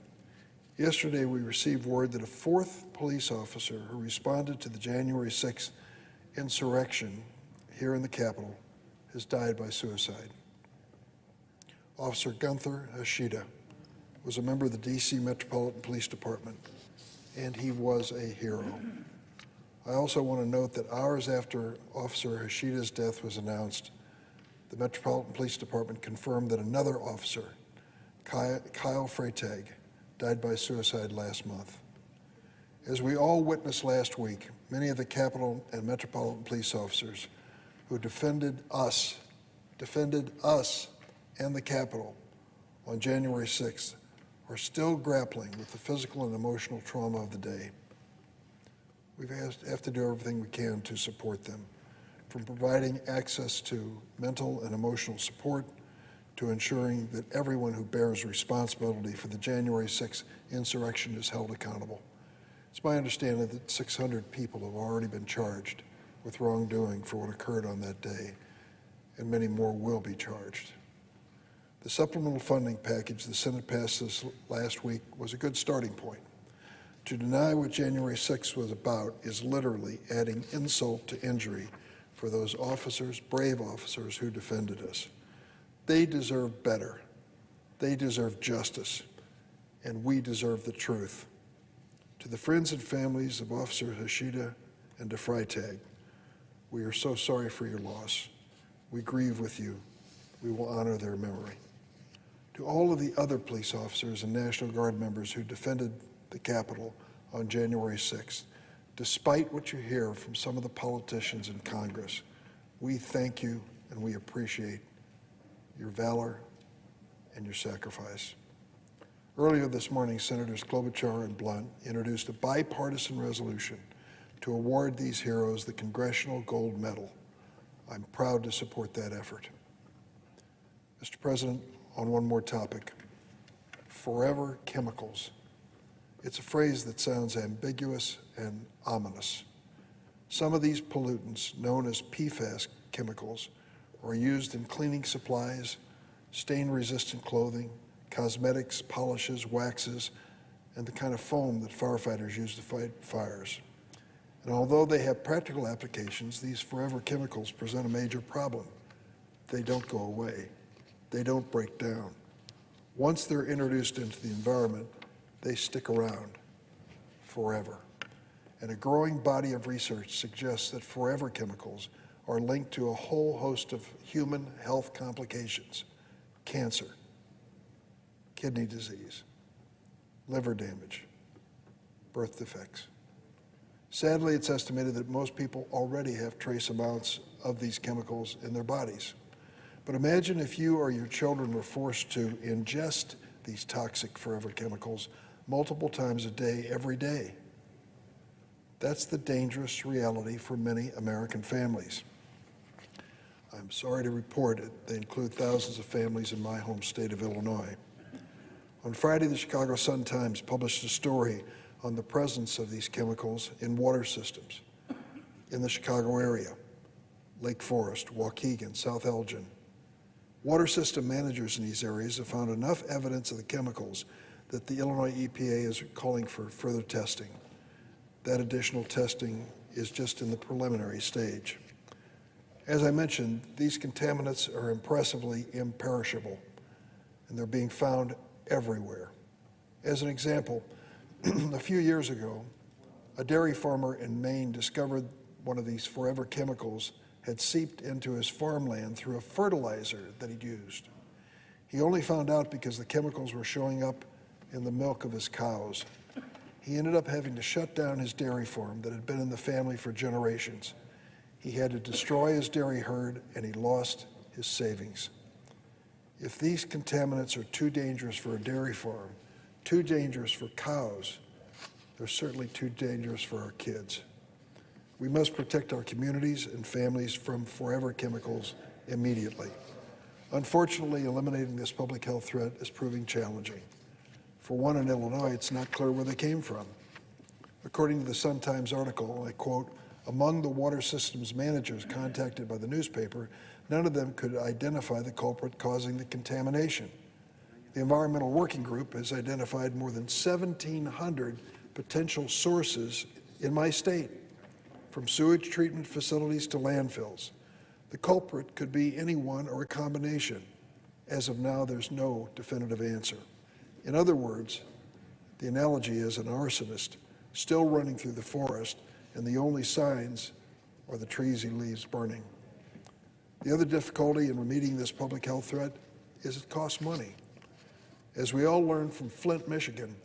yesterday we received word that a fourth police officer who responded to the January 6th insurrection here in the Capitol has died by suicide. Officer Gunther Hashida was a member of the D.C. Metropolitan Police Department, and he was a hero. I also want to note that hours after Officer Hashida's death was announced, the Metropolitan Police Department confirmed that another officer, Kyle Freytag, died by suicide last month. As we all witnessed last week, many of the Capitol and Metropolitan Police officers who defended us and the Capitol on January 6th are still grappling with the physical and emotional trauma of the day. We have to do everything we can to support them, from providing access to mental and emotional support to ensuring that everyone who bears responsibility for the January 6th insurrection is held accountable. It's my understanding that 600 people have already been charged with wrongdoing for what occurred on that day, and many more will be charged. The supplemental funding package the Senate passed this last week was a good starting point. To deny what January 6th was about is literally adding insult to injury for those officers, brave officers who defended us. They deserve better. They deserve justice, and we deserve the truth. To the friends and families of Officer Hashida and to Freytag, we are so sorry for your loss. We grieve with you. We will honor their memory. To all of the other police officers and National Guard members who defended the Capitol on January 6th, despite what you hear from some of the politicians in Congress, we thank you and we appreciate your valor and your sacrifice. Earlier this morning, Senators Klobuchar and Blunt introduced a bipartisan resolution to award these heroes the Congressional Gold Medal. I'm proud to support that effort. Mr. President, on one more topic, forever chemicals. It's a phrase that sounds ambiguous and ominous. Some of these pollutants, known as PFAS chemicals, are used in cleaning supplies, stain-resistant clothing, cosmetics, polishes, waxes, and the kind of foam that firefighters use to fight fires. And although they have practical applications, these forever chemicals present a major problem. They don't go away. They don't break down. Once they're introduced into the environment, they stick around forever. And a growing body of research suggests that forever chemicals are linked to a whole host of human health complications: cancer, kidney disease, liver damage, birth defects. Sadly, it's estimated that most people already have trace amounts of these chemicals in their bodies. But imagine if you or your children were forced to ingest these toxic forever chemicals multiple times a day, every day. That's the dangerous reality for many American families. I'm sorry to report it, they include thousands of families in my home state of Illinois. On Friday, the Chicago Sun-Times published a story on the presence of these chemicals in water systems in the Chicago area, Lake Forest, Waukegan, South Elgin. Water system managers in these areas have found enough evidence of the chemicals that the Illinois EPA is calling for further testing. That additional testing is just in the preliminary stage. As I mentioned, these contaminants are impressively imperishable, and they're being found everywhere. As an example, a few years ago, a dairy farmer in Maine discovered one of these forever chemicals had seeped into his farmland through a fertilizer that he'd used. He only found out because the chemicals were showing up in the milk of his cows. He ended up having to shut down his dairy farm that had been in the family for generations. He had to destroy his dairy herd, and he lost his savings. If these contaminants are too dangerous for a dairy farm, too dangerous for cows, they're certainly too dangerous for our kids. We must protect our communities and families from forever chemicals immediately. Unfortunately, eliminating this public health threat is proving challenging. For one, in Illinois, it's not clear where they came from. According to the Sun-Times article, I quote, "Among the water systems managers contacted by the newspaper, none of them could identify the culprit causing the contamination. The Environmental Working Group has identified more than 1,700 potential sources in my state, from sewage treatment facilities to landfills. The culprit could be anyone or a combination. As of now, there's no definitive answer." In other words, the analogy is an arsonist still running through the forest, and the only signs are the trees he leaves burning. The other difficulty in remedying this public health threat is it costs money. As we all learned from Flint, Michigan,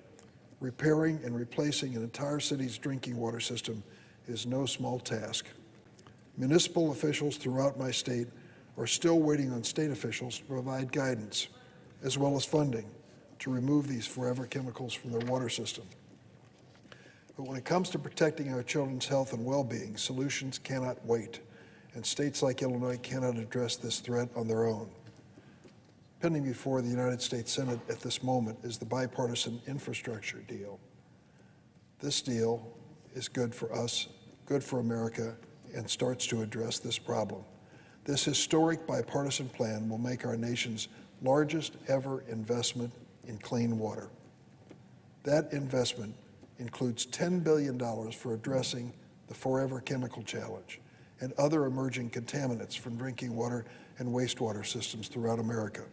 repairing and replacing an entire city's drinking water system is no small task. Municipal officials throughout my state are still waiting on state officials to provide guidance, as well as funding, to remove these forever chemicals from their water system. But when it comes to protecting our children's health and well-being, solutions cannot wait, and states like Illinois cannot address this threat on their own. Pending before the United States Senate at this moment is the bipartisan infrastructure deal. This deal is good for us, good for America, and starts to address this problem. This historic bipartisan plan will make our nation's largest ever investment in clean water. That investment includes $10 billion for addressing the forever chemical challenge and other emerging contaminants from drinking water and wastewater systems throughout America.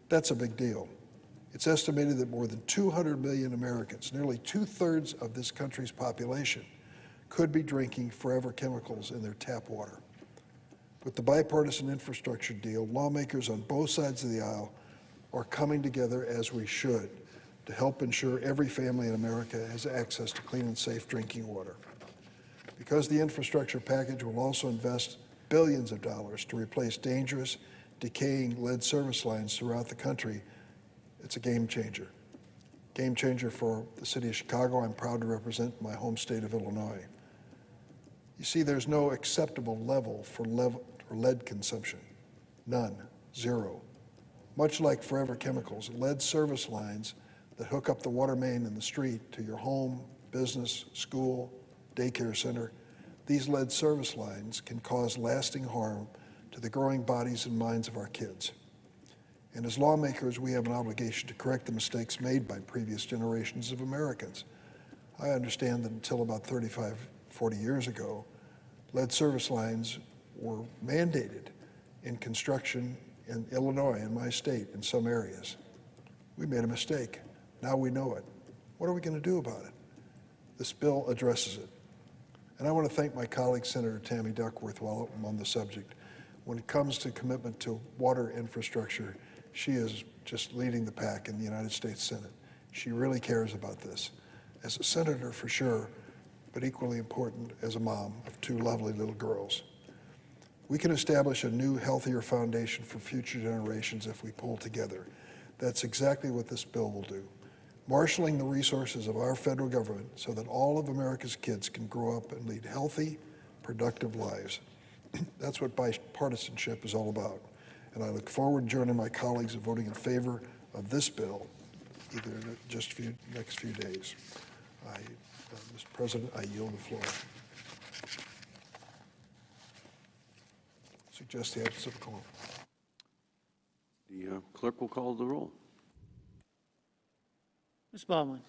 That's a big deal. It's estimated that more than 200 million Americans, nearly 2/3 of this country's population, could be drinking forever chemicals in their tap water. With the bipartisan infrastructure deal, lawmakers on both sides of the aisle are coming together as we should to help ensure every family in America has access to clean and safe drinking water. Because the infrastructure package will also invest billions of dollars to replace dangerous, decaying lead service lines throughout the country, it's a game changer. Game changer for the city of Chicago. I'm proud to represent my home state of Illinois. You see, there's no acceptable level for lead consumption. None. Zero. Much like forever chemicals, lead service lines that hook up the water main in the street to your home, business, school, daycare center, these lead service lines can cause lasting harm to the growing bodies and minds of our kids. And as lawmakers, we have an obligation to correct the mistakes made by previous generations of Americans. I understand that until about 35, 40 years ago, lead service lines were mandated in construction in Illinois, in my state, in some areas. We made a mistake. Now we know it. What are we going to do about it? This bill addresses it. And I want to thank my colleague, Senator Tammy Duckworth, while I'm on the subject. When it comes to commitment to water infrastructure, she is just leading the pack in the United States Senate. She really cares about this. As a senator, for sure, but equally important as a mom of two lovely little girls. We can establish a new, healthier foundation for future generations if we pull together. That's exactly what this bill will do. Marshaling the resources of our federal government so that all of America's kids can grow up and lead healthy, productive lives. That's what bipartisanship is all about. And I look forward to joining my colleagues in voting in favor of this bill, either in just next few days. Mr. President, I yield the floor. Suggest the absence of a call.
The clerk will call the roll.
Ms. Baldwin.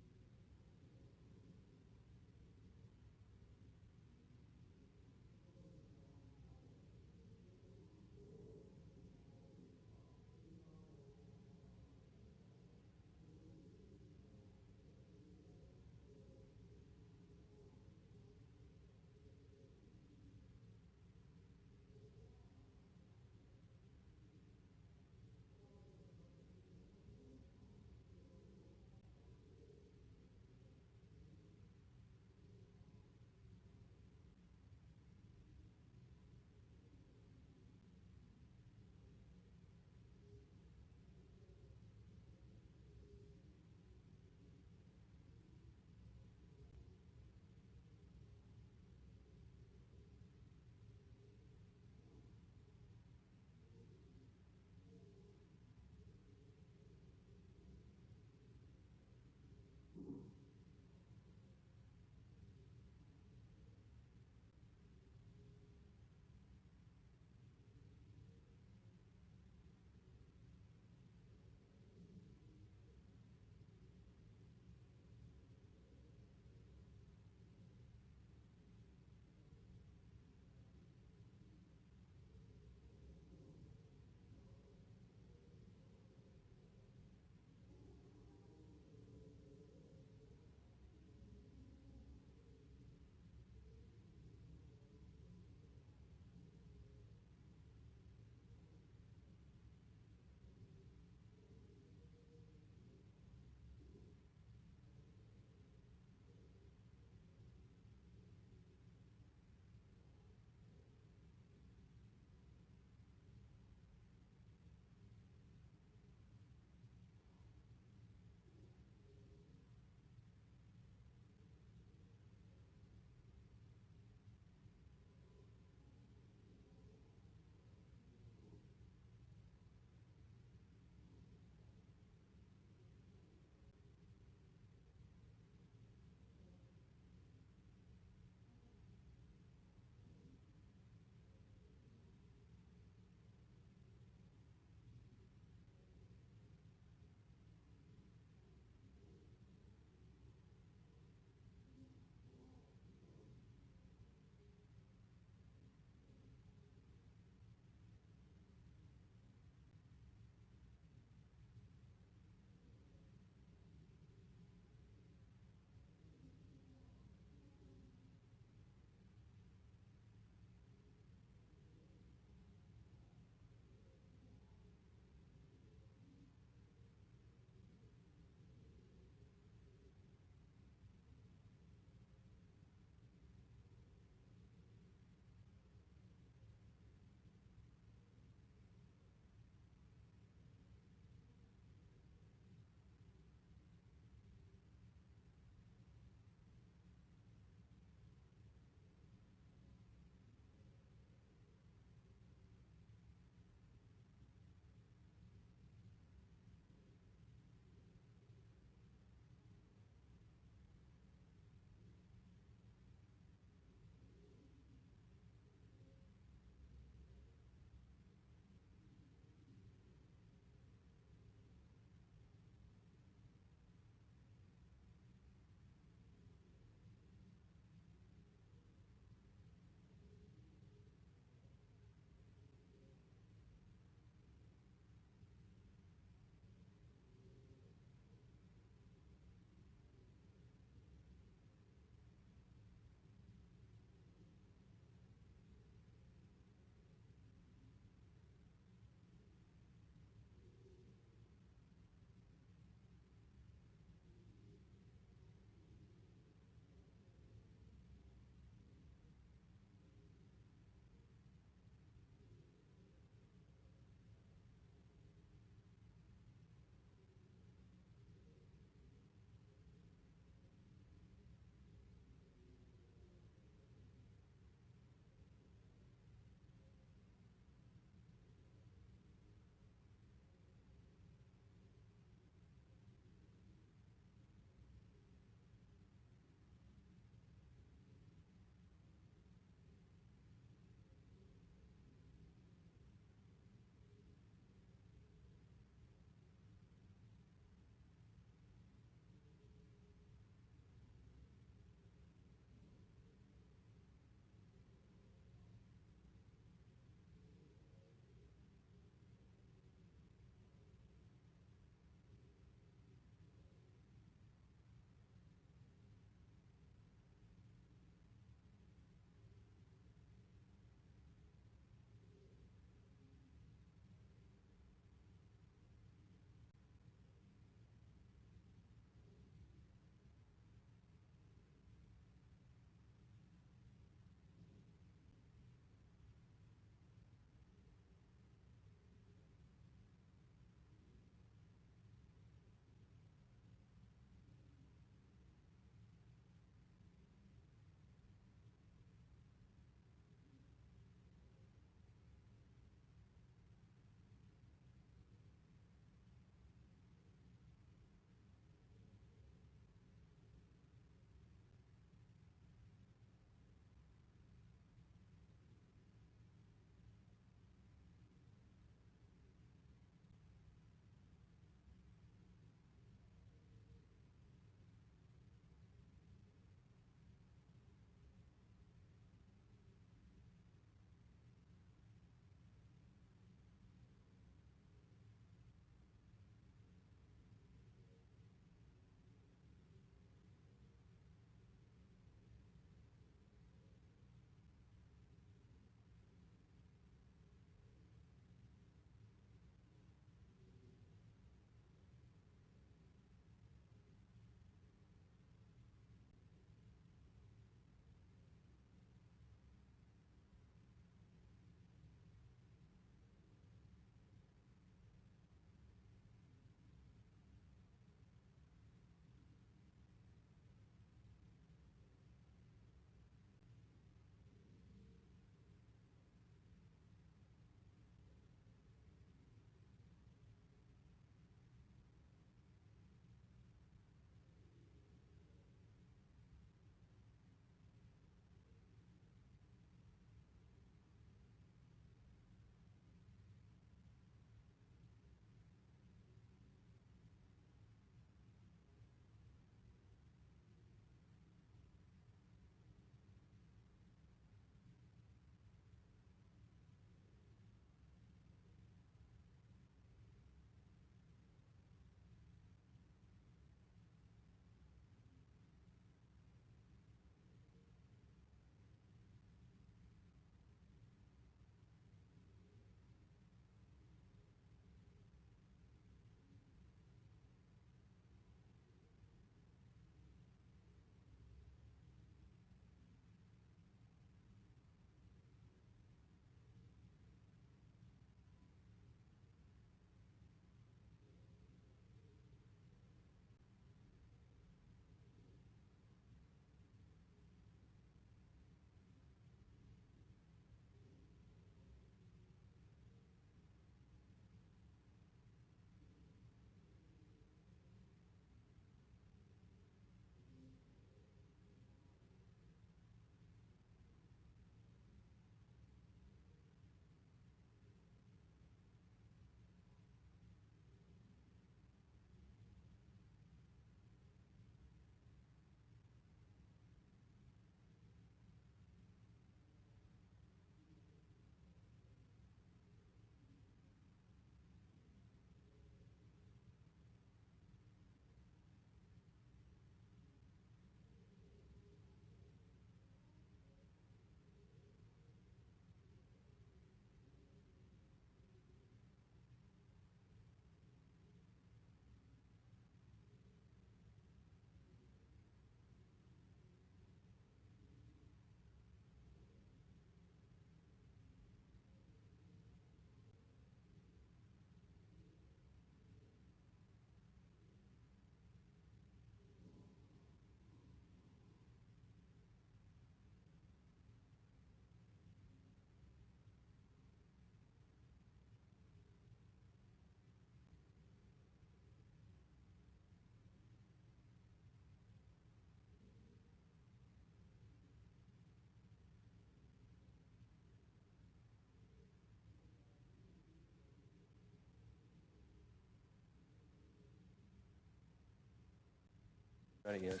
Ready, yes.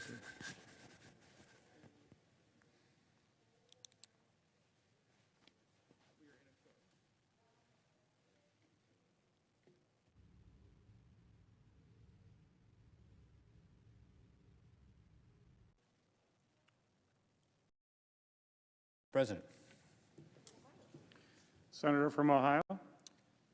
President.
Senator from Ohio.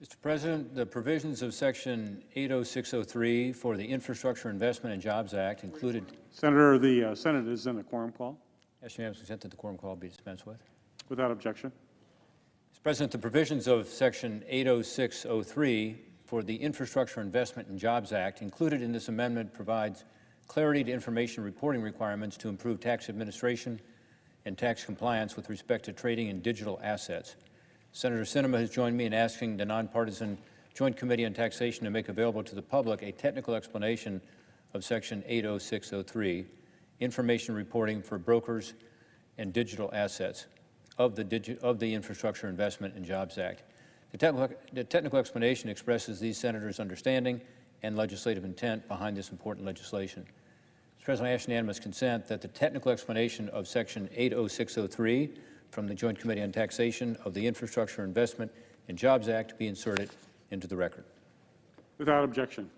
Mr. President, the provisions of Section 80603 for the Infrastructure Investment and Jobs Act included.
Senator, the Senate is in the quorum call.
Ask unanimous consent that the quorum call be dispensed with.
Without objection.
Mr. President, the provisions of Section 80603 for the Infrastructure Investment and Jobs Act included in this amendment provides clarity to information reporting requirements to improve tax administration and tax compliance with respect to trading in digital assets. Senator Sinema has joined me in asking the nonpartisan Joint Committee on Taxation to make available to the public a technical explanation of Section 80603, information reporting for brokers and digital assets of the Infrastructure Investment and Jobs Act. The technical explanation expresses these senators' understanding and legislative intent behind this important legislation. Mr. President, I ask unanimous consent that the technical explanation of Section 80603 from the Joint Committee on Taxation of the Infrastructure Investment and Jobs Act be inserted into the record.
Without objection.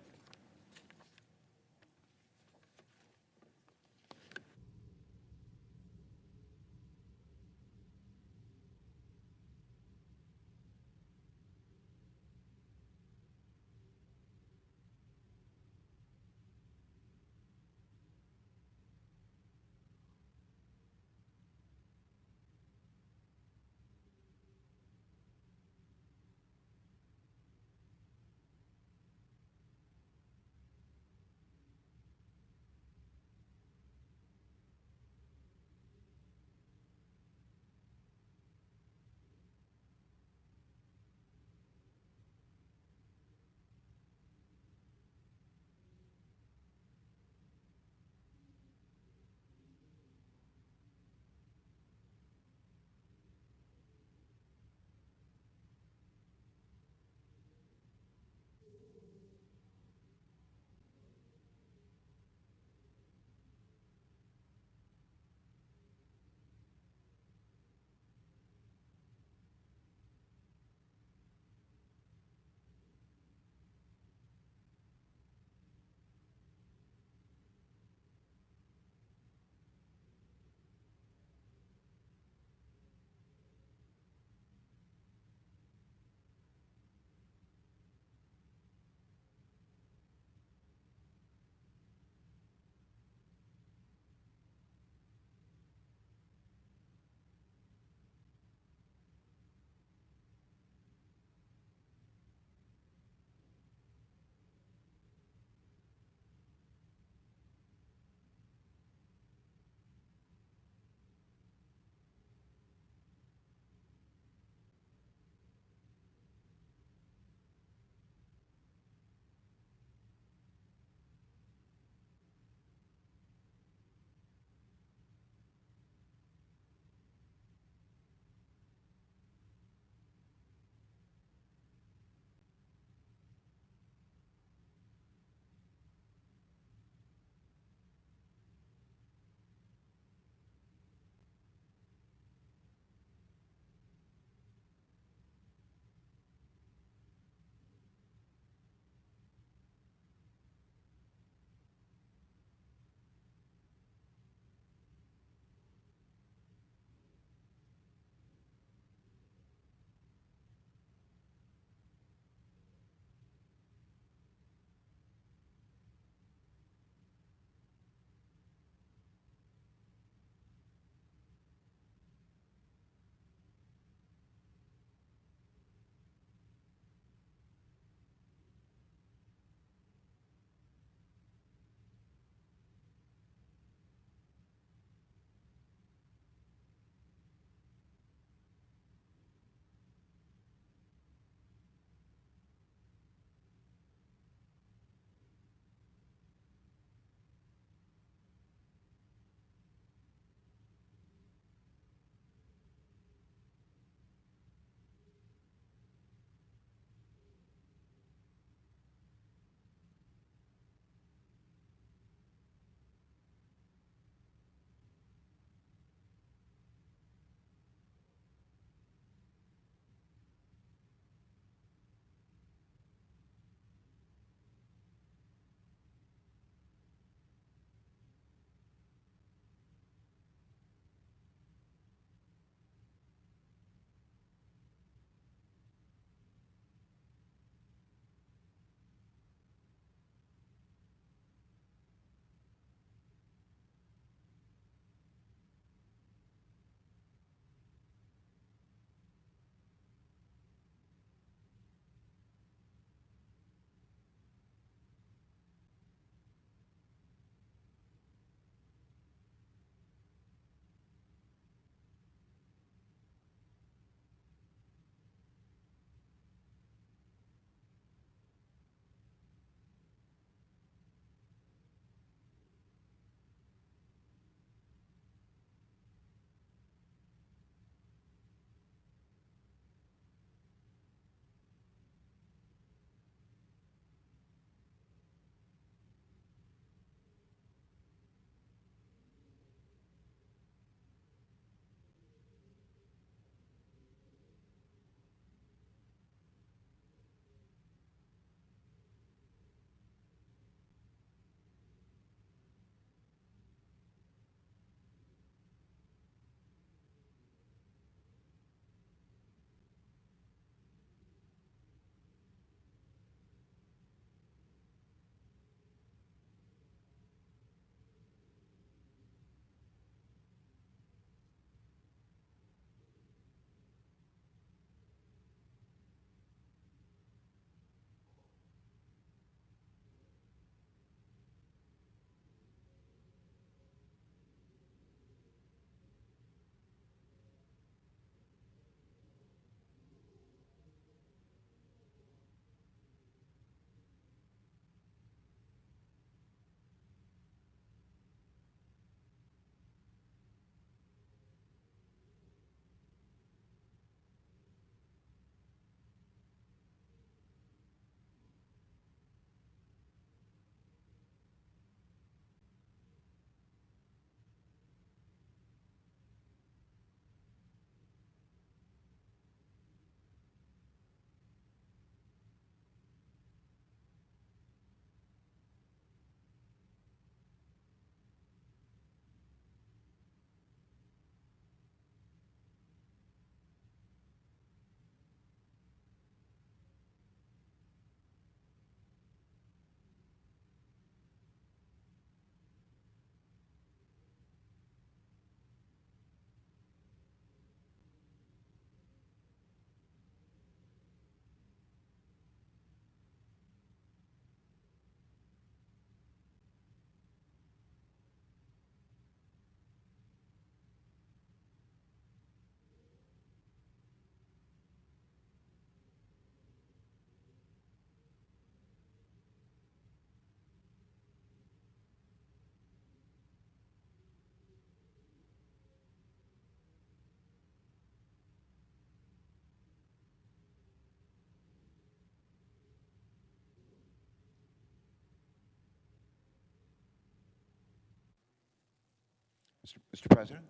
Mr. President,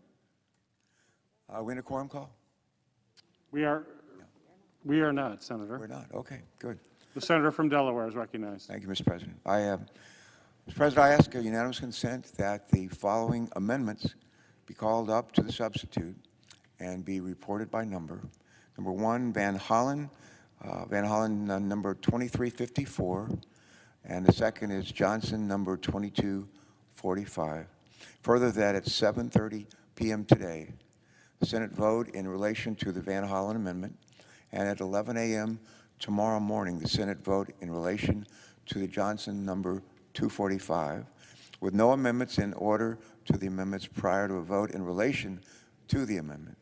are we in a quorum call?
We are not, Senator.
We're not. Okay, good.
The senator from Delaware is recognized.
Thank you, Mr. President. Mr. President, I ask unanimous consent that the following amendments be called up to the substitute and be reported by number. Number 1, Van Hollen, number 2354, and the second is Johnson, number 2245. Further, that at 7:30 p.m. today, the Senate vote in relation to the Van Hollen amendment, and at 11 a.m. tomorrow morning, the Senate vote in relation to the Johnson number 245, with no amendments in order to the amendments prior to a vote in relation to the amendment,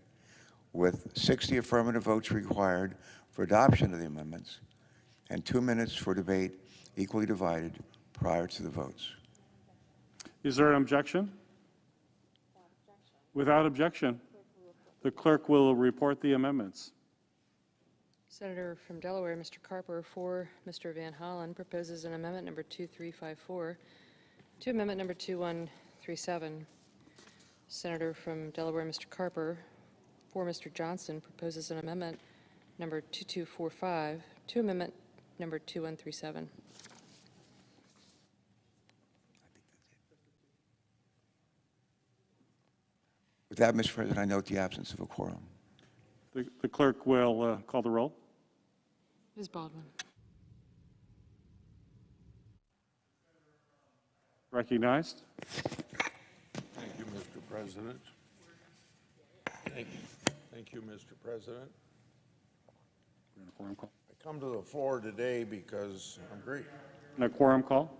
with 60 affirmative votes required for adoption of the amendments, and 2 minutes for debate equally divided prior to the votes.
Is there an objection? Without objection, the clerk will report the amendments.
Senator from Delaware, Mr. Carper, for Mr. Van Hollen, proposes an amendment number 2354 to amendment number 2137. Senator from Delaware, Mr. Carper, for Mr. Johnson, proposes an amendment number 2245 to amendment number 2137.
With that, Mr. President, I note the absence of a quorum.
The clerk will call the roll.
Ms. Baldwin.
Recognized.
Thank you, Mr. President. Thank you, Mr. President. I come to the floor today because I'm great.
And a quorum call?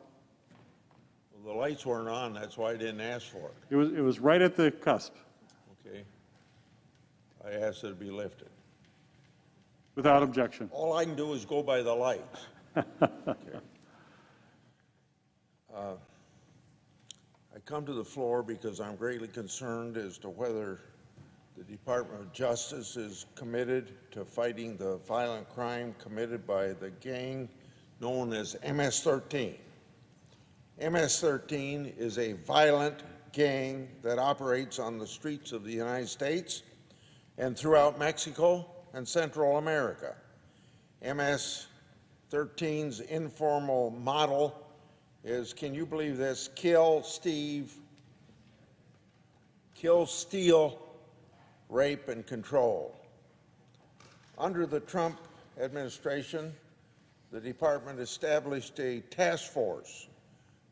Well, the lights weren't on, that's why I didn't ask for it.
It was right at the cusp.
Okay. I asked it to be lifted.
Without objection.
All I can do is go by the lights. Okay. I come to the floor because I'm greatly concerned as to whether the Department of Justice is committed to fighting the violent crime committed by the gang known as MS-13. MS-13 is a violent gang that operates on the streets of the United States and throughout Mexico and Central America. MS-13's informal model is, can you believe this, kill, steal, rape, and control. Under the Trump administration, the department established a task force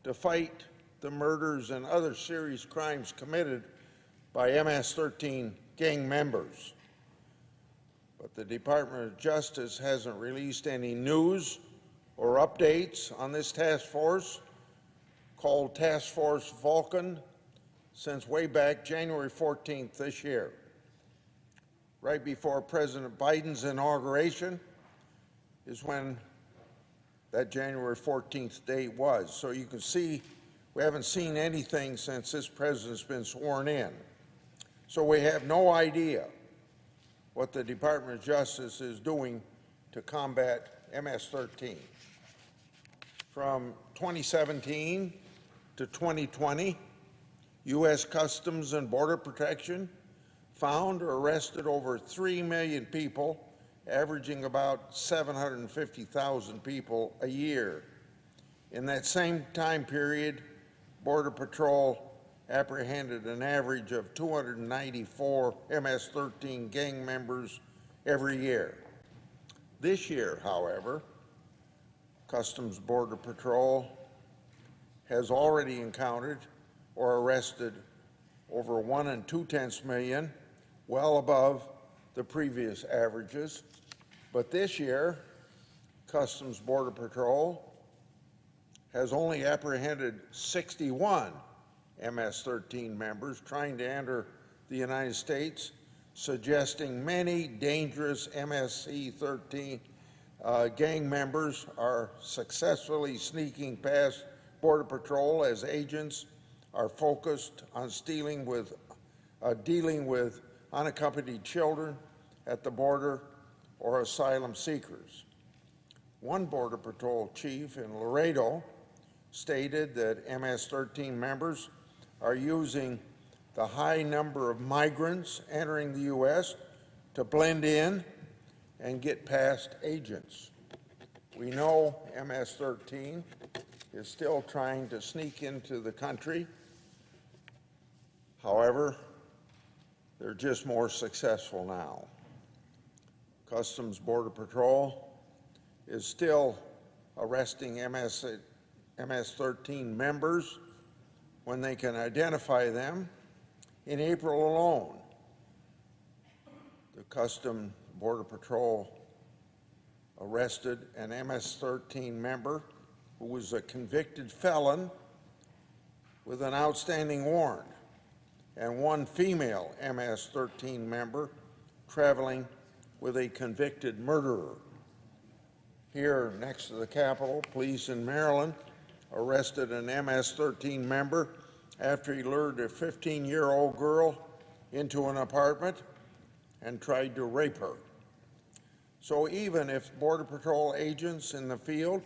to fight the murders and other serious crimes committed by MS-13 gang members. But the Department of Justice hasn't released any news or updates on this task force, called Task Force Vulcan, since way back January 14th this year, right before President Biden's inauguration is when that January 14th date was. So you can see we haven't seen anything since this president's been sworn in. So we have no idea what the Department of Justice is doing to combat MS-13. From 2017 to 2020, U.S. Customs and Border Protection found or arrested over 3 million people, averaging about 750,000 people a year. In that same time period, Border Patrol apprehended an average of 294 MS-13 gang members every year. This year, however, Customs Border Patrol has already encountered or arrested over 1 2/10 million, well above the previous averages. But this year, Customs Border Patrol has only apprehended 61 MS-13 members trying to enter the United States, suggesting many dangerous MS-13 gang members are successfully sneaking past Border Patrol as agents are focused on dealing with unaccompanied children at the border or asylum seekers. One Border Patrol chief in Laredo stated that MS-13 members are using
the high number of migrants entering the U.S. to blend in and get past agents. We know MS-13 is still trying to sneak into the country. However, they're just more successful now. Customs Border Patrol is still arresting MS-13 members when they can identify them. In April alone, the Customs Border Patrol arrested an MS-13 member who was a convicted felon with an outstanding warrant, and one female MS-13 member traveling with a convicted murderer. Here, next to the Capitol, police in Maryland arrested an MS-13 member after he lured a 15-year-old girl into an apartment and tried to rape her. So even if Border Patrol agents in the field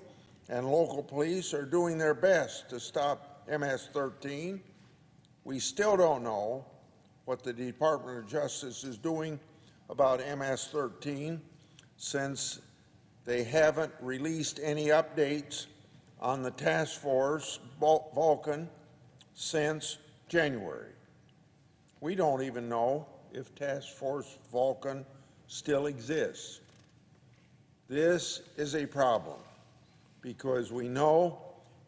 and local police are doing their best to stop MS-13, we still don't know what the Department of Justice is doing about MS-13 since they haven't released any updates on the task force Vulcan since January. We don't even know if Task Force Vulcan still exists. This is a problem because we know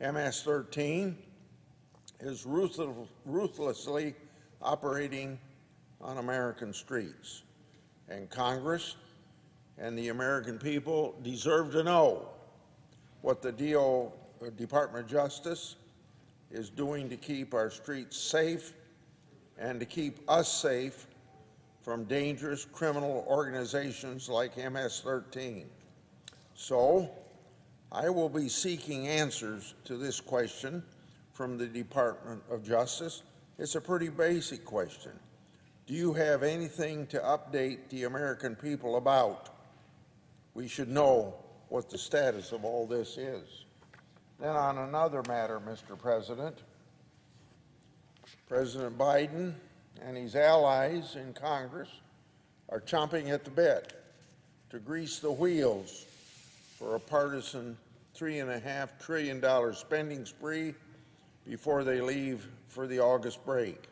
MS-13 is ruthlessly operating on American streets, and Congress and the American people deserve to know what the Department of Justice is doing to keep our streets safe and to keep us safe from dangerous criminal organizations like MS-13. So, I will be seeking answers to this question from the Department of Justice. It's a pretty basic question. Do you have anything to update the American people about? We should know what the status of all this is. Then on another matter, Mr. President, President Biden and his allies in Congress are chomping at the bit to grease the wheels for a partisan $3.5 trillion spending spree before they leave for the August break.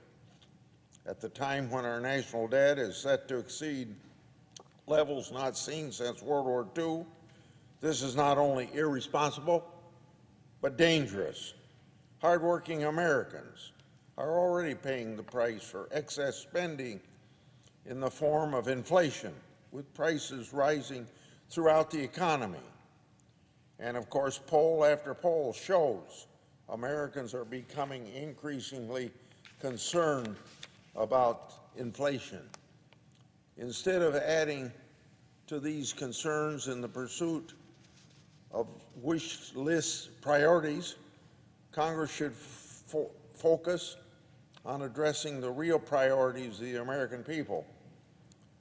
At the time when our national debt is set to exceed levels not seen since World War II, this is not only irresponsible, but dangerous. Hardworking Americans are already paying the price for excess spending in the form of inflation, with prices rising throughout the economy. And of course, poll after poll shows Americans are becoming increasingly concerned about inflation. Instead of adding to these concerns in the pursuit of wish list priorities, Congress should focus on addressing the real priorities of the American people.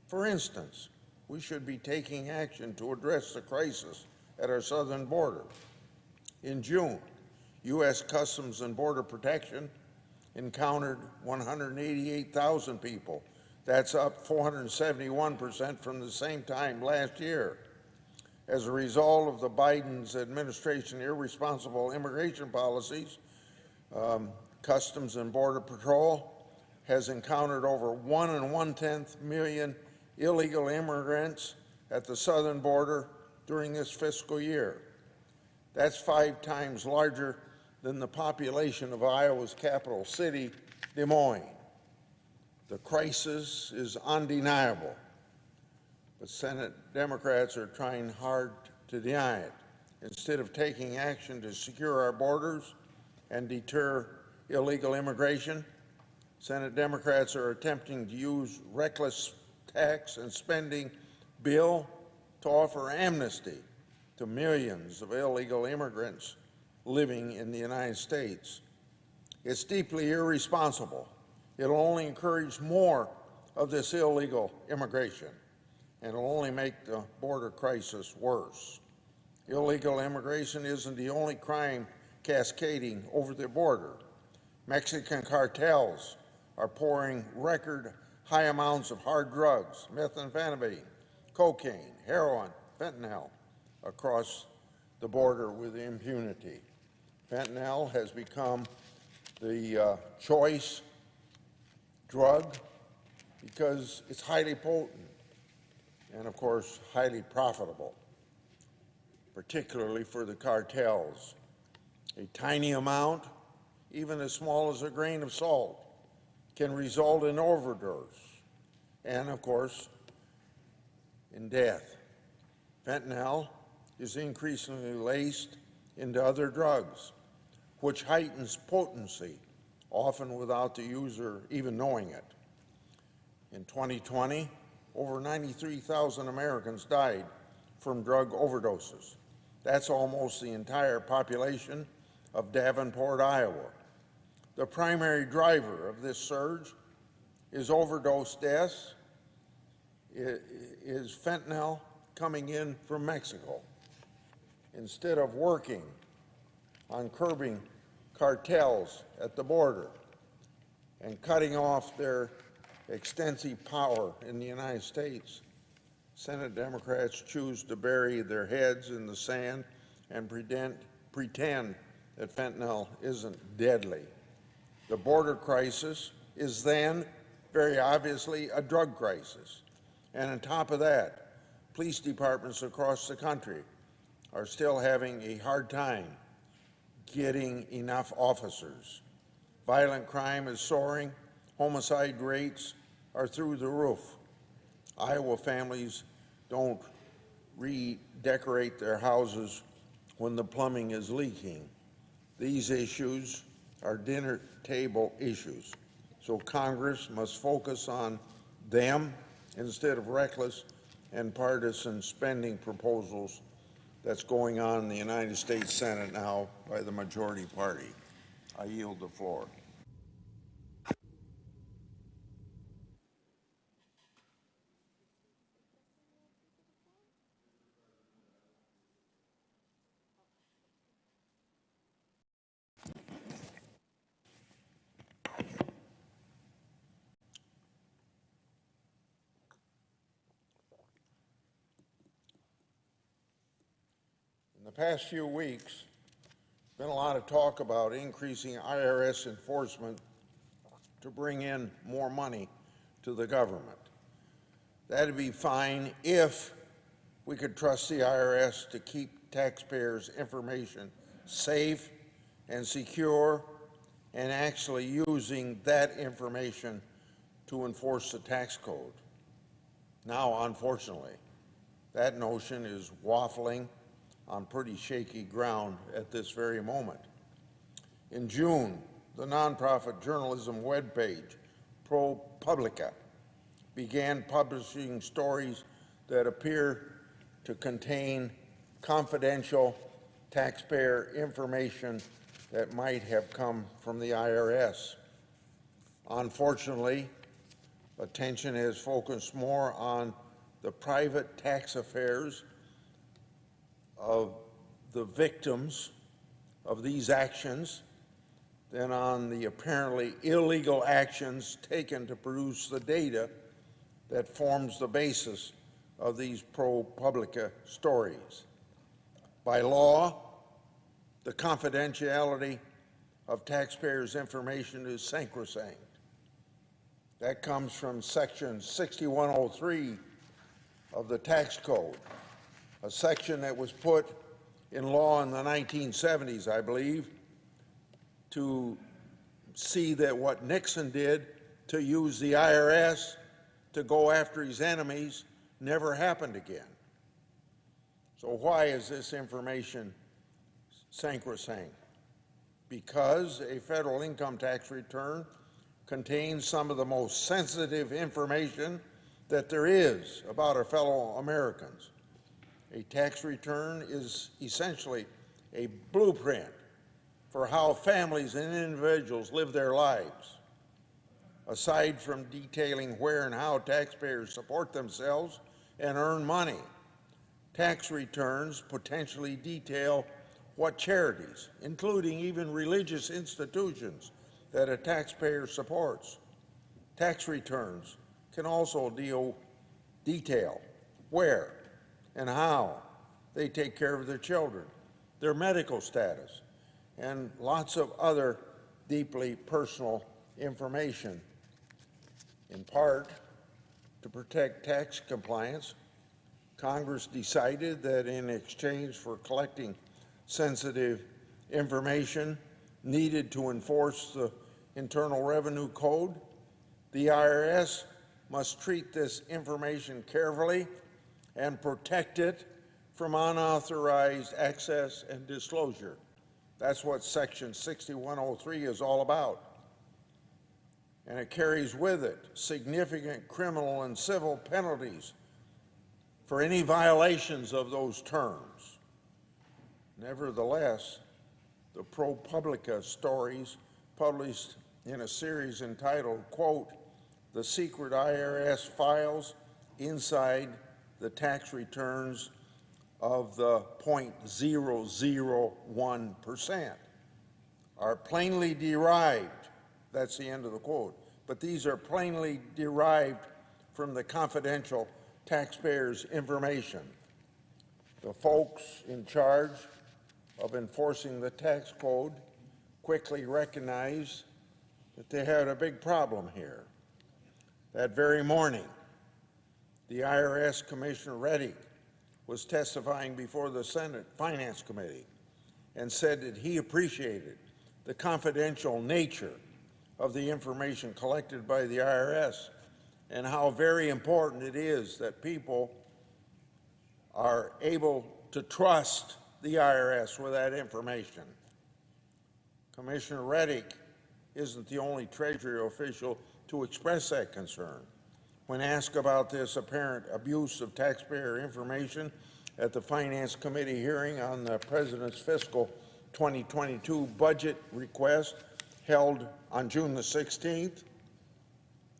For instance, we should be taking action to address the crisis at our southern border. In June, U.S. Customs and Border Protection encountered 188,000 people. That's up 471% from the same time last year. As a result of the Biden's administration irresponsible immigration policies, Customs and Border Patrol has encountered over 1.1 million illegal immigrants at the southern border during this fiscal year. That's 5 times larger than the population of Iowa's capital city, Des Moines. The crisis is undeniable, but Senate Democrats are trying hard to deny it. Instead of taking action to secure our borders and deter illegal immigration, Senate Democrats are attempting to use reckless tax and spending bill to offer amnesty to millions of illegal immigrants living in the United States. It's deeply irresponsible. It'll only encourage more of this illegal immigration, and it'll only make the border crisis worse. Illegal immigration isn't the only crime cascading over the border. Mexican cartels are pouring record high amounts of hard drugs, methamphetamine, cocaine, heroin, fentanyl, across the border with impunity. Fentanyl has become the choice drug because it's highly potent and, of course, highly profitable, particularly for the cartels. A tiny amount, even as small as a grain of salt, can result in overdose and, of course, in death. Fentanyl is increasingly laced into other drugs, which heightens potency, often without the user even knowing it. In 2020, over 93,000 Americans died from drug overdoses. That's almost the entire population of Davenport, Iowa. The primary driver of this surge is overdose deaths, is fentanyl coming in from Mexico. Instead of working on curbing cartels at the border and cutting off their extensive power in the United States, Senate Democrats choose to bury their heads in the sand and pretend that fentanyl isn't deadly. The border crisis is then, very obviously, a drug crisis. And on top of that, police departments across the country are still having a hard time getting enough officers. Violent crime is soaring. Homicide rates are through the roof. Iowa families don't redecorate their houses when the plumbing is leaking. These issues are dinner table issues. So Congress must focus on them instead of reckless and partisan spending proposals that's going on in the United States Senate now by the majority party. I yield the floor. In the past few weeks, there's been a lot of talk about increasing IRS enforcement to bring in more money to the government. That'd be fine if we could trust the IRS to keep taxpayers' information safe and secure and actually using that information to enforce the tax code. Now, unfortunately, that notion is waffling on pretty shaky ground at this very moment. In June, the nonprofit journalism webpage, ProPublica, began publishing stories that appear to contain confidential taxpayer information that might have come from the IRS. Unfortunately, attention has focused more on the private tax affairs of the victims of these actions than on the apparently illegal actions taken to produce the data that forms the basis of these ProPublica stories. By law, the confidentiality of taxpayers' information is sacrosanct. That comes from Section 6103 of the tax code, a section that was put in law in the 1970s, I believe, to see that what Nixon did to use the IRS to go after his enemies never happened again. So why is this information sacrosanct? Because a federal income tax return contains some of the most sensitive information that there is about our fellow Americans. A tax return is essentially a blueprint for how families and individuals live their lives. Aside from detailing where and how taxpayers support themselves and earn money, tax returns potentially detail what charities, including even religious institutions, that a taxpayer supports, Tax returns can also detail where and how they take care of their children, their medical status, and lots of other deeply personal information. In part, to protect tax compliance, Congress decided that in exchange for collecting sensitive information needed to enforce the Internal Revenue Code, the IRS must treat this information carefully and protect it from unauthorized access and disclosure. That's what Section 6103 is all about. And it carries with it significant criminal and civil penalties for any violations of those terms. Nevertheless, the ProPublica stories published in a series entitled, quote, "The Secret IRS Files Inside the Tax Returns of the 0.001%, are plainly derived," that's the end of the quote, "but these are plainly derived from the confidential taxpayers' information. The folks in charge of enforcing the tax code quickly recognized that they had a big problem here. That very morning, the IRS Commissioner Reddick was testifying before the Senate Finance Committee and said that he appreciated the confidential nature of the information collected by the IRS and how very important it is that people are able to trust the IRS with that information. Commissioner Reddick isn't the only Treasury official to express that concern. When asked about this apparent abuse of taxpayer information at the Finance Committee hearing on the President's fiscal 2022 budget request held on June the 16th,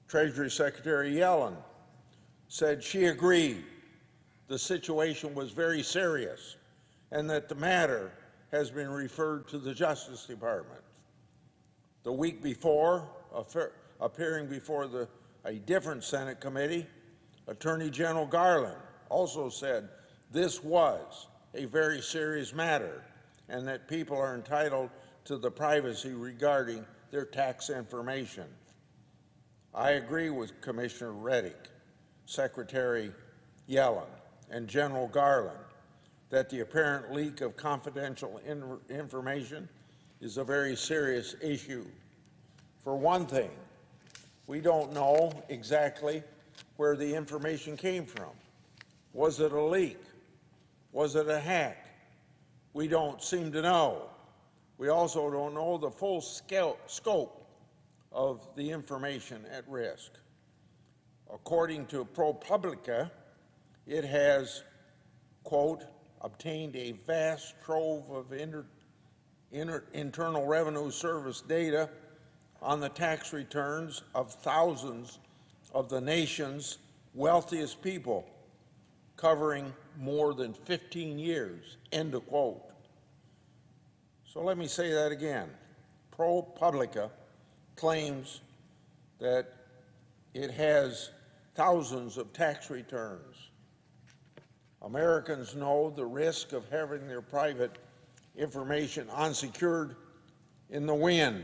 Treasury Secretary Yellen said she agreed the situation was very serious and that the matter has been referred to the Justice Department. The week before, appearing before a different Senate committee, Attorney General Garland also said this was a very serious matter and that people are entitled to the privacy regarding their tax information. I agree with Commissioner Reddick, Secretary Yellen, and General Garland that the apparent leak of confidential information is a very serious issue. For one thing, we don't know exactly where the information came from. Was it a leak? Was it a hack? We don't seem to know. We also don't know the full scope of the information at risk. According to ProPublica, it has, quote, obtained a vast trove of Internal Revenue Service data on the tax returns of thousands of the nation's wealthiest people, covering more than 15 years, end of quote. So let me say that again. ProPublica claims that it has thousands of tax returns. Americans know the risk of having their private information unsecured in the wind.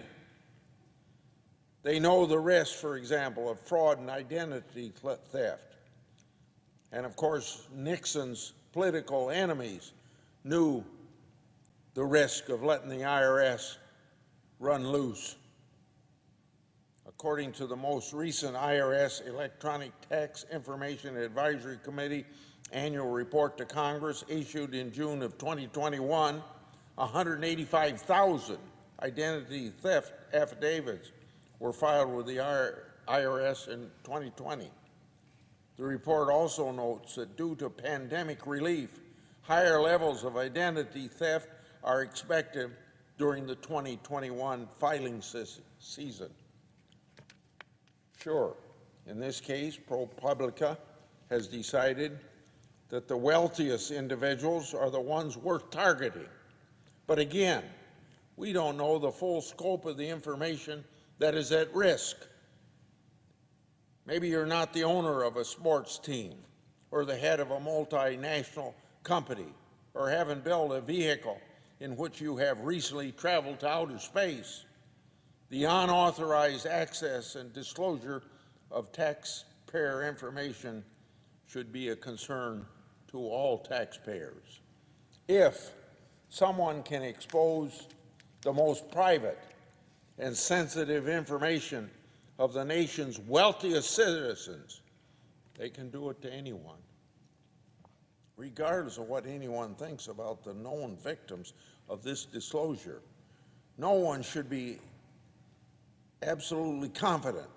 They know the risk, for example, of fraud and identity theft. And of course, Nixon's political enemies knew the risk of letting the IRS run loose. According to the most recent IRS Electronic Tax Information Advisory Committee annual report to Congress issued in June of 2021, 185,000 identity theft affidavits were filed with the IRS in 2020. The report also notes that due to pandemic relief, higher levels of identity theft are expected during the 2021 filing season. Sure, in this case, ProPublica has decided that the wealthiest individuals are the ones worth targeting. But again, we don't know the full scope of the information that is at risk. Maybe you're not the owner of a sports team or the head of a multinational company or haven't built a vehicle in which you have recently traveled to outer space. The unauthorized access and disclosure of taxpayer information should be a concern to all taxpayers. If someone can expose the most private and sensitive information of the nation's wealthiest citizens, they can do it to anyone. Regardless of what anyone thinks about the known victims of this disclosure, no one should be absolutely confident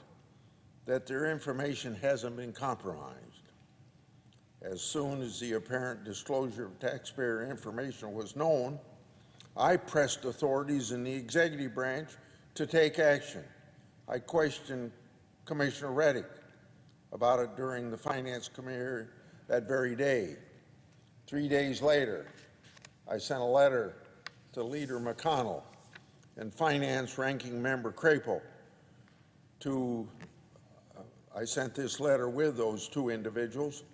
that their information hasn't been compromised. As soon as the apparent disclosure of taxpayer information was known, I pressed authorities in the executive branch to take action. I questioned Commissioner Reddick about it during the Finance Committee that very day. 3 days later, I sent a letter to Leader McConnell and Finance Ranking Member Crapo I sent this letter with those two individuals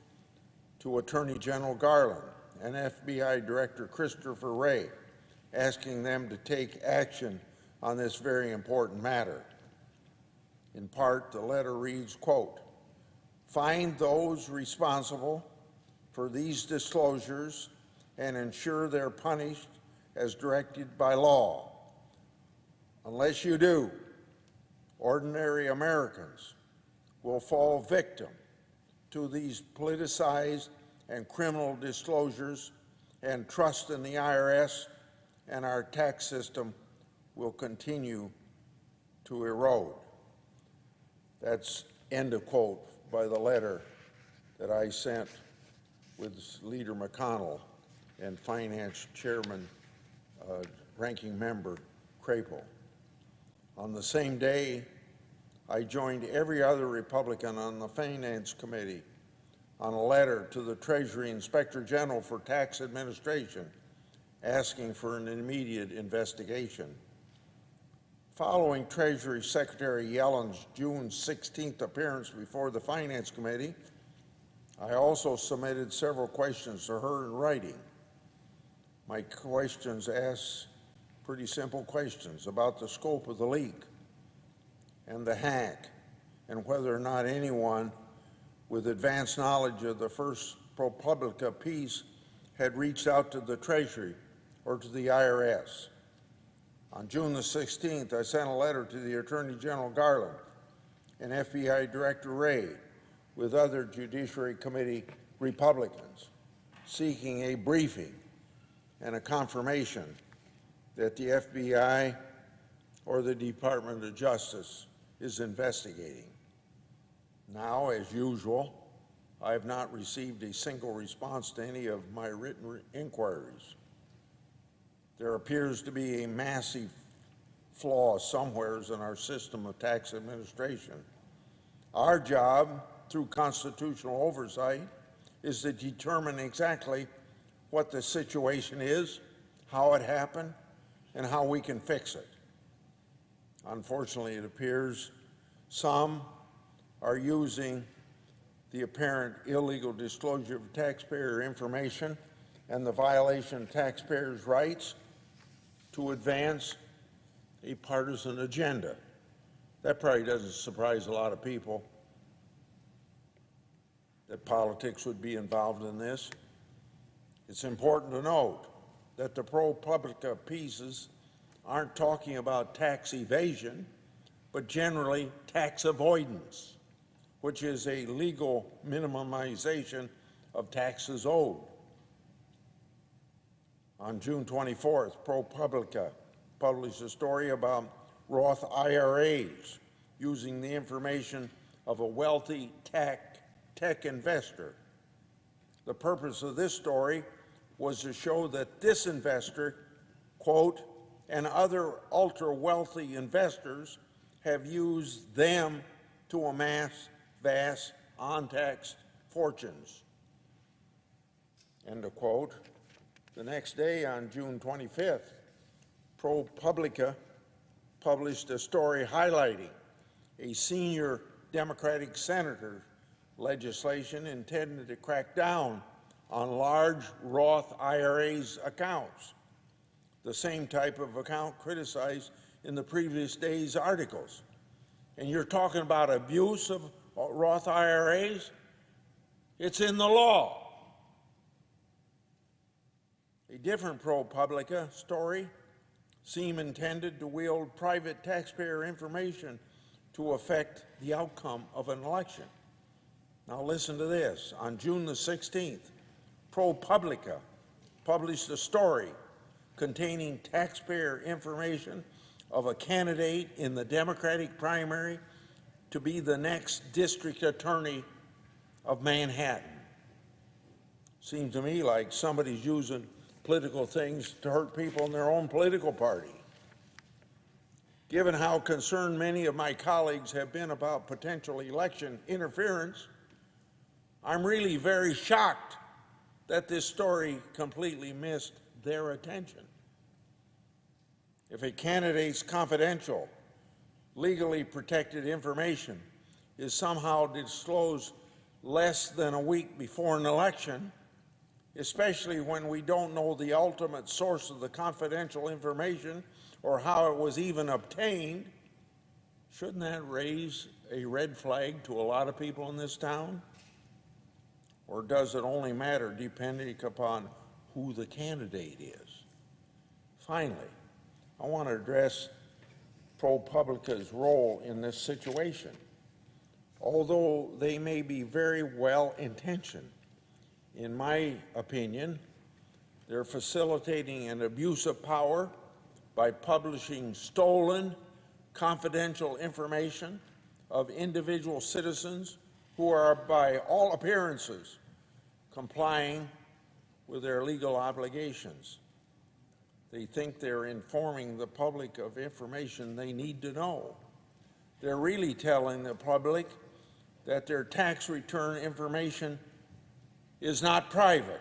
to Attorney General Garland and FBI Director Christopher Wray, asking them to take action on this very important matter. In part, the letter reads, quote, "Find those responsible for these disclosures and ensure they're punished as directed by law. Unless you do, ordinary Americans will fall victim to these politicized and criminal disclosures, and trust in the IRS and our tax system will continue to erode." That's end of quote by the letter that I sent with Leader McConnell and Finance Chairman Ranking Member Crapo. On the same day, I joined every other Republican on the Finance Committee on a letter to the Treasury Inspector General for Tax Administration asking for an immediate investigation. Following Treasury Secretary Yellen's June 16th appearance before the Finance Committee, I also submitted several questions to her in writing. My questions asked pretty simple questions about the scope of the leak and the hack, and whether or not anyone with advanced knowledge of the first ProPublica piece had reached out to the Treasury or to the IRS. On June the 16th, I sent a letter to the Attorney General Garland and FBI Director Wray with other Judiciary Committee Republicans seeking a briefing and a confirmation that the FBI or the Department of Justice is investigating. Now, as usual, I have not received a single response to any of my written inquiries. There appears to be a massive flaw somewhere in our system of tax administration. Our job, through constitutional oversight, is to determine exactly what the situation is, how it happened, and how we can fix it. Unfortunately, it appears some are using the apparent illegal disclosure of taxpayer information and the violation of taxpayers' rights to advance a partisan agenda. That probably doesn't surprise a lot of people, that politics would be involved in this. It's important to note that the ProPublica pieces aren't talking about tax evasion, but generally tax avoidance, which is a legal minimization of taxes owed. On June 24th, ProPublica published a story about Roth IRAs using the information of a wealthy tech investor. The purpose of this story was to show that this investor, quote, and other ultra-wealthy investors have used them to amass vast untaxed fortunes, end of quote. The next day, on June 25th, ProPublica published a story highlighting a senior Democratic senator legislation intended to crack down on large Roth IRAs accounts, the same type of account criticized in the previous day's articles. And you're talking about abuse of Roth IRAs? It's in the law. A different ProPublica story seemed intended to wield private taxpayer information to affect the outcome of an election. Now listen to this. On June the 16th, ProPublica published a story containing taxpayer information of a candidate in the Democratic primary to be the next district attorney of Manhattan. Seems to me like somebody's using political things to hurt people in their own political party. Given how concerned many of my colleagues have been about potential election interference, I'm really very shocked that this story completely missed their attention. If a candidate's confidential, legally protected information is somehow disclosed less than a week before an election, especially when we don't know the ultimate source of the confidential information or how it was even obtained, shouldn't that raise a red flag to a lot of people in this town? Or does it only matter depending upon who the candidate is? Finally, I want to address ProPublica's role in this situation. Although they may be very well intentioned, in my opinion, they're facilitating an abuse of power by publishing stolen, confidential information of individual citizens who are, by all appearances, complying with their legal obligations. They think they're informing the public of information they need to know. They're really telling the public that their tax return information is not private.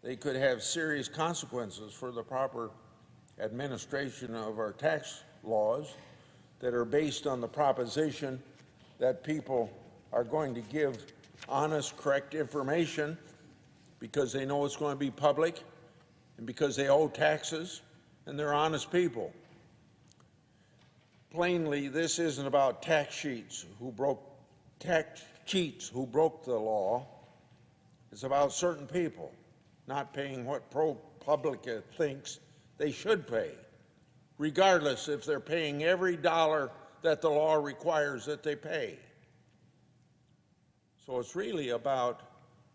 They could have serious consequences for the proper administration of our tax laws that are based on the proposition that people are going to give honest, correct information because they know it's going to be public and because they owe taxes and they're honest people. Plainly, this isn't about tax cheats who broke the law. It's about certain people not paying what ProPublica thinks they should pay, regardless if they're paying every dollar that the law requires that they pay. So it's really about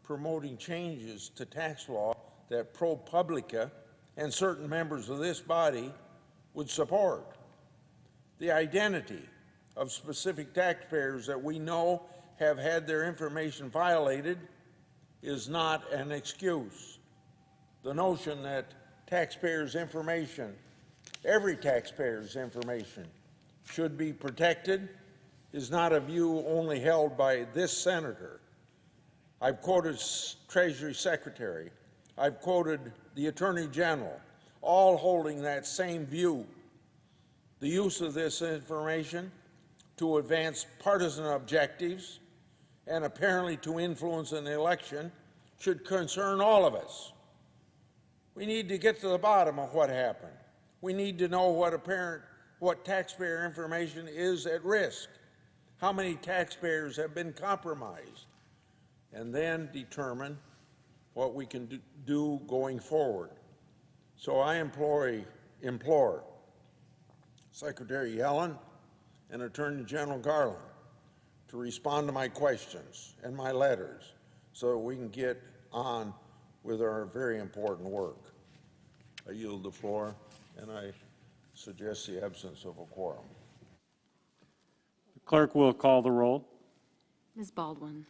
promoting changes to tax law that ProPublica and certain members of this body would support. The identity of specific taxpayers that we know have had their information violated is not an excuse. The notion that taxpayers' information, every taxpayer's information, should be protected is not a view only held by this senator. I've quoted Treasury Secretary, I've quoted the Attorney General, all holding that same view. The use of this information to advance partisan objectives and apparently to influence an election should concern all of us. We need to get to the bottom of what happened. We need to know what taxpayer information is at risk, how many taxpayers have been compromised, and then determine what we can do going forward. So I implore Secretary Yellen and Attorney General Garland to respond to my questions and my letters so that we can get on with our very important work. I yield the floor, and I suggest the absence of a quorum.
The clerk will call the roll.
Ms. Baldwin.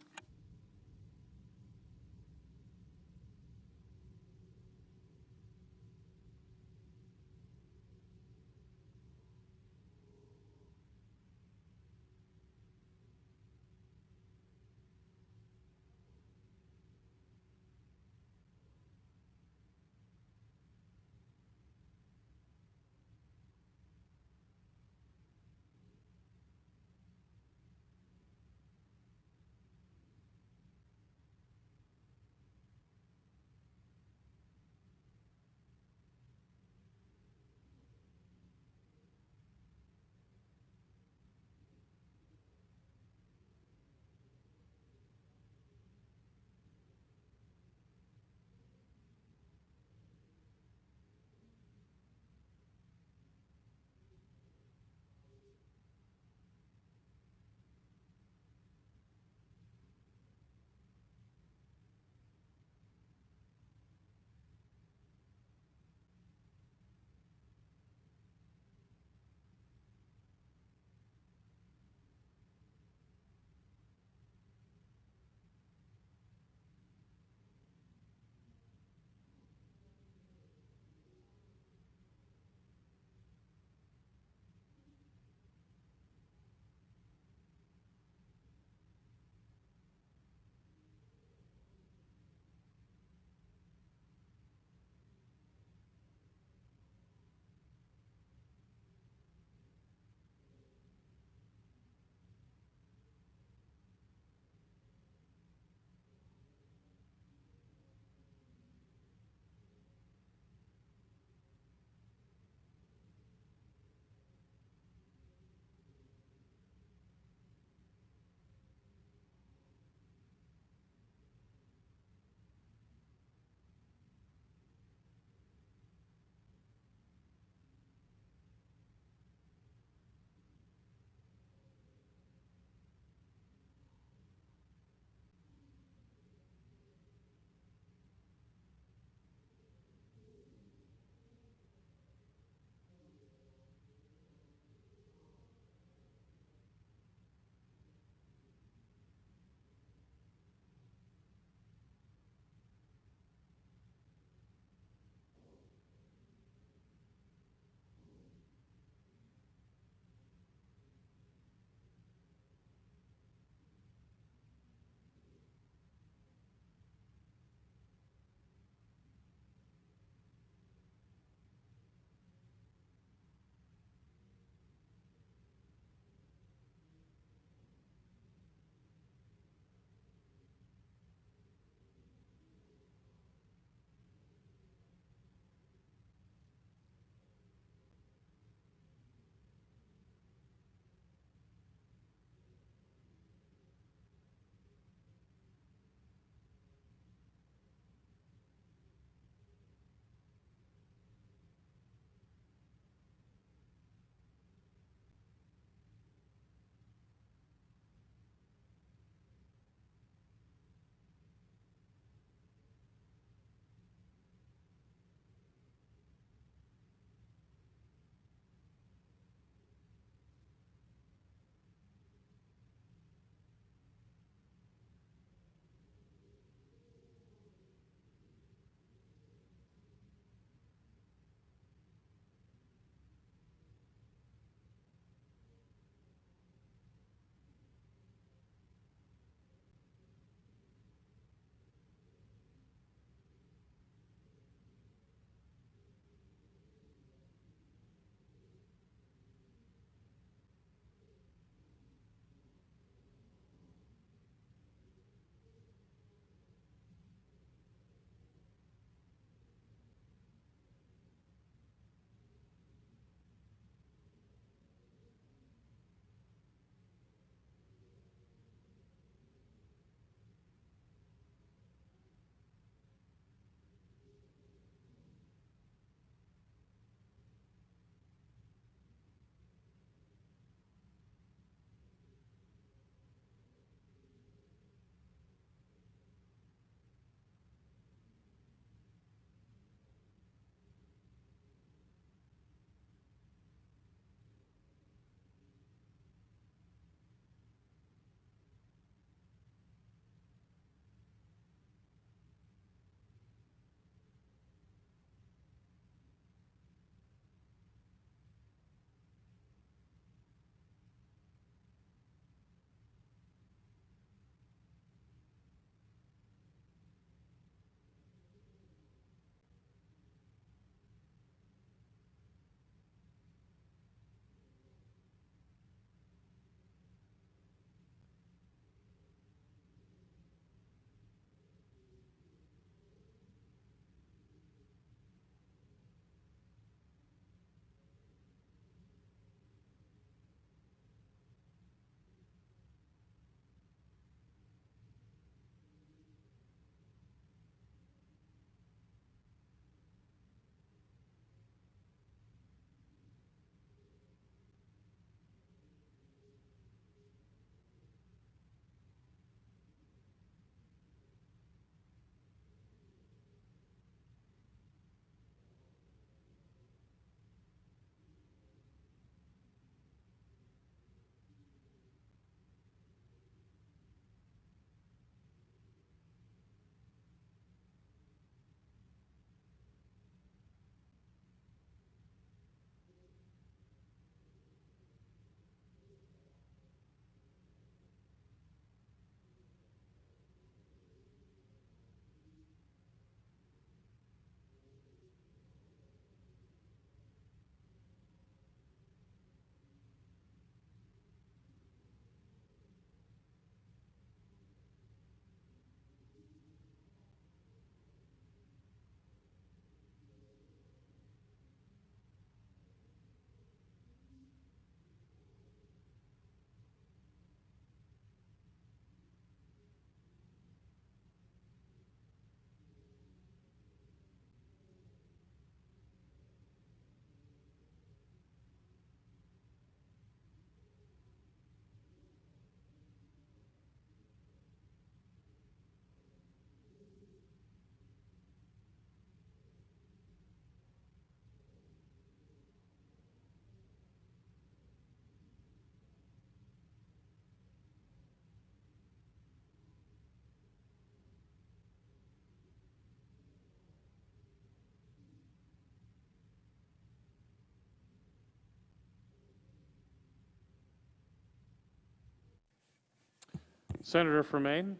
Senator from Maine.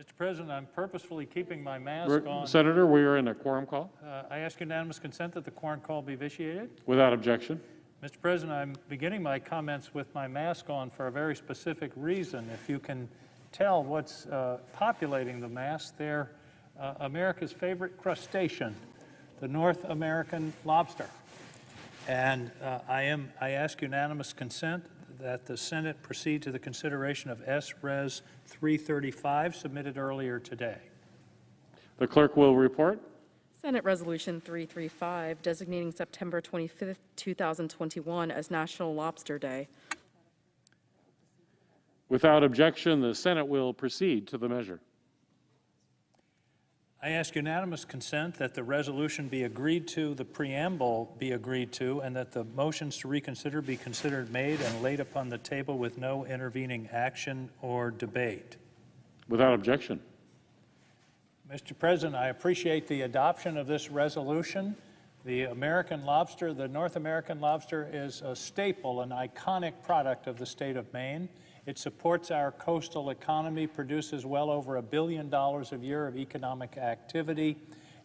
Mr. President, I'm purposefully keeping my mask on.
Senator, we are in a quorum call.
I ask unanimous consent that the quorum call be vitiated.
Without objection.
Mr. President, I'm beginning my comments with my mask on for a very specific reason. If you can tell what's populating the mask, they're America's favorite crustacean, the North American lobster. And I ask unanimous consent that the Senate proceed to the consideration of S-Res 335 submitted earlier today.
The clerk will report.
Senate Resolution 335 designating September 25th, 2021 as National Lobster Day.
Without objection, the Senate will proceed to the measure.
I ask unanimous consent that the resolution be agreed to, the preamble be agreed to, and that the motions to reconsider be considered made and laid upon the table with no intervening action or debate.
Without objection.
Mr. President, I appreciate the adoption of this resolution. The American lobster, the North American lobster, is a staple, an iconic product of the state of Maine. It supports our coastal economy, produces well over $1 billion a year of economic activity,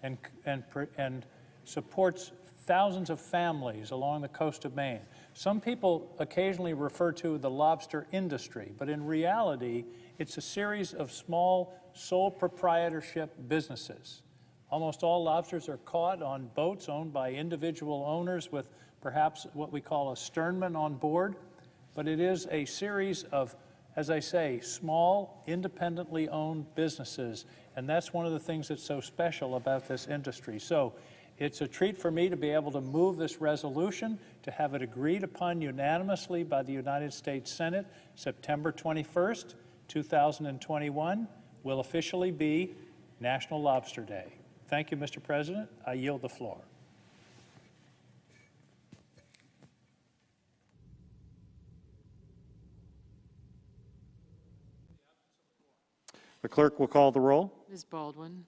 and supports thousands of families along the coast of Maine. Some people occasionally refer to the lobster industry, but in reality, it's a series of small sole proprietorship businesses. Almost all lobsters are caught on boats owned by individual owners with perhaps what we call a sternman on board. But it is a series of, as I say, small, independently owned businesses, and that's one of the things that's so special about this industry. So it's a treat for me to be able to move this resolution, to have it agreed upon unanimously by the United States Senate. September 21st, 2021 will officially be National Lobster Day. Thank you, Mr. President. I yield the floor.
The clerk will call the roll.
Ms. Baldwin.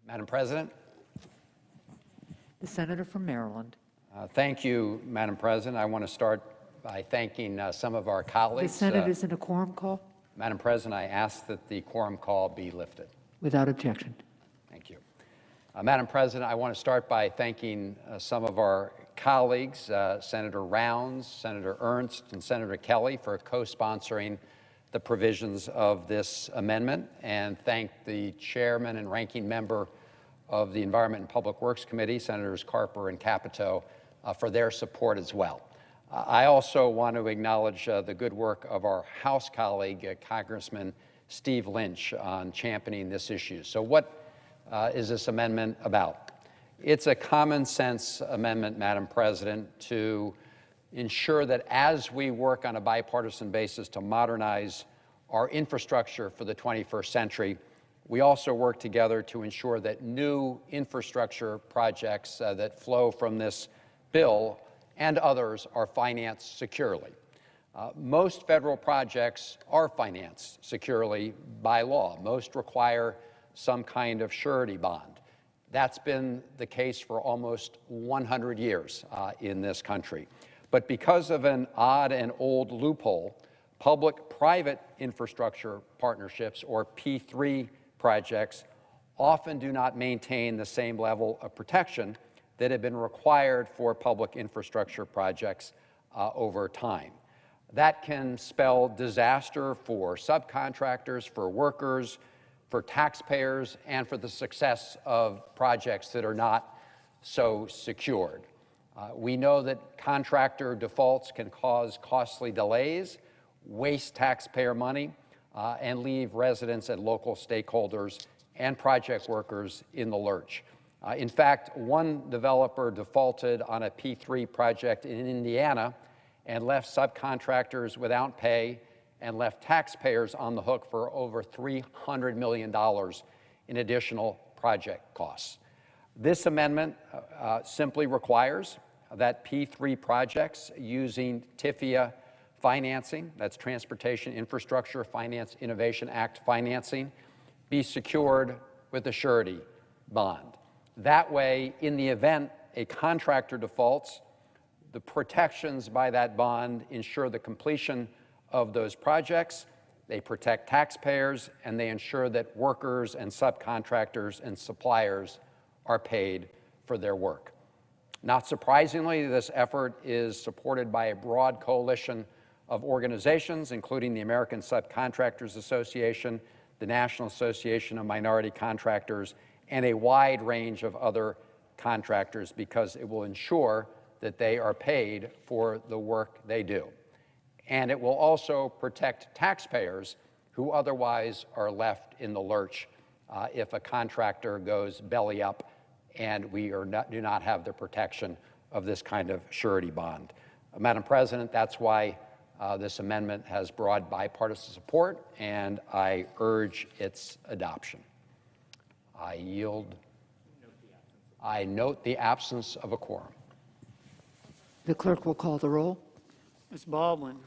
Madam President.
The senator from Maryland.
Thank you, Madam President. I want to start by thanking some of our colleagues.
The Senate is in a quorum call.
Madam President, I ask that the quorum call be lifted.
Without objection.
Thank you. Madam President, I want to start by thanking some of our colleagues, Senator Rounds, Senator Ernst, and Senator Kelly for co-sponsoring the provisions of this amendment, and thank the chairman and ranking member of the Environment and Public Works Committee, Senators Carper and Capito, for their support as well. I also want to acknowledge the good work of our House colleague, Congressman Steve Lynch, on championing this issue. So what is this amendment about? It's a common sense amendment, Madam President, to ensure that as we work on a bipartisan basis to modernize our infrastructure for the 21st century, we also work together to ensure that new infrastructure projects that flow from this bill and others are financed securely. Most federal projects are financed securely by law. Most require some kind of surety bond. That's been the case for almost 100 years in this country. But because of an odd and old loophole, public-private infrastructure partnerships, or P3 projects, often do not maintain the same level of protection that have been required for public infrastructure projects over time. That can spell disaster for subcontractors, for workers, for taxpayers, and for the success of projects that are not so secured. We know that contractor defaults can cause costly delays, waste taxpayer money, and leave residents and local stakeholders and project workers in the lurch. In fact, one developer defaulted on a P3 project in Indiana and left subcontractors without pay and left taxpayers on the hook for over $300 million in additional project costs. This amendment simply requires that P3 projects using TIFIA financing, that's Transportation Infrastructure Finance Innovation Act financing, be secured with a surety bond. That way, in the event a contractor defaults, the protections by that bond ensure the completion of those projects, they protect taxpayers, and they ensure that workers and subcontractors and suppliers are paid for their work. Not surprisingly, this effort is supported by a broad coalition of organizations, including the American Subcontractors Association, the National Association of Minority Contractors, and a wide range of other contractors, because it will ensure that they are paid for the work they do. And it will also protect taxpayers who otherwise are left in the lurch if a contractor goes belly up and we do not have the protection of this kind of surety bond. Madam President, that's why this amendment has broad bipartisan support, and I urge its adoption. I yield. I note the absence of a quorum.
The clerk will call the roll.
Ms. Baldwin.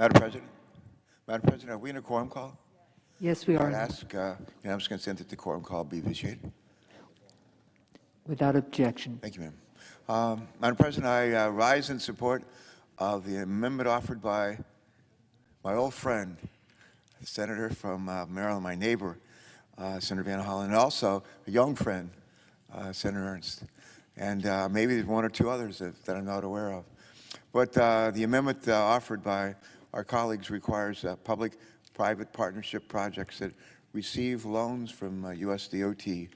Madam President, are we in a quorum call?
Yes, we
I'd
are.
ask unanimous consent that the quorum call be vitiated.
Without objection.
Thank you, ma'am. Madam President, I rise in support of the amendment offered by my old friend, Senator from Maryland, my neighbor, Senator Van Hollen, and also a young friend, Senator Ernst, and maybe there's one or two others that I'm not aware of. But the amendment offered by our colleagues requires public-private partnership projects that receive loans from USDOT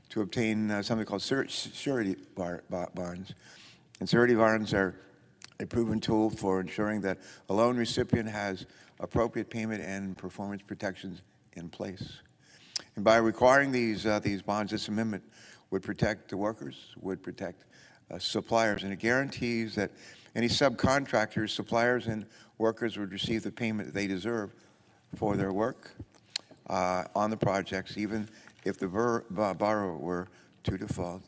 to obtain something called surety bonds. And surety bonds are a proven tool for ensuring that a loan recipient has appropriate payment and performance protections in place. And by requiring these bonds, this amendment would protect the workers, would protect suppliers, and it guarantees that any subcontractors, suppliers, and workers would receive the payment they deserve for their work on the projects, even if the borrower were to default.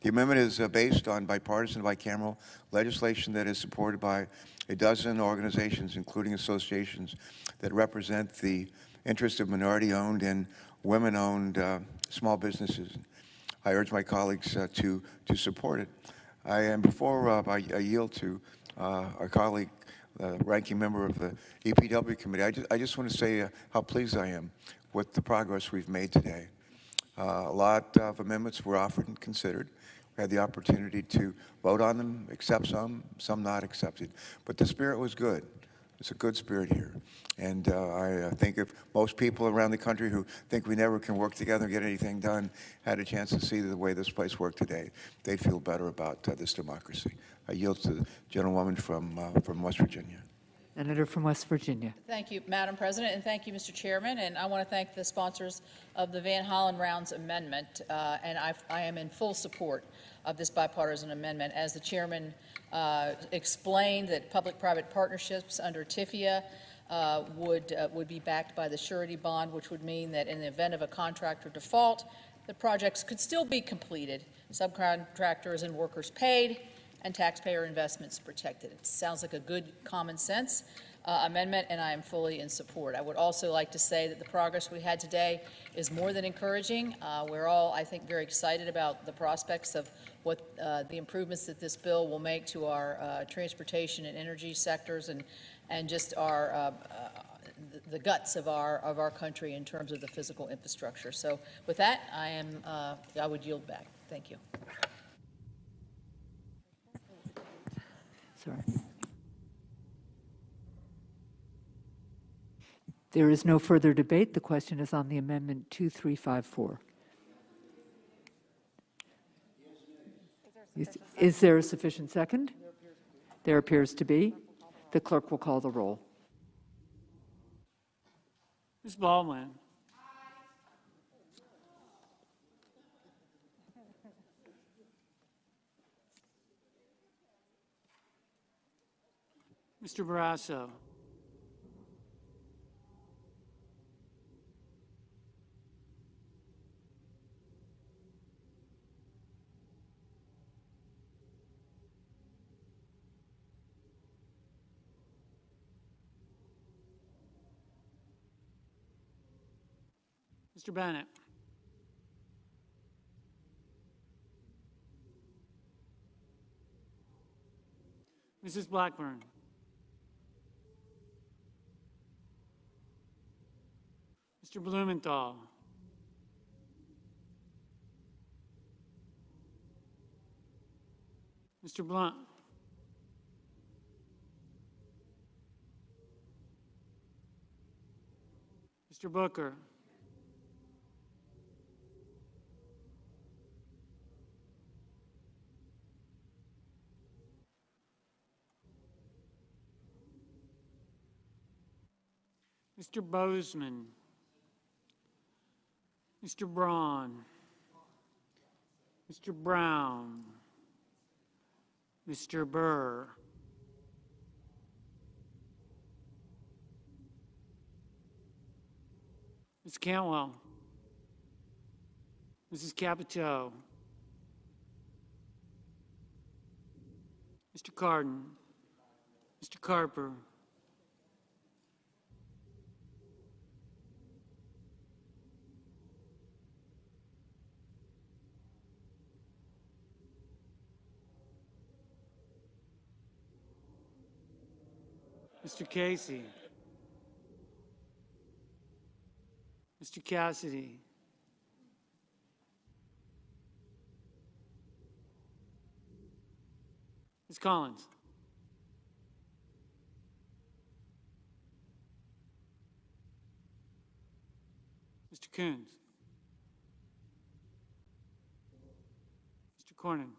The amendment is based on bipartisan, bicameral legislation that is supported by a dozen organizations, including associations that represent the interests of minority-owned and women-owned small businesses. I urge my colleagues to support it. Before I yield to our colleague, ranking member of the EPW committee, I just want to say how pleased I am with the progress we've made today. A lot of amendments were offered and considered. We had the opportunity to vote on them, accept some not accepted. But the spirit was good. It's a good spirit here. And I think if most people around the country who think we never can work together and get anything done had a chance to see the way this place worked today, they'd feel better about this democracy. I yield to the gentlewoman from West Virginia.
Senator from West Virginia.
Thank you, Madam President, and thank you, Mr. Chairman. And I want to thank the sponsors of the Van Hollen Rounds amendment. And I am in full support of this bipartisan amendment. As the chairman explained, that public-private partnerships under TIFIA would be backed by the surety bond, which would mean that in the event of a contractor default, the projects could still be completed, subcontractors and workers paid, and taxpayer investments protected. It sounds like a good common sense amendment, and I am fully in support. I would also like to say that the progress we had today is more than encouraging. We're all, I think, very excited about the prospects of what the improvements that this bill will make to our transportation and energy sectors, and just our the guts of our country in terms of the physical infrastructure. So with that, I would yield back. Thank you.
Sorry. There is no further debate. The question is on the amendment 2354. Is there a sufficient second? There appears to be. The clerk will call the roll.
Ms. Baldwin. Mr. Barrasso. Mr. Bennett. Mrs. Blackburn. Mr. Blumenthal. Mr. Blunt. Mr. Booker. Mr. Bozeman. Mr. Braun. Mr. Brown. Mr. Burr. Ms. Cantwell. Mrs. Capito. Mr. Cardin. Mr. Carper.
Mr. Casey. Mr. Cassidy. Ms. Collins. Mr. Coons. Mr. Cornyn.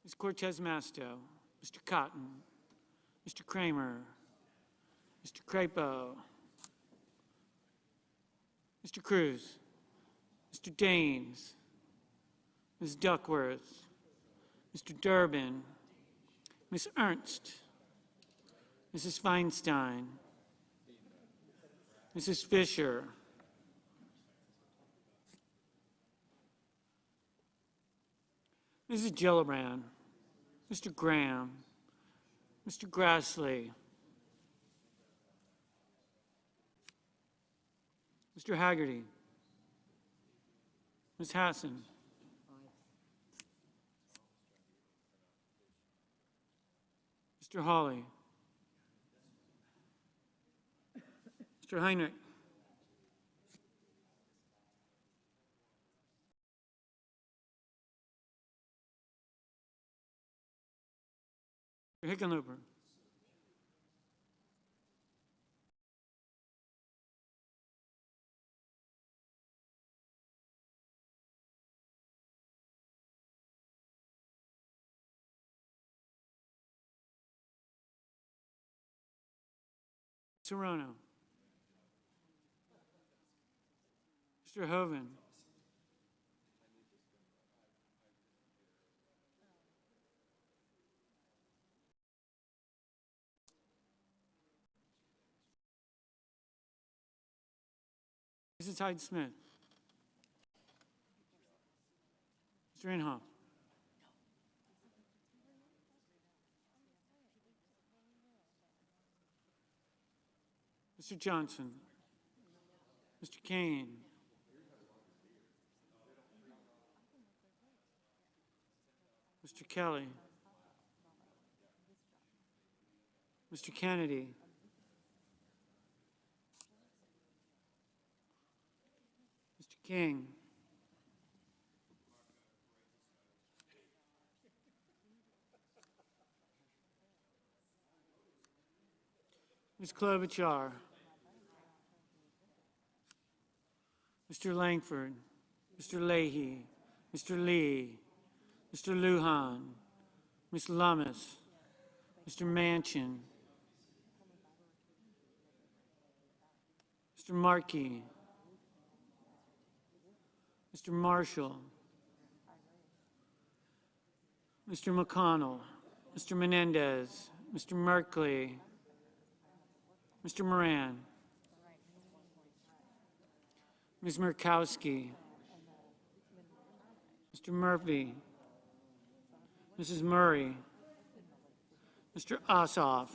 Ms. Cortez Masto. Mr. Cotton. Mr. Kramer. Mr. Crapo. Mr. Cruz. Mr. Daines. Ms. Duckworth. Mr. Durbin. Ms. Ernst. Mrs. Feinstein. Mrs. Fisher. Mrs. Gillibrand. Mr. Graham. Mr. Grassley. Mr. Haggerty. Ms. Hassan. Mr. Hawley. Mr. Heinrich. Mr. Hickenlooper. Serrano. Mr. Hoven. Mrs. Hyde Smith. Mr. Inhofe. Mr. Johnson. Mr. Kane. Mr. Kelly. Mr. Kennedy. Mr. King. Ms. Klobuchar. Mr. Langford. Mr. Leahy. Mr. Lee. Mr. Lujan. Ms. Lummis. Mr. Manchin. Mr. Markey. Mr. Marshall. Mr. McConnell. Mr. Menendez. Mr. Merkley. Mr. Moran. Ms. Murkowski. Mr. Murphy. Mrs. Murray. Mr. Ossoff.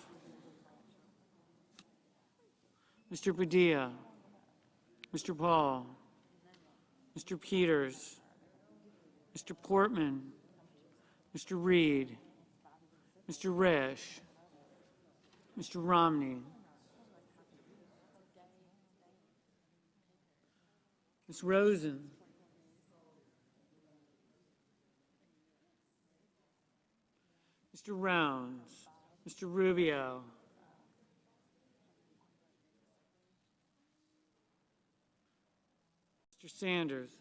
Mr. Padilla. Mr. Paul. Mr. Peters. Mr. Portman. Mr. Reed. Mr. Resch. Mr. Romney. Ms. Rosen. Mr. Rounds. Mr. Rubio. Mr. Sanders.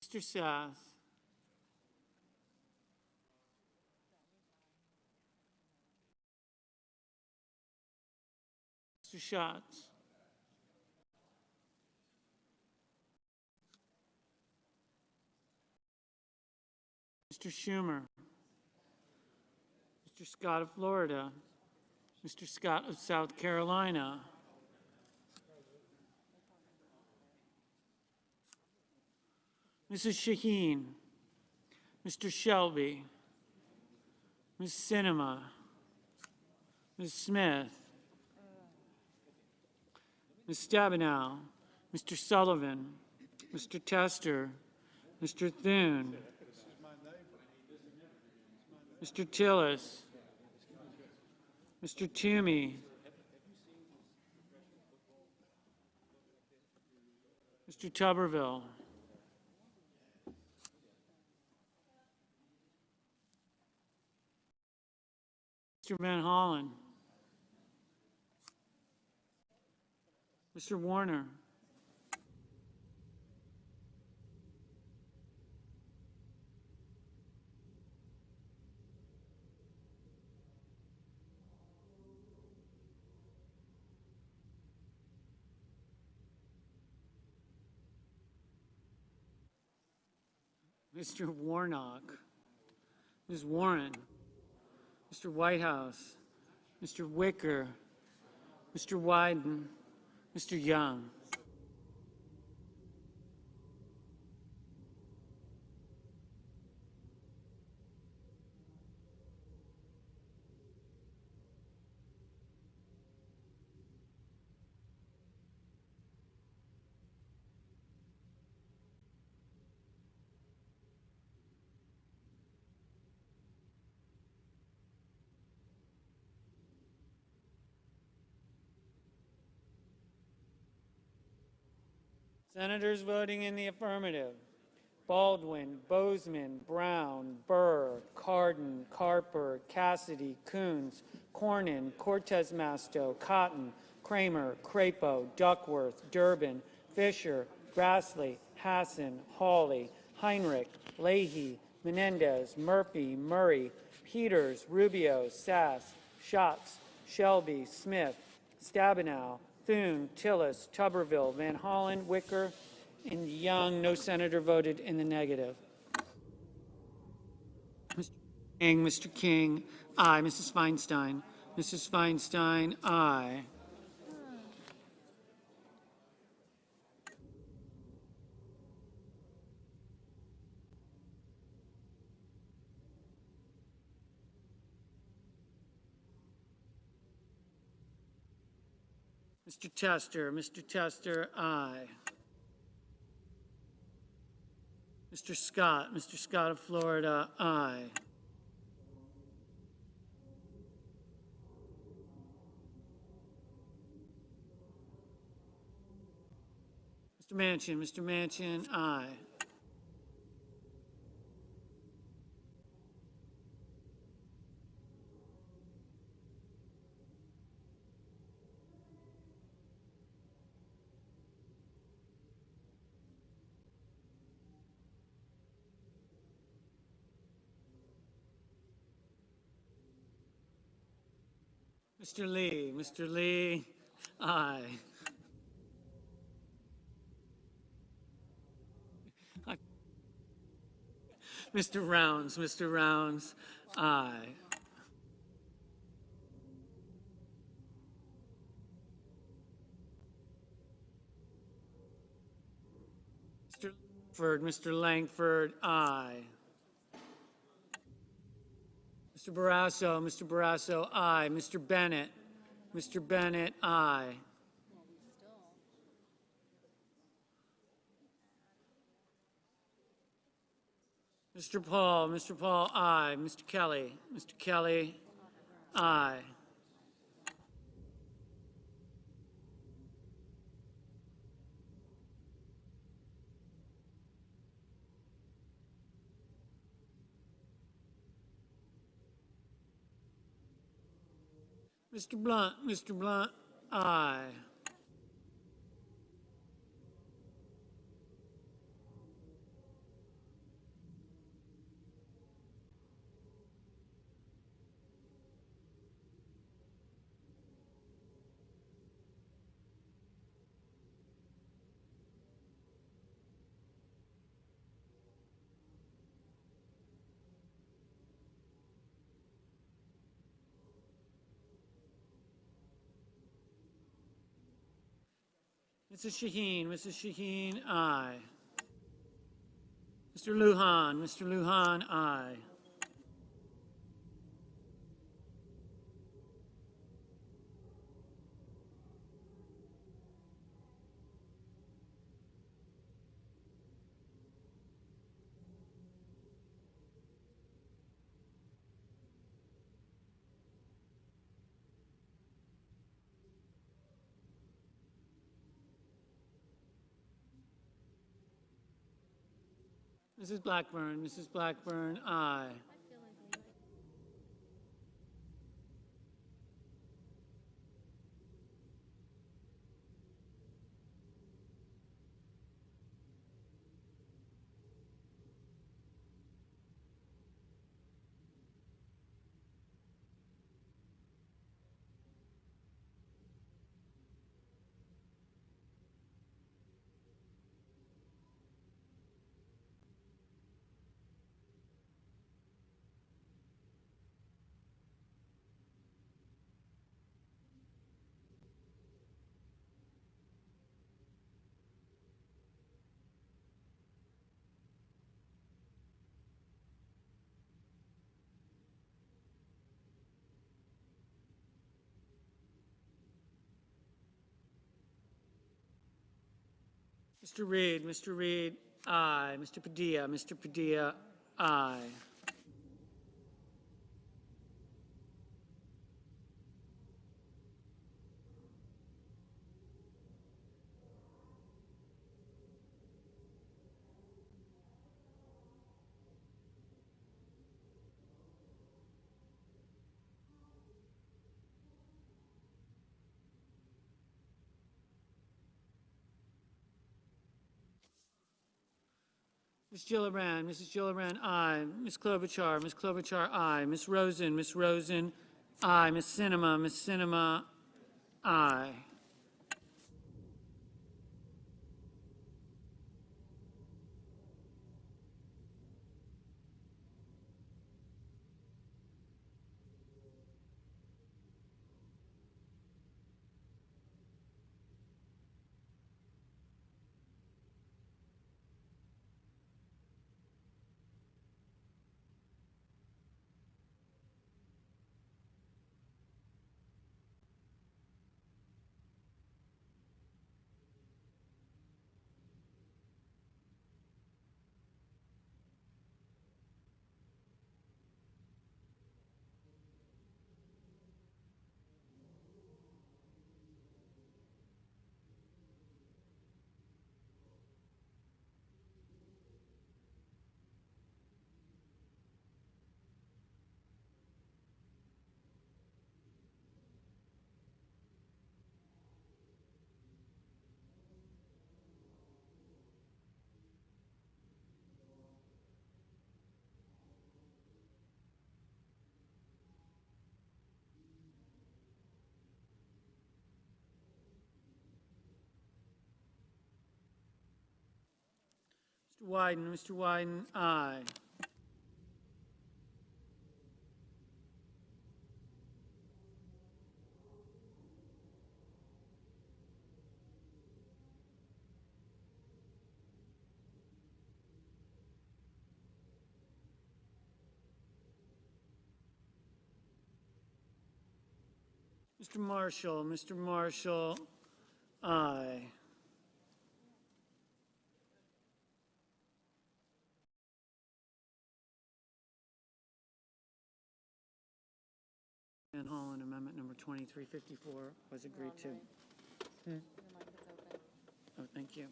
Mr. Sass. Mr. Schatz. Mr. Schumer. Mr. Scott of Florida. Mr. Scott of South Carolina. Mrs. Shaheen. Mr. Shelby. Ms. Sinema. Ms. Smith. Ms. Stabenow. Mr. Sullivan. Mr. Tester. Mr. Thune. Mr. Tillis. Mr. Toomey. Mr. Tuberville. Mr. Van Hollen. Mr. Warner. Mr. Warnock. Ms. Warren. Mr. Whitehouse. Mr. Wicker. Mr. Wyden. Mr. Young. Senators voting in the affirmative: Baldwin, Bozeman, Brown, Burr, Cardin, Carper, Cassidy, Coons, Cornyn, Cortez Masto, Cotton, Kramer, Crapo, Duckworth, Durbin, Fisher, Grassley, Hassan, Hawley, Heinrich, Leahy, Menendez, Murphy, Murray, Peters, Rubio, Sass, Schatz, Shelby, Smith, Stabenow, Thune, Tillis, Tuberville, Van Hollen, Wicker, and Young. No senator voted in the negative. Mr. King, aye. Mrs. Feinstein. Mrs. Feinstein, aye. Mr. Tester, aye. Mr. Scott of Florida, aye. Mr. Manchin, aye. Mr. Lee, aye. Mr. Rounds, aye. Mr. Langford, aye. Mr. Barrasso, aye. Mr. Bennett, aye. Mr. Paul, aye. Mr. Kelly, aye. Mr. Blunt, aye. Mrs. Shaheen, aye. Mr. Lujan, aye. Mrs. Blackburn, aye. Mr. Reed, aye. Mr. Padilla, aye. Mrs. Gillibrand, aye. Ms. Klobuchar, aye. Ms. Rosen, aye. Ms. Sinema, aye. Mr. Wyden, aye. Mr. Marshall, aye. Van Hollen, amendment number 2354 was agreed to. Oh, thank you.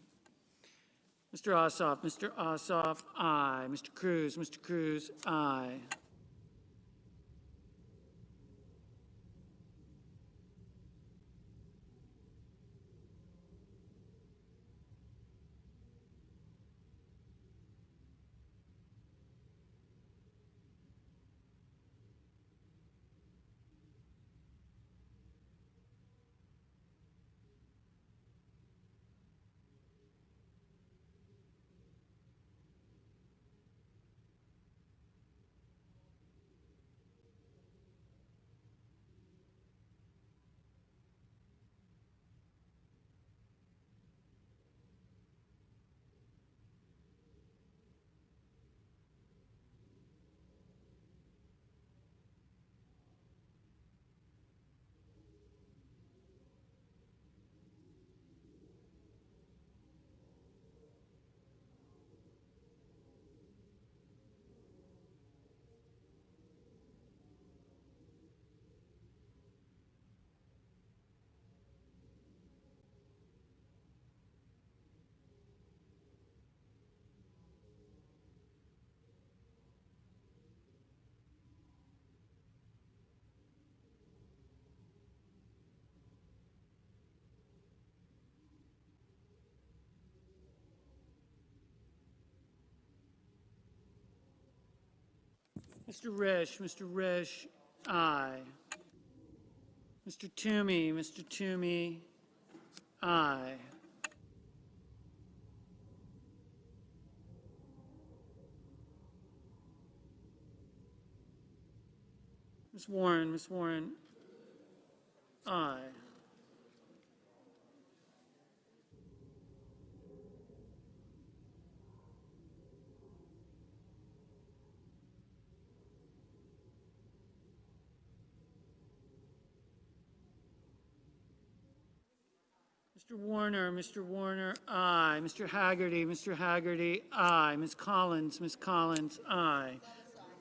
Mr. Ossoff, aye. Mr. Cruz, aye. Mr. Risch, aye. Mr. Toomey, aye. Ms. Warren, aye. Mr. Warner, aye. Mr. Haggerty, aye. Ms. Collins, aye.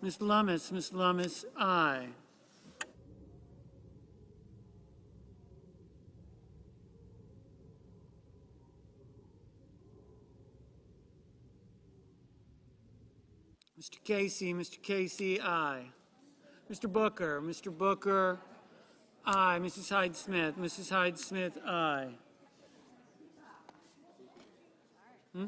Ms. Lummis, aye. Mr. Casey, aye. Mr. Booker, aye. Mrs. Hyde Smith, aye. Hmm?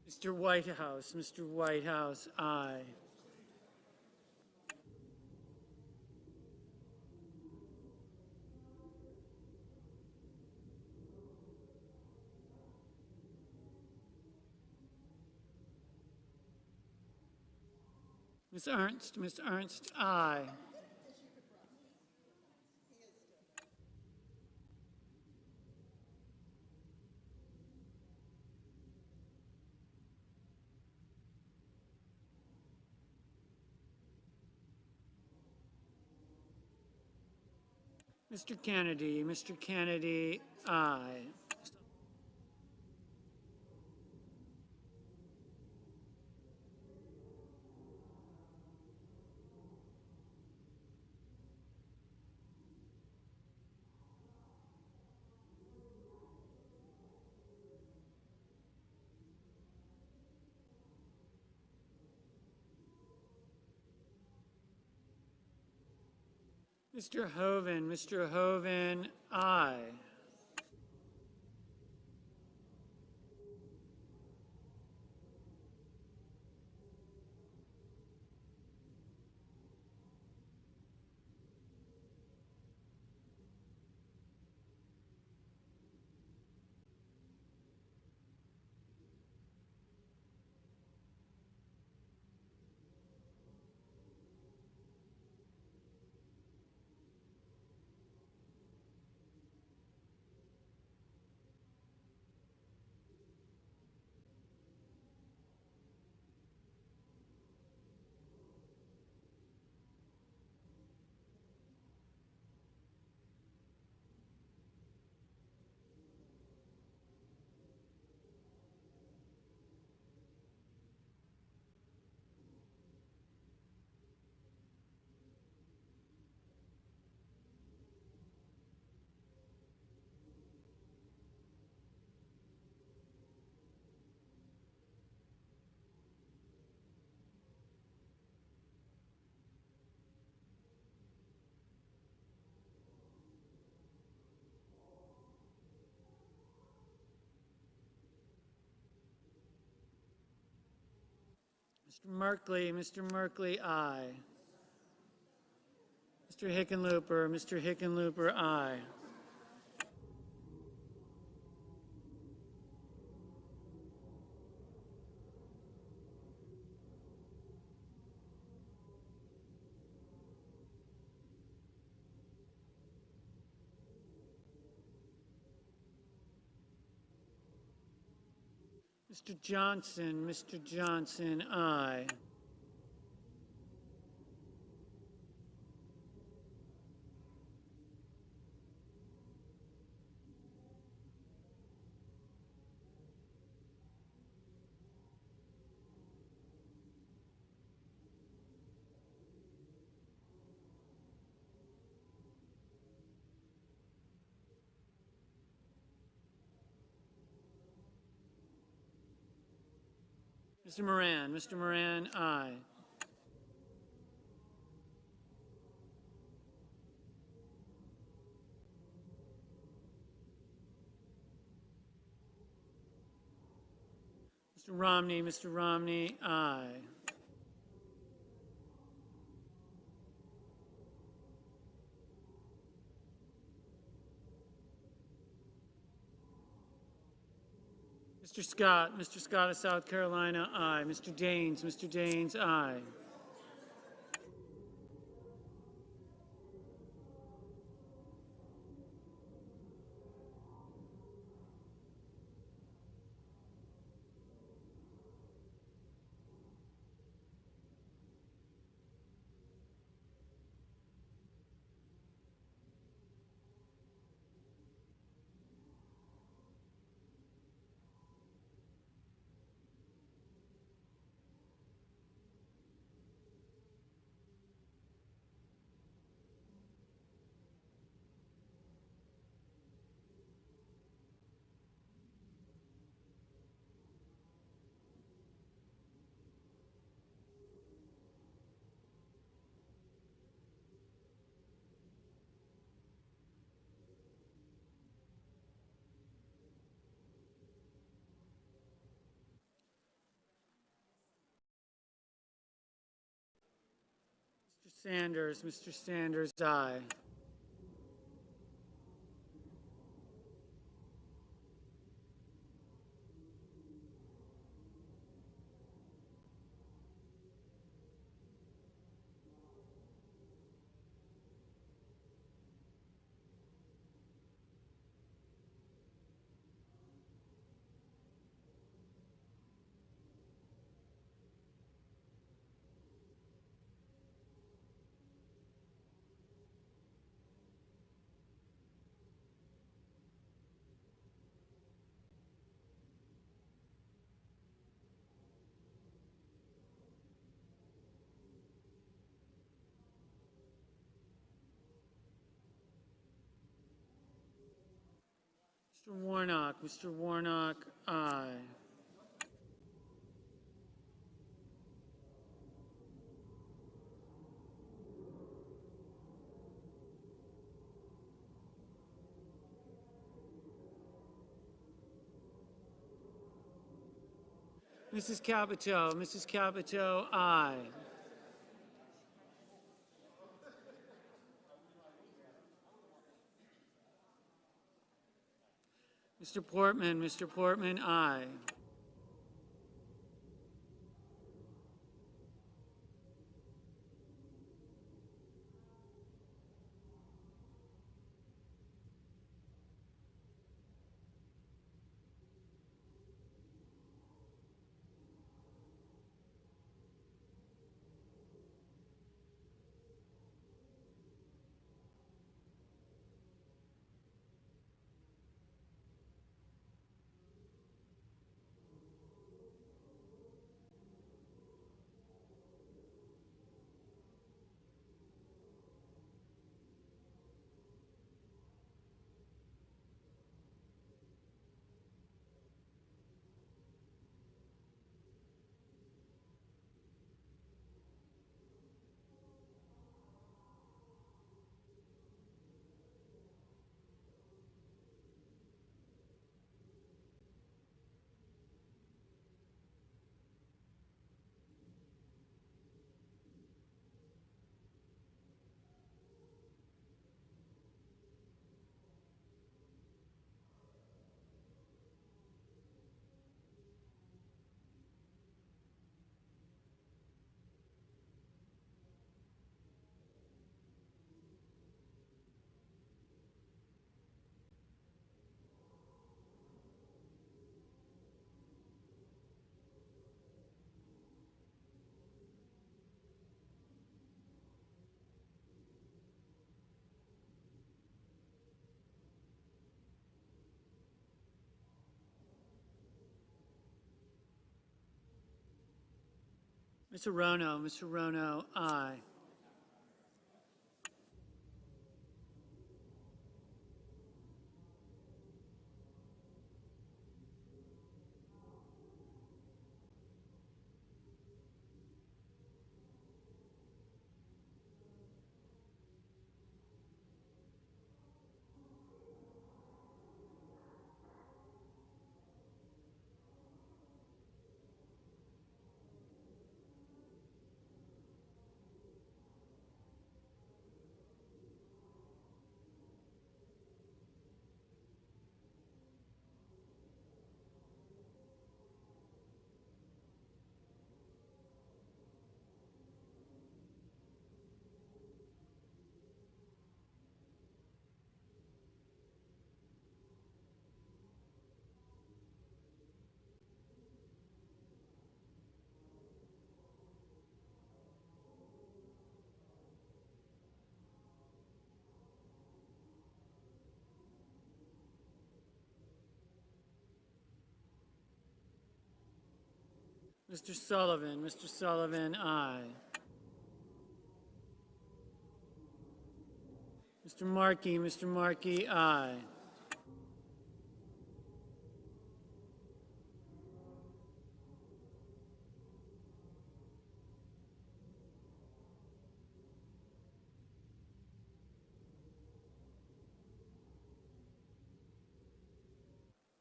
Mr. Whitehouse, aye. Ms. Ernst, aye. Mr. Kennedy, aye. Mr. Hoven, aye. Mr. Merkley, aye. Mr. Hickenlooper, aye. Mr. Johnson, aye. Mr. Moran, aye. Mr. Romney, aye. Mr. Scott of South Carolina, aye. Mr. Daines, aye. Mr. Sanders, aye. Mr. Warnock, aye. Mrs. Capito, aye. Mr. Portman, aye. Mr. Rono, aye. Mr. Sullivan, aye. Mr. Markey, aye.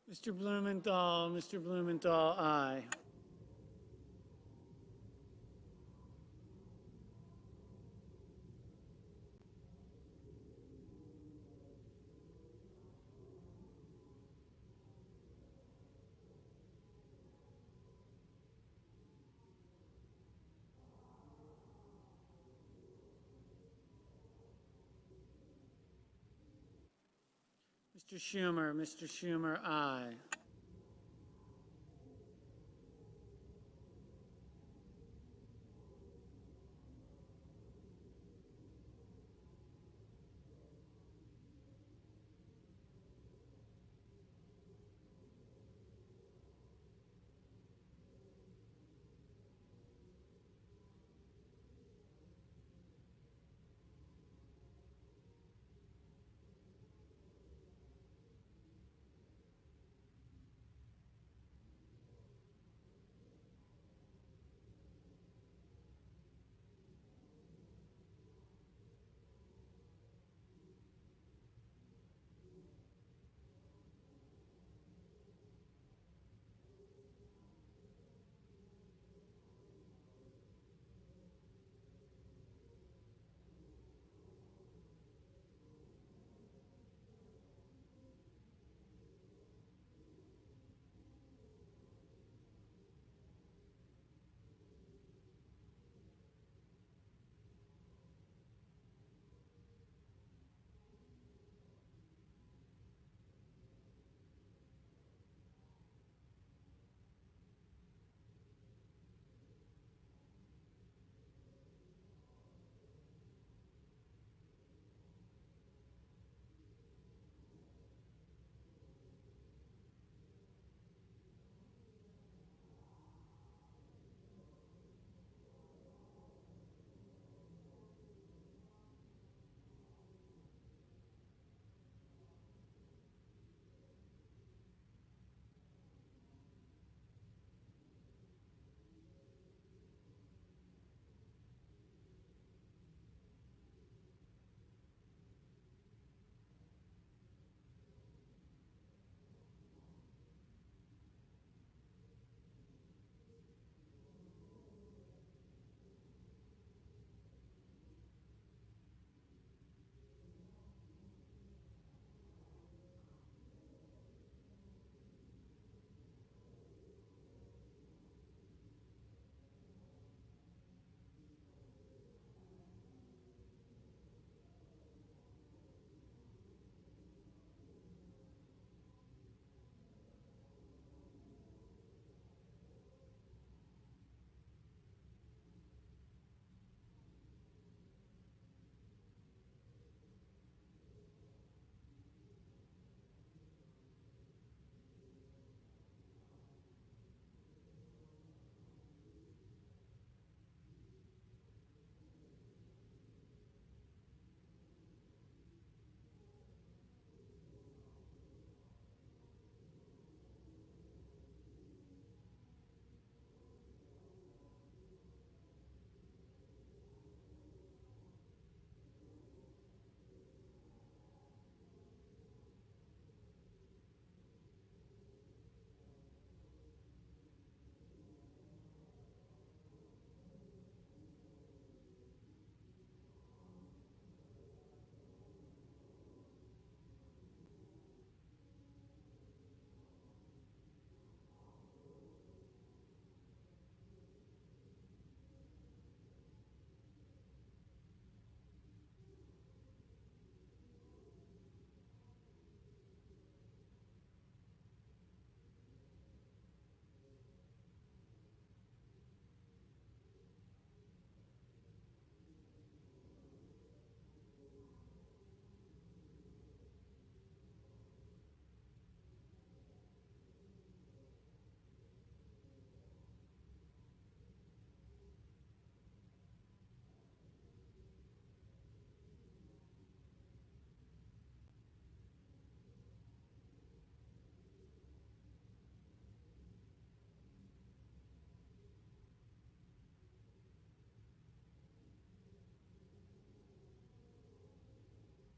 Mr. Blumenthal, aye. Mr. Schumer, aye.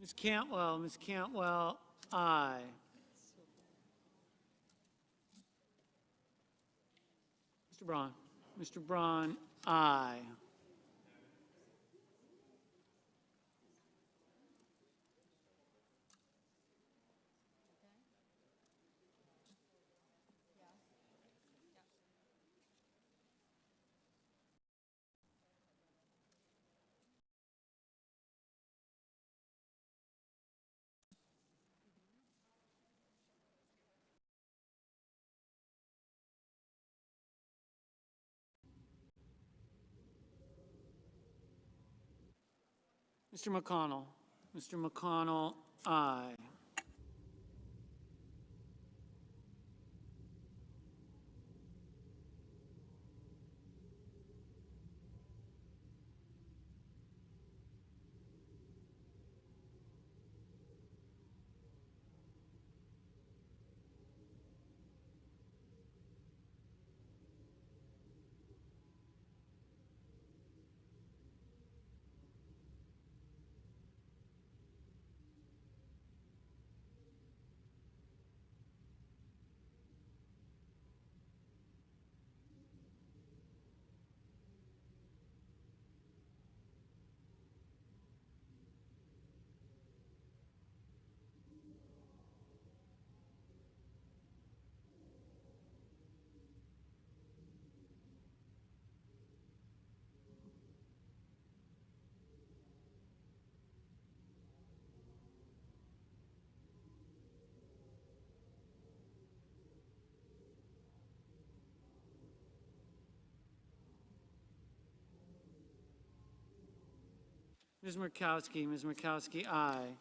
Ms. Cantwell, aye. Mr. Braun, aye. Mr. McConnell. Mr. McConnell, aye. Ms. Murkowski, aye.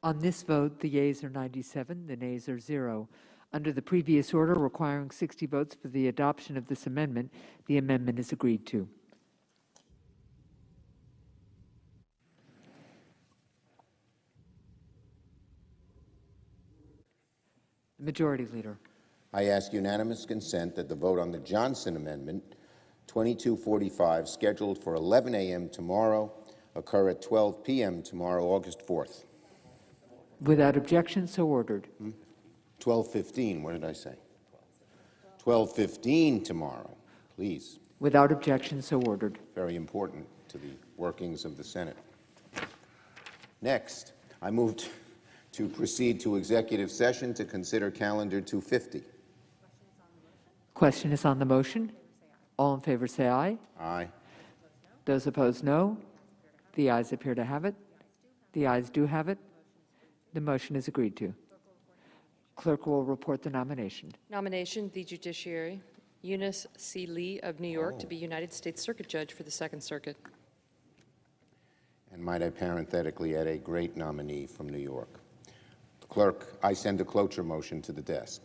On this vote, the yeas are 97, the nays are 0. Under the previous order requiring 60 votes for the adoption of this amendment, the amendment is agreed to. The Majority Leader.
I ask unanimous consent that the vote on the Johnson Amendment 2245, scheduled for 11 a.m. tomorrow, occur at 12 p.m. tomorrow, August 4th.
Without objection, so ordered.
12:15, what did I say? 12:15 tomorrow, please.
Without objection, so ordered.
Very important to the workings of the Senate. Next, I move to proceed to executive session to consider Calendar 250.
Question is on the motion. All in favor say aye.
Aye.
Those opposed, no. The ayes appear to have it. The ayes do have it. The motion is agreed to. Clerk will report the nomination.
Nomination, the Judiciary, Eunice C. Lee of New York to be United States Circuit Judge for the Second Circuit.
And might I parenthetically add a great nominee from New York. Clerk, I send a cloture motion to the desk.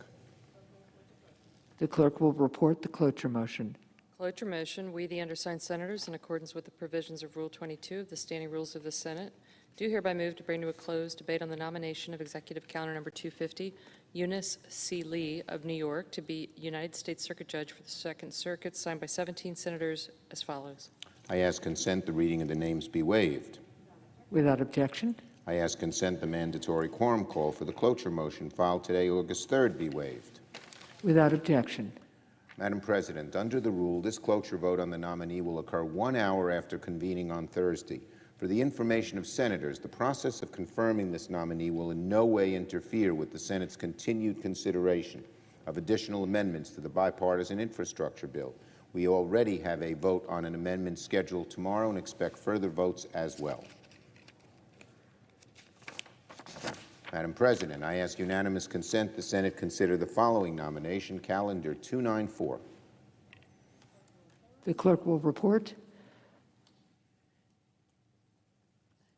The clerk will report the cloture motion.
Cloture motion, we, the undersigned senators, in accordance with the provisions of Rule 22 of the Standing Rules of the Senate, do hereby move to bring to a close debate on the nomination of Executive Calendar Number 250, Eunice C. Lee of New York to be United States Circuit Judge for the Second Circuit, signed by 17 senators as follows.
I ask consent the reading of the names be waived.
Without objection.
I ask consent the mandatory quorum call for the cloture motion filed today, August 3rd, be waived.
Without objection.
Madam President, under the rule, this cloture vote on the nominee will occur 1 hour after convening on Thursday. For the information of senators, the process of confirming this nominee will in no way interfere with the Senate's continued consideration of additional amendments to the bipartisan infrastructure bill. We already have a vote on an amendment scheduled tomorrow and expect further votes as well. Madam President, I ask unanimous consent the Senate consider the following nomination, Calendar 294.
The clerk will report.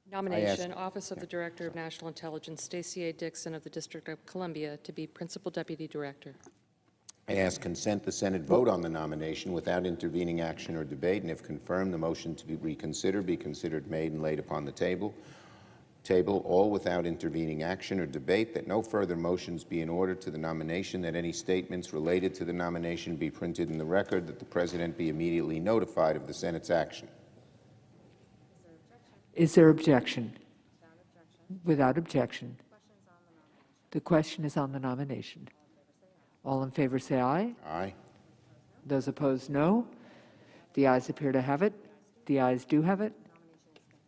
Nomination, Office of the Director of National Intelligence, Stacey A. Dixon of the District of Columbia to be Principal Deputy Director.
I ask consent the Senate vote on the nomination without intervening action or debate, and if confirmed, the motion to be reconsidered be considered made and laid upon the table, all without intervening action or debate, that no further motions be in order to the nomination, that any statements related to the nomination be printed in the record, that the President be immediately notified of the Senate's action.
Is there objection? Without objection. The question is on the nomination. All in favor say aye.
Aye.
Those opposed, no. The ayes appear to have it. The ayes do have it.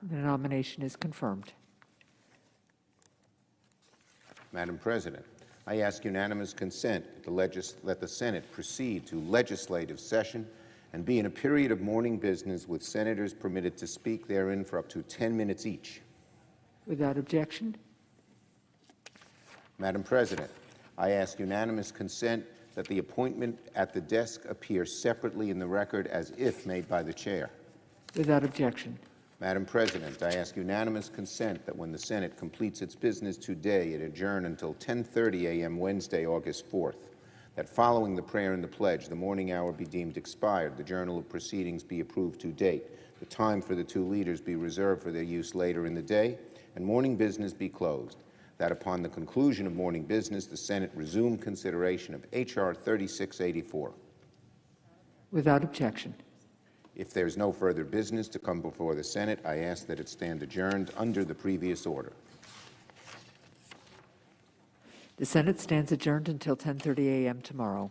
The nomination is confirmed.
Madam President, I ask unanimous consent that the Senate proceed to legislative session and be in a period of morning business with senators permitted to speak therein for up to 10 minutes each.
Without objection.
Madam President, I ask unanimous consent that the appointment at the desk appear separately in the record as if made by the chair.
Without objection.
Madam President, I ask unanimous consent that when the Senate completes its business today, it adjourn until 10:30 a.m. Wednesday, August 4th. That following the prayer and the pledge, the morning hour be deemed expired, the journal of proceedings be approved to date, the time for the two leaders be reserved for their use later in the day, and morning business be closed. That upon the conclusion of morning business, the Senate resume consideration of H.R. 3684.
Without objection.
If there is no further business to come before the Senate, I ask that it stand adjourned under the previous order.
The Senate stands adjourned until 10:30 a.m. tomorrow.